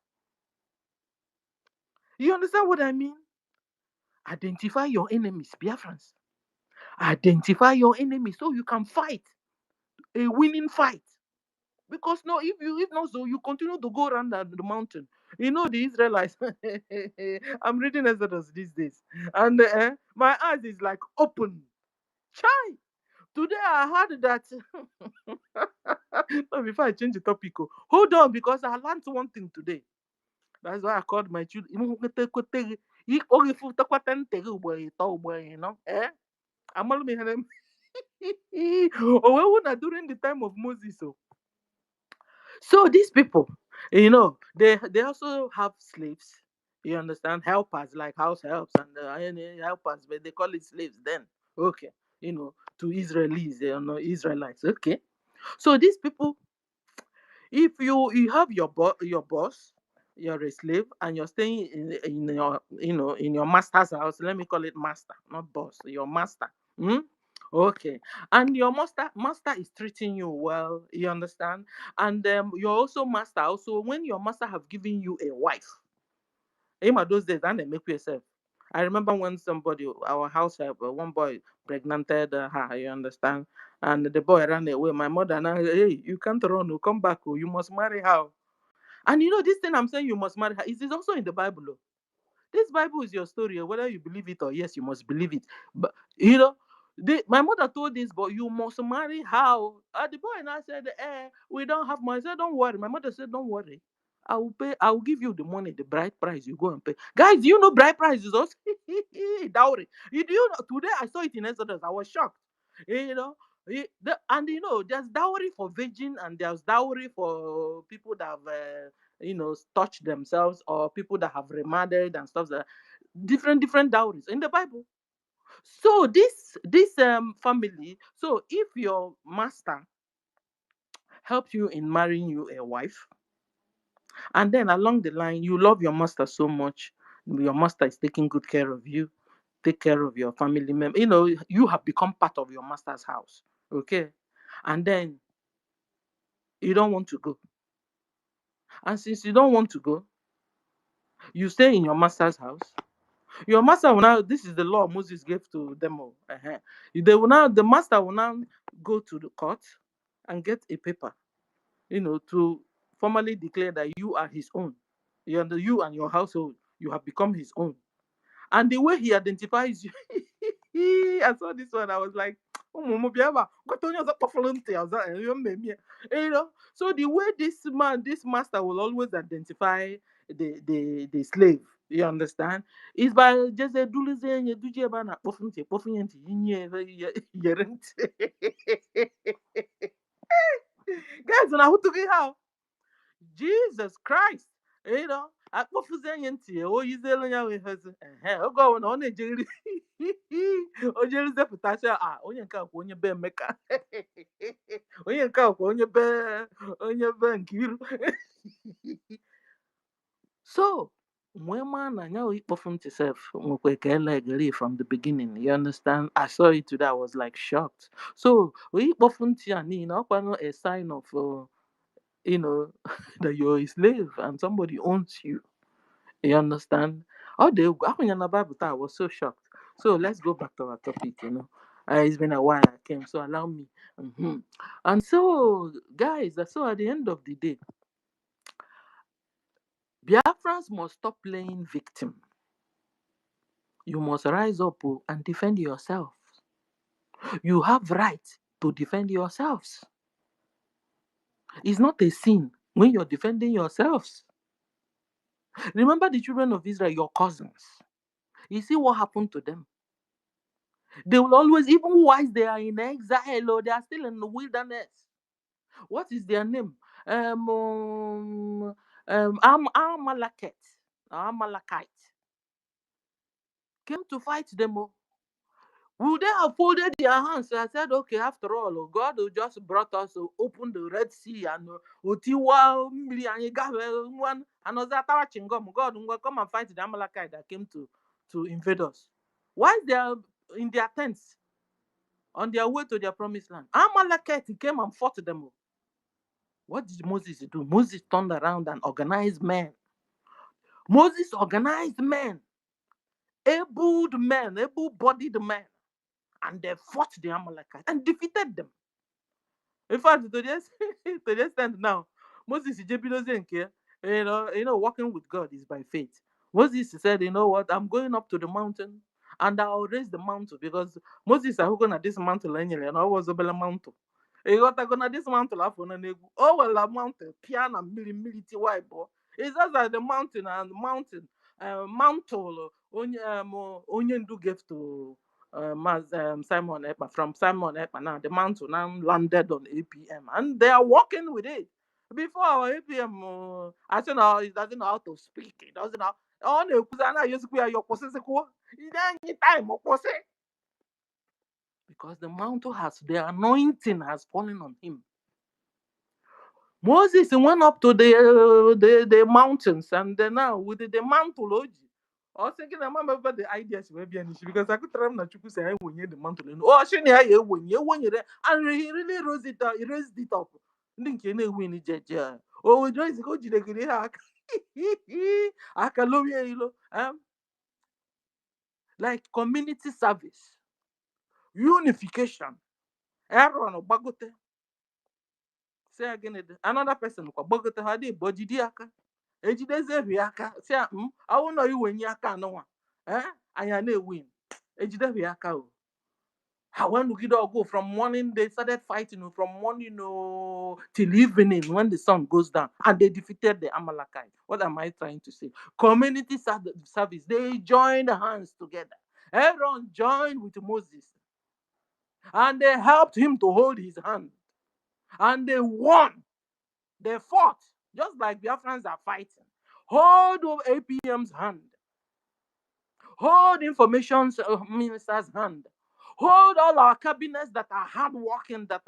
You understand what I mean? Identify your enemies, Biafrans. Identify your enemies so you can fight a winning fight. Because no, if not so, you continue to go around the mountain. You know the Israelites. I'm reading Exodus these days, and my eyes is like open. Chai. Today I heard that. No, before I change the topic, hold on, because I learned one thing today. That's why I called my children. During the time of Moses. So these people, they also have slaves. You understand? Helpers, like house helps and helpers, but they call it slaves then. Okay. To Israelis, Israelites. Okay. So these people, if you have your boss, you're a slave, and you're staying in your in your master's house. Let me call it master, not boss. Your master. Okay, and your master is treating you well. You understand? And you're also master. Also, when your master have given you a wife, those days, and they make yourself. I remember when somebody, our house help, one boy pregnanted her, you understand? And the boy ran away. My mother and I, hey, you can't run, come back, you must marry her. And this thing I'm saying, you must marry her, it is also in the Bible. This Bible is your story, whether you believe it or yes, you must believe it. But, my mother told this, but you must marry her. The boy and I said, we don't have money. I said, don't worry. My mother said, don't worry. I will pay. I will give you the money, the bride price. You go and pay. Guys, do you know bride price is also dowry? Today I saw it in Exodus. I was shocked. There's dowry for virgin and there's dowry for people that have touched themselves or people that have remarried and stuff. Different dowries in the Bible. So this family. So if your master helps you in marrying you a wife, and then along the line, you love your master so much, your master is taking good care of you, take care of your family member. You have become part of your master's house. Okay. And then you don't want to go. And since you don't want to go, you stay in your master's house. Your master will now, this is the law Moses gave to them all. They will now, the master will now go to the court and get a paper, to formally declare that you are his own. You and your household, you have become his own. And the way he identifies you, I saw this one, I was like, oh, so the way this master will always identify the slave, you understand, is by just a guys, now who took it how? Jesus Christ, akpọfuzi anyị ntị ya o yizielu ya wee hezi oge ọbụla ọ na-ejeri o jeri zepụtacha onye nke a kwa onye be Emeka onye nke a kwa onye be Nkiru so when man I know it from self from the beginning, you understand? I saw it today, I was like shocked. So we often a sign of that you're a slave and somebody owns you. You understand? Oh, I was so shocked. So let's go back to our topic. It's been a while I came, so allow me. And so, guys, so at the end of the day, Biafrans must stop playing victim. You must rise up and defend yourself. You have right to defend yourselves. It's not a sin when you're defending yourselves. Remember the children of Israel, your cousins. You see what happened to them. They will always, even while they are in exile or they are still in the wilderness. What is their name? Amalekite came to fight them. Would they have folded their hands? So I said, okay, after all, God who just brought us to open the Red Sea and God will come and fight the Amalekite that came to invade us. Why they are in their tents on their way to their promised land? Amalekite came and fought them. What did Moses do? Moses turned around and organized men. Moses organized men, able-bodied men, and they fought the Amalekites and defeated them. In fact, to the extent now, Moses walking with God is by faith. Moses said, you know what, I'm going up to the mountain and I'll raise the mountain because Moses is going to this mountain and I was a mountain. He got to go to this mountain. Oh, well, a mountain, piano, military white boy. It's just like the mountain and mantle, Onyendu gave to Simon Ekpa. From Simon Ekpa now, the mantle now landed on APM and they are working with it. Before our APM, I don't know, he doesn't know how to speak. He doesn't know. Oh, no, because the mantle the anointing has fallen on him. Moses went up to the mountains and then now with the mantle, I was thinking about the ideas because I could tell him that you could say I win the mantle. Oh, she win and he really raised it up. Think you know win it, oh, we just go to the hack. I can love you, like community service, unification. Aaron or Bagote. Say again, another person kwa Bagote had body aka. Ejideze aka. Say, I won't know you when you aka no one. I win. Ejide aka. When we go from morning, they started fighting from morning till evening when the sun goes down, and they defeated the Amalekite. What am I trying to say? Community service. They joined hands together. Everyone joined with Moses, and they helped him to hold his hand, and they won. They fought just like Biafrans are fighting. Hold APM's hand. Hold information minister's hand. Hold all our cabinets that are hardworking, that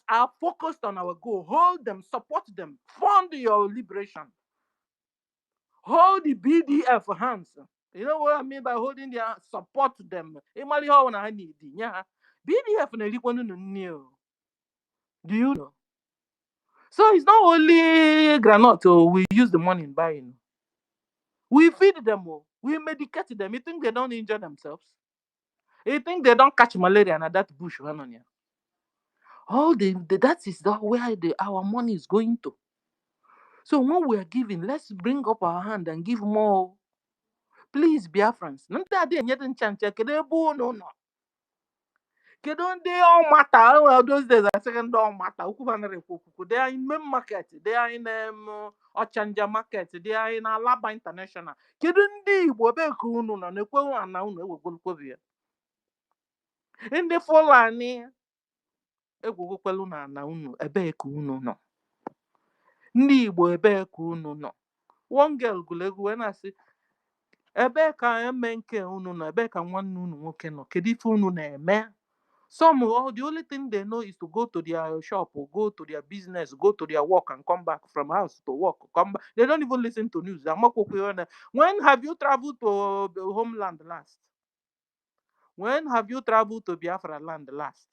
are focused on our goal. Hold them, support them, fund your liberation. Hold the BDF hands. You know what I mean by holding their support them. BDF do you know? So it's not only granite we use the money in buying. We feed them all. We medicate them. You think they don't injure themselves? You think they don't catch malaria and that bush run on you? All that is where our money is going to. So when we are giving, let's bring up our hand and give more. Please, Biafrans. They all matter. Well, those days I second don't matter. They are in main market. They are in Ochanja market. They are in Alaba International. Kedundi bobe kunu na nekwe ana unu ewegolukwe. Ndị Fulani egwugokwelu na ana unu ebe ka unu nọ. Ndị Igbo ebe ka unu nọ. One girl gulegwu wee na-asị ebe ka eme nke unu nọ ebe ka nwanne unu nwoke nọ kedu ife unu na-eme. Some, the only thing they know is to go to their shop or go to their business, go to their work and come back from house to work. Come back. They don't even listen to news. When have you traveled to homeland last? When have you traveled to Biafra land last?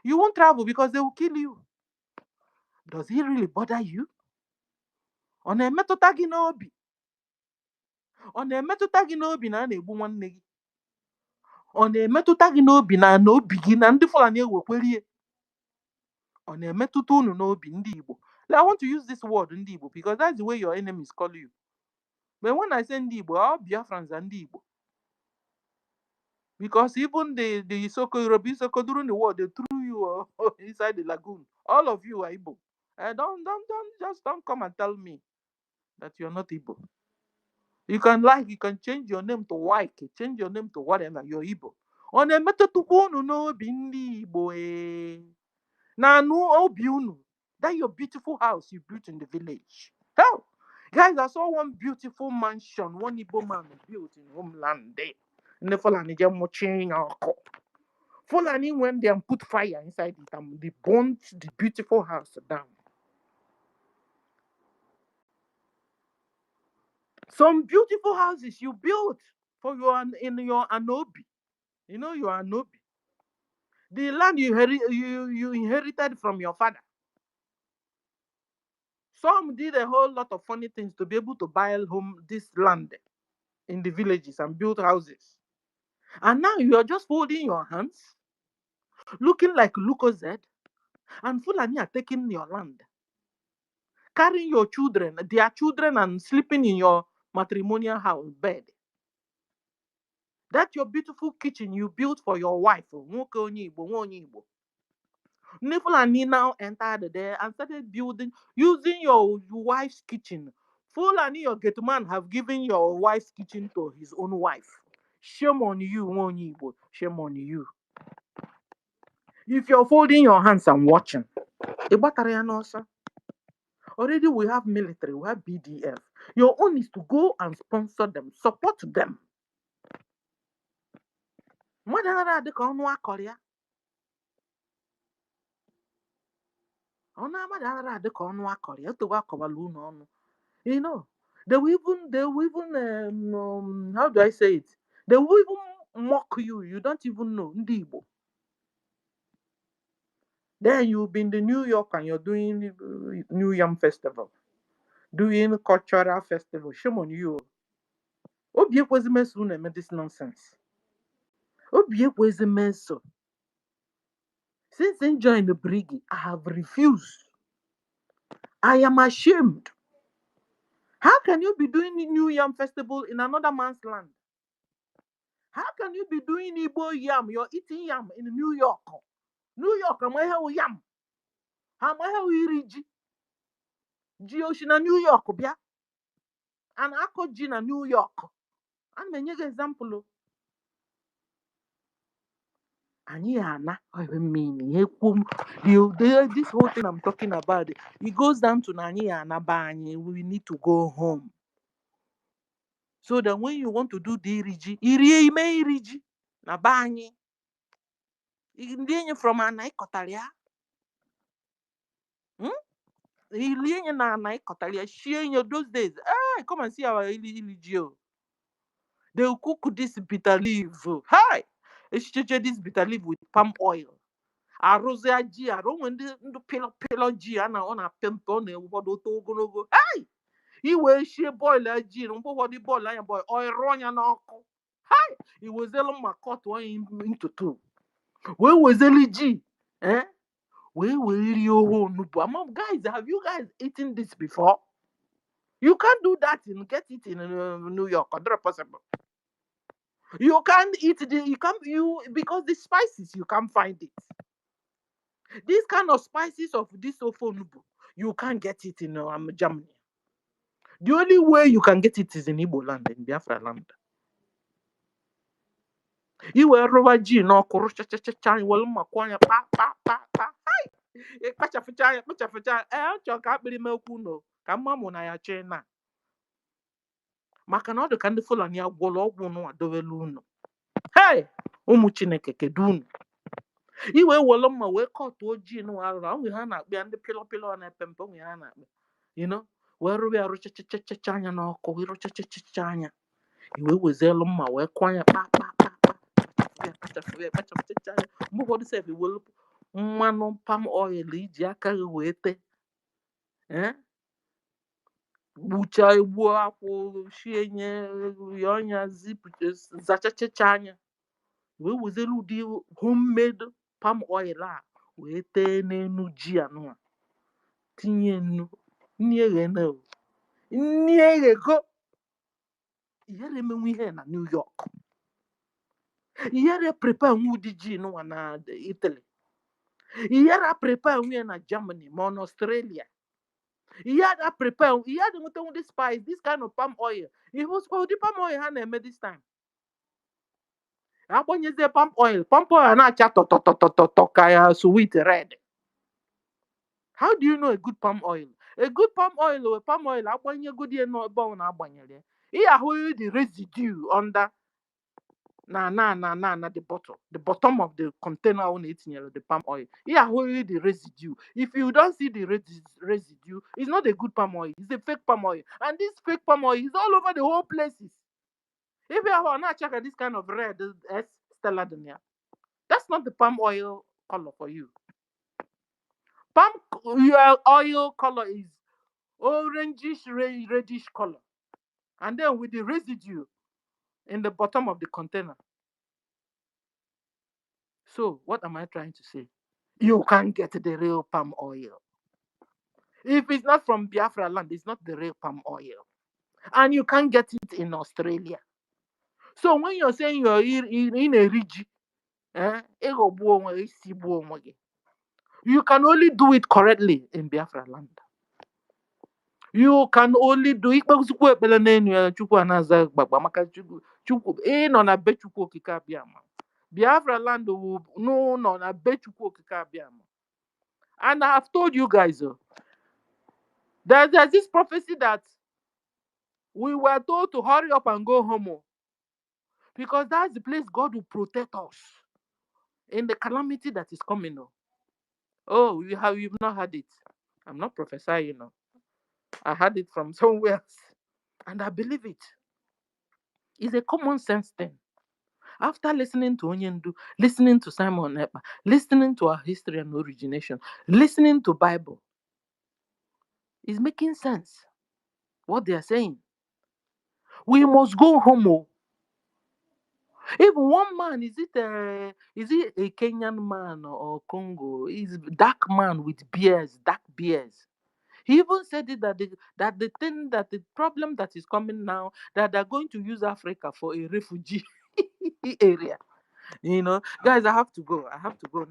You won't travel because they will kill you. Does it really bother you? Ọ na-emetụta gị n'obi? Ọ na-emetụta gị n'obi na a na-egbu nwanne gị? Ọ na-emetụta gị n'obi na obi gị na ndị Fulani ewekwerie? Ọ na-emetụta unu n'obi ndị Igbo? I want to use this word ndị Igbo because that's the way your enemies call you. But when I say ndị Igbo, all Biafrans are ndị Igbo. Because even the European Soko during the war, they threw you inside the lagoon. All of you are Igbo. Don't come and tell me that you're not Igbo. You can change your name to White, change your name to whatever, you're Igbo. Ọ na-emetụtakwa unu n'obi ndị Igbo na obi unu. That your beautiful house you built in the village. Hell, guys, I saw one beautiful mansion one Igbo man built in homeland there. And the Fulani just watching our cup. Fulani went there and put fire inside it and they burnt the beautiful house down. Some beautiful houses you built for in your Anobi. You know your Anobi. The land you inherited from your father. Some did a whole lot of funny things to be able to buy this land in the villages and build houses. And now you are just folding your hands, looking like Lucozed, and Fulani are taking your land, carrying your children, their children, and sleeping in your matrimonial house bed. That's your beautiful kitchen you built for your wife. Fulani now entered there and started building, using your wife's kitchen. Fulani, your gate man, have given your wife's kitchen to his own wife. Shame on you, shame on you. If you're folding your hands and watching, already we have military, we have BDF. Your own is to go and sponsor them, support them. You know, they will even how do I say it? They will even mock you. You don't even know. Then you'll be in the New York and you're doing New Yam Festival, doing cultural festival. Shame on you. This nonsense. Since enjoying the BRGIE, I have refused. I am ashamed. How can you be doing the New Yam Festival in another man's land? How can you be doing Igbo yam? You're eating yam in New York. New York, am I have yam? Am I have iriji? Oshina New York, bia. And Ako na New York. And many example. This whole thing I'm talking about, it goes down to Nani. We need to go home. So that when you want to do the iriji, iriji na banyi. From Anai Kotalia. Na Anai Kotalia. Sharing those days. Come and see our illegio. They will cook this bitter leaf. Hi! This bitter leaf with palm oil. Arrosea G, I don't want the pillow G and on a pimple. Hey! iwe shie boil ji mgbe ụfọdụ bọọlụ anya boil ọrụ ya n'ọkụ hai iwezelu mma cut onye into two wee wezeli ji wee rie ohe onugbu guys, have you guys eaten this before? You can't do that and get it in New York. 100%. You can't eat because the spices you can't find it. This kind of spices of this ofonubu, you can't get it in Germany. The only way you can get it is in Igbo land, in Biafra land. You were rubber G no kurucha well makwanya pa. E kachafucha chọ ka akpịrị mekwu no ka mmamụ na ya chee na maka na ọ dị ka ndị Fulani agwọrọ ọgwụ n'ụwa dowelu unu. Hey, ụmụ Chineke kedu unu? Iwe were mma wee kọtụ ojii n'ụwa arụrụ onwe ha na-akpị ya ndị pịlọpịlọ na-epe mpe onwe ha na-akpị wee rụrụ ya rụchachachacha anya n'ọkụ rụchachachacha anya iwe wezelu mma wee kwanya kpa kpachafucha anya mgbe ụfọdụ sef iwelu mmanụ palm oil iji aka gị wee tee gbuchaa egbuo akwụ shie nye ya ọnya zachachacha anya wee wezelu ụdị homemade palm oil a wee tee n'enu ji anụnwa tinye nnu nni eghego ihere emenwe ihe na New York ihere prepare nwe ụdị ji nụnwa na Italy ihere prepare nwe na Germany ma ọ na Australia ihere prepare ihere nweta ụdị spice this kind of palm oil ụdị palm oil ha na-eme this time agbanyezie palm oil na-acha tọtọtọtọtọ ka ya sweet red. How do you know a good palm oil? A good palm oil or palm oil agbanyegodi ebe ọ na-agbanyere ị ahụ the residue under na the bottom of the container ọ na-etinyere the palm oil ị ahụ the residue. If you don't see the residue, it's not a good palm oil, it's a fake palm oil, and this fake palm oil is all over the whole places. If you have not check this kind of red Stella Dunia, that's not the palm oil color for you. Palm oil color is orangish reddish color, and then with the residue in the bottom of the container. So what am I trying to say? You can't get the real palm oil. If it's not from Biafra land, it's not the real palm oil, and you can't get it in Australia. So when you're saying you're in a region, you can only do it correctly in Biafra land. You can only do it. Biafra land no na Bechukwu okike abịama. And I have told you guys, there's this prophecy that we were told to hurry up and go home, because that's the place God will protect us in the calamity that is coming. Oh, you've not had it. I'm not prophesying, I had it from somewhere else, and I believe it. It's a common sense thing. After listening to Onyendu, listening to Simon Ekpa, listening to our history and origination, listening to Bible, it's making sense what they are saying. We must go home. Even one man, is it a Kenyan man or Congo? He's dark man with dark beards. He even said it that the problem that is coming now, that they're going to use Africa for a refugee area. Guys, I have to go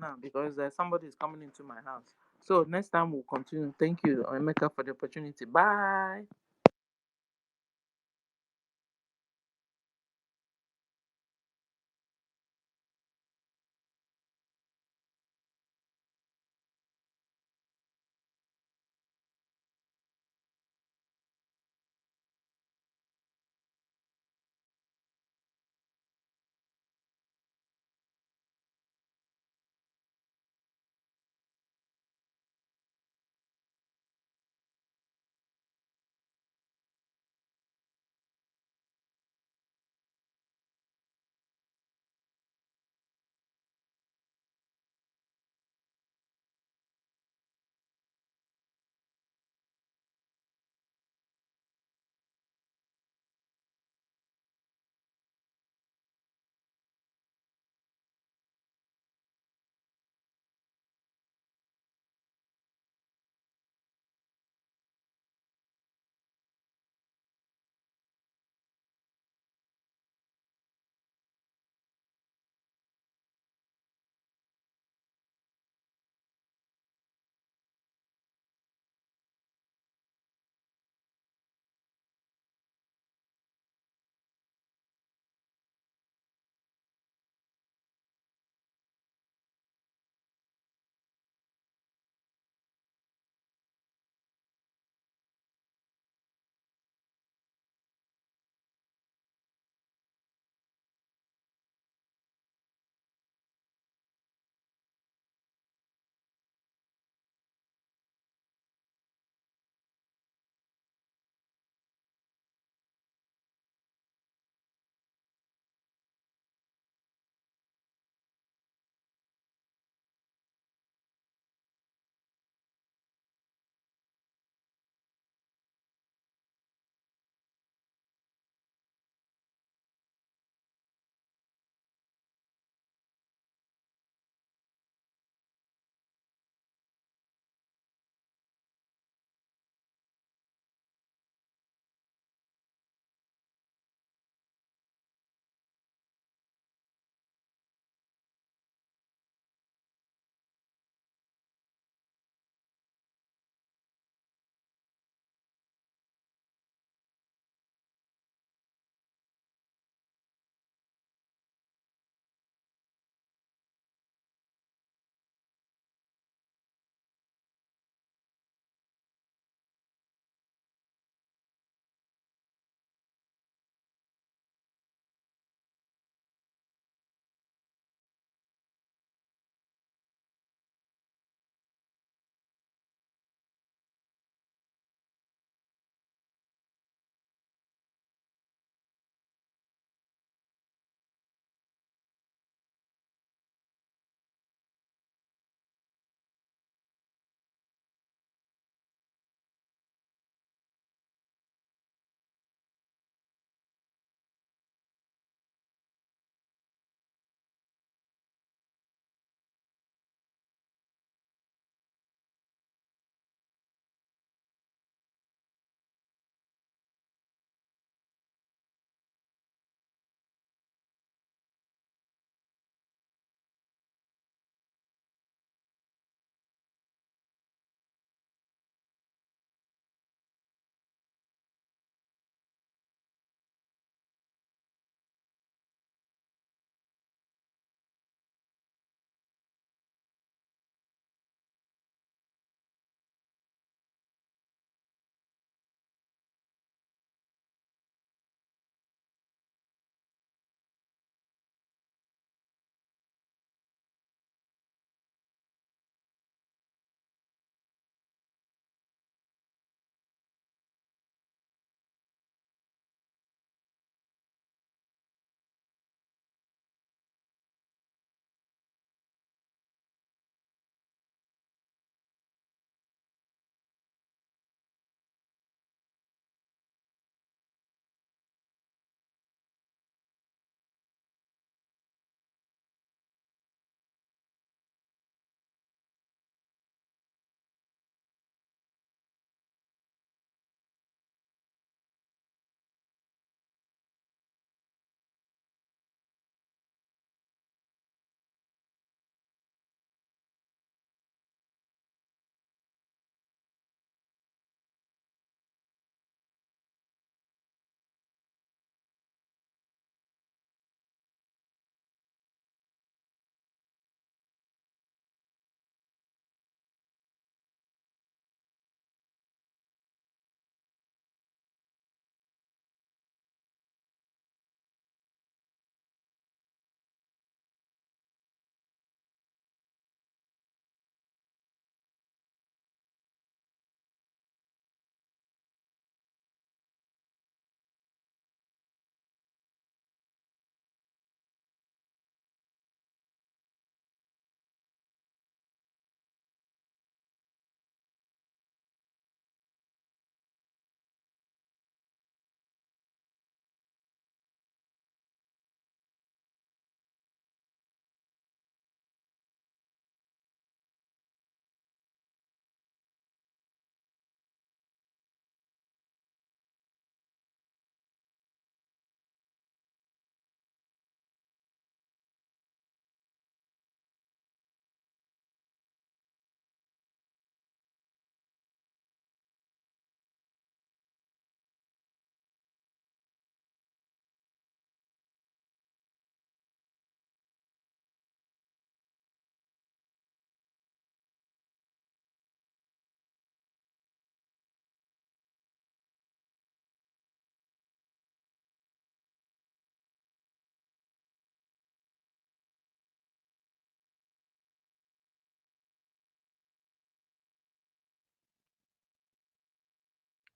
now because somebody is coming into my house. So next time we'll continue. Thank you, Emeka, for the opportunity. Bye.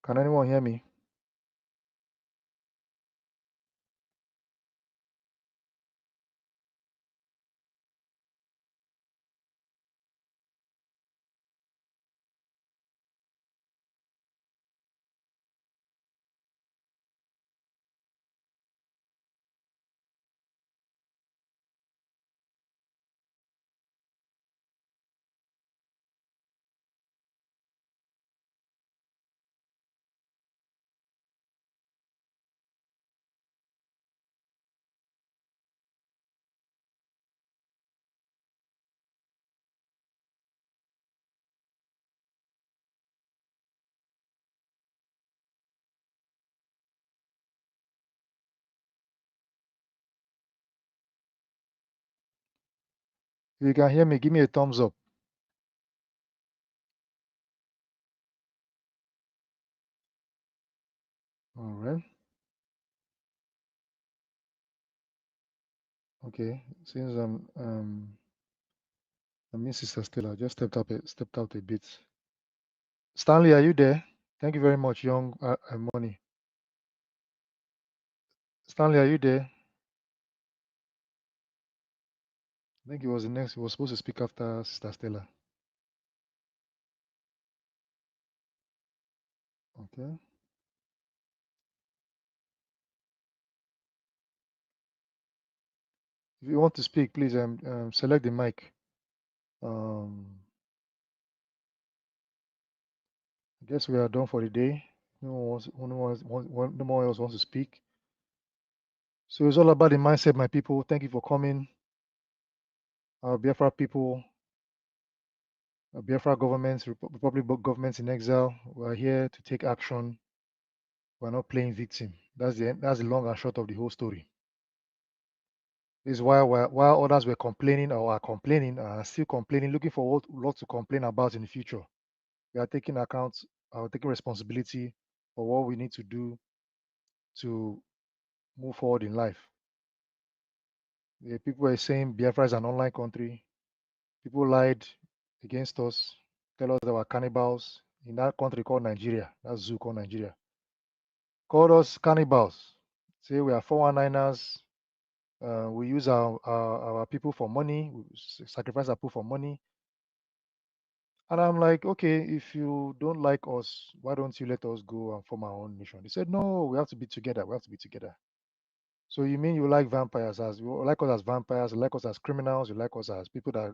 Can anyone hear me? If you can hear me, give me a thumbs up. All right. Okay. Since I miss Sister Stella, just stepped out a bit. Stanley, are you there? Thank you very much, young Money. Stanley, are you there? I think he was the next. He was supposed to speak after Sister Stella. Okay. If you want to speak, please select the mic. I guess we are done for the day. No one else wants to speak. So it's all about the mindset, my people. Thank you for coming. Our Biafra people, our Biafra governments, Republic governments in exile, we are here to take action. We're not playing victim. That's the long and short of the whole story. This is why while others were complaining or are complaining, are still complaining, looking for what to complain about in the future. We are taking taking responsibility for what we need to do to move forward in life. The people were saying Biafra is an online country. People lied against us, tell us they were cannibals in that country called Nigeria. That zoo called Nigeria. Called us cannibals. Say we are 419ers. We use our people for money. We sacrifice our people for money. And I'm like, okay, if you don't like us, why don't you let us go and form our own nation? He said, no, we have to be together. We have to be together. So you mean you like vampires you like us as vampires, you like us as criminals, you like us as people that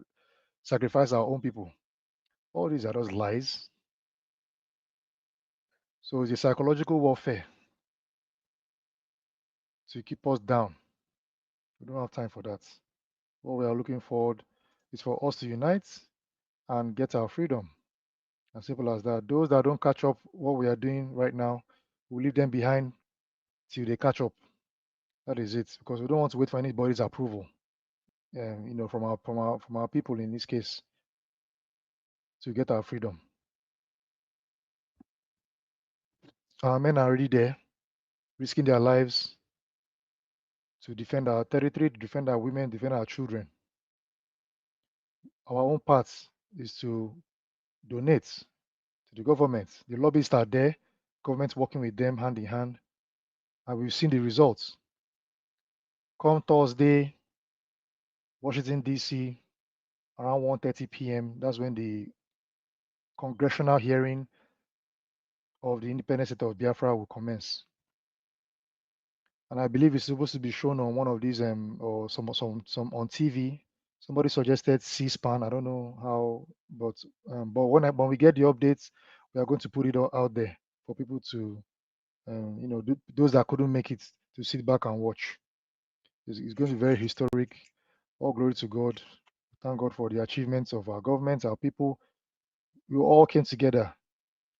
sacrifice our own people. All these are just lies. So it's a psychological warfare to keep us down. We don't have time for that. What we are looking forward is for us to unite and get our freedom. As simple as that. Those that don't catch up what we are doing right now, we leave them behind till they catch up. That is it. Because we don't want to wait for anybody's approval. From our people in this case, to get our freedom. Our men are already there, risking their lives to defend our territory, to defend our women, defend our children. Our own part is to donate to the government. The lobbyists are there, government working with them hand in hand, and we've seen the results. Come Thursday, Washington, D.C., around 1:30 p.m., that's when the congressional hearing of the independent state of Biafra will commence. And I believe it's supposed to be shown on one of these or some on TV. Somebody suggested C-SPAN. I don't know how, but when we get the updates, we are going to put it all out there for people to those that couldn't make it to sit back and watch. It's going to be very historic. All glory to God. Thank God for the achievements of our government, our people. We all came together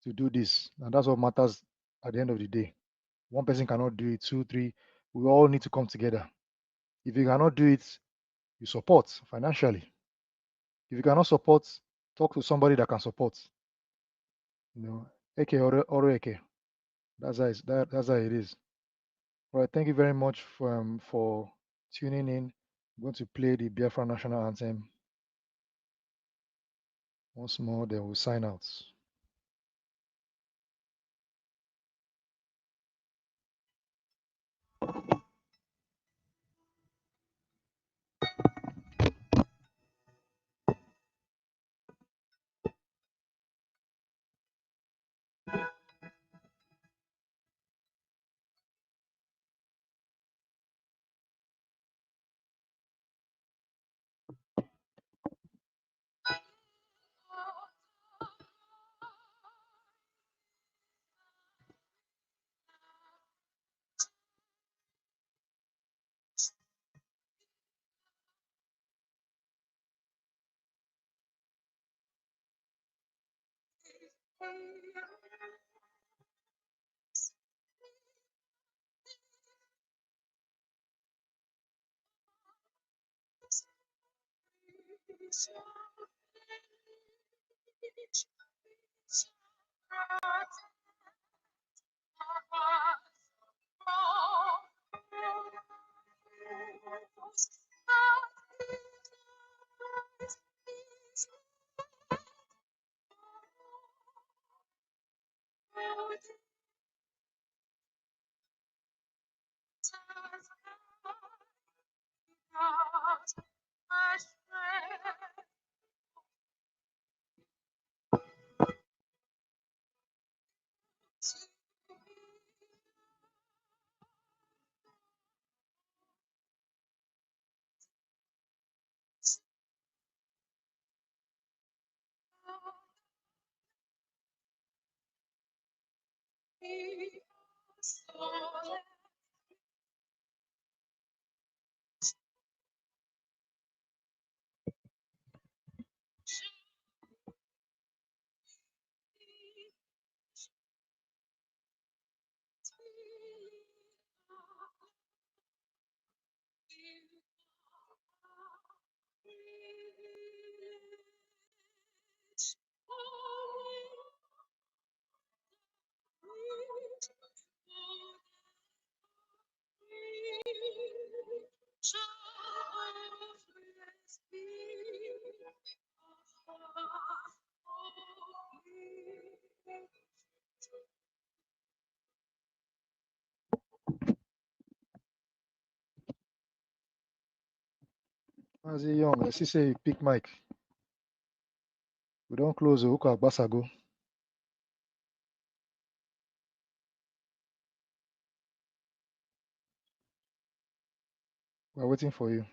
to do this, and that's what matters at the end of the day. One person cannot do it, two, three. We all need to come together. If you cannot do it, you support financially. If you cannot support, talk to somebody that can support. Eke or Eke. That's how it is. All right, thank you very much for tuning in. I'm going to play the Biafra national anthem once more, then we'll sign out. As a young, I see say you pick mic. We don't close the hook at Basago. We're waiting for you.